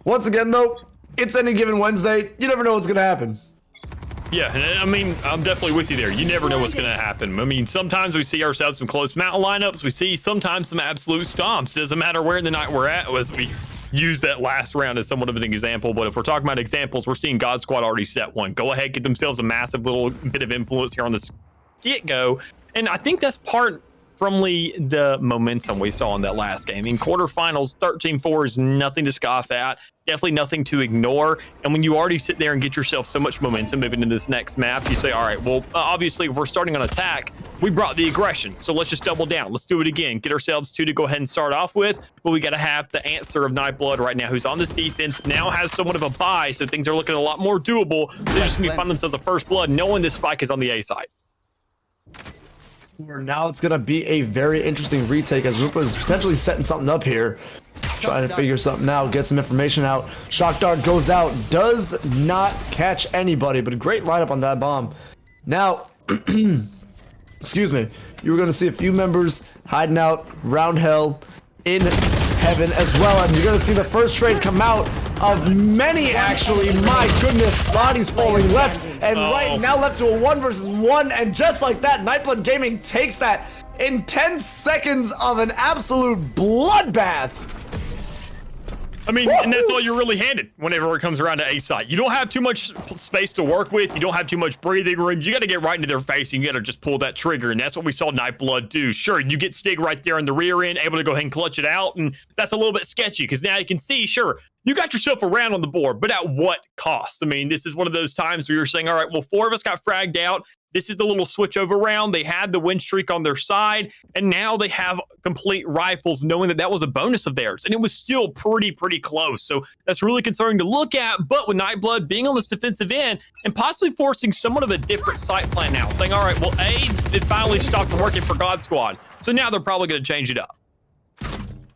A: Once again, though, it's any given Wednesday. You never know what's going to happen.
K: Yeah, I mean, I'm definitely with you there. You never know what's going to happen. I mean, sometimes we see ourselves some close mountain lineups. We see sometimes some absolute stomps. It doesn't matter where in the night we're at, as we use that last round as somewhat of an example. But if we're talking about examples, we're seeing God Squad already set one. Go ahead, get themselves a massive little bit of influence here on this get-go. And I think that's part from the momentum we saw in that last game. In quarterfinals, 13-4 is nothing to scoff at. Definitely nothing to ignore. And when you already sit there and get yourself so much momentum moving into this next map, you say, all right, well, obviously, if we're starting on attack, we brought the aggression. So let's just double down. Let's do it again. Get ourselves 2 to go ahead and start off with. But we got to have the answer of Nightblood right now, who's on this defense, now has somewhat of a buy. So things are looking a lot more doable. They're just going to find themselves a first blood, knowing this spike is on the A side.
A: Now it's going to be a very interesting retake as Rupa is potentially setting something up here. Trying to figure something out, get some information out. Shock Dart goes out, does not catch anybody, but a great lineup on that bomb. Now, excuse me, you were going to see a few members hiding out, round hell, in heaven as well. And you're going to see the first trade come out of many, actually. My goodness, bodies falling left and right. Now left to a 1 versus 1. And just like that, Nightblood Gaming takes that in 10 seconds of an absolute bloodbath.
K: I mean, and that's all you're really handed whenever it comes around to A site. You don't have too much space to work with. You don't have too much breathing room. You got to get right into their face and you got to just pull that trigger. And that's what we saw Nightblood do. Sure, you get Stig right there in the rear end, able to go ahead and clutch it out. And that's a little bit sketchy because now you can see, sure, you got yourself a round on the board, but at what cost? I mean, this is one of those times where you're saying, all right, well, 4 of us got fragged out. This is the little switch over round. They had the win streak on their side, and now they have complete rifles, knowing that that was a bonus of theirs, and it was still pretty close. So that's really concerning to look at. But with Nightblood being on this defensive end and possibly forcing somewhat of a different site plan now, saying, all right, well, A, it finally stopped working for God Squad, so now they're probably going to change it up.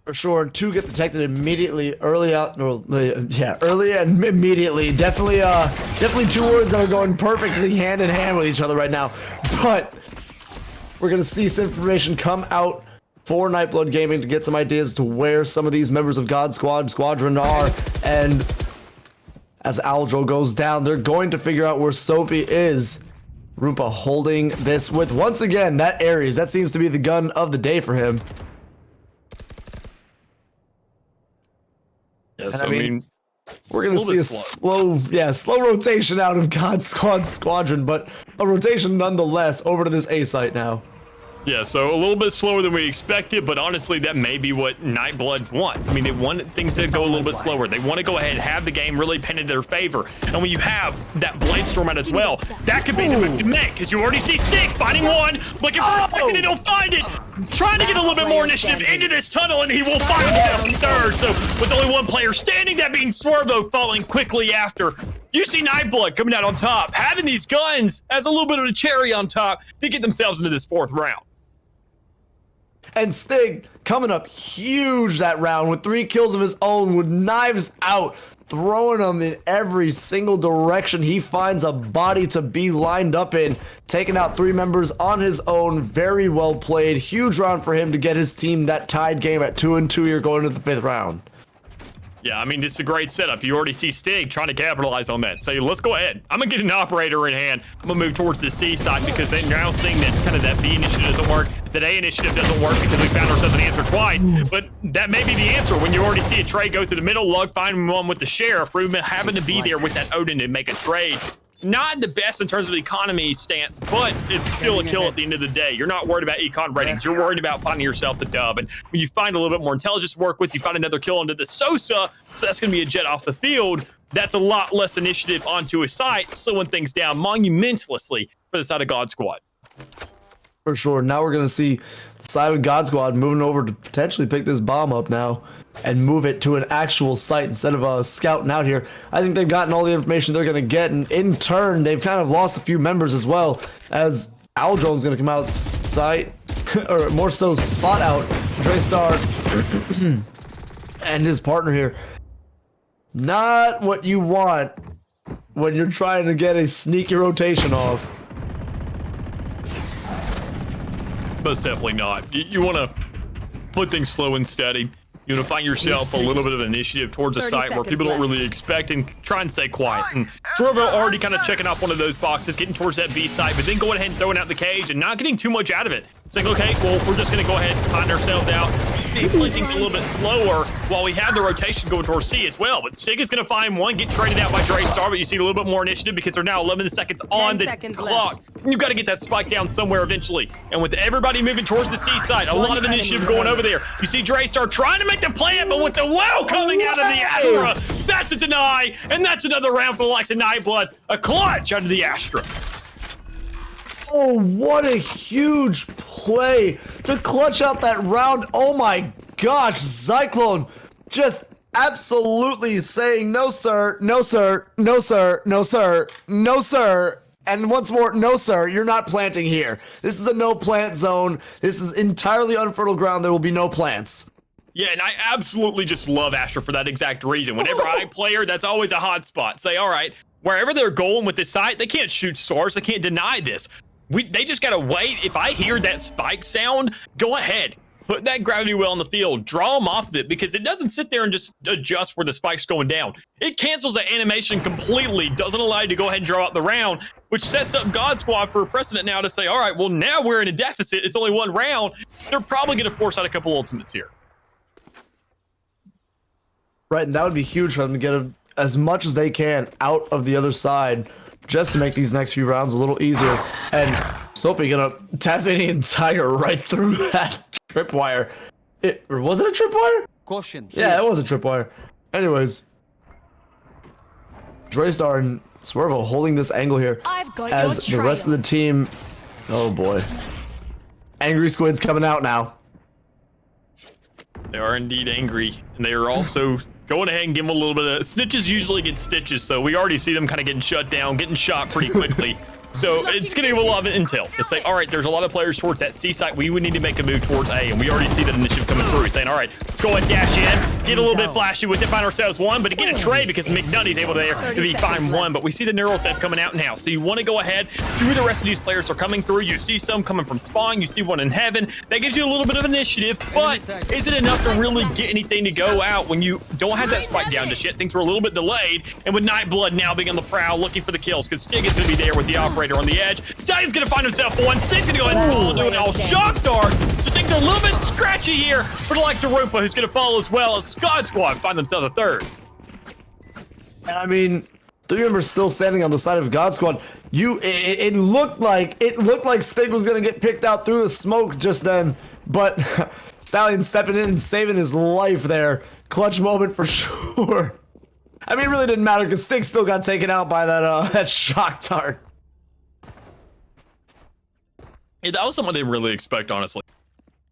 A: For sure, 2 get detected immediately, early and immediately. Definitely 2 words that are going perfectly hand in hand with each other right now. But we're gonna see some information come out for Nightblood Gaming to get some ideas to where some of these members of God Squadron are. And as Aldro goes down, they're going to figure out where Soapy is. Roompa holding this with, once again, that Ares. That seems to be the gun of the day for him.
K: Yes,
A: I mean, we're going to see a slow rotation out of God Squadron, but a rotation nonetheless over to this A site now.
K: Yeah, so a little bit slower than we expected, but honestly, that may be what Nightblood wants. I mean, they want things to go a little bit slower. They want to go ahead and have the game really pinned in their favor. And when you have that Bladestorm out as well, that could be the move to make, because you already see Stick fighting one, looking for a second, and he'll find it. Trying to get a little bit more initiative into this tunnel, and he will find himself third. So with only 1 player standing, that being Swervo falling quickly after. You see Nightblood coming out on top, having these guns as a little bit of a cherry on top to get themselves into this 4th round.
A: And Stig coming up huge that round with 3 kills of his own, with knives out, throwing them in every single direction he finds a body to be lined up in, taking out 3 members on his own. Very well played. Huge round for him to get his team that tied game at 2-2 here going into the 5th round.
K: Yeah, I mean, this is a great setup. You already see Stig trying to capitalize on that. So let's go ahead. I'm going to get an operator in hand. I'm going to move towards the C side because they're now seeing that kind of that B initiative doesn't work. That A initiative doesn't work because we found ourselves an answer twice. But that may be the answer when you already see a trade go through the middle. Lug finding one with the Sheriff. Ruben having to be there with that Odin to make a trade. Not the best in terms of economy stance, but it's still a kill at the end of the day. You're not worried about econ ratings. You're worried about finding yourself the dub. And when you find a little bit more intelligence to work with, you find another kill into the Sosa. So that's going to be a jet off the field. That's a lot less initiative onto a site, slowing things down monumentously for the side of God Squad.
A: For sure. Now we're going to see the side of God Squad moving over to potentially pick this bomb up now and move it to an actual site instead of scouting out here. I think they've gotten all the information they're going to get, and in turn, they've kind of lost a few members as well, as Aldron's going to come out site, or more so spot out Draystar and his partner here. Not what you want when you're trying to get a sneaky rotation off.
K: Most definitely not. You want to put things slow and steady. You want to find yourself a little bit of initiative towards a site where people don't really expect and try and stay quiet. And Sorvo already kind of checking off one of those boxes, getting towards that B site, but then going ahead and throwing out the cage and not getting too much out of it. It's like, okay, well, we're just going to go ahead and find ourselves out. Play things a little bit slower while we have the rotation going towards C as well. But Sig is going to find one, get traded out by Draystar, but you see a little bit more initiative because they're now 11 seconds on the clock. You've got to get that spike down somewhere eventually. And with everybody moving towards the C side, a lot of initiative going over there. You see Draystar trying to make the play, but with the well coming out of the Astra, that's a deny, and that's another round for the likes of Nightblood. A clutch out of the Astra.
A: Oh, what a huge play to clutch out that round. Oh my gosh, Cyclone just absolutely saying no sir, no sir, no sir, no sir, no sir. And once more, no sir, you're not planting here. This is a no plant zone. This is entirely unfertile ground. There will be no plants.
K: Yeah, and I absolutely just love Astra for that exact reason. Whenever I play her, that's always a hot spot. Say, all right, wherever they're going with this site, they can't shoot stars. They can't deny this. They just got to wait. If I hear that spike sound, go ahead. Put that gravity well in the field. Draw them off of it because it doesn't sit there and just adjust where the spike's going down. It cancels that animation completely. Doesn't allow you to go ahead and draw out the round, which sets up God Squad for a precedent now to say, all right, well, now we're in a deficit. It's only one round. They're probably going to force out a couple ultimates here.
A: Right, and that would be huge for them to get as much as they can out of the other side, just to make these next few rounds a little easier. And Soapy gonna Tasmanian Tiger right through that tripwire. Or was it a tripwire?
I: Caution.
A: Yeah, it was a tripwire. Anyways, Draystar and Swervo holding this angle here as the rest of the team. Oh boy, Angry Squid's coming out now.
K: They are indeed angry, and they are also going ahead and give them a little bit of snitches. Usually get stitches, so we already see them kind of getting shut down, getting shot pretty quickly. So it's going to give a lot of intel to say, all right, there's a lot of players towards that C site. We would need to make a move towards A, and we already see that initiative coming through, saying, all right, let's go ahead and dash in, get a little bit flashy with it, find ourselves one, but to get a trade because McNutty's able to be find one. But we see the neural theft coming out now, so you want to go ahead, see where the rest of these players are coming through. You see some coming from spawn, you see one in heaven. That gives you a little bit of initiative, but is it enough to really get anything to go out when you don't have that spike down just yet? Things were a little bit delayed, and with Nightblood now being on the prowl, looking for the kills, because Stig is going to be there with the operator on the edge. Stallion's going to find himself one. Stig's going to go ahead and fall into an all shock dart. So things are a little bit scratchy here for the likes of Rupa, who's going to follow as well as God Squad find themselves a third.
A: I mean, 3 members still standing on the side of God Squad. It looked like Stig was going to get picked out through the smoke just then, but Stallion stepping in and saving his life there. Clutch moment for sure. I mean, it really didn't matter because Stig still got taken out by that shock dart.
K: Yeah, that was something I didn't really expect, honestly.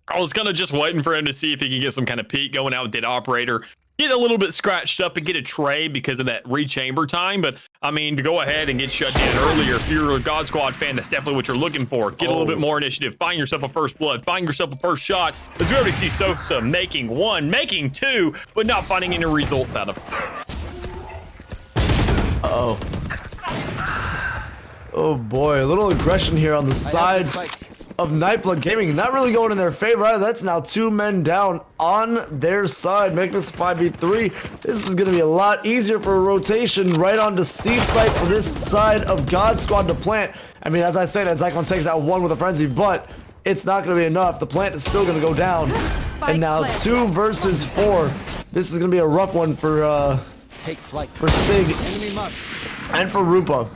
K: I was kind of just waiting for him to see if he could get some kind of peek going out with that operator, get a little bit scratched up and get a trade because of that rechamber time. But I mean, to go ahead and get shut down earlier, if you're a God Squad fan, that's definitely what you're looking for. Get a little bit more initiative, find yourself a first blood, find yourself a first shot. As we already see Sosa making one, making two, but not finding any results out of it.
A: Oh boy, a little aggression here on the side of Nightblood Gaming not really going in their favor either. That's now 2 men down on their side, making this 5v3. This is going to be a lot easier for a rotation right onto C site for this side of God Squad to plant. I mean, as I said, Zyklon takes out 1 with a frenzy, but it's not going to be enough. The plant is still going to go down. And now 2 versus 4. This is going to be a rough one for
I: Take flight.
A: for Stig and for Rupa.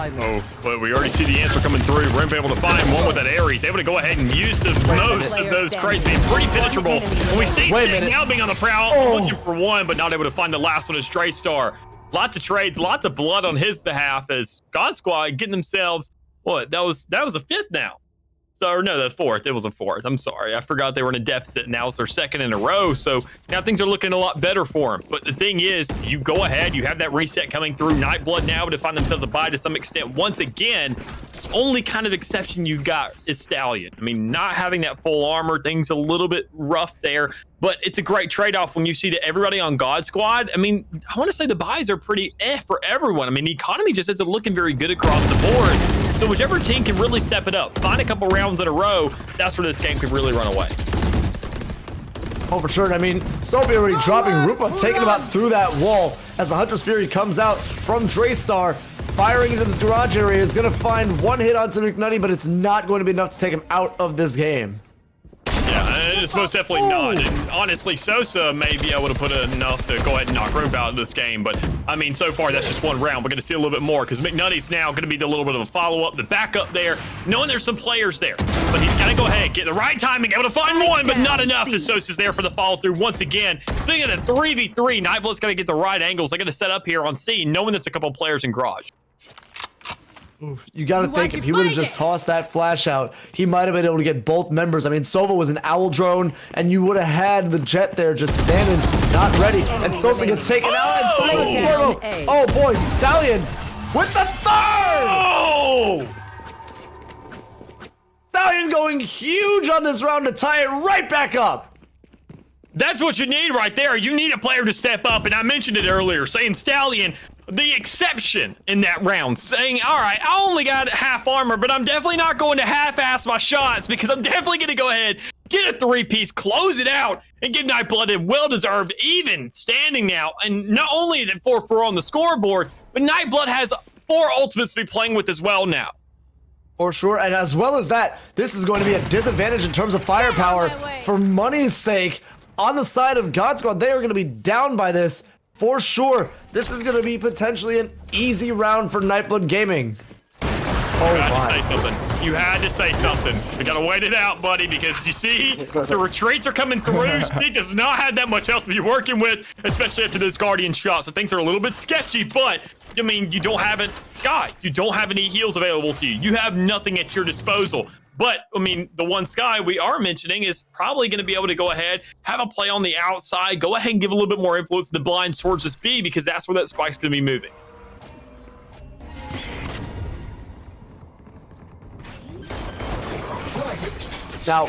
K: Oh, but we already see the answer coming through. Rimp able to find one with that Ares. Able to go ahead and use the most of those crates being pretty penetrable. And we see Stig now being on the prowl, looking for one, but not able to find the last one as Stray Star. Lots of trades, lots of blood on his behalf as God Squad getting themselves, what, that was a 5th now. So, or no, the 4th. It was a 4th. I'm sorry. I forgot they were in a deficit. Now it's their 2nd in a row. So now things are looking a lot better for them. But the thing is, you go ahead. You have that reset coming through. Nightblood now to find themselves a buy to some extent. Once again, only kind of exception you got is Stallion. I mean, not having that full armor, things a little bit rough there. But it's a great trade-off when you see that everybody on God Squad, I mean, I want to say the buys are pretty for everyone. I mean, the economy just isn't looking very good across the board. So whichever team can really step it up, find a couple rounds in a row, that's where this game could really run away.
A: Oh, for sure. I mean, Sophie already dropping. Rupa taking him out through that wall as the Hunter's Fury comes out from Draystar. Firing into this garage area is going to find 1 hit onto McNutty, but it's not going to be enough to take him out of this game.
K: Yeah, it's most definitely not. And honestly, Sosa may be able to put enough to go ahead and knock Roop out of this game. But I mean, so far, that's just 1 round. We're going to see a little bit more because McNutty's now going to be the little bit of a follow-up, the backup there, knowing there's some players there. But he's got to go ahead, get the right timing, able to find 1, but not enough as Sosa's there for the follow-through once again. So they get a 3v3. Nightblood's got to get the right angles. They're going to set up here on C, knowing there's a couple players in garage.
A: You got to think if he would have just tossed that flash out, he might have been able to get both members. I mean, Sova was an owl drone, and you would have had the jet there just standing, not ready. And Sosa gets taken out. And oh boy, Stallion with the 3rd! Stallion going huge on this round to tie it right back up.
K: That's what you need right there. You need a player to step up, and I mentioned it earlier, saying Stallion, the exception in that round, saying, all right, I only got half armor, but I'm definitely not going to half-ass my shots because I'm definitely going to go ahead, get a 3-piece, close it out, and get Nightblood a well-deserved even standing now. And not only is it 4-4 on the scoreboard, but Nightblood has 4 ultimates to be playing with as well now.
A: For sure, and as well as that, this is going to be a disadvantage in terms of firepower. For money's sake, on the side of God Squad, they are going to be down by this. For sure, this is going to be potentially an easy round for Nightblood Gaming. Oh my.
K: You had to say something. We got to wait it out, buddy, because you see, the retreats are coming through. Stig does not have that much health to be working with, especially after this Guardian shot. So things are a little bit sketchy, but I mean, you don't have you don't have any heals available to you. You have nothing at your disposal. But, I mean, the one Sky we are mentioning is probably going to be able to go ahead, have a play on the outside, go ahead and give a little bit more influence to the blinds towards this B because that's where that spike's going to be moving.
A: Now,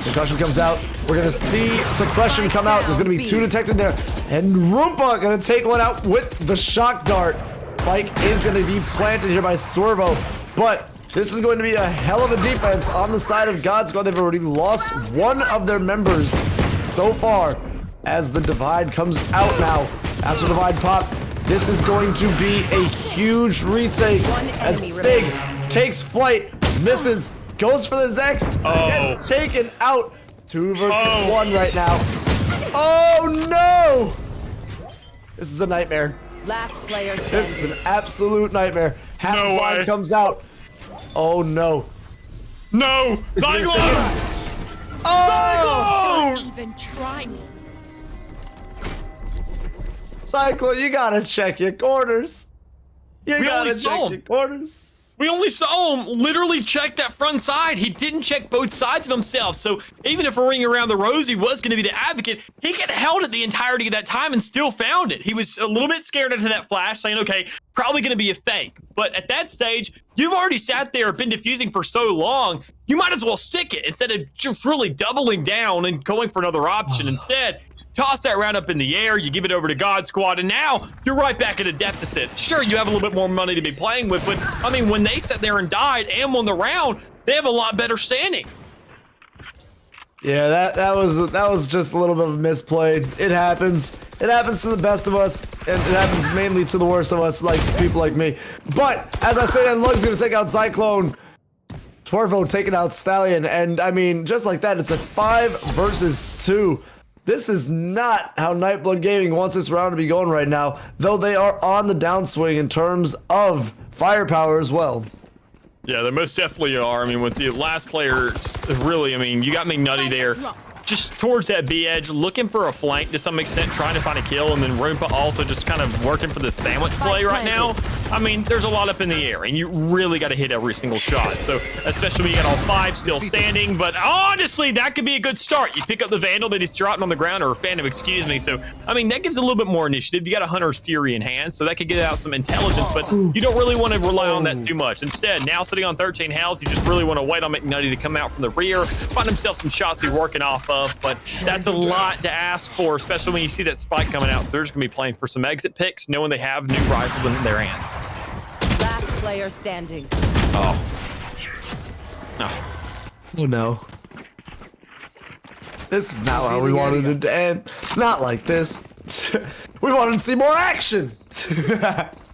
A: concussion comes out. We're going to see suppression come out. There's going to be 2 detected there. And Roompa going to take one out with the shock dart. Spike is going to be planted here by Swervo. But this is going to be a hell of a defense on the side of God Squad. They've already lost 1 of their members so far as the divide comes out now. As the divide popped, this is going to be a huge retake as Stig takes flight, misses, goes for the Zext, gets taken out. 2 versus 1 right now. Oh no! This is a nightmare.
L: Last player standing.
A: This is an absolute nightmare. Half the line comes out. Oh no.
K: No! Cyclone!
A: Oh!
G: Don't even try me.
A: Cyclone, you gotta check your corners. You gotta check your corners.
K: We only saw him literally check that front side. He didn't check both sides of himself. So even if a ring around the rosy was going to be the advocate, he got held it the entirety of that time and still found it. He was a little bit scared into that flash, saying, okay, probably going to be a fake. But at that stage, you've already sat there, been diffusing for so long, you might as well stick it instead of just really doubling down and going for another option. Instead, toss that round up in the air, you give it over to God Squad, and now you're right back at a deficit. Sure, you have a little bit more money to be playing with, but I mean, when they sat there and died and won the round, they have a lot better standing.
A: Yeah, that was just a little bit of misplayed. It happens. It happens to the best of us, and it happens mainly to the worst of us, like people like me. But as I say, Lug's gonna take out Cyclone. Twervo taking out Stallion, and I mean, just like that, it's a 5 versus 2. This is not how Nightblood Gaming wants this round to be going right now, though they are on the downswing in terms of firepower as well.
K: Yeah, they most definitely are. I mean, with the last players, really, I mean, you got McNutty there, just towards that B edge, looking for a flank to some extent, trying to find a kill, and then Roompa also just kind of working for the sandwich play right now. I mean, there's a lot up in the air, and you really got to hit every single shot. So, especially when you got all 5 still standing, but honestly, that could be a good start. You pick up the Vandal that he's dropping on the ground, or Phantom, excuse me. So, I mean, that gives a little bit more initiative. You got a Hunter's Fury in hand, so that could get out some intelligence, but you don't really want to rely on that too much. Instead, now sitting on 13 health, you just really want to wait on McNutty to come out from the rear, find himself some shots to be working off of, but that's a lot to ask for, especially when you see that spike coming out. So they're just going to be playing for some exit picks, knowing they have new rifles in their hand.
L: Last player standing.
K: Oh.
A: Oh no. This is not how we wanted it to end. Not like this. We wanted to see more action.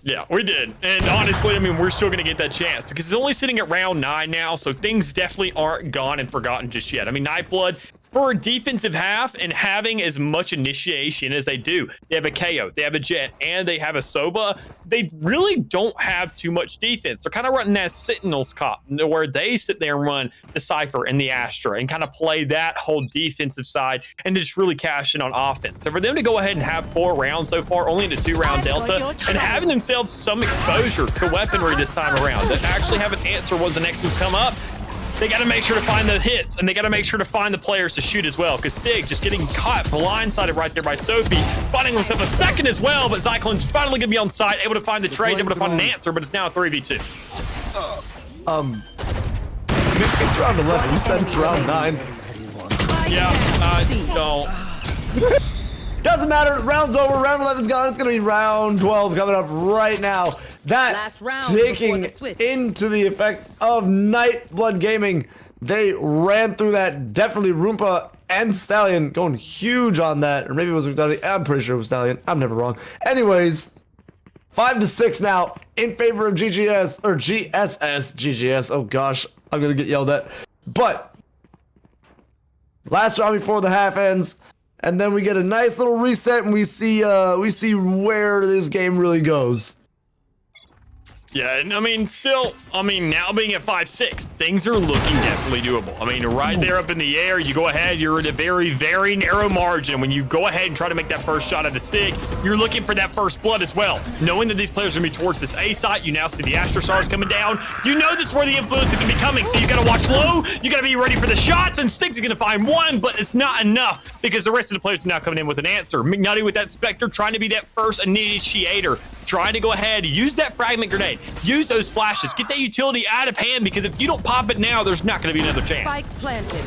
K: Yeah, we did. And honestly, I mean, we're still going to get that chance because it's only sitting at round 9 now, so things definitely aren't gone and forgotten just yet. I mean, Nightblood, for a defensive half and having as much initiation as they do, they have a KO, they have a Jet, and they have a Soba. They really don't have too much defense. They're kind of running that Sentinels cop where they sit there and run the Cypher and the Astra and kind of play that whole defensive side and just really cash in on offense. So for them to go ahead and have 4 rounds so far, only in a 2-round delta, and having themselves some exposure to weaponry this time around, that actually have an answer when the next ones come up, they got to make sure to find the hits, and they got to make sure to find the players to shoot as well, because Stig just getting caught blindsided right there by Sophie, finding himself a second as well, but Zyklon's finally going to be on site, able to find the trade, able to find an answer, but it's now a 3v2.
A: It's round 11. You said it's round 9.
K: Yeah, I don't.
A: Doesn't matter. Round's over. Round 11's gone. It's going to be round 12 coming up right now. That
L: Last round
A: taking
L: before the switch.
A: into the effect of Nightblood Gaming. They ran through that. Definitely Roompa and Stallion going huge on that. Or maybe it was McNutty. I'm pretty sure it was Stallion. I'm never wrong. Anyways, 5-6 now in favor of GGS or GSS. GGS. Oh gosh, I'm going to get yelled at. But last round before the half ends. And then we get a nice little reset, and we see where this game really goes.
K: Yeah, and I mean, still, I mean, now being at 5-6, things are looking definitely doable. I mean, right there up in the air, you go ahead, you're at a very, very narrow margin. When you go ahead and try to make that first shot at the stick, you're looking for that first blood as well. Knowing that these players are going to be towards this A site, you now see the Astra Stars coming down. You know this is where the influence is going to be coming, so you got to watch low, you got to be ready for the shots, and Stig's going to find one, but it's not enough because the rest of the players are now coming in with an answer. McNutty with that Spectre trying to be that first initiator, trying to go ahead, use that fragment grenade, use those flashes, get that utility out of hand, because if you don't pop it now, there's not going to be another chance.
L: Spike planted.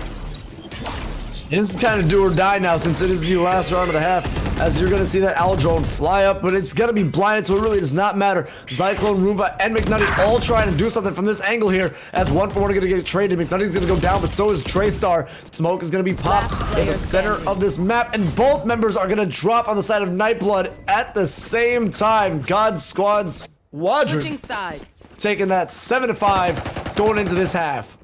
A: This is kind of do or die now, since it is the last round of the half, as you're going to see that owl drone fly up, but it's going to be blinded, so it really does not matter. Zyklone, Roomba, and McNutty all trying to do something from this angle here, as 1 for 1 are going to get traded. McNutty's going to go down, but so is Traystar. Smoke is going to be popped in the center of this map, and both members are going to drop on the side of Nightblood at the same time. God Squad's
L: Switching sides.
A: taking that 7-5 going into this half.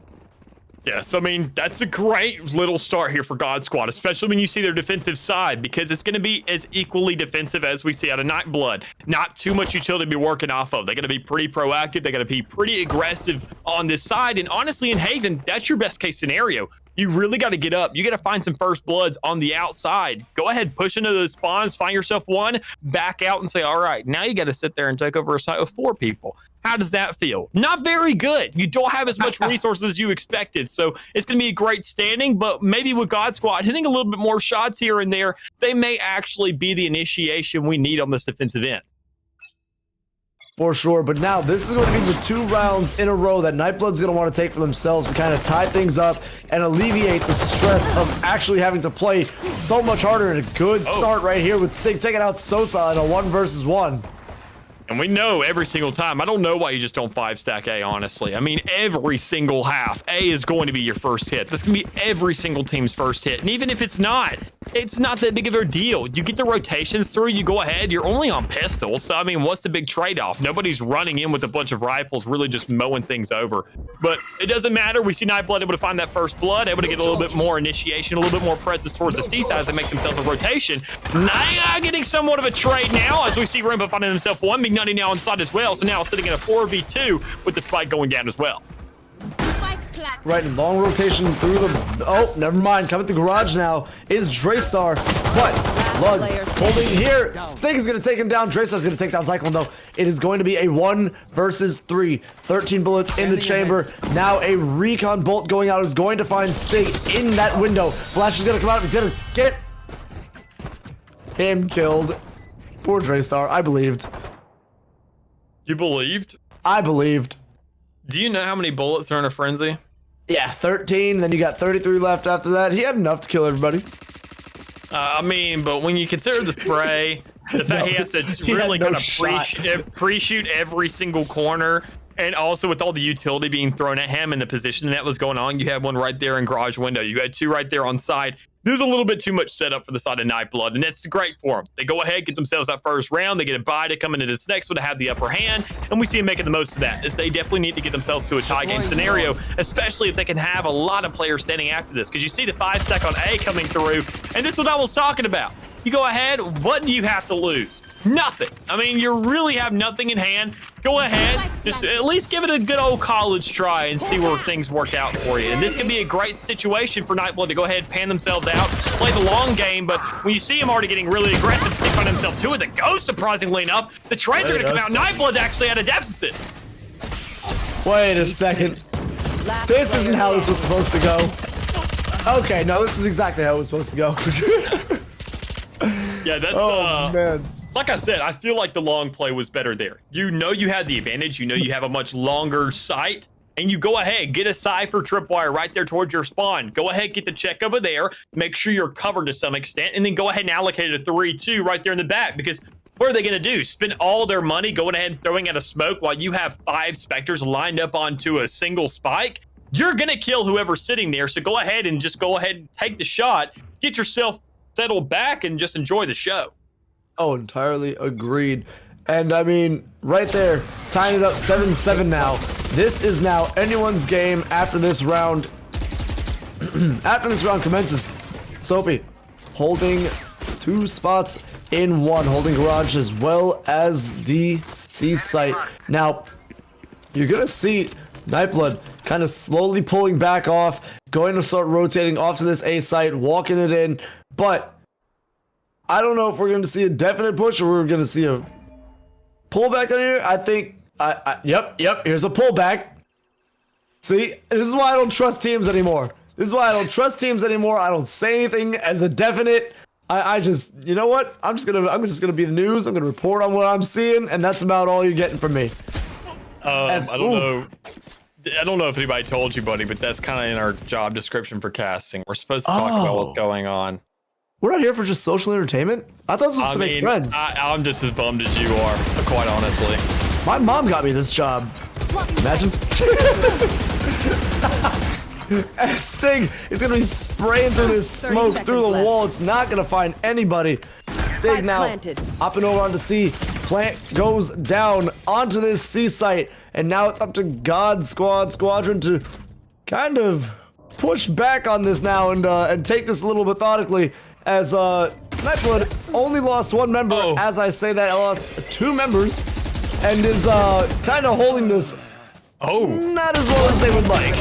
K: Yes, I mean, that's a great little start here for God Squad, especially when you see their defensive side, because it's going to be as equally defensive as we see out of Nightblood. Not too much utility to be working off of. They're going to be pretty proactive. They're going to be pretty aggressive on this side. And honestly, in Haven, that's your best case scenario. You really got to get up. You got to find some first bloods on the outside. Go ahead, push into those spawns, find yourself one, back out and say, all right, now you got to sit there and take over a site with 4 people. How does that feel? Not very good. You don't have as much resources as you expected. So it's going to be a great standing, but maybe with God Squad hitting a little bit more shots here and there, they may actually be the initiation we need on this defensive end.
A: for sure. But now this is going to be the 2 rounds in a row that Nightblood's going to want to take for themselves to kind of tie things up and alleviate the stress of actually having to play so much harder. And a good start right here with Stig taking out Sosa in a 1 versus 1.
K: And we know every single time. I don't know why you just don't 5-stack A, honestly. I mean, every single half, A is going to be your first hit. That's going to be every single team's first hit. And even if it's not that big of a deal. You get the rotations through, you go ahead, you're only on pistols. So, I mean, what's the big trade-off? Nobody's running in with a bunch of rifles, really just mowing things over. But it doesn't matter. We see Nightblood able to find that first blood, able to get a little bit more initiation, a little bit more presence towards the C side as they make themselves a rotation. Naya getting somewhat of a trade now as we see Rainbow finding himself 1. Big Nutty now inside as well. So now sitting in a 4v2 with the spike going down as well.
A: Right, long rotation through the... Oh, never mind. Coming to garage now is Draystar. But Blood holding here. Stig is going to take him down. Draystar's going to take down Cyclone, though. It is going to be a 1 versus 3. 13 bullets in the chamber. Now a recon bolt going out is going to find Stig in that window. Flash is going to come out. He didn't get him killed. Poor Draystar. I believed.
K: You believed?
A: I believed.
K: Do you know how many bullets are in a frenzy?
A: Yeah, 13. Then you got 33 left after that. He had enough to kill everybody.
K: I mean, but when you consider the spray, the fact he has to really kind of pre-shoot every single corner, and also with all the utility being thrown at him and the position that was going on, you had one right there in garage window. You had 2 right there on side. There's a little bit too much setup for the side of Nightblood, and it's great for them. They go ahead, get themselves that first round. They get a bye to come into this next one to have the upper hand, and we see them making the most of that, as they definitely need to get themselves to a tie game scenario, especially if they can have a lot of players standing after this, because you see the 5-stack on A coming through, and this is what I was talking about. You go ahead, what do you have to lose? Nothing. I mean, you really have nothing in hand. Go ahead, just at least give it a good old college try and see where things work out for you. And this can be a great situation for Nightblood to go ahead and pan themselves out, play the long game. But when you see him already getting really aggressive, Stig find himself 2 with a ghost, surprisingly enough. The trades are going to come out. Nightblood's actually at a deficit.
A: Wait a second. This isn't how this was supposed to go. Okay, no, this is exactly how it was supposed to go.
K: Yeah, that's
A: man.
K: Like I said, I feel like the long play was better there. You know you had the advantage. You know you have a much longer sight. And you go ahead, get a Cypher tripwire right there towards your spawn. Go ahead, get the check over there. Make sure you're covered to some extent. And then go ahead and allocate a 3-2 right there in the back. Because what are they going to do? Spend all their money going ahead and throwing at a smoke while you have 5 Spectres lined up onto a single spike? You're going to kill whoever's sitting there. So go ahead and take the shot. Get yourself settled back and just enjoy the show.
A: Oh, entirely agreed. And I mean, right there, tying it up 7-7 now. This is now anyone's game after this round. After this round commences. Soapy holding 2 spots in 1, holding garage as well as the C site. Now, you're gonna see Nightblood kind of slowly pulling back off, going to start rotating off to this A site, walking it in, but I don't know if we're going to see a definite push or we're going to see a pullback on here. I think, yep, here's a pullback. See, this is why I don't trust teams anymore. This is why I don't trust teams anymore. I don't say anything as a definite. I just, you know what? I'm just gonna be the news. I'm gonna report on what I'm seeing, and that's about all you're getting from me.
K: I don't know if anybody told you, buddy, but that's kind of in our job description for casting. We're supposed to talk about what's going on.
A: We're not here for just social entertainment. I thought this was to make friends.
K: I'm just as bummed as you are, quite honestly.
A: My mom got me this job. Imagine. Stig is going to be spraying through this smoke, through the wall. It's not going to find anybody. Stig now hopping over onto C. Plant goes down onto this C site. And now it's up to God Squadron to kind of push back on this now and take this a little methodically. As Nightblood only lost 1 member. As I say that, I lost 2 members. And is kind of holding this not as well as they would like.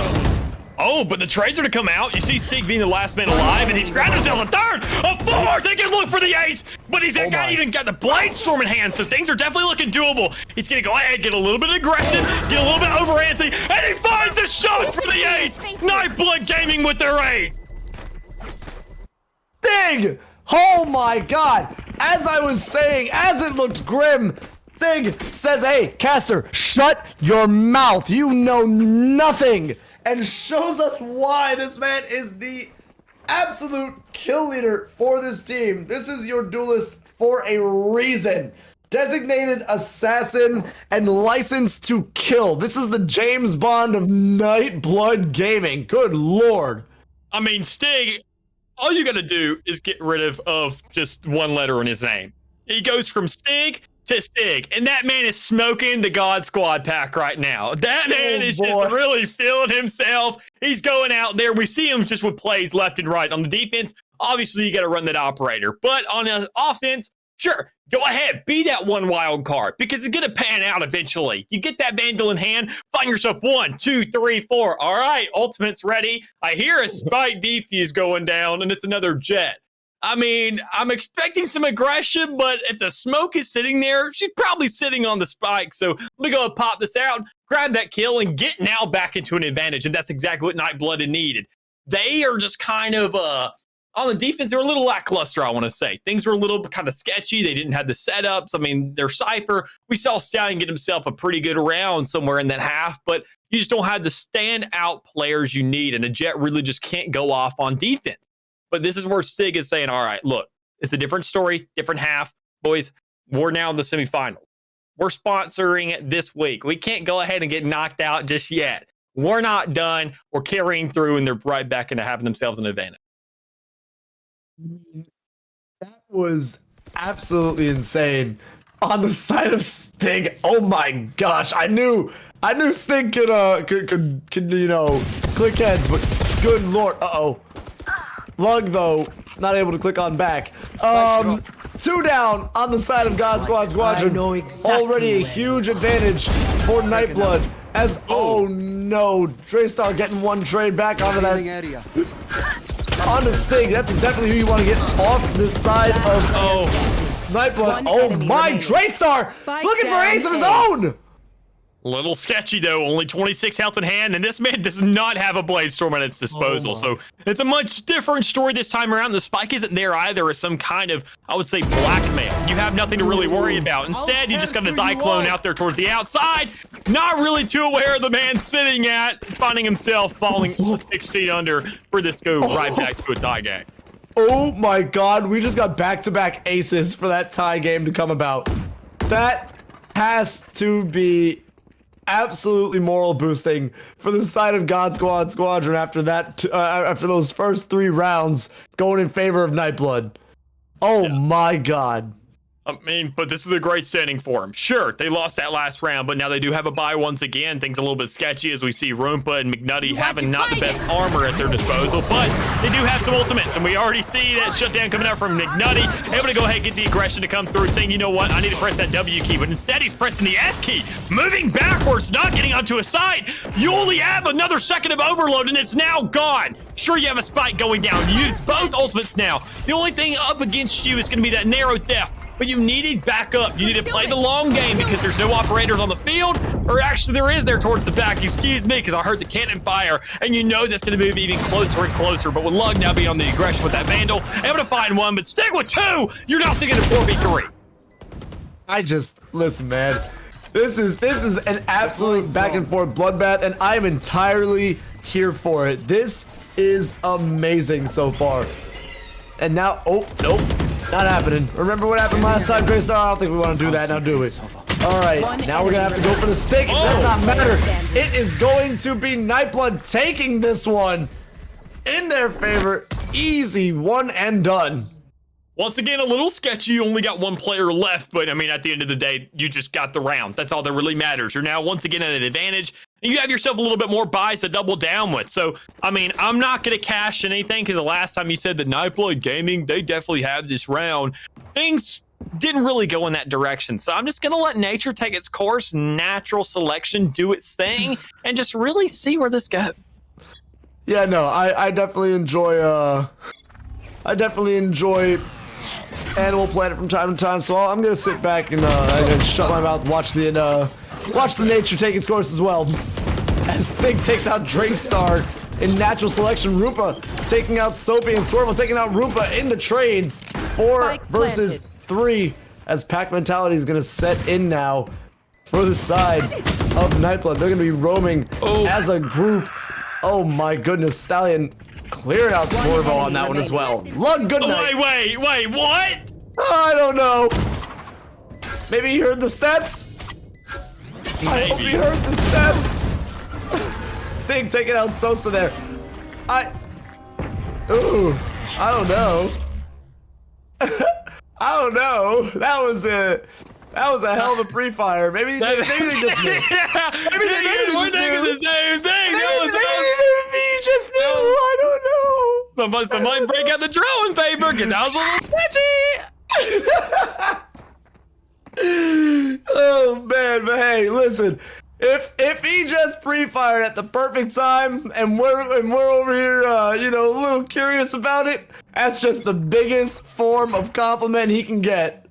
K: But the trades are to come out. You see Stig being the last man alive, and he's grabbed himself a 3rd, a 4th. They can look for the ace, but he's even got the blade storm in hand, so things are definitely looking doable. He's gonna go ahead, get a little bit aggressive, get a little bit over antsy, and he finds the shot for the ace. Nightblood Gaming with their ace.
A: Stig! Oh my god! As I was saying, as it looked grim, Stig says, hey, caster, shut your mouth. You know nothing. And shows us why this man is the absolute kill leader for this team. This is your duelist for a reason. Designated assassin and licensed to kill. This is the James Bond of Nightblood gaming. Good lord.
K: I mean, Stig, all you gotta do is get rid of just one letter in his name. He goes from Stig to Stig, and that man is smoking the God Squad pack right now. That man is just really feeling himself. He's going out there. We see him just with plays left and right. On the defense, obviously you got to run that operator, but on the offense, sure, go ahead, be that one wild card because it's gonna pan out eventually. You get that Vandal in hand, find yourself 1, 2, 3, 4. All right, ultimate's ready. I hear a spike defuse going down, and it's another jet. I mean, I'm expecting some aggression, but if the smoke is sitting there, she's probably sitting on the spike. So let me go and pop this out, grab that kill, and get now back into an advantage. And that's exactly what Nightblood needed. They are just kind of, on the defense, they were a little lackluster, I want to say. Things were a little kind of sketchy. They didn't have the setups. I mean, their Cypher, we saw Stallion get himself a pretty good round somewhere in that half, but you just don't have the standout players you need. And a Jet really just can't go off on defense. But this is where Stig is saying, all right, look, it's a different story, different half. Boys, we're now in the semifinals. We're sponsoring it this week. We can't go ahead and get knocked out just yet. We're not done. We're carrying through, and they're right back into having themselves an advantage.
A: That was absolutely insane on the side of Stig. Oh my gosh, I knew Stig could you know, click heads, but good lord. Lug, though, not able to click on back. 2 down on the side of God Squad Squadron. Already a huge advantage for Nightblood. As, oh no, Draystar getting one trade back onto that. Onto Stig. That's definitely who you want to get off this side of Nightblood. Oh my, Draystar looking for ace of his own.
K: Little sketchy though, only 26 health in hand, and this man does not have a Blade Storm at its disposal. So it's a much different story this time around. The spike isn't there either as some kind of, I would say, blackmail. You have nothing to really worry about. Instead, you just got a Zyklone out there towards the outside, not really too aware of the man sitting at, finding himself falling 6 feet under for this go right back to a tie game.
A: Oh my god, we just got back-to-back aces for that tie game to come about. That has to be absolutely moral boosting for the side of God Squad Squadron after that, after those first 3 rounds going in favor of Nightblood. Oh my god.
K: I mean, but this is a great standing for them. Sure, they lost that last round, but now they do have a bye once again. Things a little bit sketchy as we see Roompa and McNutty having not the best armor at their disposal, but they do have some ultimates, and we already see that shutdown coming out from McNutty, able to go ahead and get the aggression to come through, saying, you know what, I need to press that W key, but instead he's pressing the S key, moving backwards, not getting onto a side. You only have another second of overload, and it's now gone. Sure, you have a spike going down. You use both ultimates now. The only thing up against you is going to be that narrow theft. But you needed backup. You need to play the long game because there's no operators on the field, or actually there is there towards the back. Excuse me, because I heard the cannon fire, and you know that's going to move even closer and closer. But with Lug now being on the aggression with that Vandal, able to find one, but Stig with 2, you're now sitting at 4v3.
A: Listen, man. This is an absolute back and forth bloodbath, and I am entirely here for it. This is amazing so far. And now, oh, nope. Not happening. Remember what happened last time, Graystar? I don't think we want to do that now, do we? All right, now we're going to have to go for the stick. It does not matter. It is going to be Nightblood taking this one in their favor. Easy, one and done.
K: Once again, a little sketchy. You only got 1 player left, but I mean, at the end of the day, you just got the round. That's all that really matters. You're now once again at an advantage, and you have yourself a little bit more buys to double down with. So, I mean, I'm not going to cash anything because the last time you said that Nightblood Gaming, they definitely have this round. Things didn't really go in that direction. So I'm just going to let nature take its course, natural selection do its thing, and just really see where this goes.
A: Yeah, no, I definitely enjoy, Animal Planet from time to time, so I'm gonna sit back and shut my mouth, watch the nature take its course as well. As Stig takes out Draystar in natural selection, Roompa taking out Soapy and Swervel taking out Roompa in the trades. 4 versus 3 as pack mentality is going to set in now for the side of Nightblood. They're going to be roaming as a group. Oh my goodness, Stallion cleared out Swervo on that one as well. Lug, good night.
K: Wait, what?
A: I don't know. Maybe he heard the steps? I hope he heard the steps. Sting taking out Sosa there. I don't know. I don't know. That was a hell of a pre-fire. Maybe they just knew. Maybe they just knew.
K: The same thing.
A: Maybe you just knew. I don't know.
K: Somebody break out the drawing paper because that was a little sketchy.
A: Oh man, but hey, listen. If he just pre-fired at the perfect time and we're over here, a little curious about it, that's just the biggest form of compliment he can get.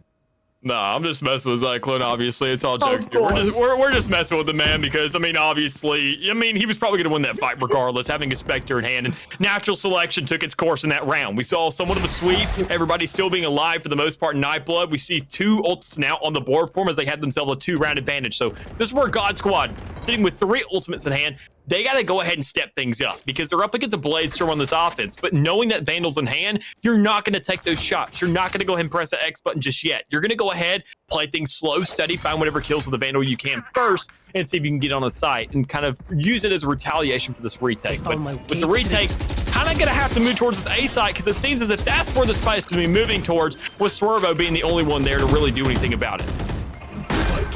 K: Nah, I'm just messing with Zyklon, obviously. It's all jokes.
A: Of course.
K: We're just messing with the man because, obviously, he was probably going to win that fight regardless, having a Spectre in hand. And natural selection took its course in that round. We saw somewhat of a sweep. Everybody still being alive for the most part in Nightblood. We see 2 ults now on the board for them as they had themselves a 2-round advantage. So this is where God Squad, sitting with 3 ultimates in hand, they got to go ahead and step things up because they're up against a Blade Storm on this offense. But knowing that Vandal's in hand, you're not going to take those shots. You're not going to go ahead and press the X button just yet. You're going to go ahead, play things slow, steady, find whatever kills with the Vandal you can first, and see if you can get on the site and kind of use it as a retaliation for this retake. But with the retake, kind of going to have to move towards this A site because it seems as if that's where the spy is going to be moving towards, with Swervo being the only one there to really do anything about it.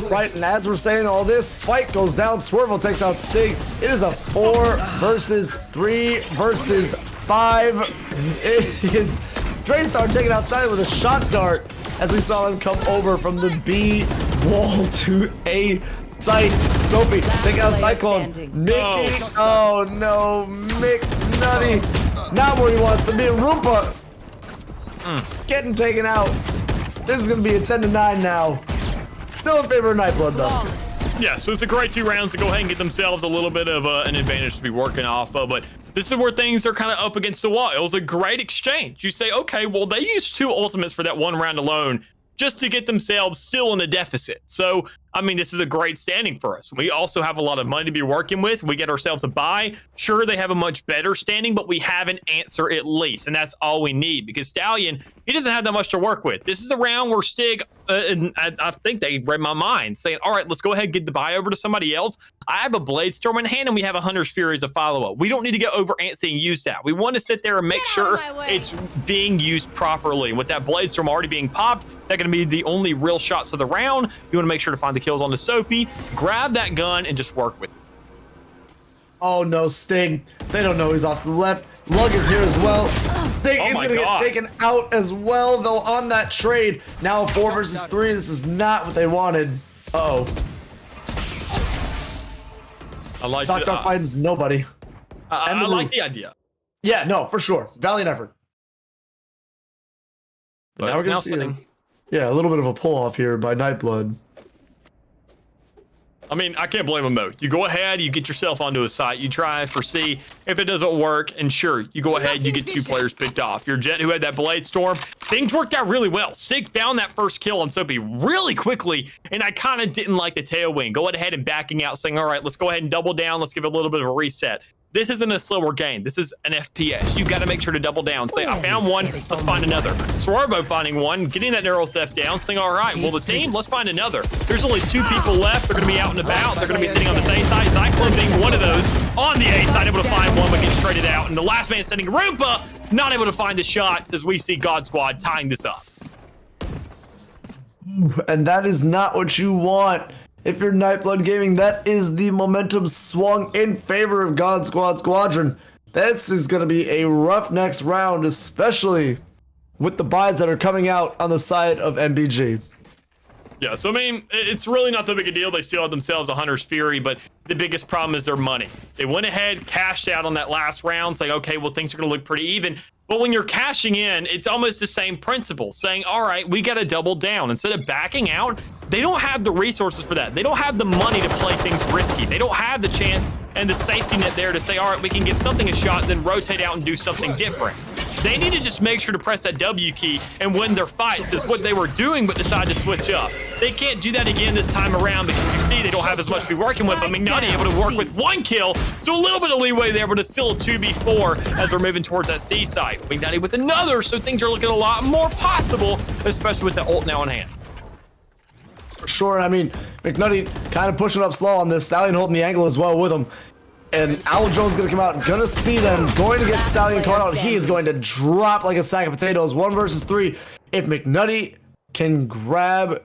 A: Right, and as we're saying all this, Spike goes down, Swervo takes out Stig. It is a 4 versus 3 versus 5. It is Draystar taking outside with a shot dart as we saw him come over from the B wall to A site. Sophie taking out Cyclone. Mickey, oh no, Mick Nutty. Not where he wants to be. Roompa getting taken out. This is going to be a 10-9 now. Still in favor of Nightblood, though.
K: Yeah, so it's a great 2 rounds to go ahead and get themselves a little bit of an advantage to be working off of. But this is where things are kind of up against the wall. It was a great exchange. You say, okay, well, they used 2 ultimates for that 1 round alone just to get themselves still in a deficit. So, this is a great standing for us. We also have a lot of money to be working with. We get ourselves a buy. Sure, they have a much better standing, but we have an answer at least, and that's all we need because Stallion, he doesn't have that much to work with. This is the round where Stig, and I think they read my mind, saying, all right, let's go ahead and get the buy over to somebody else. I have a Blade Storm in hand, and we have a Hunter's Fury as a follow-up. We don't need to get over antsy and use that. We want to sit there and make sure it's being used properly. And with that Blade Storm already being popped, that's going to be the only real shots of the round. You want to make sure to find the kills on the Soapy, grab that gun, and just work with it.
A: Oh no, Sting. They don't know he's off to the left. Lug is here as well. Sting is going to get taken out as well, though, on that trade. Now 4 versus 3. This is not what they wanted. Uh-oh.
K: I like
A: Shotgun finds nobody.
K: I like the idea.
A: Yeah, no, for sure. Valiant effort. But now we're going to see a little bit of a pull-off here by Nightblood.
K: I can't blame them, though. You go ahead, you get yourself onto a site, you try for C. If it doesn't work, and sure, you go ahead, you get 2 players picked off. Your Jet who had that Blade Storm, things worked out really well. Stig found that first kill on Soapy really quickly, and I kind of didn't like the tailwind. Go ahead and backing out, saying, all right, let's go ahead and double down. Let's give it a little bit of a reset. This isn't a slower game. This is an FPS. You've got to make sure to double down. Say, I found one. Let's find another. Swervo finding one, getting that narrow theft down, saying, all right, well, the team, let's find another. There's only 2 people left. They're going to be out and about. They're going to be sitting on the A side. Zyklon being one of those on the A side, able to find one, but gets traded out. And the last man standing, Roompa, not able to find the shots as we see God Squad tying this up.
A: And that is not what you want. If you're Nightblood Gaming, that is the momentum swung in favor of God Squad Squadron. This is going to be a rough next round, especially with the buys that are coming out on the side of MBG.
K: Yeah, so it's really not that big a deal. They still have themselves a Hunter's Fury, but the biggest problem is their money. They went ahead, cashed out on that last round, saying, okay, well, things are going to look pretty even. But when you're cashing in, it's almost the same principle, saying, all right, we got to double down. Instead of backing out, they don't have the resources for that. They don't have the money to play things risky. They don't have the chance and the safety net there to say, all right, we can give something a shot, then rotate out and do something different. They need to just make sure to press that W key and win their fights is what they were doing, but decided to switch up. They can't do that again this time around because you see they don't have as much to be working with, but McNutty able to work with 1 kill, so a little bit of leeway there, but it's still a 2v4 as we're moving towards that C site. McNutty with another, so things are looking a lot more possible, especially with the ult now in hand.
A: For sure, I mean, McNutty kind of pushing up slow on this. Stallion holding the angle as well with him. And Owl Jones gonna come out, gonna see them, going to get Stallion caught out. He is going to drop like a sack of potatoes. 1 versus 3. If McNutty can grab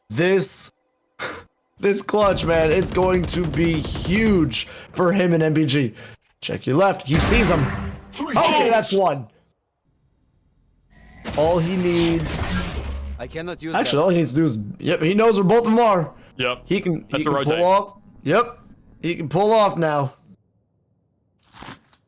A: this clutch, man, it's going to be huge for him and MBG. Check your left. He sees him. Okay, that's 1. All he needs.
I: I cannot use
A: Actually, all he needs to do is. Yep, he knows where both of them are.
K: Yep.
A: He can
K: That's a
A: pull
K: rotate.
A: off. Yep. He can pull off now.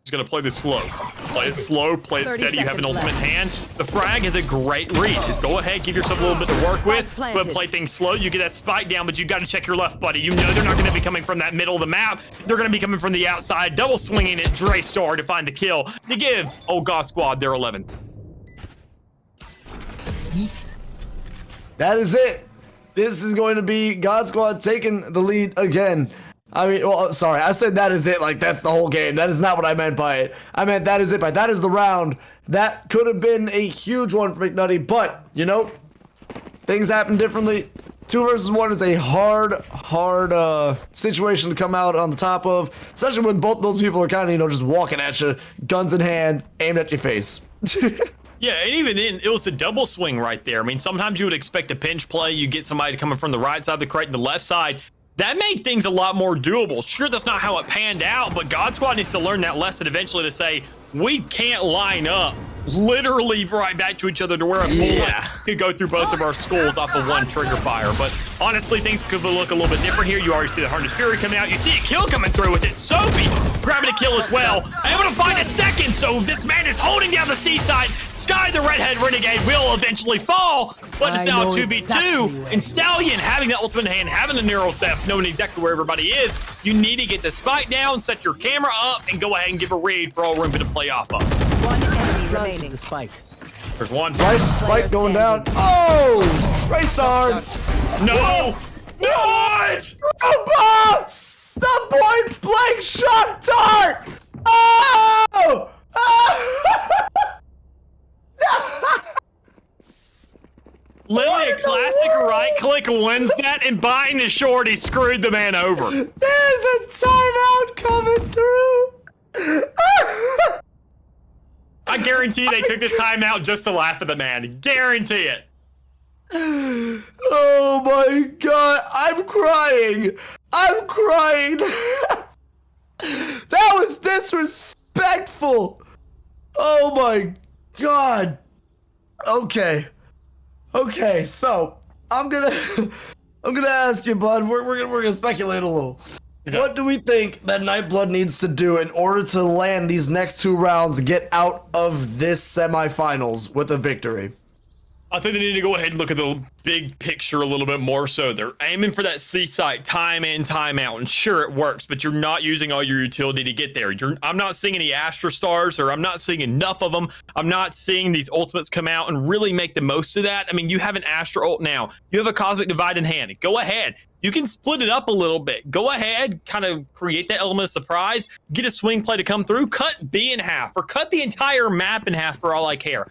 K: He's gonna play this slow. Play it slow, play it steady. You have an ultimate hand. The frag is a great read. Just go ahead, give yourself a little bit to work with, but play things slow. You get that spike down, but you got to check your left, buddy. You know they're not going to be coming from that middle of the map. They're going to be coming from the outside, double swinging at Dre Star to find the kill to give God Squad their 11th.
A: That is it. This is going to be God Squad taking the lead again. I mean, well, sorry, I said that is it, like that's the whole game. That is not what I meant by it. I meant that is it, that is the round. That could have been a huge one for McNutty, but, you know, things happen differently. 2 versus 1 is a hard situation to come out on the top of, especially when both those people are kind of, you know, just walking at you, guns in hand, aimed at your face.
K: Yeah, and even then, it was a double swing right there. I mean, sometimes you would expect a pinch play. You get somebody coming from the right side of the crate and the left side. That made things a lot more doable. Sure, that's not how it panned out, but God Squad needs to learn that lesson eventually to say, we can't line up literally right back to each other to where a bullet could go through both of our skulls off of 1 trigger fire. But honestly, things could look a little bit different here. You already see the Harness Fury coming out. You see a kill coming through with it. Sophie grabbing a kill as well. Able to find a second, so this man is holding down the seaside. Sky, the redhead renegade, will eventually fall, but it's now 2v2. And Stallion having the ultimate hand, having the neural theft, knowing exactly where everybody is. You need to get the spike down, set your camera up, and go ahead and give a read for all room to play off of.
L: 1 enemy remaining.
I: the spike.
K: There's 1.
A: Spike going down. Oh! Trey Star!
K: No! What?
A: The point blank shot dart! Oh!
K: Literally a classic right click wins that, and buying the shorty screwed the man over.
A: There's a timeout coming through.
K: I guarantee they took this timeout just to laugh at the man. Guarantee it.
A: Oh my god, I'm crying. I'm crying. That was disrespectful. Oh my god. Okay, so I'm gonna ask you, bud. We're gonna speculate a little.
K: Yeah.
A: What do we think that Nightblood needs to do in order to land these next 2 rounds, get out of this semifinals with a victory?
K: I think they need to go ahead and look at the big picture a little bit more so. They're aiming for that C site time in, time out, and sure it works, but you're not using all your utility to get there. I'm not seeing any Astra Stars, or I'm not seeing enough of them. I'm not seeing these ultimates come out and really make the most of that. I mean, you have an Astra ult now. You have a Cosmic Divide in hand. Go ahead. You can split it up a little bit. Go ahead, kind of create that element of surprise, get a swing play to come through, cut B in half, or cut the entire map in half for all I care.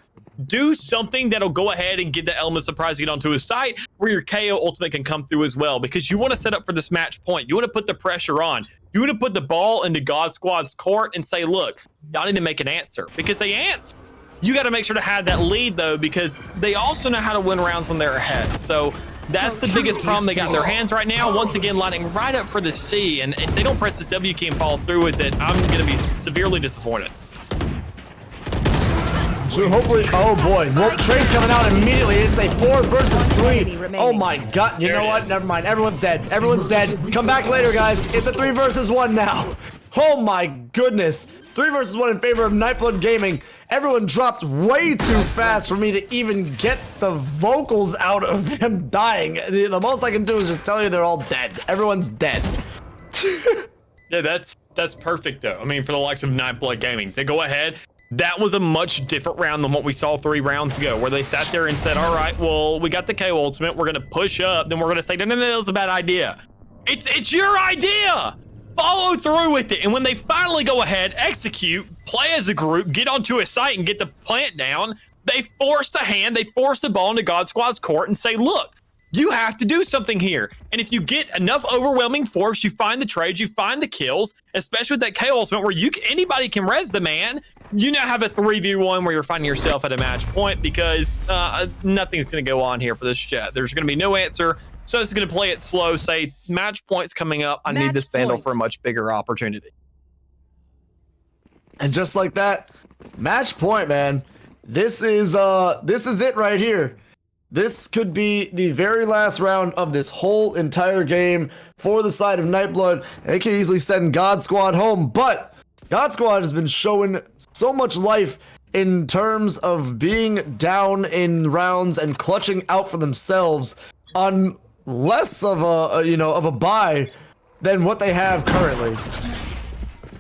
K: Do something that'll go ahead and get the element of surprise to get onto a site where your KO ultimate can come through as well, because you want to set up for this match point. You want to put the pressure on. You want to put the ball into God Squad's court and say, look, y'all need to make an answer, because they answer. You got to make sure to have that lead, though, because they also know how to win rounds when they're ahead. So that's the biggest problem they got in their hands right now. Once again, lining right up for the C, and if they don't press this W key and follow through with it, I'm going to be severely disappointed.
A: So hopefully, oh boy, well, Trey's coming out immediately. It's a 4 versus 3. Oh my god, you know what? Never mind. Everyone's dead. Everyone's dead. Come back later, guys. It's a 3 versus 1 now. Oh my goodness. 3 versus 1 in favor of Nightblood Gaming. Everyone dropped way too fast for me to even get the vocals out of them dying. The most I can do is just tell you they're all dead. Everyone's dead.
K: Yeah, that's perfect, though. I mean, for the likes of Nightblood Gaming, they go ahead, that was a much different round than what we saw 3 rounds ago, where they sat there and said, all right, well, we got the KO ultimate. We're going to push up. Then we're going to say, no, that was a bad idea. It's your idea. Follow through with it. And when they finally go ahead, execute, play as a group, get onto a site and get the plant down, they force the hand, they force the ball into God Squad's court and say, look, you have to do something here. And if you get enough overwhelming force, you find the trades, you find the kills, especially with that KO ultimate where anybody can res the man. You now have a 3v1 where you're finding yourself at a match point because nothing's going to go on here for this chat. There's going to be no answer. So it's going to play it slow, say match points coming up. I need this Vandal for a much bigger opportunity.
A: And just like that, match point, man. This is it right here. This could be the very last round of this whole entire game for the side of Nightblood. They can easily send God Squad home, but God Squad has been showing so much life in terms of being down in rounds and clutching out for themselves on less of a buy than what they have currently.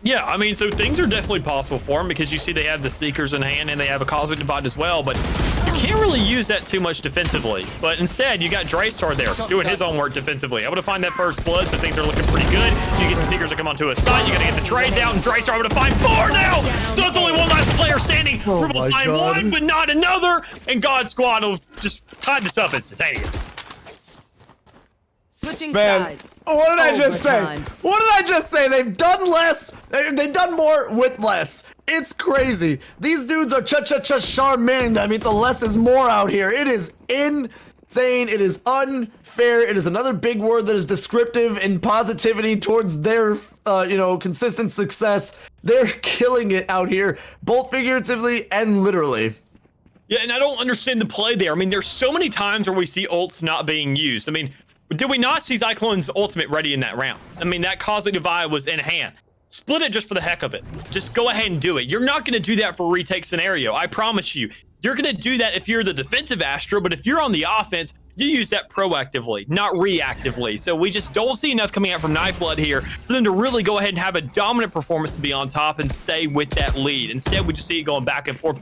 K: Yeah, I mean, so things are definitely possible for them because you see they have the Seekers in hand and they have a Cosmic Divide as well, but you can't really use that too much defensively. But instead, you got Draystar there doing his own work defensively. Able to find that first blood, so things are looking pretty good. You get the Seekers to come onto a side, you got to get the trades out, and Draystar able to find 4 now! So it's only one last player standing. We're able to find one, but not another, and God Squad will just tie this up instantaneously.
L: Switching
A: Man,
L: sides.
A: what did I just say?
L: Overtime.
A: What did I just say? They've done less. They've done more with less. It's crazy. These dudes are charming. I mean, the less is more out here. It is insane. It is unfair. It is another big word that is descriptive in positivity towards their, consistent success. They're killing it out here, both figuratively and literally.
K: Yeah, and I don't understand the play there. I mean, there's so many times where we see ults not being used. I mean, did we not see Zyklon's ultimate ready in that round? I mean, that Cosmic Divide was in hand. Split it just for the heck of it. Just go ahead and do it. You're not going to do that for a retake scenario. I promise you. You're going to do that if you're the defensive Astro, but if you're on the offense, you use that proactively, not reactively. So we just don't see enough coming out from Nightblood here for them to really go ahead and have a dominant performance to be on top and stay with that lead. Instead, we just see it going back and forth.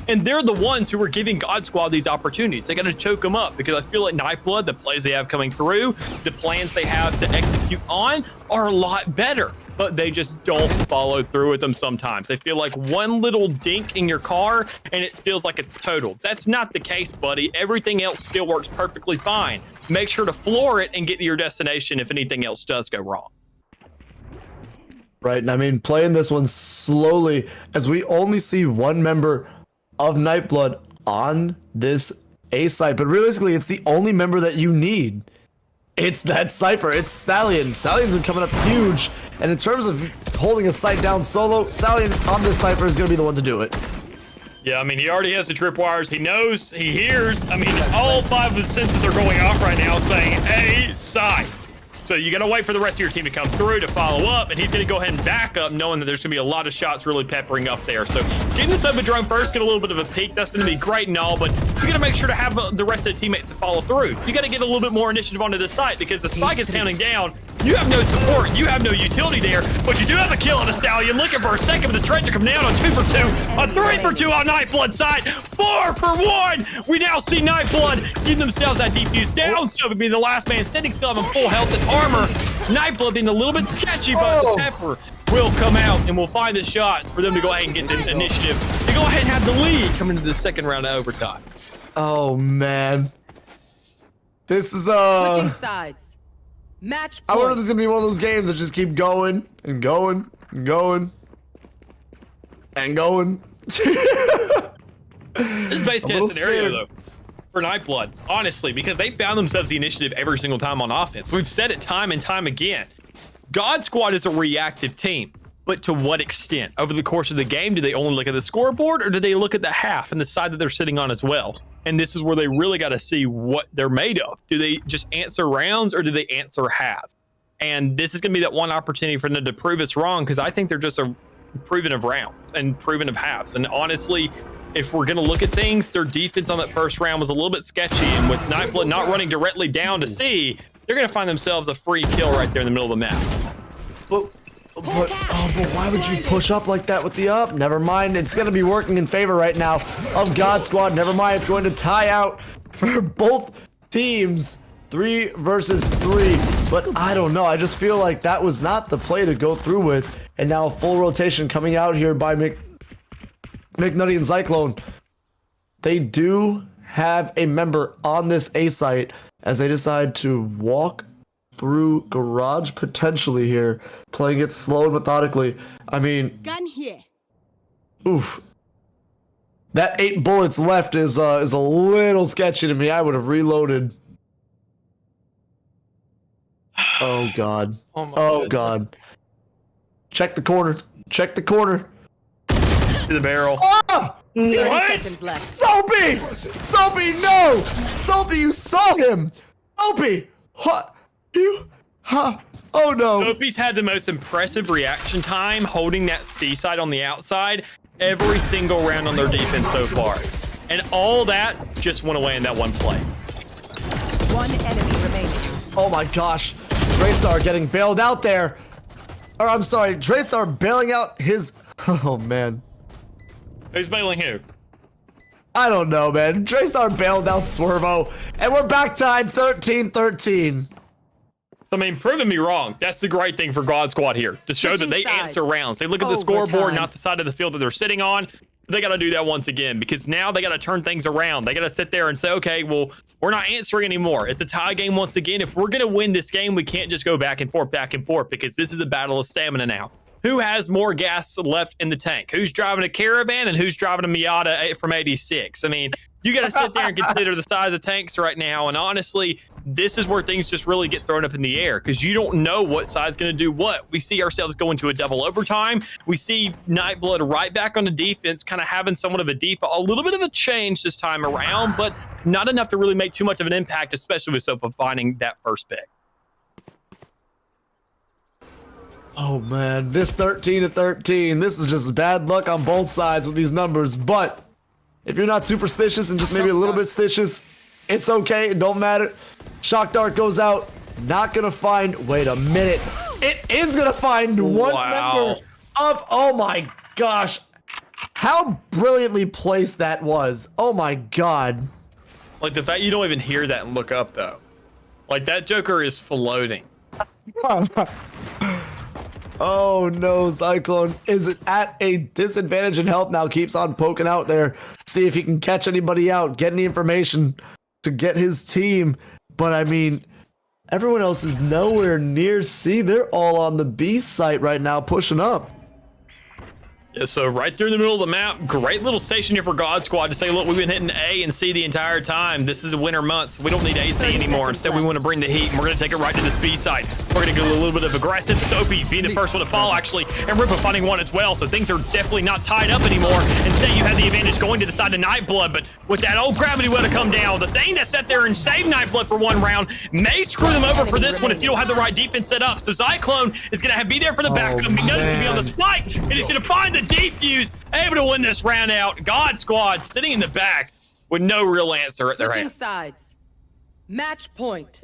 K: And they're the ones who are giving God Squad these opportunities. They got to choke them up because I feel like Nightblood, the plays they have coming through, the plans they have to execute on are a lot better, but they just don't follow through with them sometimes. They feel like one little dink in your car and it feels like it's total. That's not the case, buddy. Everything else still works perfectly fine. Make sure to floor it and get to your destination if anything else does go wrong.
A: Right, and I mean, playing this one slowly as we only see one member of Nightblood on this A site, but realistically, it's the only member that you need. It's that Cypher. It's Stallion. Stallion's been coming up huge, and in terms of holding a site down solo, Stallion on this Cypher is going to be the one to do it.
K: Yeah, I mean, he already has the tripwires. He knows, he hears. I mean, all 5 of his senses are going off right now saying, A side. So you got to wait for the rest of your team to come through to follow up, and he's going to go ahead and back up knowing that there's going to be a lot of shots really peppering up there. So getting the sub drone first, get a little bit of a peek. That's going to be great and all, but you got to make sure to have the rest of the teammates to follow through. You got to get a little bit more initiative onto the site because the spike is counting down. You have no support. You have no utility there, but you do have a kill on a Stallion. Looking for a second, but the Trencher come down on 2 for 2, a 3 for 2 on Nightblood side, 4 for 1. We now see Nightblood give themselves that defuse down. So being the last man standing, still having full health and armor. Nightblood being a little bit sketchy, but the Pepper will come out and we'll find the shots for them to go ahead and get the initiative to go ahead and have the lead coming into the second round of overtime.
A: Oh man, this is
L: Switching sides. Match
A: I wonder if
L: point.
A: this is gonna be one of those games that just keep going and going and going and going.
K: This is base case scenario though for Nightblood, honestly, because they found themselves the initiative every single time on offense. We've said it time and time again. God Squad is a reactive team, but to what extent? Over the course of the game, do they only look at the scoreboard or do they look at the half and the side that they're sitting on as well? And this is where they really got to see what they're made of. Do they just answer rounds or do they answer halves? And this is going to be that one opportunity for them to prove us wrong because I think they're just a proven of rounds and proven of halves. And honestly, if we're going to look at things, their defense on that first round was a little bit sketchy. And with Nightblood not running directly down to C, they're going to find themselves a free kill right there in the middle of the map.
A: But But why would you push up like that with the up? Never mind. It's going to be working in favor right now of God Squad. Never mind. It's going to tie out for both teams. 3 versus 3. But I don't know. I just feel like that was not the play to go through with. And now full rotation coming out here by McNutty and Cyclone. They do have a member on this A site as they decide to walk through garage potentially here, playing it slow and methodically. I mean,
L: Gun here.
A: Oof. That 8 bullets left is a little sketchy to me. I would have reloaded. Oh God. Oh God. Check the corner. Check the corner.
K: To the barrel.
A: Ah!
L: 30
A: What?
L: seconds left.
A: Soapy! Soapy, no! Soapy, you saw him! Soapy! What? You? Huh? Oh no.
K: Soapy's had the most impressive reaction time holding that C side on the outside every single round on their defense so far. And all that just went away in that one play.
L: One enemy remaining.
A: Oh my gosh. Draystar getting bailed out there. Or I'm sorry, Draystar bailing out his... Oh man.
K: Who's bailing who?
A: I don't know, man. Draystar bailed out Swervo. And we're back tied 13-13.
K: I mean, proving me wrong. That's the great thing for God Squad here. To show that they answer rounds. They look at the scoreboard, not the side of the field that they're sitting on. They got to do that once again because now they got to turn things around. They got to sit there and say, okay, well, we're not answering anymore. It's a tie game once again. If we're going to win this game, we can't just go back and forth because this is a battle of stamina now. Who has more gas left in the tank? Who's driving a Caravan and who's driving a Miata from 86? I mean, you got to sit there and consider the size of tanks right now. And honestly, this is where things just really get thrown up in the air because you don't know what side's going to do what. We see ourselves going to a double overtime. We see Nightblood right back on the defense, kind of having somewhat of a default, a little bit of a change this time around, but not enough to really make too much of an impact, especially with Sofa finding that first pick.
A: Oh man, this 13-13. This is just bad luck on both sides with these numbers. But if you're not superstitious and just maybe a little bit stitious, it's okay. It don't matter. Shock dart goes out. Not gonna find. Wait a minute. It is gonna find one member of. Oh my gosh, how brilliantly placed that was. Oh my god.
K: Like the fact you don't even hear that and look up though. Like that Joker is floating.
A: Oh no, Cyclone is at a disadvantage in health now. Keeps on poking out there. See if he can catch anybody out. Get any information to get his team. But I mean, everyone else is nowhere near C. They're all on the B site right now, pushing up.
K: Yeah, so right through the middle of the map, great little station here for God Squad to say, look, we've been hitting A and C the entire time. This is the winter months. We don't need AC anymore. Instead, we want to bring the heat, and we're going to take it right to this B side. We're going to go a little bit of aggressive. Soapy being the first one to fall, actually, and Ripper finding one as well. So things are definitely not tied up anymore. Instead, you had the advantage going to the side of Nightblood, but with that old gravity well to come down, the thing that sat there and saved Nightblood for one round may screw them over for this one if you don't have the right defense set up. So Cyclone is going to be there for the backup. He knows he's going to be on the spike, and he's going to find the defuse, able to win this round out. God Squad sitting in the back with no real answer at their hand.
L: Sides. Match point.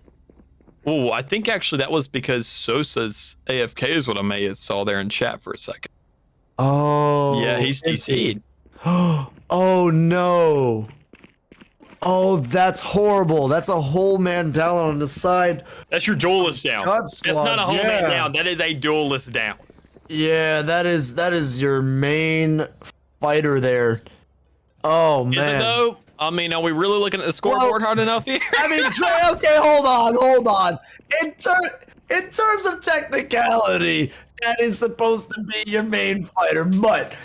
K: Oh, I think actually that was because Sosa's AFK is what I may have saw there in chat for a second.
A: Oh.
K: Yeah, he's DC'd.
A: Oh no. Oh, that's horrible. That's a whole man down on the side.
K: That's your duelist down.
A: God
K: That's
A: Squad,
K: not a whole
A: yeah.
K: man down. That is a duelist down.
A: Yeah, that is your main fighter there. Oh man.
K: Is it though? I mean, are we really looking at the scoreboard hard enough here?
A: I mean, okay, hold on. In terms of technicality, that is supposed to be your main fighter, but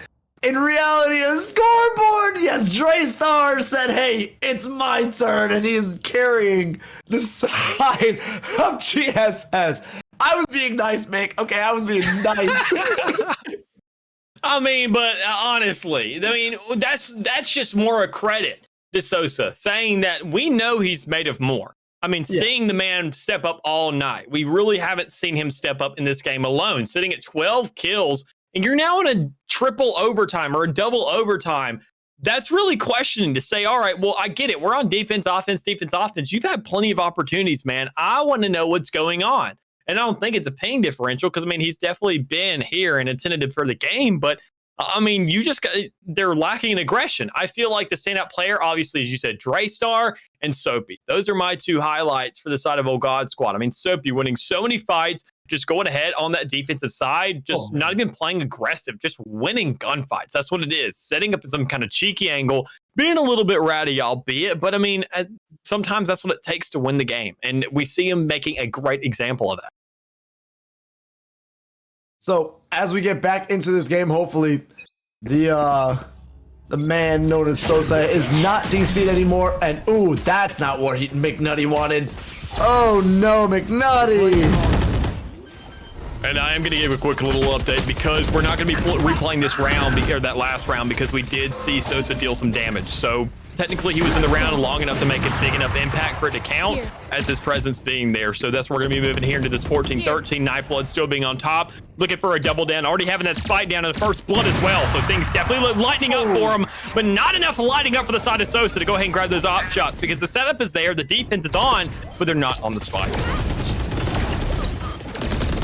A: in reality, a scoreboard, yes, Draystar said, hey, it's my turn, and he is carrying the side of GSS. I was being nice, Mick. Okay, I was being nice.
K: I mean, but honestly, I mean, that's just more a credit to Sosa, saying that we know he's made of more. I mean, seeing the man step up all night. We really haven't seen him step up in this game alone, sitting at 12 kills, and you're now in a triple overtime or a double overtime. That's really questioning to say, all right, well, I get it. We're on defense, offense. You've had plenty of opportunities, man. I want to know what's going on. And I don't think it's a ping differential because, I mean, he's definitely been here and attended for the game. But, I mean, they're lacking in aggression. I feel like the standout player, obviously, as you said, Draystar and Soapy. Those are my two highlights for the side of Old God Squad. I mean, Soapy winning so many fights, just going ahead on that defensive side, just not even playing aggressive, just winning gunfights. That's what it is. Setting up some kind of cheeky angle, being a little bit ratty, albeit, but I mean, sometimes that's what it takes to win the game. And we see him making a great example of that.
A: So as we get back into this game, hopefully the man known as Sosa is not DC'd anymore. And ooh, that's not what McNutty wanted. Oh no, McNutty!
K: And I am going to give a quick little update because we're not going to be replaying this round, or that last round, because we did see Sosa deal some damage. So technically he was in the round long enough to make a big enough impact for it to count as his presence being there. So that's where we're going to be moving here into this 14-13. Nightblood still being on top, looking for a double down, already having that spike down in the first blood as well. So things definitely look lightening up for him, but not enough lighting up for the side of Sosa to go ahead and grab those op shots because the setup is there, the defense is on, but they're not on the spike.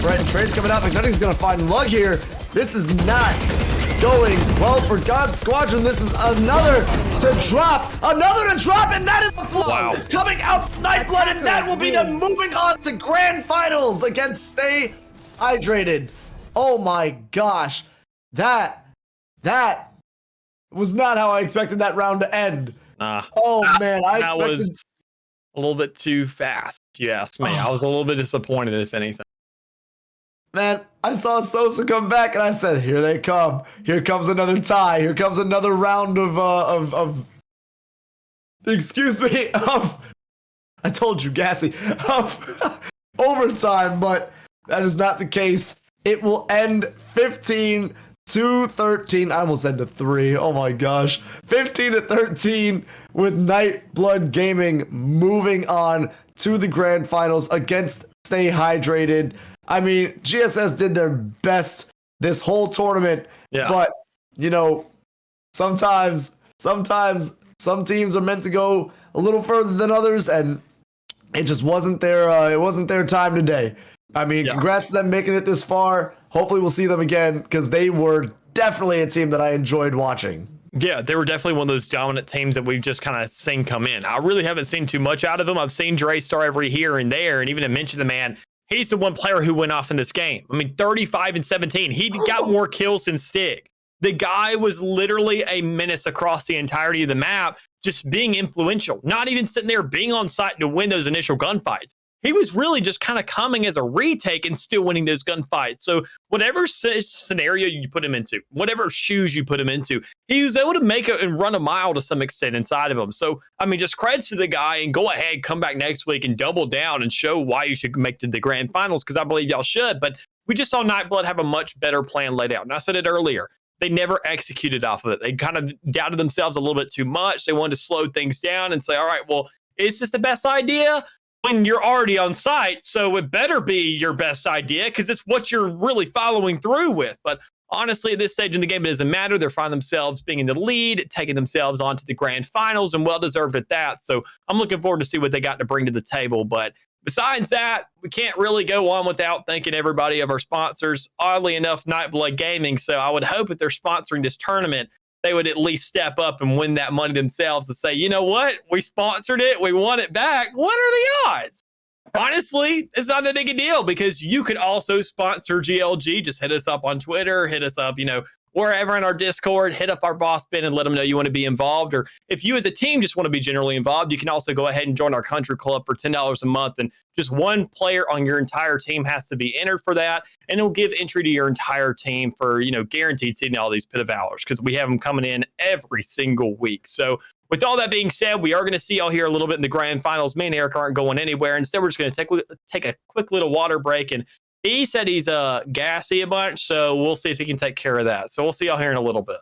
A: Right, and Trey's coming out. McNutty's gonna find Lug here. This is not going well for God's Squadron. This is another to drop, and that is a flow.
K: Wow.
A: It's coming out Nightblood, and that will be them moving on to grand finals against Stay Hydrated. Oh my gosh, that was not how I expected that round to end. Oh man,
K: that was a little bit too fast, if you ask me. I was a little bit disappointed, if anything.
A: Man, I saw Sosa come back and I said, here they come. Here comes another tie. Here comes another round excuse me, I told you, gassy, of overtime, but that is not the case. It will end 15-13. I almost said to 3. Oh my gosh. 15-13 with Nightblood Gaming moving on to the grand finals against Stay Hydrated. I mean, GSS did their best this whole tournament, but, you know, sometimes some teams are meant to go a little further than others, and it just wasn't their time today. I mean, congrats to them making it this far. Hopefully we'll see them again because they were definitely a team that I enjoyed watching.
K: Yeah, they were definitely one of those dominant teams that we've just kind of seen come in. I really haven't seen too much out of them. I've seen Draystar every here and there, and even to mention the man, he's the one player who went off in this game. I mean, 35 and 17. He got more kills than Stig. The guy was literally a menace across the entirety of the map, just being influential, not even sitting there being on site to win those initial gunfights. He was really just kind of coming as a retake and still winning those gunfights. So whatever scenario you put him into, whatever shoes you put him into, he was able to make it and run a mile to some extent inside of him. So, I mean, just credits to the guy, and go ahead, come back next week and double down and show why you should make it to the grand finals, because I believe y'all should. But we just saw Nightblood have a much better plan laid out. And I said it earlier, they never executed off of it. They kind of doubted themselves a little bit too much. They wanted to slow things down and say, all right, well, is this the best idea? When you're already on site, so it better be your best idea because it's what you're really following through with. But honestly, at this stage in the game, it doesn't matter. They're finding themselves being in the lead, taking themselves on to the grand finals, and well-deserved at that. So I'm looking forward to see what they got to bring to the table. But besides that, we can't really go on without thanking everybody of our sponsors. Oddly enough, Nightblood Gaming. So I would hope if they're sponsoring this tournament, they would at least step up and win that money themselves to say, you know what? We sponsored it. We won it back. What are the odds? Honestly, it's not that big a deal because you could also sponsor GLG. Just hit us up on Twitter, hit us up, wherever in our Discord, hit up our boss Ben and let them know you want to be involved. Or if you as a team just want to be generally involved, you can also go ahead and join our country club for $10 a month. And just one player on your entire team has to be entered for that. And it'll give entry to your entire team for, guaranteed seeding all these Pit of Valors because we have them coming in every single week. So with all that being said, we are going to see y'all here a little bit in the grand finals. Me and Eric aren't going anywhere. Instead, we're just going to take a quick little water break. And he said he's gassy a bunch, so we'll see if he can take care of that. So we'll see y'all here in a little bit.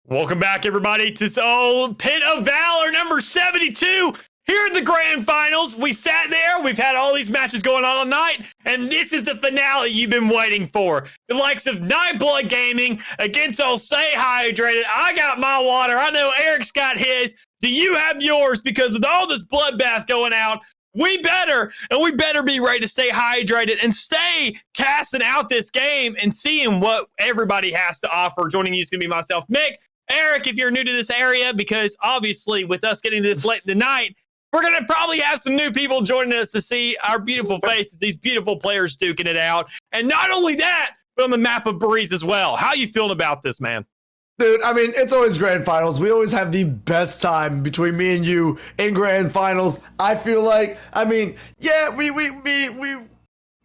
K: Welcome back, everybody, to Pit of Valor number 72. Here in the grand finals, we sat there. We've had all these matches going on all night, and this is the finale you've been waiting for. The likes of Nightblood Gaming against old Stay Hydrated. I got my water. I know Eric's got his. Do you have yours? Because with all this bloodbath going out, we better be ready to stay hydrated and stay casting out this game and seeing what everybody has to offer. Joining you is going to be myself, Mick. Eric, if you're new to this area, because obviously with us getting this late in the night, we're going to probably have some new people joining us to see our beautiful faces, these beautiful players duking it out. And not only that, but on the map of Breeze as well. How you feeling about this, man?
A: Dude, I mean, it's always grand finals. We always have the best time between me and you in grand finals. I feel like, I mean, yeah,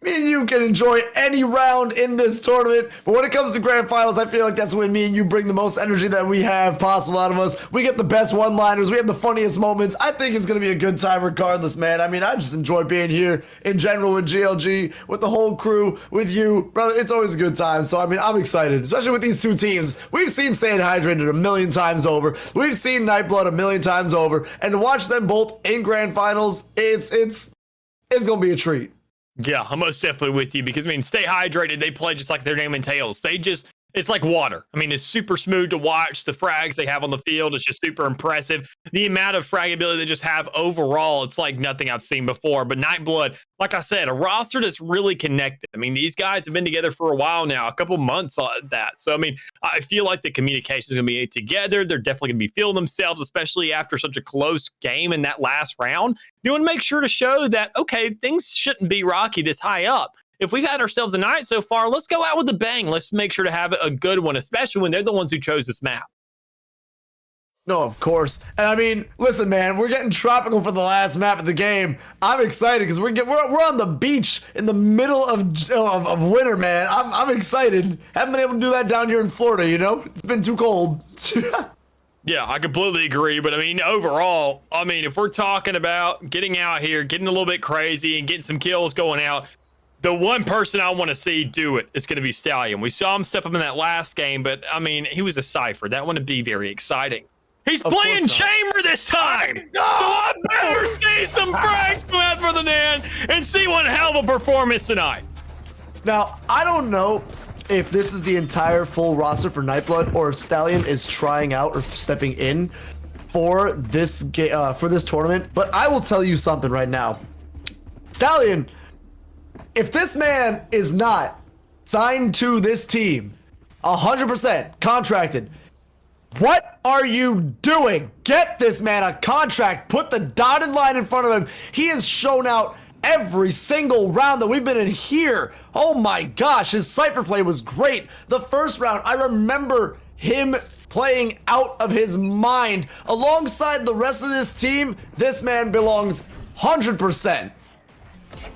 A: me and you can enjoy any round in this tournament, but when it comes to grand finals, I feel like that's when me and you bring the most energy that we have possible out of us. We get the best one-liners. We have the funniest moments. I think it's going to be a good time regardless, man. I mean, I just enjoy being here in general with GLG, with the whole crew, with you. Brother, it's always a good time. So, I mean, I'm excited, especially with these two teams. We've seen Staying Hydrated a million times over. We've seen Nightblood a million times over. And to watch them both in grand finals, it's going to be a treat.
K: Yeah, I'm most definitely with you because, I mean, Stay Hydrated, they play just like their name entails. It's like water. I mean, it's super smooth to watch. The frags they have on the field is just super impressive. The amount of frag ability they just have overall, it's like nothing I've seen before. But Nightblood, like I said, a roster that's really connected. I mean, these guys have been together for a while now, a couple months at that. So, I mean, I feel like the communication is going to be together. They're definitely going to be feeling themselves, especially after such a close game in that last round. They want to make sure to show that, okay, things shouldn't be rocky this high up. If we've had ourselves a night so far, let's go out with a bang. Let's make sure to have a good one, especially when they're the ones who chose this map.
A: No, of course. And I mean, listen, man, we're getting tropical for the last map of the game. I'm excited because we're on the beach in the middle of winter, man. I'm excited. Haven't been able to do that down here in Florida, you know? It's been too cold.
K: Yeah, I completely agree. But I mean, overall, I mean, if we're talking about getting out here, getting a little bit crazy and getting some kills going out, the one person I want to see do it is going to be Stallion. We saw him step up in that last game, but I mean, he was a cipher. That wouldn't be very exciting. He's playing Chamber this time. So I better see some frags come out for the man and see one hell of a performance tonight.
A: Now, I don't know if this is the entire full roster for Nightblood or if Stallion is trying out or stepping in for this tournament, but I will tell you something right now. Stallion, if this man is not signed to this team, 100% contracted, what are you doing? Get this man a contract. Put the dotted line in front of him. He has shown out every single round that we've been in here. Oh my gosh, his Cypher play was great. The first round, I remember him playing out of his mind. Alongside the rest of this team, this man belongs 100%.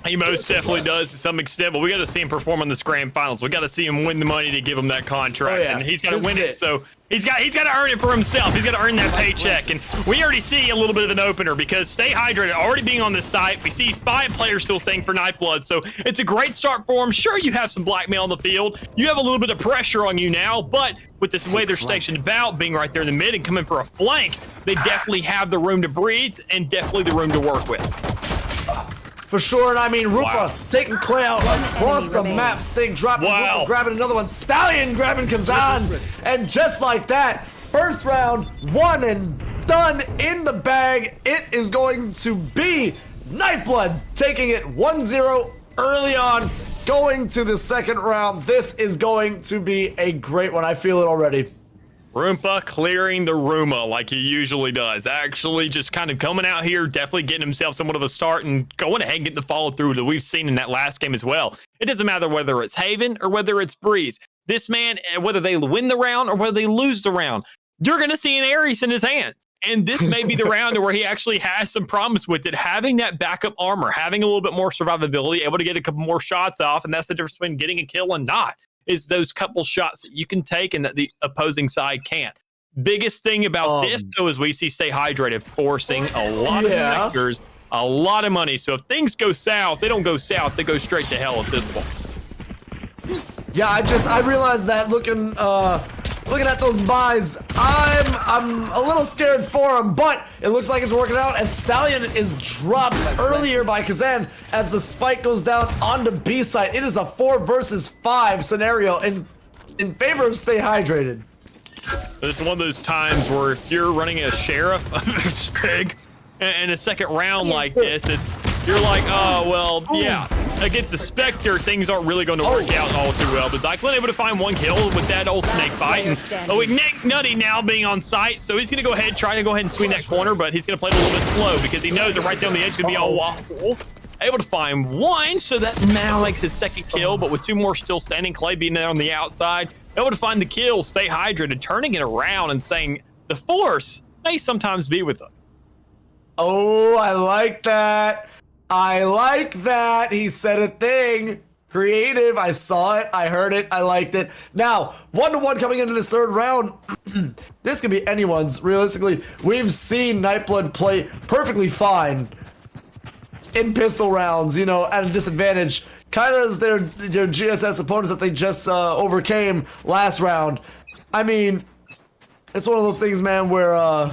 K: He most definitely does to some extent, but we got to see him perform in this grand finals. We got to see him win the money to give him that contract, and he's got to win it. So he's got to earn it for himself. He's got to earn that paycheck, and we already see a little bit of an opener because Stay Hydrated already being on this site. We see 5 players still staying for Nightblood, so it's a great start for him. Sure, you have some blackmail on the field. You have a little bit of pressure on you now, but with this way they're stationed about, being right there in the mid and coming for a flank, they definitely have the room to breathe and definitely the room to work with.
A: For sure, and I mean, Rupa taking Clay out across the map, Sting dropping, Rupa grabbing another one, Stallion grabbing Kazan, and just like that, first round, one and done in the bag. It is going to be Nightblood taking it 1-0 early on, going to the second round. This is going to be a great one. I feel it already.
K: Roompa clearing the Roomba like he usually does. Actually just kind of coming out here, definitely getting himself somewhat of a start and going ahead and getting the follow through that we've seen in that last game as well. It doesn't matter whether it's Haven or whether it's Breeze. This man, whether they win the round or whether they lose the round, you're going to see an Ares in his hands. And this may be the round where he actually has some promise with it, having that backup armor, having a little bit more survivability, able to get a couple more shots off. And that's the difference between getting a kill and not. Is those couple shots that you can take and that the opposing side can't. Biggest thing about this, though, is we see Stay Hydrated forcing a lot of connectors, a lot of money. So if things go south, they don't go south, they go straight to hell at this point.
A: Yeah, I realized that looking looking at those buys, I'm a little scared for him, but it looks like it's working out as Stallion is dropped earlier by Kazan as the spike goes down onto B site. It is a 4 versus 5 scenario in favor of Stay Hydrated.
K: This is one of those times where if you're running a Sheriff Stig in a second round like this, you're like, oh, well, yeah. Against the Spectre, things aren't really going to work out all too well. But Zyklin able to find 1 kill with that old snake bite. And with Nick Nutty now being on site, so he's going to go ahead, try to go ahead and swing that corner, but he's going to play it a little bit slow because he knows that right there on the edge is going to be all waffle. Able to find 1, so that now makes his 2nd kill, but with 2 more still standing, Clay being there on the outside, able to find the kill, Stay Hydrated, turning it around and saying the Force may sometimes be with them.
A: Oh, I like that. I like that. He said a thing. Creative. I saw it. I heard it. I liked it. Now, 1-1 coming into this 3rd round. This could be anyone's. Realistically, we've seen Nightblood play perfectly fine in pistol rounds, you know, at a disadvantage. Kind of as their GSS opponents that they just overcame last round. I mean, it's one of those things, man, where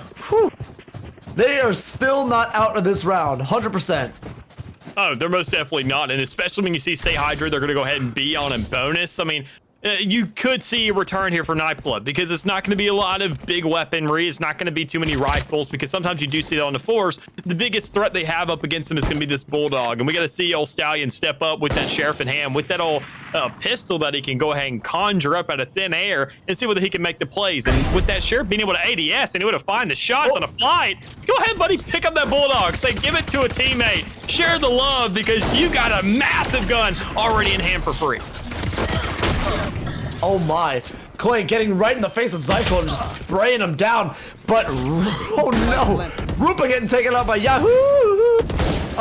A: they are still not out of this round, 100%.
K: Oh, they're most definitely not, and especially when you see Stay Hydrated, they're going to go ahead and be on a bonus. I mean, you could see a return here for Nightblood because it's not going to be a lot of big weaponry. It's not going to be too many rifles because sometimes you do see that on the Force. The biggest threat they have up against them is going to be this Bulldog, and we got to see old Stallion step up with that Sheriff in hand, with that old pistol that he can go ahead and conjure up out of thin air and see whether he can make the plays. And with that Sheriff being able to ADS and able to find the shots on a flight, go ahead, buddy, pick up that Bulldog. Say, give it to a teammate. Share the love because you got a massive gun already in hand for free.
A: Oh my. Clay getting right in the face of Zyklin and just spraying him down. But, oh no. Rupa getting taken out by Yahoo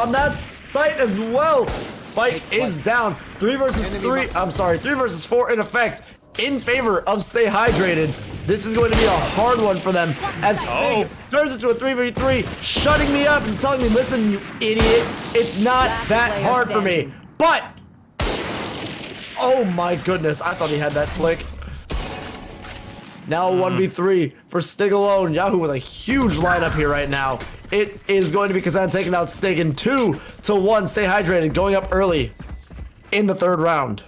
A: on that site as well. Fight is down. 3 versus 4 in effect in favor of Stay Hydrated. This is going to be a hard one for them as Stig turns into a 3v3, shutting me up and telling me, listen, you idiot, it's not that hard for me. But oh my goodness, I thought he had that flick. Now 1v3 for Stig alone. Yahoo with a huge lineup here right now. It is going to be Kazan taking out Stig in 2-1. Stay Hydrated, going up early in the 3rd round.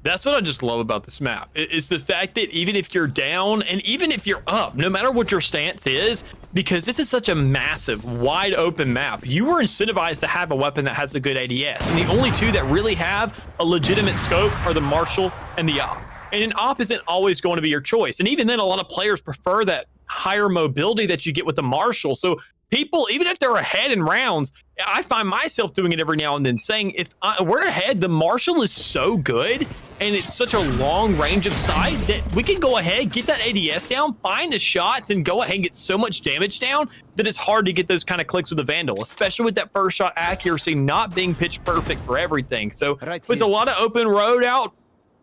K: That's what I just love about this map, is the fact that even if you're down and even if you're up, no matter what your stance is, because this is such a massive, wide open map, you are incentivized to have a weapon that has a good ADS. And the only 2 that really have a legitimate scope are the Marshal and the Op. And an Op isn't always going to be your choice. And even then, a lot of players prefer that higher mobility that you get with the Marshal. So people, even if they're ahead in rounds, I find myself doing it every now and then, saying if we're ahead, the Marshal is so good and it's such a long range of sight that we can go ahead, get that ADS down, find the shots, and go ahead and get so much damage down that it's hard to get those kind of clicks with the Vandal, especially with that first shot accuracy not being pitch perfect for everything. So puts a lot of open road out,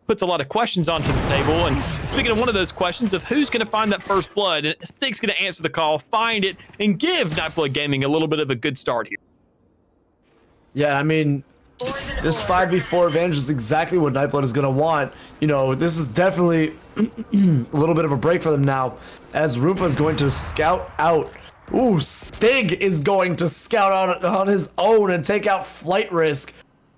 K: puts a lot of questions onto the table. And speaking of one of those questions of who's going to find that first blood, and Stig's going to answer the call, find it, and give Nightblood Gaming a little bit of a good start here.
A: Yeah, I mean, this 5v4 advantage is exactly what Nightblood is going to want. You know, this is definitely a little bit of a break for them now, as Rupa is going to scout out. Ooh, Stig is going to scout out on his own and take out flight risk.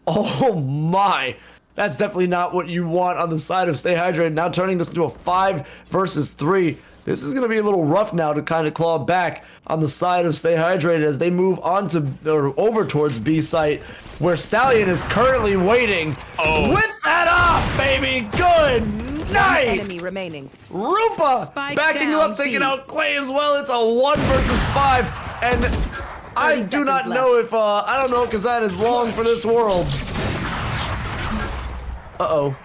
A: Oh my. That's definitely not what you want on the side of Stay Hydrated. Now turning this into a 5 versus 3. This is going to be a little rough now to kind of claw back on the side of Stay Hydrated as they move on to, or over towards B site, where Stallion is currently waiting with that off, baby. Good night.
L: One enemy remaining.
A: Rupa backing you up, taking out Clay as well. It's a 1 versus 5, and I do not know if I don't know if Kazan is long for this world. Uh-oh.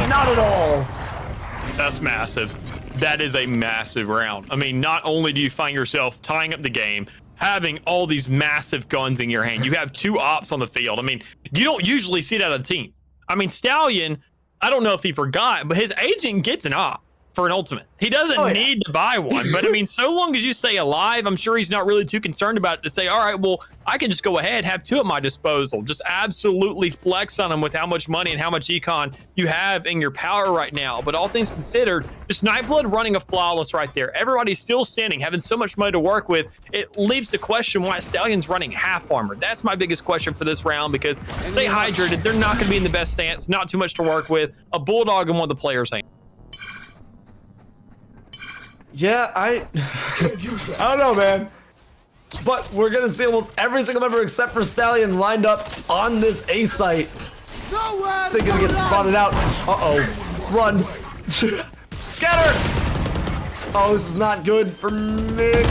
A: Not at all.
K: That's massive. That is a massive round. I mean, not only do you find yourself tying up the game, having all these massive guns in your hand, you have 2 ops on the field. I mean, you don't usually see that on a team. I mean, Stallion, I don't know if he forgot, but his agent gets an op. for an ultimate. He doesn't need to buy one, but I mean, so long as you stay alive, I'm sure he's not really too concerned about it to say, all right, well, I can just go ahead, have 2 at my disposal. Just absolutely flex on him with how much money and how much econ you have in your power right now. But all things considered, just Nightblood running a flawless right there. Everybody's still standing, having so much money to work with. It leaves the question why Stallion's running half armor. That's my biggest question for this round, because stay hydrated. They're not going to be in the best stance, not too much to work with. A bulldog in one of the players' hands.
A: Yeah, I don't know, man. But we're gonna see almost every single member except for Stallion lined up on this A site. This thing gonna get spotted out. Uh-oh. Run. Scatter! Oh, this is not good for Mick.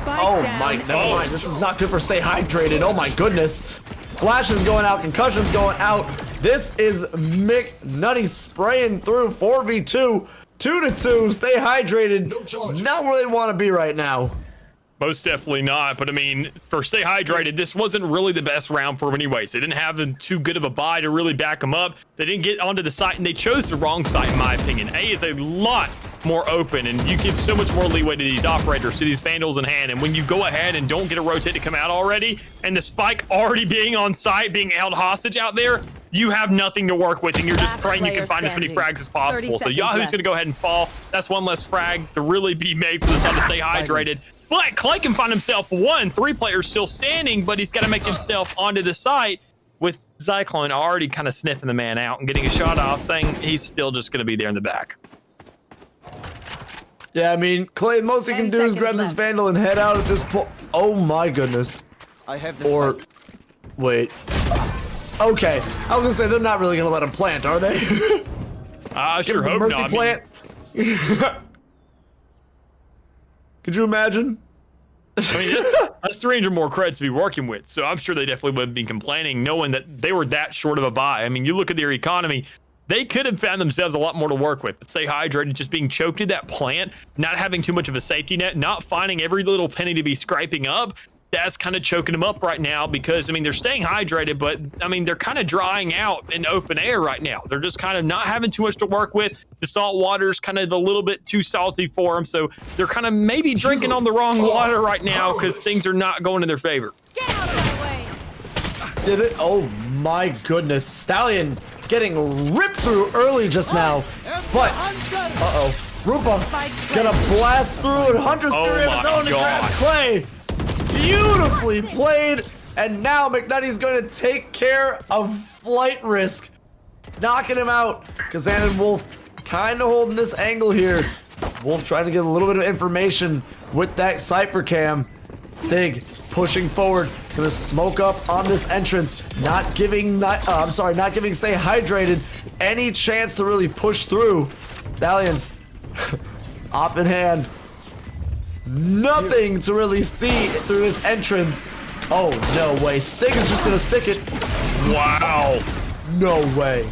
A: Oh my, never mind. This is not good for stay hydrated. Oh my goodness. Flash is going out, concussion's going out. This is Mick Nutty spraying through 4v2. 2-2, stay hydrated. Not where they want to be right now.
K: Most definitely not. But I mean, for stay hydrated, this wasn't really the best round for them anyways. They didn't have too good of a buy to really back them up. They didn't get onto the site, and they chose the wrong site, in my opinion. A is a lot more open, and you give so much more leeway to these operators, to these Vandals in hand. And when you go ahead and don't get a rotate to come out already, and the spike already being on site, being held hostage out there, you have nothing to work with, and you're just praying you can find as many frags as possible. So Yahoo's going to go ahead and fall. That's one less frag to really be made for the sun to stay hydrated. But Clay can find himself 3 players still standing, but he's got to make himself onto the site with Zyklon already kind of sniffing the man out and getting a shot off, saying he's still just going to be there in the back.
A: Yeah, I mean, Clay, the most he can do is grab this Vandal and head out at this point. Oh my goodness.
I: I have this
A: wait. Okay, I was gonna say they're not really gonna let him plant, are they?
K: I sure hope
A: mercy
K: not.
A: Plant. Could you imagine?
K: I mean, that's 300 more creds to be working with, so I'm sure they definitely wouldn't be complaining, knowing that they were that short of a buy. I mean, you look at their economy, they could have found themselves a lot more to work with. But stay hydrated, just being choked at that plant, not having too much of a safety net, not finding every little penny to be scraping up. That's kind of choking them up right now because, I mean, they're staying hydrated, but, I mean, they're kind of drying out in open air right now. They're just kind of not having too much to work with. The salt water's kind of a little bit too salty for them, so they're kind of maybe drinking on the wrong water right now because things are not going in their favor.
G: Get out of my way!
A: Did it? Oh my goodness. Stallion getting ripped through early just now, but, Rupa gonna blast through and Hunter's Fury of his own to grab Clay. Beautifully played, and now McNutty's going to take care of flight risk, knocking him out. Kazan and Wolf kind of holding this angle here. Wolf trying to get a little bit of information with that Cypher cam. Thig pushing forward, gonna smoke up on this entrance, not giving Stay Hydrated any chance to really push through. Stallion, op in hand. Nothing to really see through this entrance. Oh, no way. Stig is just gonna stick it.
K: Wow.
A: No way.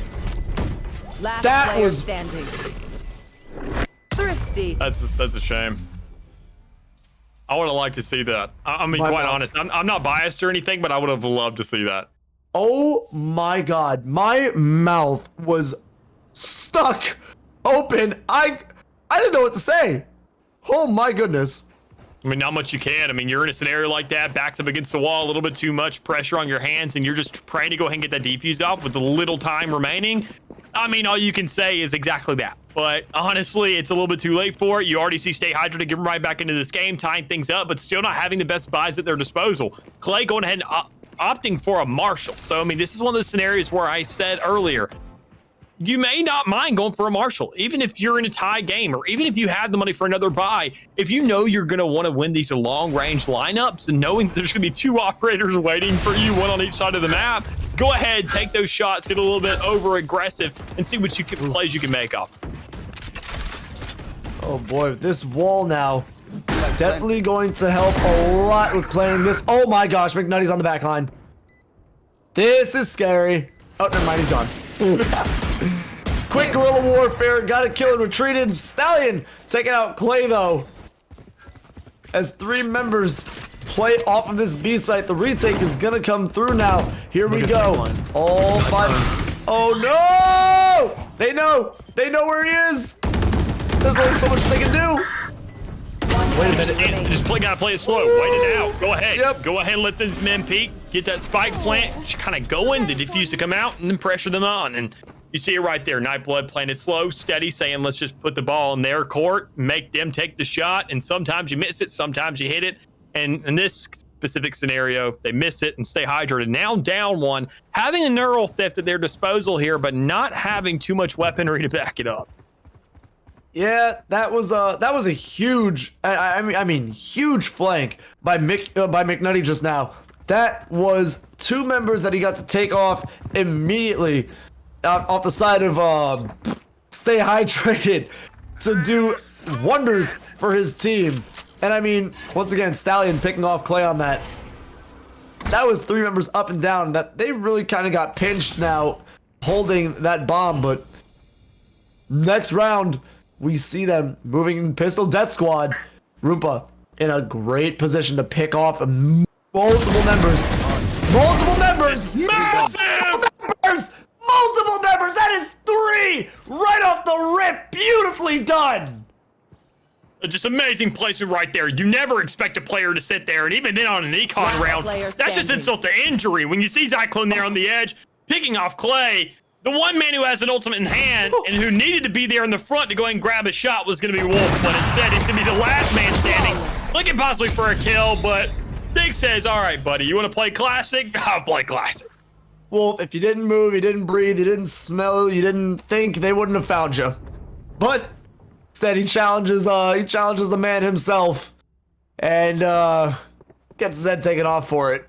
L: That was standing. Thrifty.
K: That's a shame. I would have liked to see that. I mean, quite honest, I'm not biased or anything, but I would have loved to see that.
A: Oh my God. My mouth was stuck open. I didn't know what to say. Oh my goodness.
K: I mean, not much you can. I mean, you're in a scenario like that, backs up against the wall, a little bit too much pressure on your hands, and you're just praying to go ahead and get that defuse off with a little time remaining. I mean, all you can say is exactly that. But honestly, it's a little bit too late for it. You already see Stay Hydrated get right back into this game, tying things up, but still not having the best buys at their disposal. Clay going ahead and opting for a Marshall. So, I mean, this is one of those scenarios where I said earlier, you may not mind going for a Marshall, even if you're in a tie game, or even if you have the money for another buy. If you know you're going to want to win these long-range lineups, and knowing that there's going to be 2 operators waiting for you, 1 on each side of the map, go ahead, take those shots, get a little bit over-aggressive, and see what plays you can make off.
A: Oh boy, this wall now definitely going to help a lot with playing this. Oh my gosh, McNutty's on the back line. This is scary. Oh, never mind, he's gone. Quick guerrilla warfare, got a kill and retreated. Stallion taking out Clay though. As 3 members play off of this B site, the retake is gonna come through now. Here we go. All 5. Oh no! They know where he is. There's only so much they can do.
K: Wait a minute. Just gotta play it slow. Wait it out. Go ahead.
A: Yep.
K: Go ahead and let these men peek. Get that spike plant kind of going. The defuse to come out and then pressure them on. And you see it right there. Nightblood playing it slow, steady, saying, let's just put the ball in their court, make them take the shot. And sometimes you miss it. Sometimes you hit it. And in this specific scenario, they miss it and stay hydrated. Now down one, having a neural theft at their disposal here, but not having too much weaponry to back it up.
A: Yeah, that was a huge, I mean, huge flank by McNutty just now. That was 2 members that he got to take off immediately off the side of Stay Hydrated to do wonders for his team. And I mean, once again, Stallion picking off Clay on that. That was 3 members up and down that they really kind of got pinched now holding that bomb. But next round, we see them moving in Pistol Death Squad. Roompa in a great position to pick off multiple members. Multiple members!
K: Massive!
A: Multiple members! That is 3 right off the rip! Beautifully done!
K: Just amazing placement right there. You never expect a player to sit there, and even then on an econ round, that's just insult to injury. When you see Zyklone there on the edge, picking off Clay, the one man who has an ultimate in hand and who needed to be there in the front to go and grab a shot was going to be Wolf, but instead he's going to be the last man standing, looking possibly for a kill, but Dig says, all right, buddy, you want to play Classic? I'll play Classic.
A: Wolf, if you didn't move, you didn't breathe, you didn't smell, you didn't think, they wouldn't have found you. But instead he challenges the man himself and gets his head taken off for it.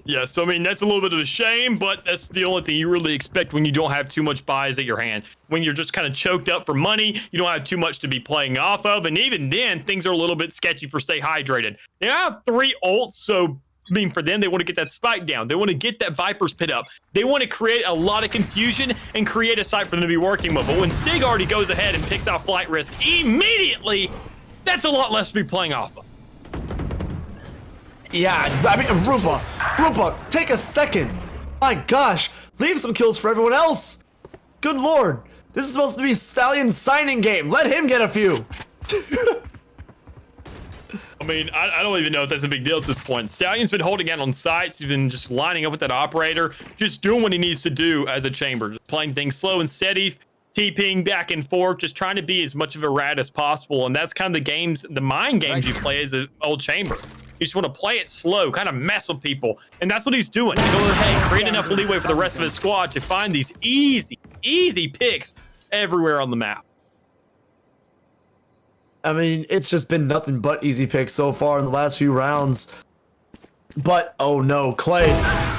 K: Yeah, so I mean, that's a little bit of a shame, but that's the only thing you really expect when you don't have too much buys at your hand. When you're just kind of choked up for money, you don't have too much to be playing off of, and even then, things are a little bit sketchy for Stay Hydrated. They have 3 ults, so I mean, for them, they want to get that spike down. They want to get that Viper's Pit up. They want to create a lot of confusion and create a site for them to be working with. But when Stig already goes ahead and picks out flight risk immediately, that's a lot less to be playing off of.
A: Yeah, I mean, Roompa, take a second. My gosh, leave some kills for everyone else. Good lord, this is supposed to be Stallion's signing game. Let him get a few.
K: I mean, I don't even know if that's a big deal at this point. Stallion's been holding out on sites. He's been just lining up with that operator, just doing what he needs to do as a chamber, just playing things slow and steady, TPing back and forth, just trying to be as much of a rat as possible. And that's kind of the mind games you play as an old chamber. You just want to play it slow, kind of mess with people. And that's what he's doing. He's going ahead, create enough leeway for the rest of his squad to find these easy picks everywhere on the map.
A: I mean, it's just been nothing but easy picks so far in the last few rounds. But, oh no, Clay.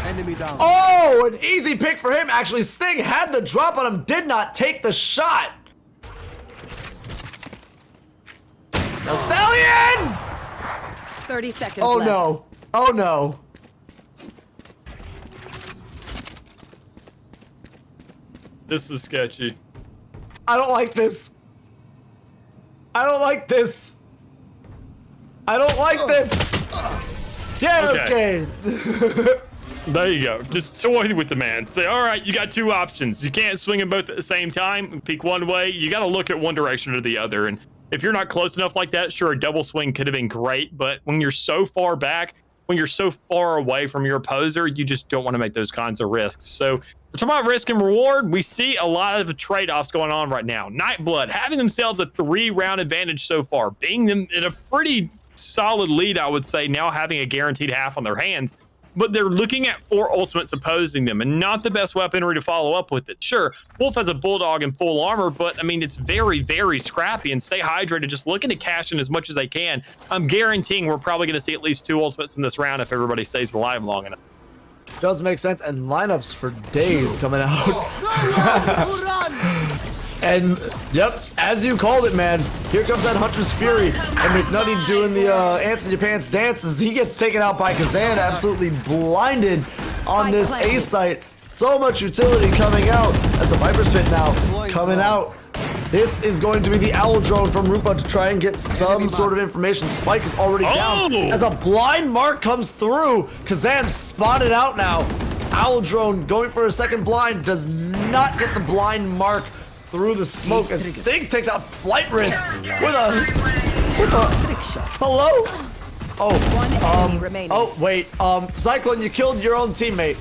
I: Enemy down.
A: Oh, an easy pick for him. Actually, Sting had the drop on him, did not take the shot. Now, Stallion!
L: 30 seconds
A: Oh
L: left.
A: no. Oh no.
K: This is sketchy.
A: I don't like this. I don't like this. I don't like this. Yeah, okay.
K: There you go. Just toy with the man. Say, all right, you got 2 options. You can't swing them both at the same time. Peek one way. You got to look at one direction or the other. And if you're not close enough like that, sure, a double swing could have been great. But when you're so far back, when you're so far away from your opposer, you just don't want to make those kinds of risks. So we're talking about risk and reward. We see a lot of trade-offs going on right now. Nightblood having themselves a 3-round advantage so far, being them in a pretty solid lead, I would say, now having a guaranteed half on their hands. But they're looking at 4 ultimates opposing them and not the best weaponry to follow up with it. Sure, Wolf has a Bulldog in full armor, but I mean, it's very, very scrappy, and Stay Hydrated, just looking to cash in as much as they can. I'm guaranteeing we're probably going to see at least 2 ultimates in this round if everybody stays alive long enough.
A: Does make sense, and lineups for days coming out. And yep, as you called it, man, here comes that Hunter's Fury, and McNutty doing the ants in your pants dances. He gets taken out by Kazan, absolutely blinded on this A site. So much utility coming out as the Viper's Pit now coming out. This is going to be the Owl Drone from Roompa to try and get some sort of information. Spike is already down as a blind mark comes through. Kazan spotted out now. Owl Drone going for a second blind, does not get the blind mark. through the smoke as Sting takes out Flight Risk with a hello? Oh, wait. Cyclone, you killed your own teammate.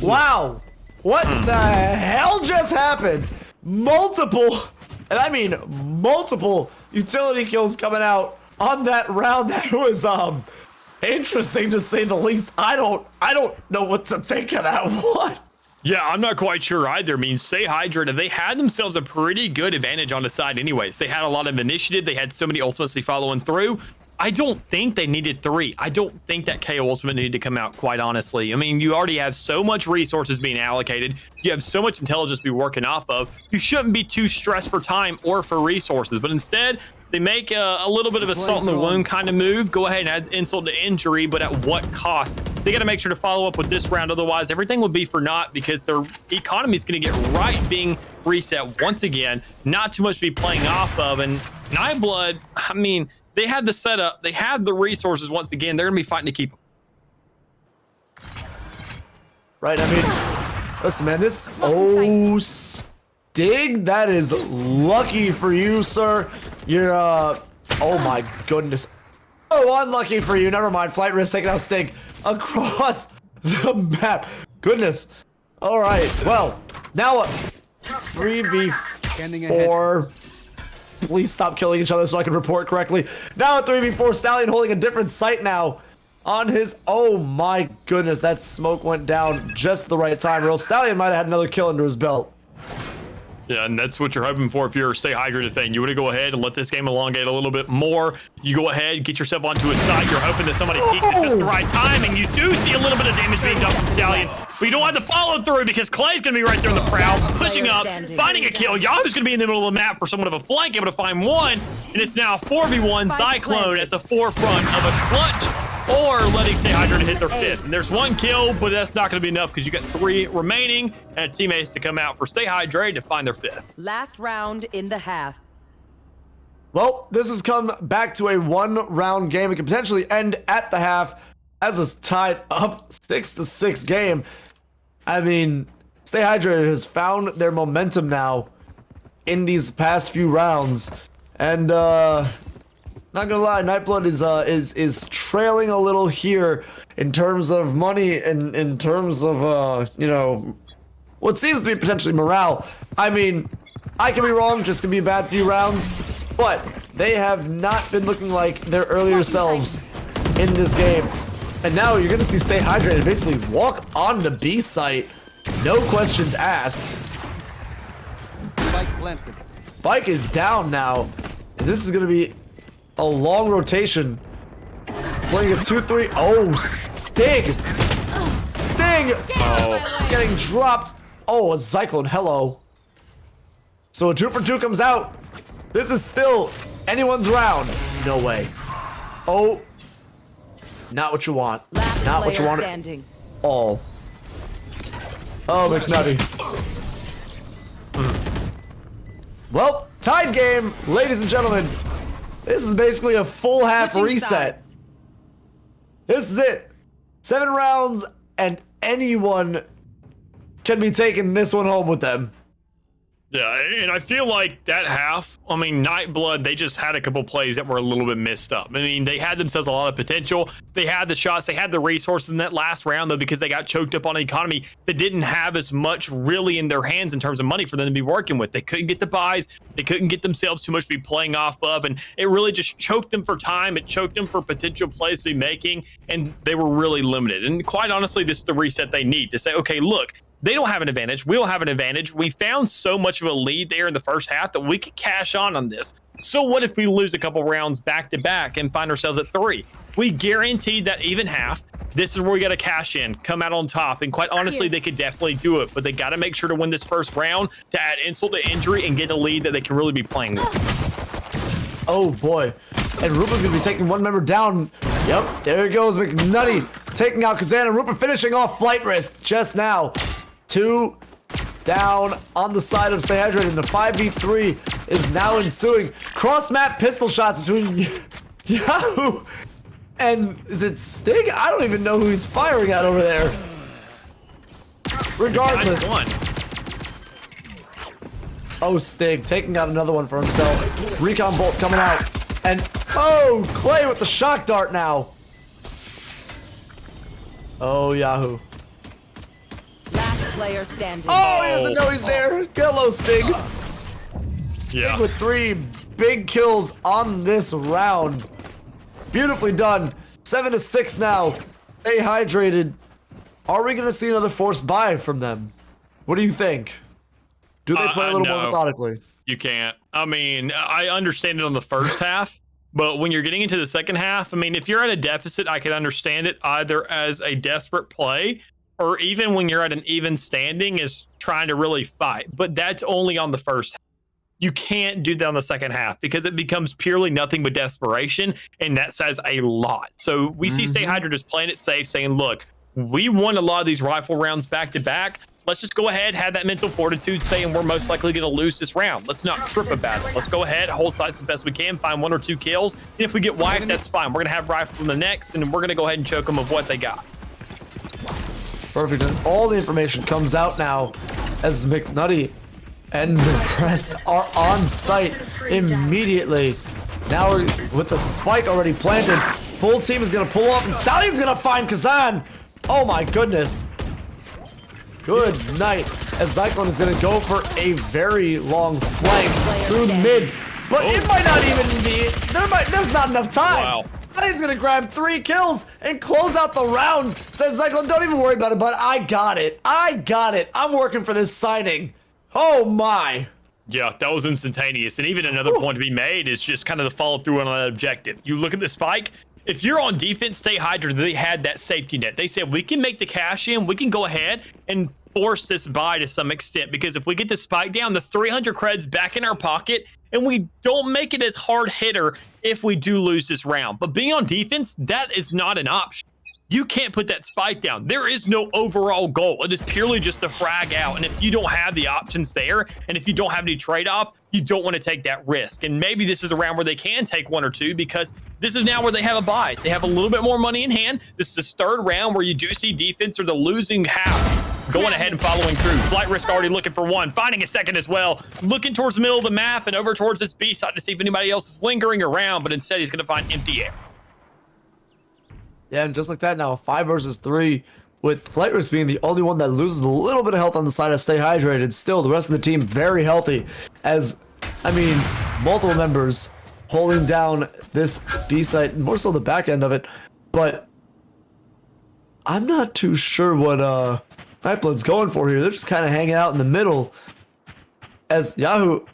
A: Wow. What the hell just happened? Multiple, and I mean multiple utility kills coming out on that round. That was interesting to say the least. I don't know what to think of that one.
K: Yeah, I'm not quite sure either. I mean, Stay Hydrated, they had themselves a pretty good advantage on the side anyways. They had a lot of initiative. They had so many ultimates following through. I don't think they needed 3. I don't think that KO ultimate needed to come out, quite honestly. I mean, you already have so much resources being allocated. You have so much intelligence to be working off of. You shouldn't be too stressed for time or for resources. But instead, they make a little bit of a salt in the wound kind of move. Go ahead and add insult to injury, but at what cost? They got to make sure to follow up with this round. Otherwise, everything will be for naught because their economy is going to get right being reset once again. Not too much to be playing off of. And Nightblood, I mean, they had the setup. They had the resources once again. They're going to be fighting to keep them.
A: Right, I mean, listen, man, this... Stig, that is lucky for you, sir. You're, oh my goodness. Oh, unlucky for you. Never mind. Flight Risk taking out Stig across the map. Goodness. All right, well, now 3v4. Please stop killing each other so I can report correctly. Now at 3v4, Stallion holding a different site now on his... Oh my goodness, that smoke went down just the right time. Real Stallion might have had another kill under his belt.
K: Yeah, and that's what you're hoping for if you're a Stay Hydrated fan. You want to go ahead and let this game elongate a little bit more. You go ahead, get yourself onto a site. You're hoping that somebody peeks at just the right time, and you do see a little bit of damage being done from Stallion. But you don't have to follow through because Clay's going to be right there in the crowd, pushing up, finding a kill. Yahoo's going to be in the middle of the map for somewhat of a flank, able to find one, and it's now 4v1 Cyclone at the forefront of a clutch, or letting Stay Hydrated hit their 5th. And there's 1 kill, but that's not going to be enough because you got 3 remaining, and teammates to come out for Stay Hydrated to find their 5th.
L: Last round in the half.
A: Well, this has come back to a 1-round game. It could potentially end at the half as it's tied up 6-6 game. I mean, Stay Hydrated has found their momentum now in these past few rounds, and not gonna lie, Nightblood is trailing a little here in terms of money and in terms of you know, what seems to be potentially morale. I mean, I could be wrong, just could be a bad few rounds, but they have not been looking like their earlier selves in this game. And now you're gonna see Stay Hydrated basically walk on the B site, no questions asked.
I: Spike planted.
A: Spike is down now, and this is gonna be a long rotation. Playing a 2-3. Oh, Stig! Stig! Oh, getting dropped. Oh, a Cyclone. Hello. So a 2-for-2 comes out. This is still anyone's round. No way. Oh. Not what you want. Not what you want. Oh. Oh, McNutty. Well, tied game, ladies and gentlemen. This is basically a full half reset. This is it. 7 rounds, and anyone can be taking this one home with them.
K: Yeah, and I feel like that half, I mean, Nightblood, they just had a couple plays that were a little bit messed up. I mean, they had themselves a lot of potential. They had the shots, they had the resources in that last round, though, because they got choked up on an economy that didn't have as much really in their hands in terms of money for them to be working with. They couldn't get the buys. They couldn't get themselves too much to be playing off of, and it really just choked them for time. It choked them for potential plays to be making, and they were really limited. And quite honestly, this is the reset they need to say, okay, look, they don't have an advantage. We don't have an advantage. We found so much of a lead there in the first half that we could cash on this. So what if we lose a couple rounds back to back and find ourselves at 3? We guaranteed that even half. This is where we got to cash in, come out on top. And quite honestly, they could definitely do it, but they got to make sure to win this first round to add insult to injury and get a lead that they can really be playing with.
A: Oh boy. And Rupa's gonna be taking one member down. Yep, there goes McNutty taking out Kazan, and Rupa finishing off Flight Risk just now. 2 down on the side of Stay Hydrated, and the 5v3 is now ensuing. Cross-map pistol shots between Yahoo and is it Stig? I don't even know who he's firing at over there. Regardless.
K: One.
A: Oh, Stig taking out another one for himself. Recon Bolt coming out. And, oh, Clay with the shock dart now. Oh, Yahoo.
L: Last player standing.
A: Oh, he doesn't know he's there. Hello, Stig.
K: Yeah.
A: Stig with 3 big kills on this round. Beautifully done. 7-6 now. Stay hydrated. Are we going to see another forced buy from them? What do you think? Do they play a little more methodically?
K: You can't. I mean, I understand it on the first half, but when you're getting into the second half, I mean, if you're at a deficit, I can understand it either as a desperate play or even when you're at an even standing is trying to really fight. But that's only on the first half. You can't do that on the second half because it becomes purely nothing but desperation, and that says a lot. So we see Stay Hydrated just playing it safe, saying, look, we won a lot of these rifle rounds back to back. Let's just go ahead, have that mental fortitude saying we're most likely going to lose this round. Let's not trip about it. Let's go ahead, hold sides as best we can, find 1 or 2 kills. And if we get wiped, that's fine. We're going to have rifles in the next, and we're going to go ahead and choke them of what they got.
A: Perfect. And all the information comes out now as McNutty and the rest are on site immediately. Now we're with the spike already planted. Full team is going to pull off, and Stallion's going to find Kazan. Oh my goodness. Good night, as Cyclone is going to go for a very long flank through mid, but it might not even be, there's not enough time.
K: Wow.
A: He's going to grab 3 kills and close out the round. Says Cyclone, don't even worry about it, but I got it. I'm working for this signing. Oh my.
K: Yeah, that was instantaneous. And even another point to be made is just kind of the follow through on that objective. You look at the spike. If you're on defense, Stay Hydrated, they had that safety net. They said, we can make the cash in. We can go ahead and force this buy to some extent, because if we get the spike down, that's 300 creds back in our pocket, and we don't make it as hard hitter if we do lose this round. But being on defense, that is not an option. You can't put that spike down. There is no overall goal. It is purely just a frag out. And if you don't have the options there, and if you don't have any trade-off, you don't want to take that risk. And maybe this is a round where they can take 1 or 2, because this is now where they have a buy. They have a little bit more money in hand. This is the 3rd round where you do see defense or the losing half going ahead and following through. Flight Risk already looking for 1, finding a second as well. Looking towards the middle of the map and over towards this B side to see if anybody else is lingering around, but instead he's going to find empty air.
A: Yeah, and just like that now, 5 versus 3, with Flight Risk being the only one that loses a little bit of health on the side of Stay Hydrated. Still, the rest of the team very healthy, as, I mean, multiple members holding down this B site, more so the back end of it, but I'm not too sure what Nightblood's going for here. They're just kind of hanging out in the middle, as Yahoo...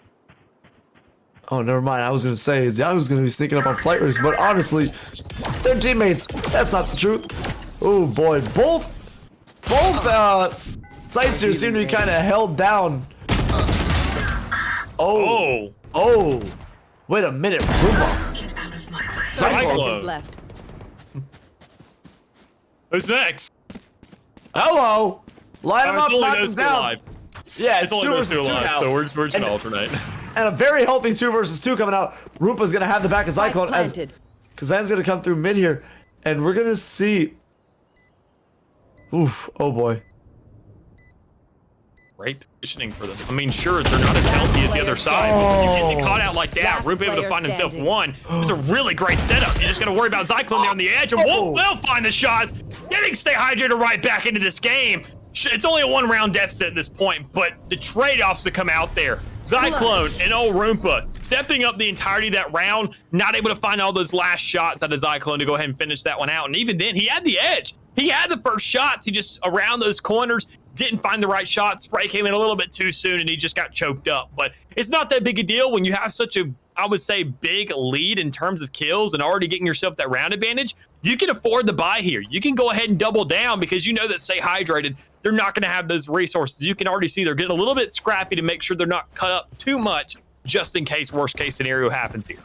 A: Oh, never mind. I was going to say, Yahoo's going to be sneaking up on Flight Risk, but honestly, they're teammates. That's not the truth. Oh, boy. Both sites here seem to be kind of held down. Oh. Wait a minute.
K: Cyclone.
L: Left.
K: Who's next?
A: Hello. Line them up, knock them down.
K: Alive.
A: Yeah,
K: It's only
A: 2
K: those
A: versus 2
K: 2 alive,
A: now.
K: so we're just going to alternate.
A: And a very healthy 2 versus 2 coming out. Rupa's going to have the back of Cyclone as Kazan's going to come through mid here. And we're going to see... Oof. Oh, boy.
K: Great positioning for them. I mean, sure, they're not as healthy as the other side, but when you get caught out like that, Rupa able to find himself 1. It's a really great setup. You just got to worry about Cyclone there on the edge, and will find the shots. Getting Stay Hydrated right back into this game. It's only a 1-round deficit at this point, but the trade-offs that come out there. Cyclone and old Roompa stepping up the entirety of that round, not able to find all those last shots out of Cyclone to go ahead and finish that one out. And even then, he had the edge. He had the first shots. He just, around those corners, didn't find the right shot. Spray came in a little bit too soon, and he just got choked up. But it's not that big a deal when you have such a, I would say, big lead in terms of kills and already getting yourself that round advantage. You can afford the buy here. You can go ahead and double down because you know that Stay Hydrated, they're not going to have those resources. You can already see they're getting a little bit scrappy to make sure they're not cut up too much just in case worst case scenario happens here.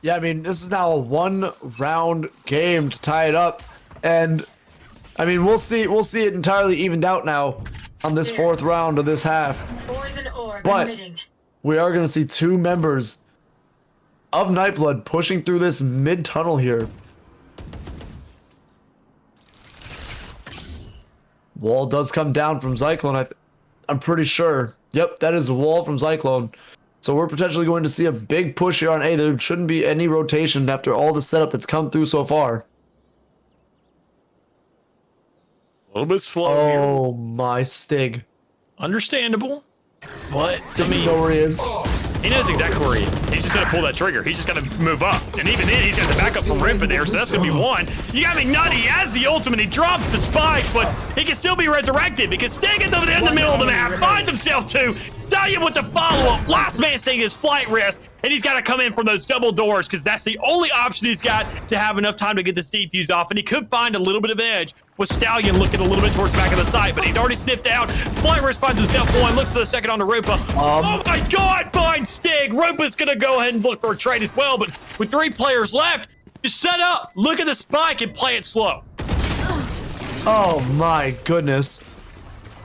A: Yeah, I mean, this is now a 1-round game to tie it up. And, I mean, we'll see it entirely evened out now on this 4th round of this half. But we are going to see 2 members of Nightblood pushing through this mid-tunnel here. Wall does come down from Zyklon. I'm pretty sure. Yep, that is a wall from Zyklon. So we're potentially going to see a big push here on A. There shouldn't be any rotation after all the setup that's come through so far.
K: A little bit slow
A: Oh
K: here.
A: my Stig.
K: Understandable. But,
A: I mean, know where he is.
K: He knows exactly where he is. He's just going to pull that trigger. He's just going to move up. And even then, he's got the backup from Rimpa there, so that's going to be one. You got McNutty. He has the ultimate. He drops the spike, but he can still be resurrected because Stig is over there in the middle of the map, finds himself two. Stallion with the follow-up. Last man taking his flight risk, and he's got to come in from those double doors because that's the only option he's got to have enough time to get this defuse off, and he could find a little bit of edge with Stallion looking a little bit towards the back of the site, but he's already sniffed out. Flight risk finds himself one, looks for the second on the Rimpa. Oh my God, finds Stig. Rimpa's going to go ahead and look for a trade as well, but with 3 players left, just set up, look at the spike, and play it slow.
A: Oh my goodness.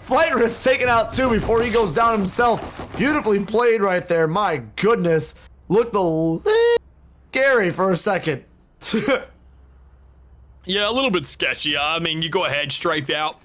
A: Flight risk taken out too before he goes down himself. Beautifully played right there. My goodness. Looked a little scary for a second.
K: Yeah, a little bit sketchy. I mean, you go ahead, strafe out.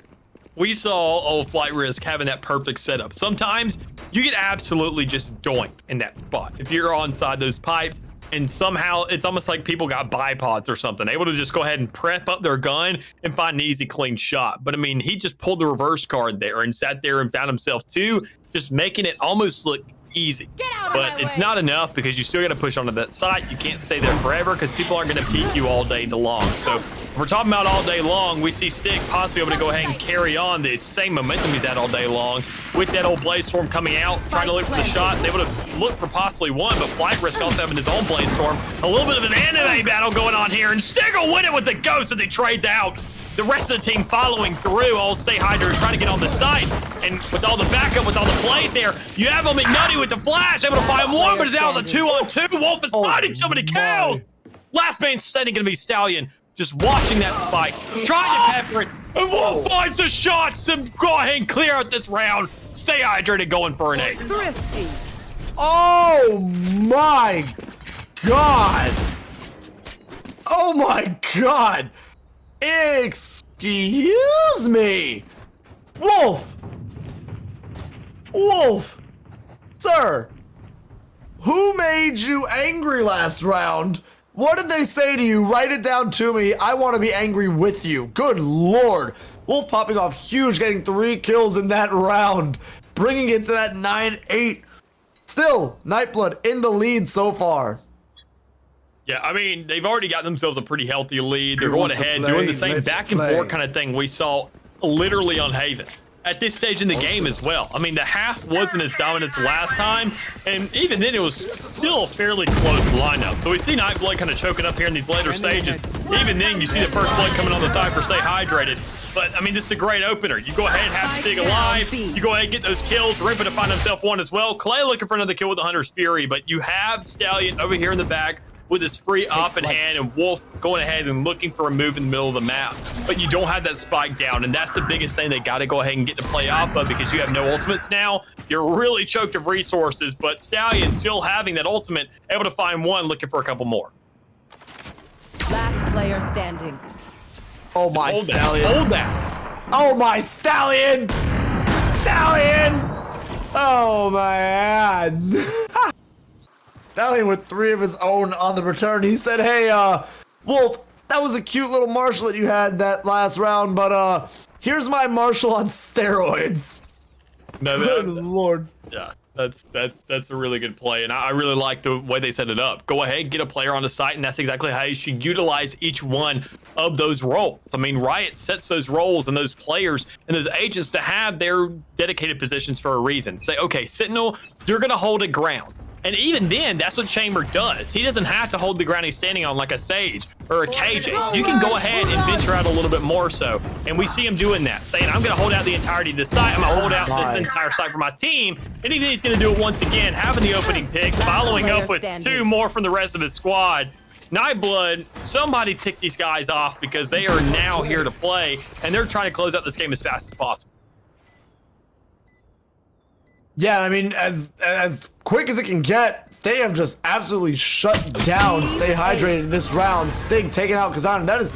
K: We saw Flight Risk having that perfect setup. Sometimes you get absolutely just doinked in that spot. If you're onside those pipes, and somehow it's almost like people got bipods or something, able to just go ahead and prep up their gun and find an easy, clean shot. But I mean, he just pulled the reverse card there and sat there and found himself two, just making it almost look easy. But it's not enough because you still got to push onto that site. You can't stay there forever because people aren't going to peek you all day long. So if we're talking about all day long, we see Stig possibly able to go ahead and carry on the same momentum he's had all day long with that old Blaze Storm coming out, trying to look for the shots, able to look for possibly one, but Flight Risk also having his own Blaze Storm. A little bit of an anime battle going on here, and Stig will win it with the Ghost as he trades out. The rest of the team following through, all stay hydrated, trying to get on the site. And with all the backup, with all the plays there, you have him McNutty with the flash, able to find one, but it's out with a 2-on-2. Wolf is finding so many kills. Last man standing going to be Stallion, just watching that spike, trying to pepper it, and Wolf finds the shots to go ahead and clear out this round. Stay hydrated, going for an 8.
A: Oh my God. Oh my God. Excuse me. Wolf. Wolf. Sir. Who made you angry last round? What did they say to you? Write it down to me. I want to be angry with you. Good Lord. Wolf popping off huge, getting 3 kills in that round, bringing it to that 9-8. Still, Nightblood in the lead so far.
K: Yeah, I mean, they've already got themselves a pretty healthy lead. They're going ahead, doing the same back and forth kind of thing we saw literally on Haven at this stage in the game as well. I mean, the half wasn't as dominant as last time, and even then it was still a fairly close lineup. So we see Nightblood kind of choking up here in these later stages. Even then, you see the first blood coming on the side for Stay Hydrated. But, I mean, this is a great opener. You go ahead and have Stig alive. You go ahead and get those kills. Rimpa to find himself one as well. Clay looking for another kill with the Hunter's Fury, but you have Stallion over here in the back with his free op in hand, and Wolf going ahead and looking for a move in the middle of the map. But you don't have that spike down, and that's the biggest thing they got to go ahead and get the play off of because you have no ultimates now. You're really choked of resources, but Stallion still having that ultimate, able to find one, looking for a couple more.
L: Last player standing.
A: Oh my Stallion.
K: Hold that.
A: Oh my Stallion. Stallion. Oh my God. Stallion with 3 of his own on the return. He said, hey, Wolf, that was a cute little Marshall that you had that last round, but here's my Marshall on steroids.
K: No,
A: Good Lord.
K: Yeah, that's a really good play, and I really like the way they set it up. Go ahead, get a player on the site, and that's exactly how you should utilize each one of those roles. I mean, Riot sets those roles and those players and those agents to have their dedicated positions for a reason. Say, okay, Sentinel, you're going to hold a ground. And even then, that's what Chamber does. He doesn't have to hold the ground he's standing on like a Sage or a KJ. You can go ahead and venture out a little bit more so. And we see him doing that, saying, I'm going to hold out the entirety of this site. I'm going to hold out this entire site for my team. And then he's going to do it once again, having the opening pick, following up with 2 more from the rest of his squad. Nightblood, somebody tick these guys off because they are now here to play, and they're trying to close out this game as fast as possible.
A: Yeah, I mean, as quick as it can get, they have just absolutely shut down Stay Hydrated this round. Stig taking out Kazan. That is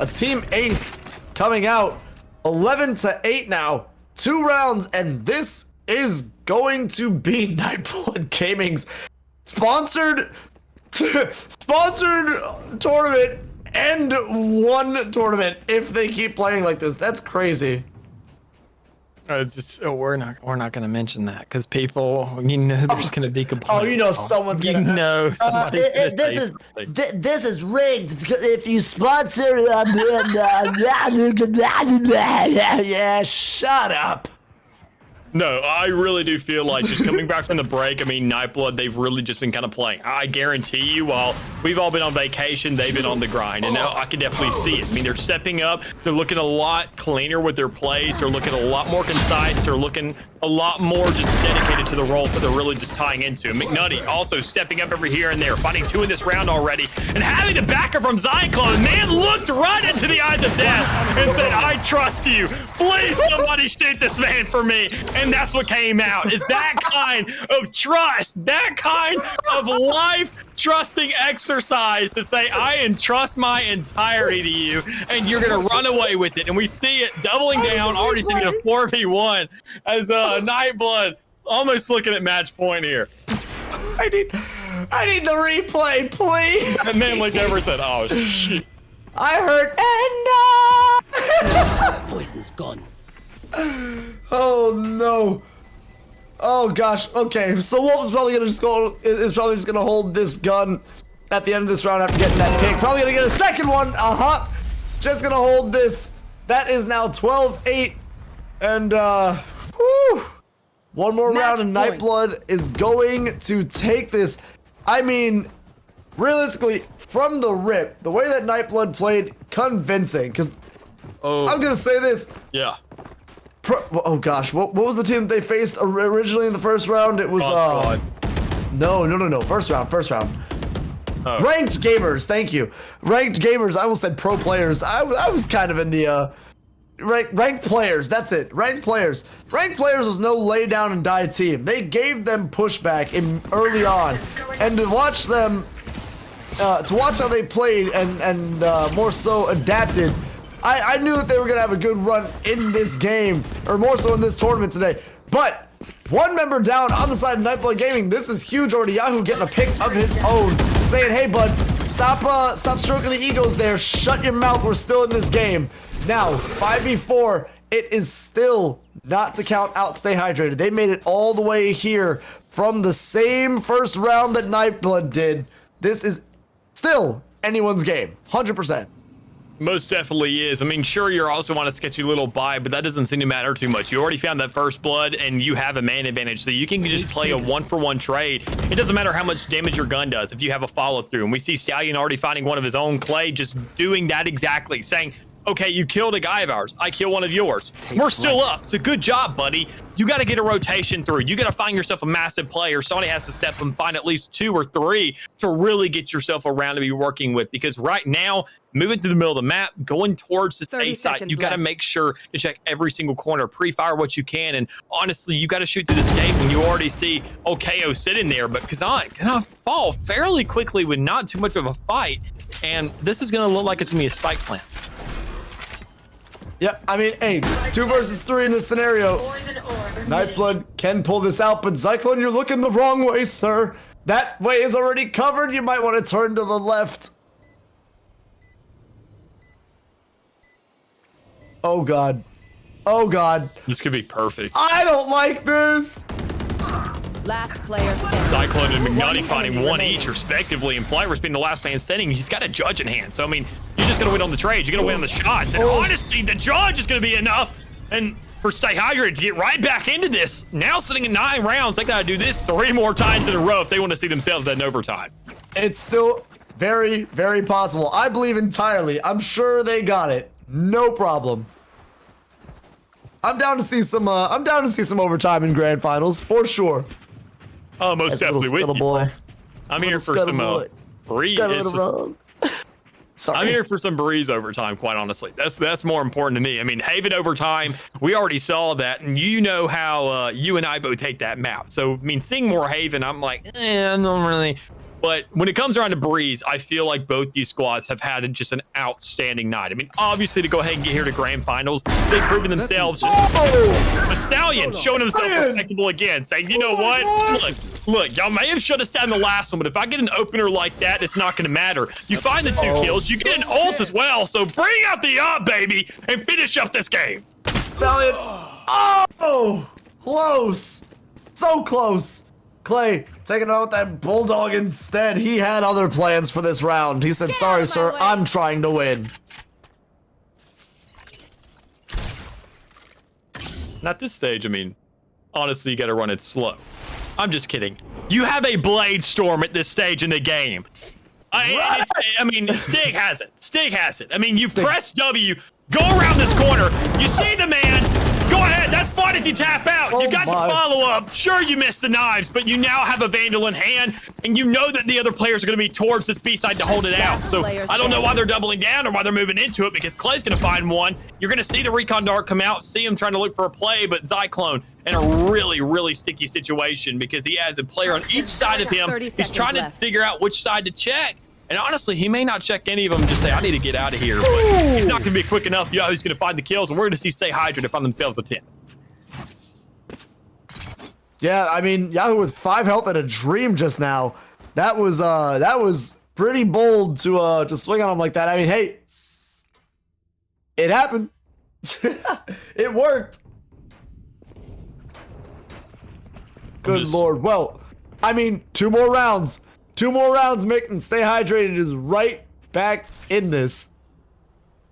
A: a team ace coming out 11-8 now. 2 rounds, and this is going to be Nightblood Gaming's sponsored tournament and 1 tournament if they keep playing like this. That's crazy.
K: We're not going to mention that because people, there's going to be complaints.
A: Oh, you know someone's going to.
M: This is rigged. If you sponsor,
A: yeah, shut up.
K: No, I really do feel like just coming back from the break, I mean, Nightblood, they've really just been kind of playing. I guarantee you, while we've all been on vacation, they've been on the grind. And now I can definitely see it. I mean, they're stepping up. They're looking a lot cleaner with their plays. They're looking a lot more concise. They're looking a lot more just dedicated to the role that they're really just tying into. McNutty also stepping up over here and there, fighting 2 in this round already, and having the backer from Zyclone. Man looked right into the eyes of death and said, I trust you. Please, somebody shoot this man for me. And that's what came out, is that kind of trust, that kind of life trusting exercise to say, I entrust my entirety to you, and you're going to run away with it. And we see it doubling down, already sitting at a 4v1 as Nightblood almost looking at match point here.
A: I need the replay, please.
K: And then like ever said, oh, shit.
A: I heard, and
M: poison's gone.
A: Oh no! Oh gosh. Okay, so Wolf is probably gonna just gonna hold this gun at the end of this round after getting that pick. Probably gonna get a second one. Just gonna hold this. That is now 12-8, and whew. One more round, and Nightblood is going to take this. I mean, realistically, from the rip, the way that Nightblood played, convincing. Because I'm gonna say this.
K: Yeah.
A: Oh gosh, what was the team that they faced originally in the first round? It was no. First round. Oh. Ranked gamers, thank you. Ranked gamers. I almost said pro players. I was kind of in the ranked players. That's it. Ranked players. Ranked players was no lay down and die team. They gave them pushback early on, and to watch them, to watch how they played and more so adapted. I knew that they were going to have a good run in this game, or more so in this tournament today. But 1 member down on the side of Nightblood Gaming. This is huge already. Yahoo getting a pick of his own, saying, hey, bud, stop stroking the egos there. Shut your mouth. We're still in this game. Now, 5v4, it is still not to count out. Stay hydrated. They made it all the way here from the same first round that Nightblood did. This is still anyone's game, 100%.
K: Most definitely is. I mean, sure, you're also on a sketchy little buy, but that doesn't seem to matter too much. You already found that first blood, and you have a man advantage, so you can just play a 1-for-1 trade. It doesn't matter how much damage your gun does if you have a follow-through. And we see Stallion already finding one of his own, Clay, just doing that exactly, saying, okay, you killed a guy of ours. I kill one of yours. We're still up. So good job, buddy. You got to get a rotation through. You got to find yourself a massive player. Somebody has to step and find at least 2 or 3 to really get yourself around to be working with. Because right now, moving through the middle of the map, going towards the A site, you got to make sure to check every single corner, pre-fire what you can. And honestly, you got to shoot through this gate when you already see OKO sitting there. But Kazan gonna fall fairly quickly with not too much of a fight. And this is going to look like it's going to be a spike plant.
A: Yeah, I mean, hey, 2 versus 3 in this scenario. Nightblood can pull this out, but Zyclone, you're looking the wrong way, sir. That way is already covered. You might want to turn to the left. Oh, God. Oh, God.
K: This could be perfect.
A: I don't like this.
L: Last player standing.
K: Zyclone and McNutty finding 1 each, respectively, and Flyers being the last man standing. He's got a judge in hand. So, I mean, you're just going to win on the trades. You're going to win on the shots. And honestly, the judge is going to be enough. And for Stay Hydrated to get right back into this, now sitting at 9 rounds, they got to do this 3 more times in a row if they want to see themselves in overtime.
A: It's still very, very possible. I believe entirely. I'm sure they got it. No problem. I'm down to see some overtime in grand finals for sure.
K: Oh, most definitely with you.
A: Boy.
K: I'm here for some breeze. I'm here for some breeze overtime, quite honestly. That's more important to me. I mean, Haven overtime, we already saw that, and you know how you and I both hate that map. So, I mean, seeing more Haven, I'm like, I don't really But when it comes around to Breeze, I feel like both these squads have had just an outstanding night. I mean, obviously, to go ahead and get here to grand finals, they've proven themselves. But Stallion showing himself respectable again, saying, you know what? Look, y'all may have shut us down the last one, but if I get an opener like that, it's not going to matter. You find the 2 kills, you get an ult as well, so bring out the ult, baby, and finish up this game.
A: Stallion. Oh, close. So close. Clay taking out that bulldog instead. He had other plans for this round. He said, sorry, sir, I'm trying to win.
K: Not this stage. I mean, honestly, you got to run it slow. I'm just kidding. You have a Blade Storm at this stage in the game. I mean, Stig has it. Stig has it. I mean, you press W, go around this corner. You see the man. Go ahead. That's fine if you tap out. You got the follow-up. Sure, you missed the knives, but you now have a Vandal in hand, and you know that the other players are going to be towards this B side to hold it out. So I don't know why they're doubling down or why they're moving into it, because Clay's going to find one. You're going to see the Recon Dart come out, see him trying to look for a play, but Zyklone in a really, really sticky situation because he has a player on each side of him. He's trying to figure out which side to check. And honestly, he may not check any of them, just say, I need to get out of here. But he's not going to be quick enough. Yeah, he's going to find the kills, and we're going to see Stay Hydrated find themselves a 10.
A: Yeah, I mean, Yahoo with 5 health and a dream just now. That was pretty bold to swing on him like that. I mean, hey, it happened. It worked. Good Lord. Well, I mean, 2 more rounds. 2 more rounds, Mick, and Stay Hydrated is right back in this.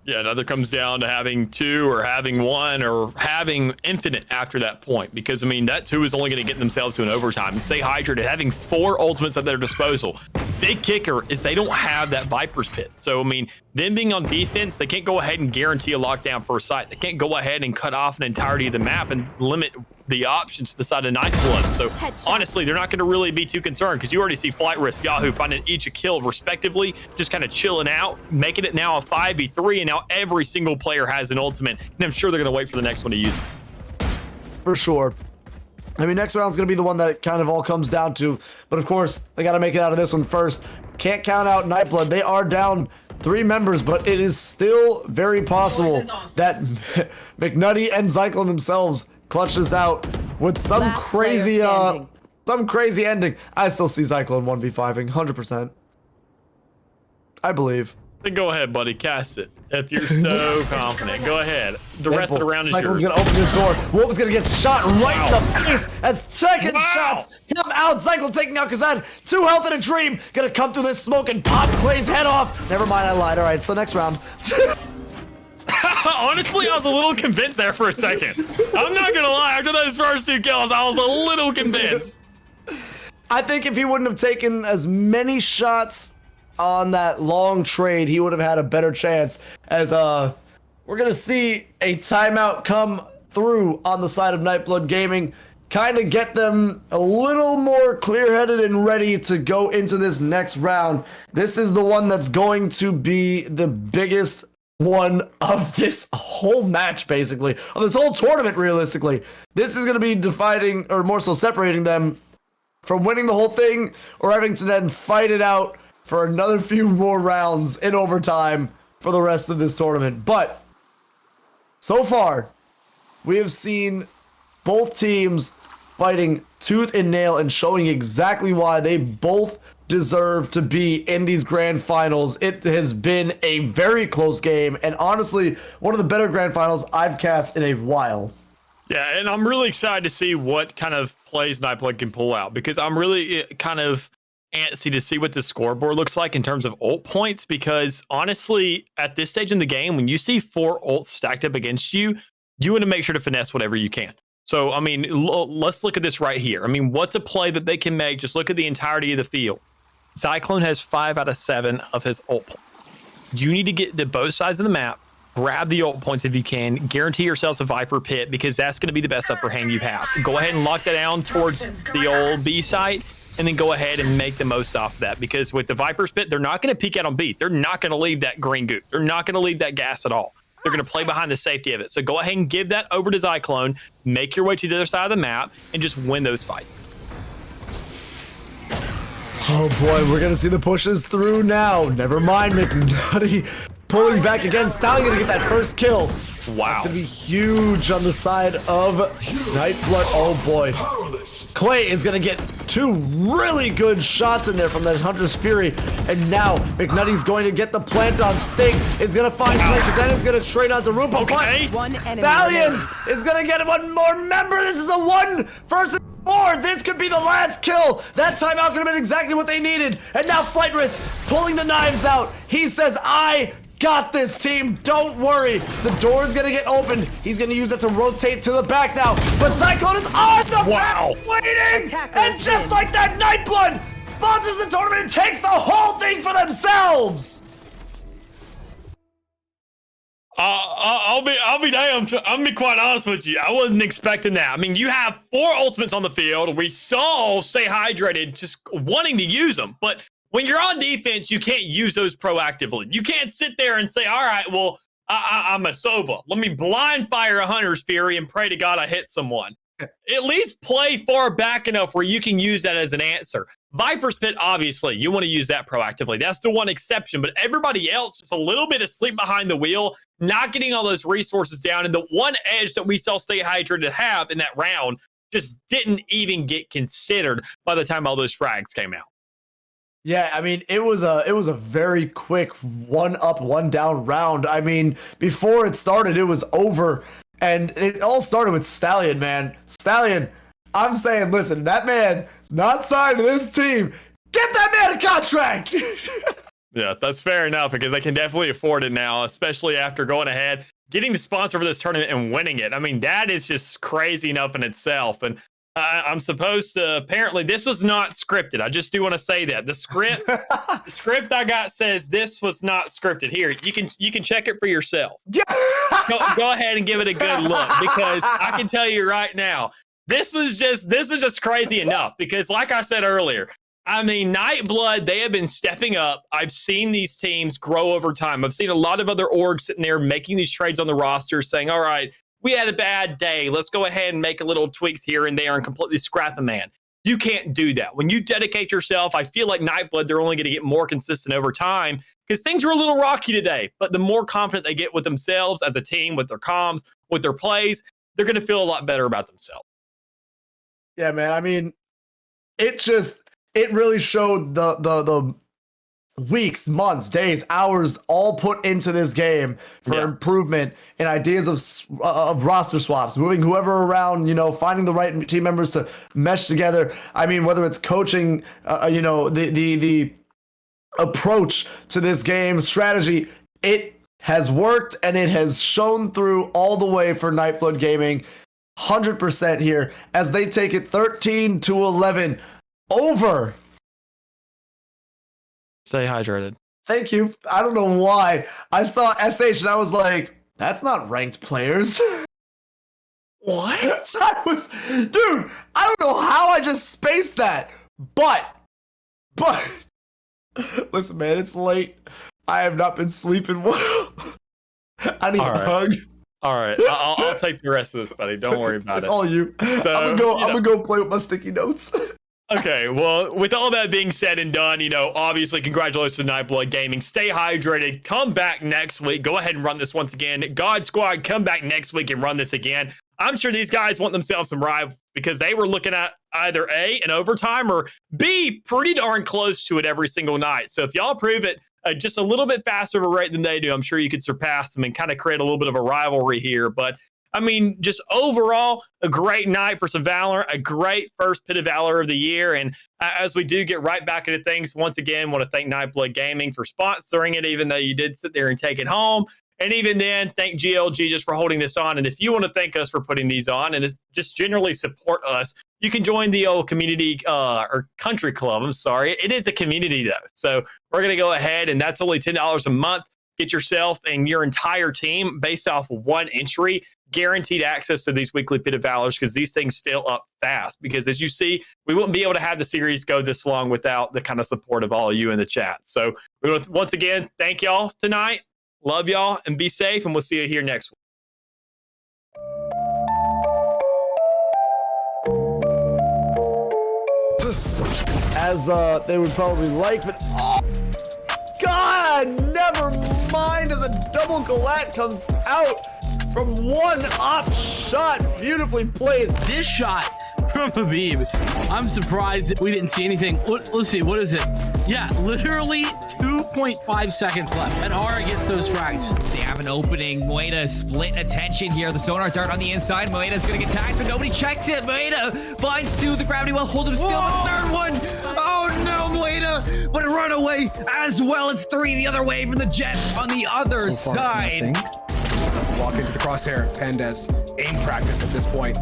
K: Yeah, another comes down to having 2 or having 1 or having infinite after that point. Because, I mean, that 2 is only going to get themselves to an overtime. And Stay Hydrated, having 4 ultimates at their disposal. Big kicker is they don't have that Viper's Pit. So, I mean, them being on defense, they can't go ahead and guarantee a lockdown for a site. They can't go ahead and cut off an entirety of the map and limit the options for the side of Nightblood. So honestly, they're not going to really be too concerned because you already see Flight Risk, Yahoo finding each a kill respectively, just kind of chilling out, making it now a 5v3, and now every single player has an ultimate, and I'm sure they're going to wait for the next one to use it.
A: For sure. I mean, next round's going to be the one that it kind of all comes down to, but of course, they got to make it out of this one first. Can't count out Nightblood. They are down 3 members, but it is still very possible that McNutty and Zyklone themselves clutch this out with some crazy ending. I still see Zyklone 1v5ing 100%. I believe.
K: Then go ahead, buddy. Cast it. If you're so confident, go ahead. The rest of the round is
A: Zyclone's
K: yours.
A: gonna open this door. Wolf's gonna get shot right in the face as second shots him out. Zyklone taking out Kazan. 2 health and a dream. Gonna come through this smoke and pop Clay's head off. Never mind, I lied. All right, so next round.
K: Honestly, I was a little convinced there for a second. I'm not gonna lie. After those first 2 kills, I was a little convinced.
A: I think if he wouldn't have taken as many shots on that long trade, he would have had a better chance. As we're gonna see a timeout come through on the side of Nightblood Gaming, kind of get them a little more clear-headed and ready to go into this next round. This is the one that's going to be the biggest one of this whole match, basically, of this whole tournament. Realistically, this is going to be dividing, or more so separating them from winning the whole thing or having to then fight it out for another few more rounds in overtime for the rest of this tournament. But so far, we have seen both teams fighting tooth and nail and showing exactly why they both deserve to be in these grand finals. It has been a very close game, and honestly, one of the better grand finals I've cast in a while.
K: Yeah, and I'm really excited to see what kind of plays Nightblood can pull out, because I'm really kind of antsy to see what the scoreboard looks like in terms of ult points, because honestly, at this stage in the game, when you see 4 ults stacked up against you, you want to make sure to finesse whatever you can. So, I mean, let's look at this right here. I mean, what's a play that they can make? Just look at the entirety of the field. Zyklone has 5 out of 7 of his ult points. You need to get to both sides of the map, grab the ult points if you can, guarantee yourselves a Viper Pit, because that's going to be the best upper hand you have. Go ahead and lock that down towards the old B site, and then go ahead and make the most off of that, because with the Viper's Pit, they're not going to peek out on B. They're not going to leave that green goop. They're not going to leave that gas at all. They're going to play behind the safety of it. So go ahead and give that over to Zyklone, make your way to the other side of the map, and just win those fights.
A: Oh boy, we're gonna see the pushes through now. Never mind, McNutty pulling back again. Stallion gonna get that first kill.
K: Wow.
A: That's gonna be huge on the side of Nightblood. Oh boy. Clay is gonna get 2 really good shots in there from that Hunter's Fury. And now McNutty's going to get the plant on Sting. Is gonna find Clay because then it's gonna trade onto Rupa.
K: Okay.
L: One enemy
A: Stallion
L: remaining.
A: is gonna get one more member. This is a 1 versus 4. This could be the last kill. That timeout could have been exactly what they needed. And now Flight Risk pulling the knives out. He says, I got this, team. Don't worry. The door's gonna get open. He's gonna use that to rotate to the back now. But Cyclone is on the back waiting. And just like that, Nightblood sponsors the tournament and takes the whole thing for themselves.
K: I'll be damned. I'm gonna be quite honest with you. I wasn't expecting that. I mean, you have 4 ultimates on the field. We saw Stay Hydrated just wanting to use them, but when you're on defense, you can't use those proactively. You can't sit there and say, all right, well, I'm a Sova. Let me blind fire a Hunter's Fury and pray to God I hit someone. At least play far back enough where you can use that as an answer. Viper's Pit, obviously, you want to use that proactively. That's the one exception, but everybody else, just a little bit asleep behind the wheel, not getting all those resources down. And the one edge that we saw Stay Hydrated have in that round just didn't even get considered by the time all those frags came out.
A: Yeah, I mean, it was a very quick 1 up, 1 down round. I mean, before it started, it was over, and it all started with Stallion, man. Stallion, I'm saying, listen, that man is not signed to this team. Get that man a contract.
K: Yeah, that's fair enough because they can definitely afford it now, especially after going ahead, getting the sponsor for this tournament and winning it. I mean, that is just crazy enough in itself. And I'm supposed to, apparently this was not scripted. I just do want to say that the script I got says this was not scripted. Here, you can check it for yourself. Go ahead and give it a good look because I can tell you right now, this is just crazy enough because like I said earlier, I mean, Nightblood, they have been stepping up. I've seen these teams grow over time. I've seen a lot of other orgs sitting there making these trades on the roster saying, all right, we had a bad day. Let's go ahead and make a little tweaks here and there and completely scrap a man. You can't do that. When you dedicate yourself, I feel like Nightblood, they're only going to get more consistent over time because things were a little rocky today. But the more confident they get with themselves as a team, with their comms, with their plays, they're going to feel a lot better about themselves.
A: Yeah, man. I mean, it really showed the weeks, months, days, hours all put into this game for improvement and ideas of roster swaps, moving whoever around, finding the right team members to mesh together. I mean, whether it's coaching, the approach to this game, strategy, it has worked and it has shown through all the way for Nightblood Gaming. 100% here as they take it 13-11 over.
K: Stay hydrated.
A: Thank you. I don't know why. I saw SH and I was like, that's not ranked players. What? Dude, I don't know how I just spaced that. But, listen, man, it's late. I have not been sleeping well. I need a hug.
K: All right, I'll take the rest of this, buddy. Don't worry about
A: it's
K: it.
A: It's all you.
K: So,
A: I'm gonna go play with my sticky notes.
K: Okay, well, with all that being said and done, obviously, congratulations to Nightblood Gaming. Stay hydrated. Come back next week. Go ahead and run this once again. God Squad, come back next week and run this again. I'm sure these guys want themselves some rivals because they were looking at either A, an overtime, or B, pretty darn close to it every single night. So if y'all prove it just a little bit faster of a rate than they do, I'm sure you could surpass them and kind of create a little bit of a rivalry here. But I mean, just overall, a great night for some Valor, a great first Pit of Valor of the year. And as we do get right back into things, once again, want to thank Nightblood Gaming for sponsoring it, even though you did sit there and take it home. And even then, thank GLG just for holding this on. And if you want to thank us for putting these on and just generally support us, you can join the old community or country club. I'm sorry. It is a community, though. So we're going to go ahead, and that's only $10 a month. Get yourself and your entire team based off one entry, guaranteed access to these weekly Pit of Valors because these things fill up fast. Because as you see, we wouldn't be able to have the series go this long without the kind of support of all of you in the chat. So we want to, once again, thank y'all tonight. Love y'all and be safe, and we'll see you here next week.
A: as they would probably like, but oh God, never mind as a double Galat comes out from one up shot, beautifully played.
B: This shot from Habib, I'm surprised we didn't see anything. Let's see, what is it? Yeah, literally 2.5 seconds left, and Aura gets those frags.
C: They have an opening. Moeda split attention here. The sonar dart on the inside. Moeda's gonna get tagged, but nobody checks it. Moeda finds two. The gravity well holds him still. The third one. Oh no, Moeda! But it run away as well. It's three the other way from the jet on the other
D: So far,
C: side.
D: nothing. Walk into the crosshair. Pandez. Aim practice at this point.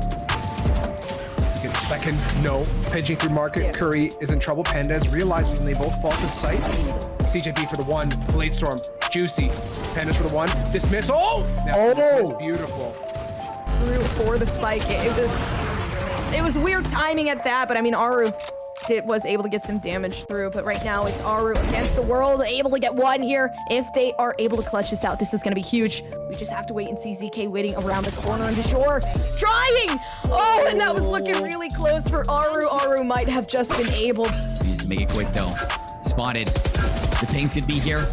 D: Get the second, no. Pinching through market. Curry is in trouble. Pandez realizes they both fall to sight. CJB for the one. Blade Storm. Juicy. Pandez for the one. Dismiss. Oh! Dismiss. Beautiful.
E: Through for the spike. It was weird timing at that, but I mean, Aru was able to get some damage through, but right now it's Aru against the world, able to get one here. If they are able to clutch this out, this is going to be huge. We just have to wait and see. ZK waiting around the corner on the shore, trying. Oh, and that was looking really close for Aru. Aru might have just been able.
C: Needs to make it quick though. Spotted. The pings could be here.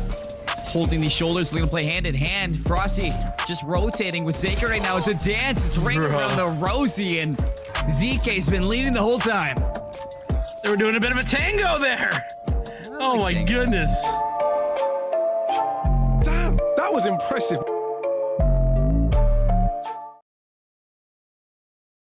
C: Holding these shoulders, they're gonna play hand in hand. Frosty just rotating with Zaker right now. It's a dance. It's right around the Rosie, and ZK's been leading the whole time.
B: They were doing a bit of a tango there. Oh my goodness.
D: Damn, that was impressive.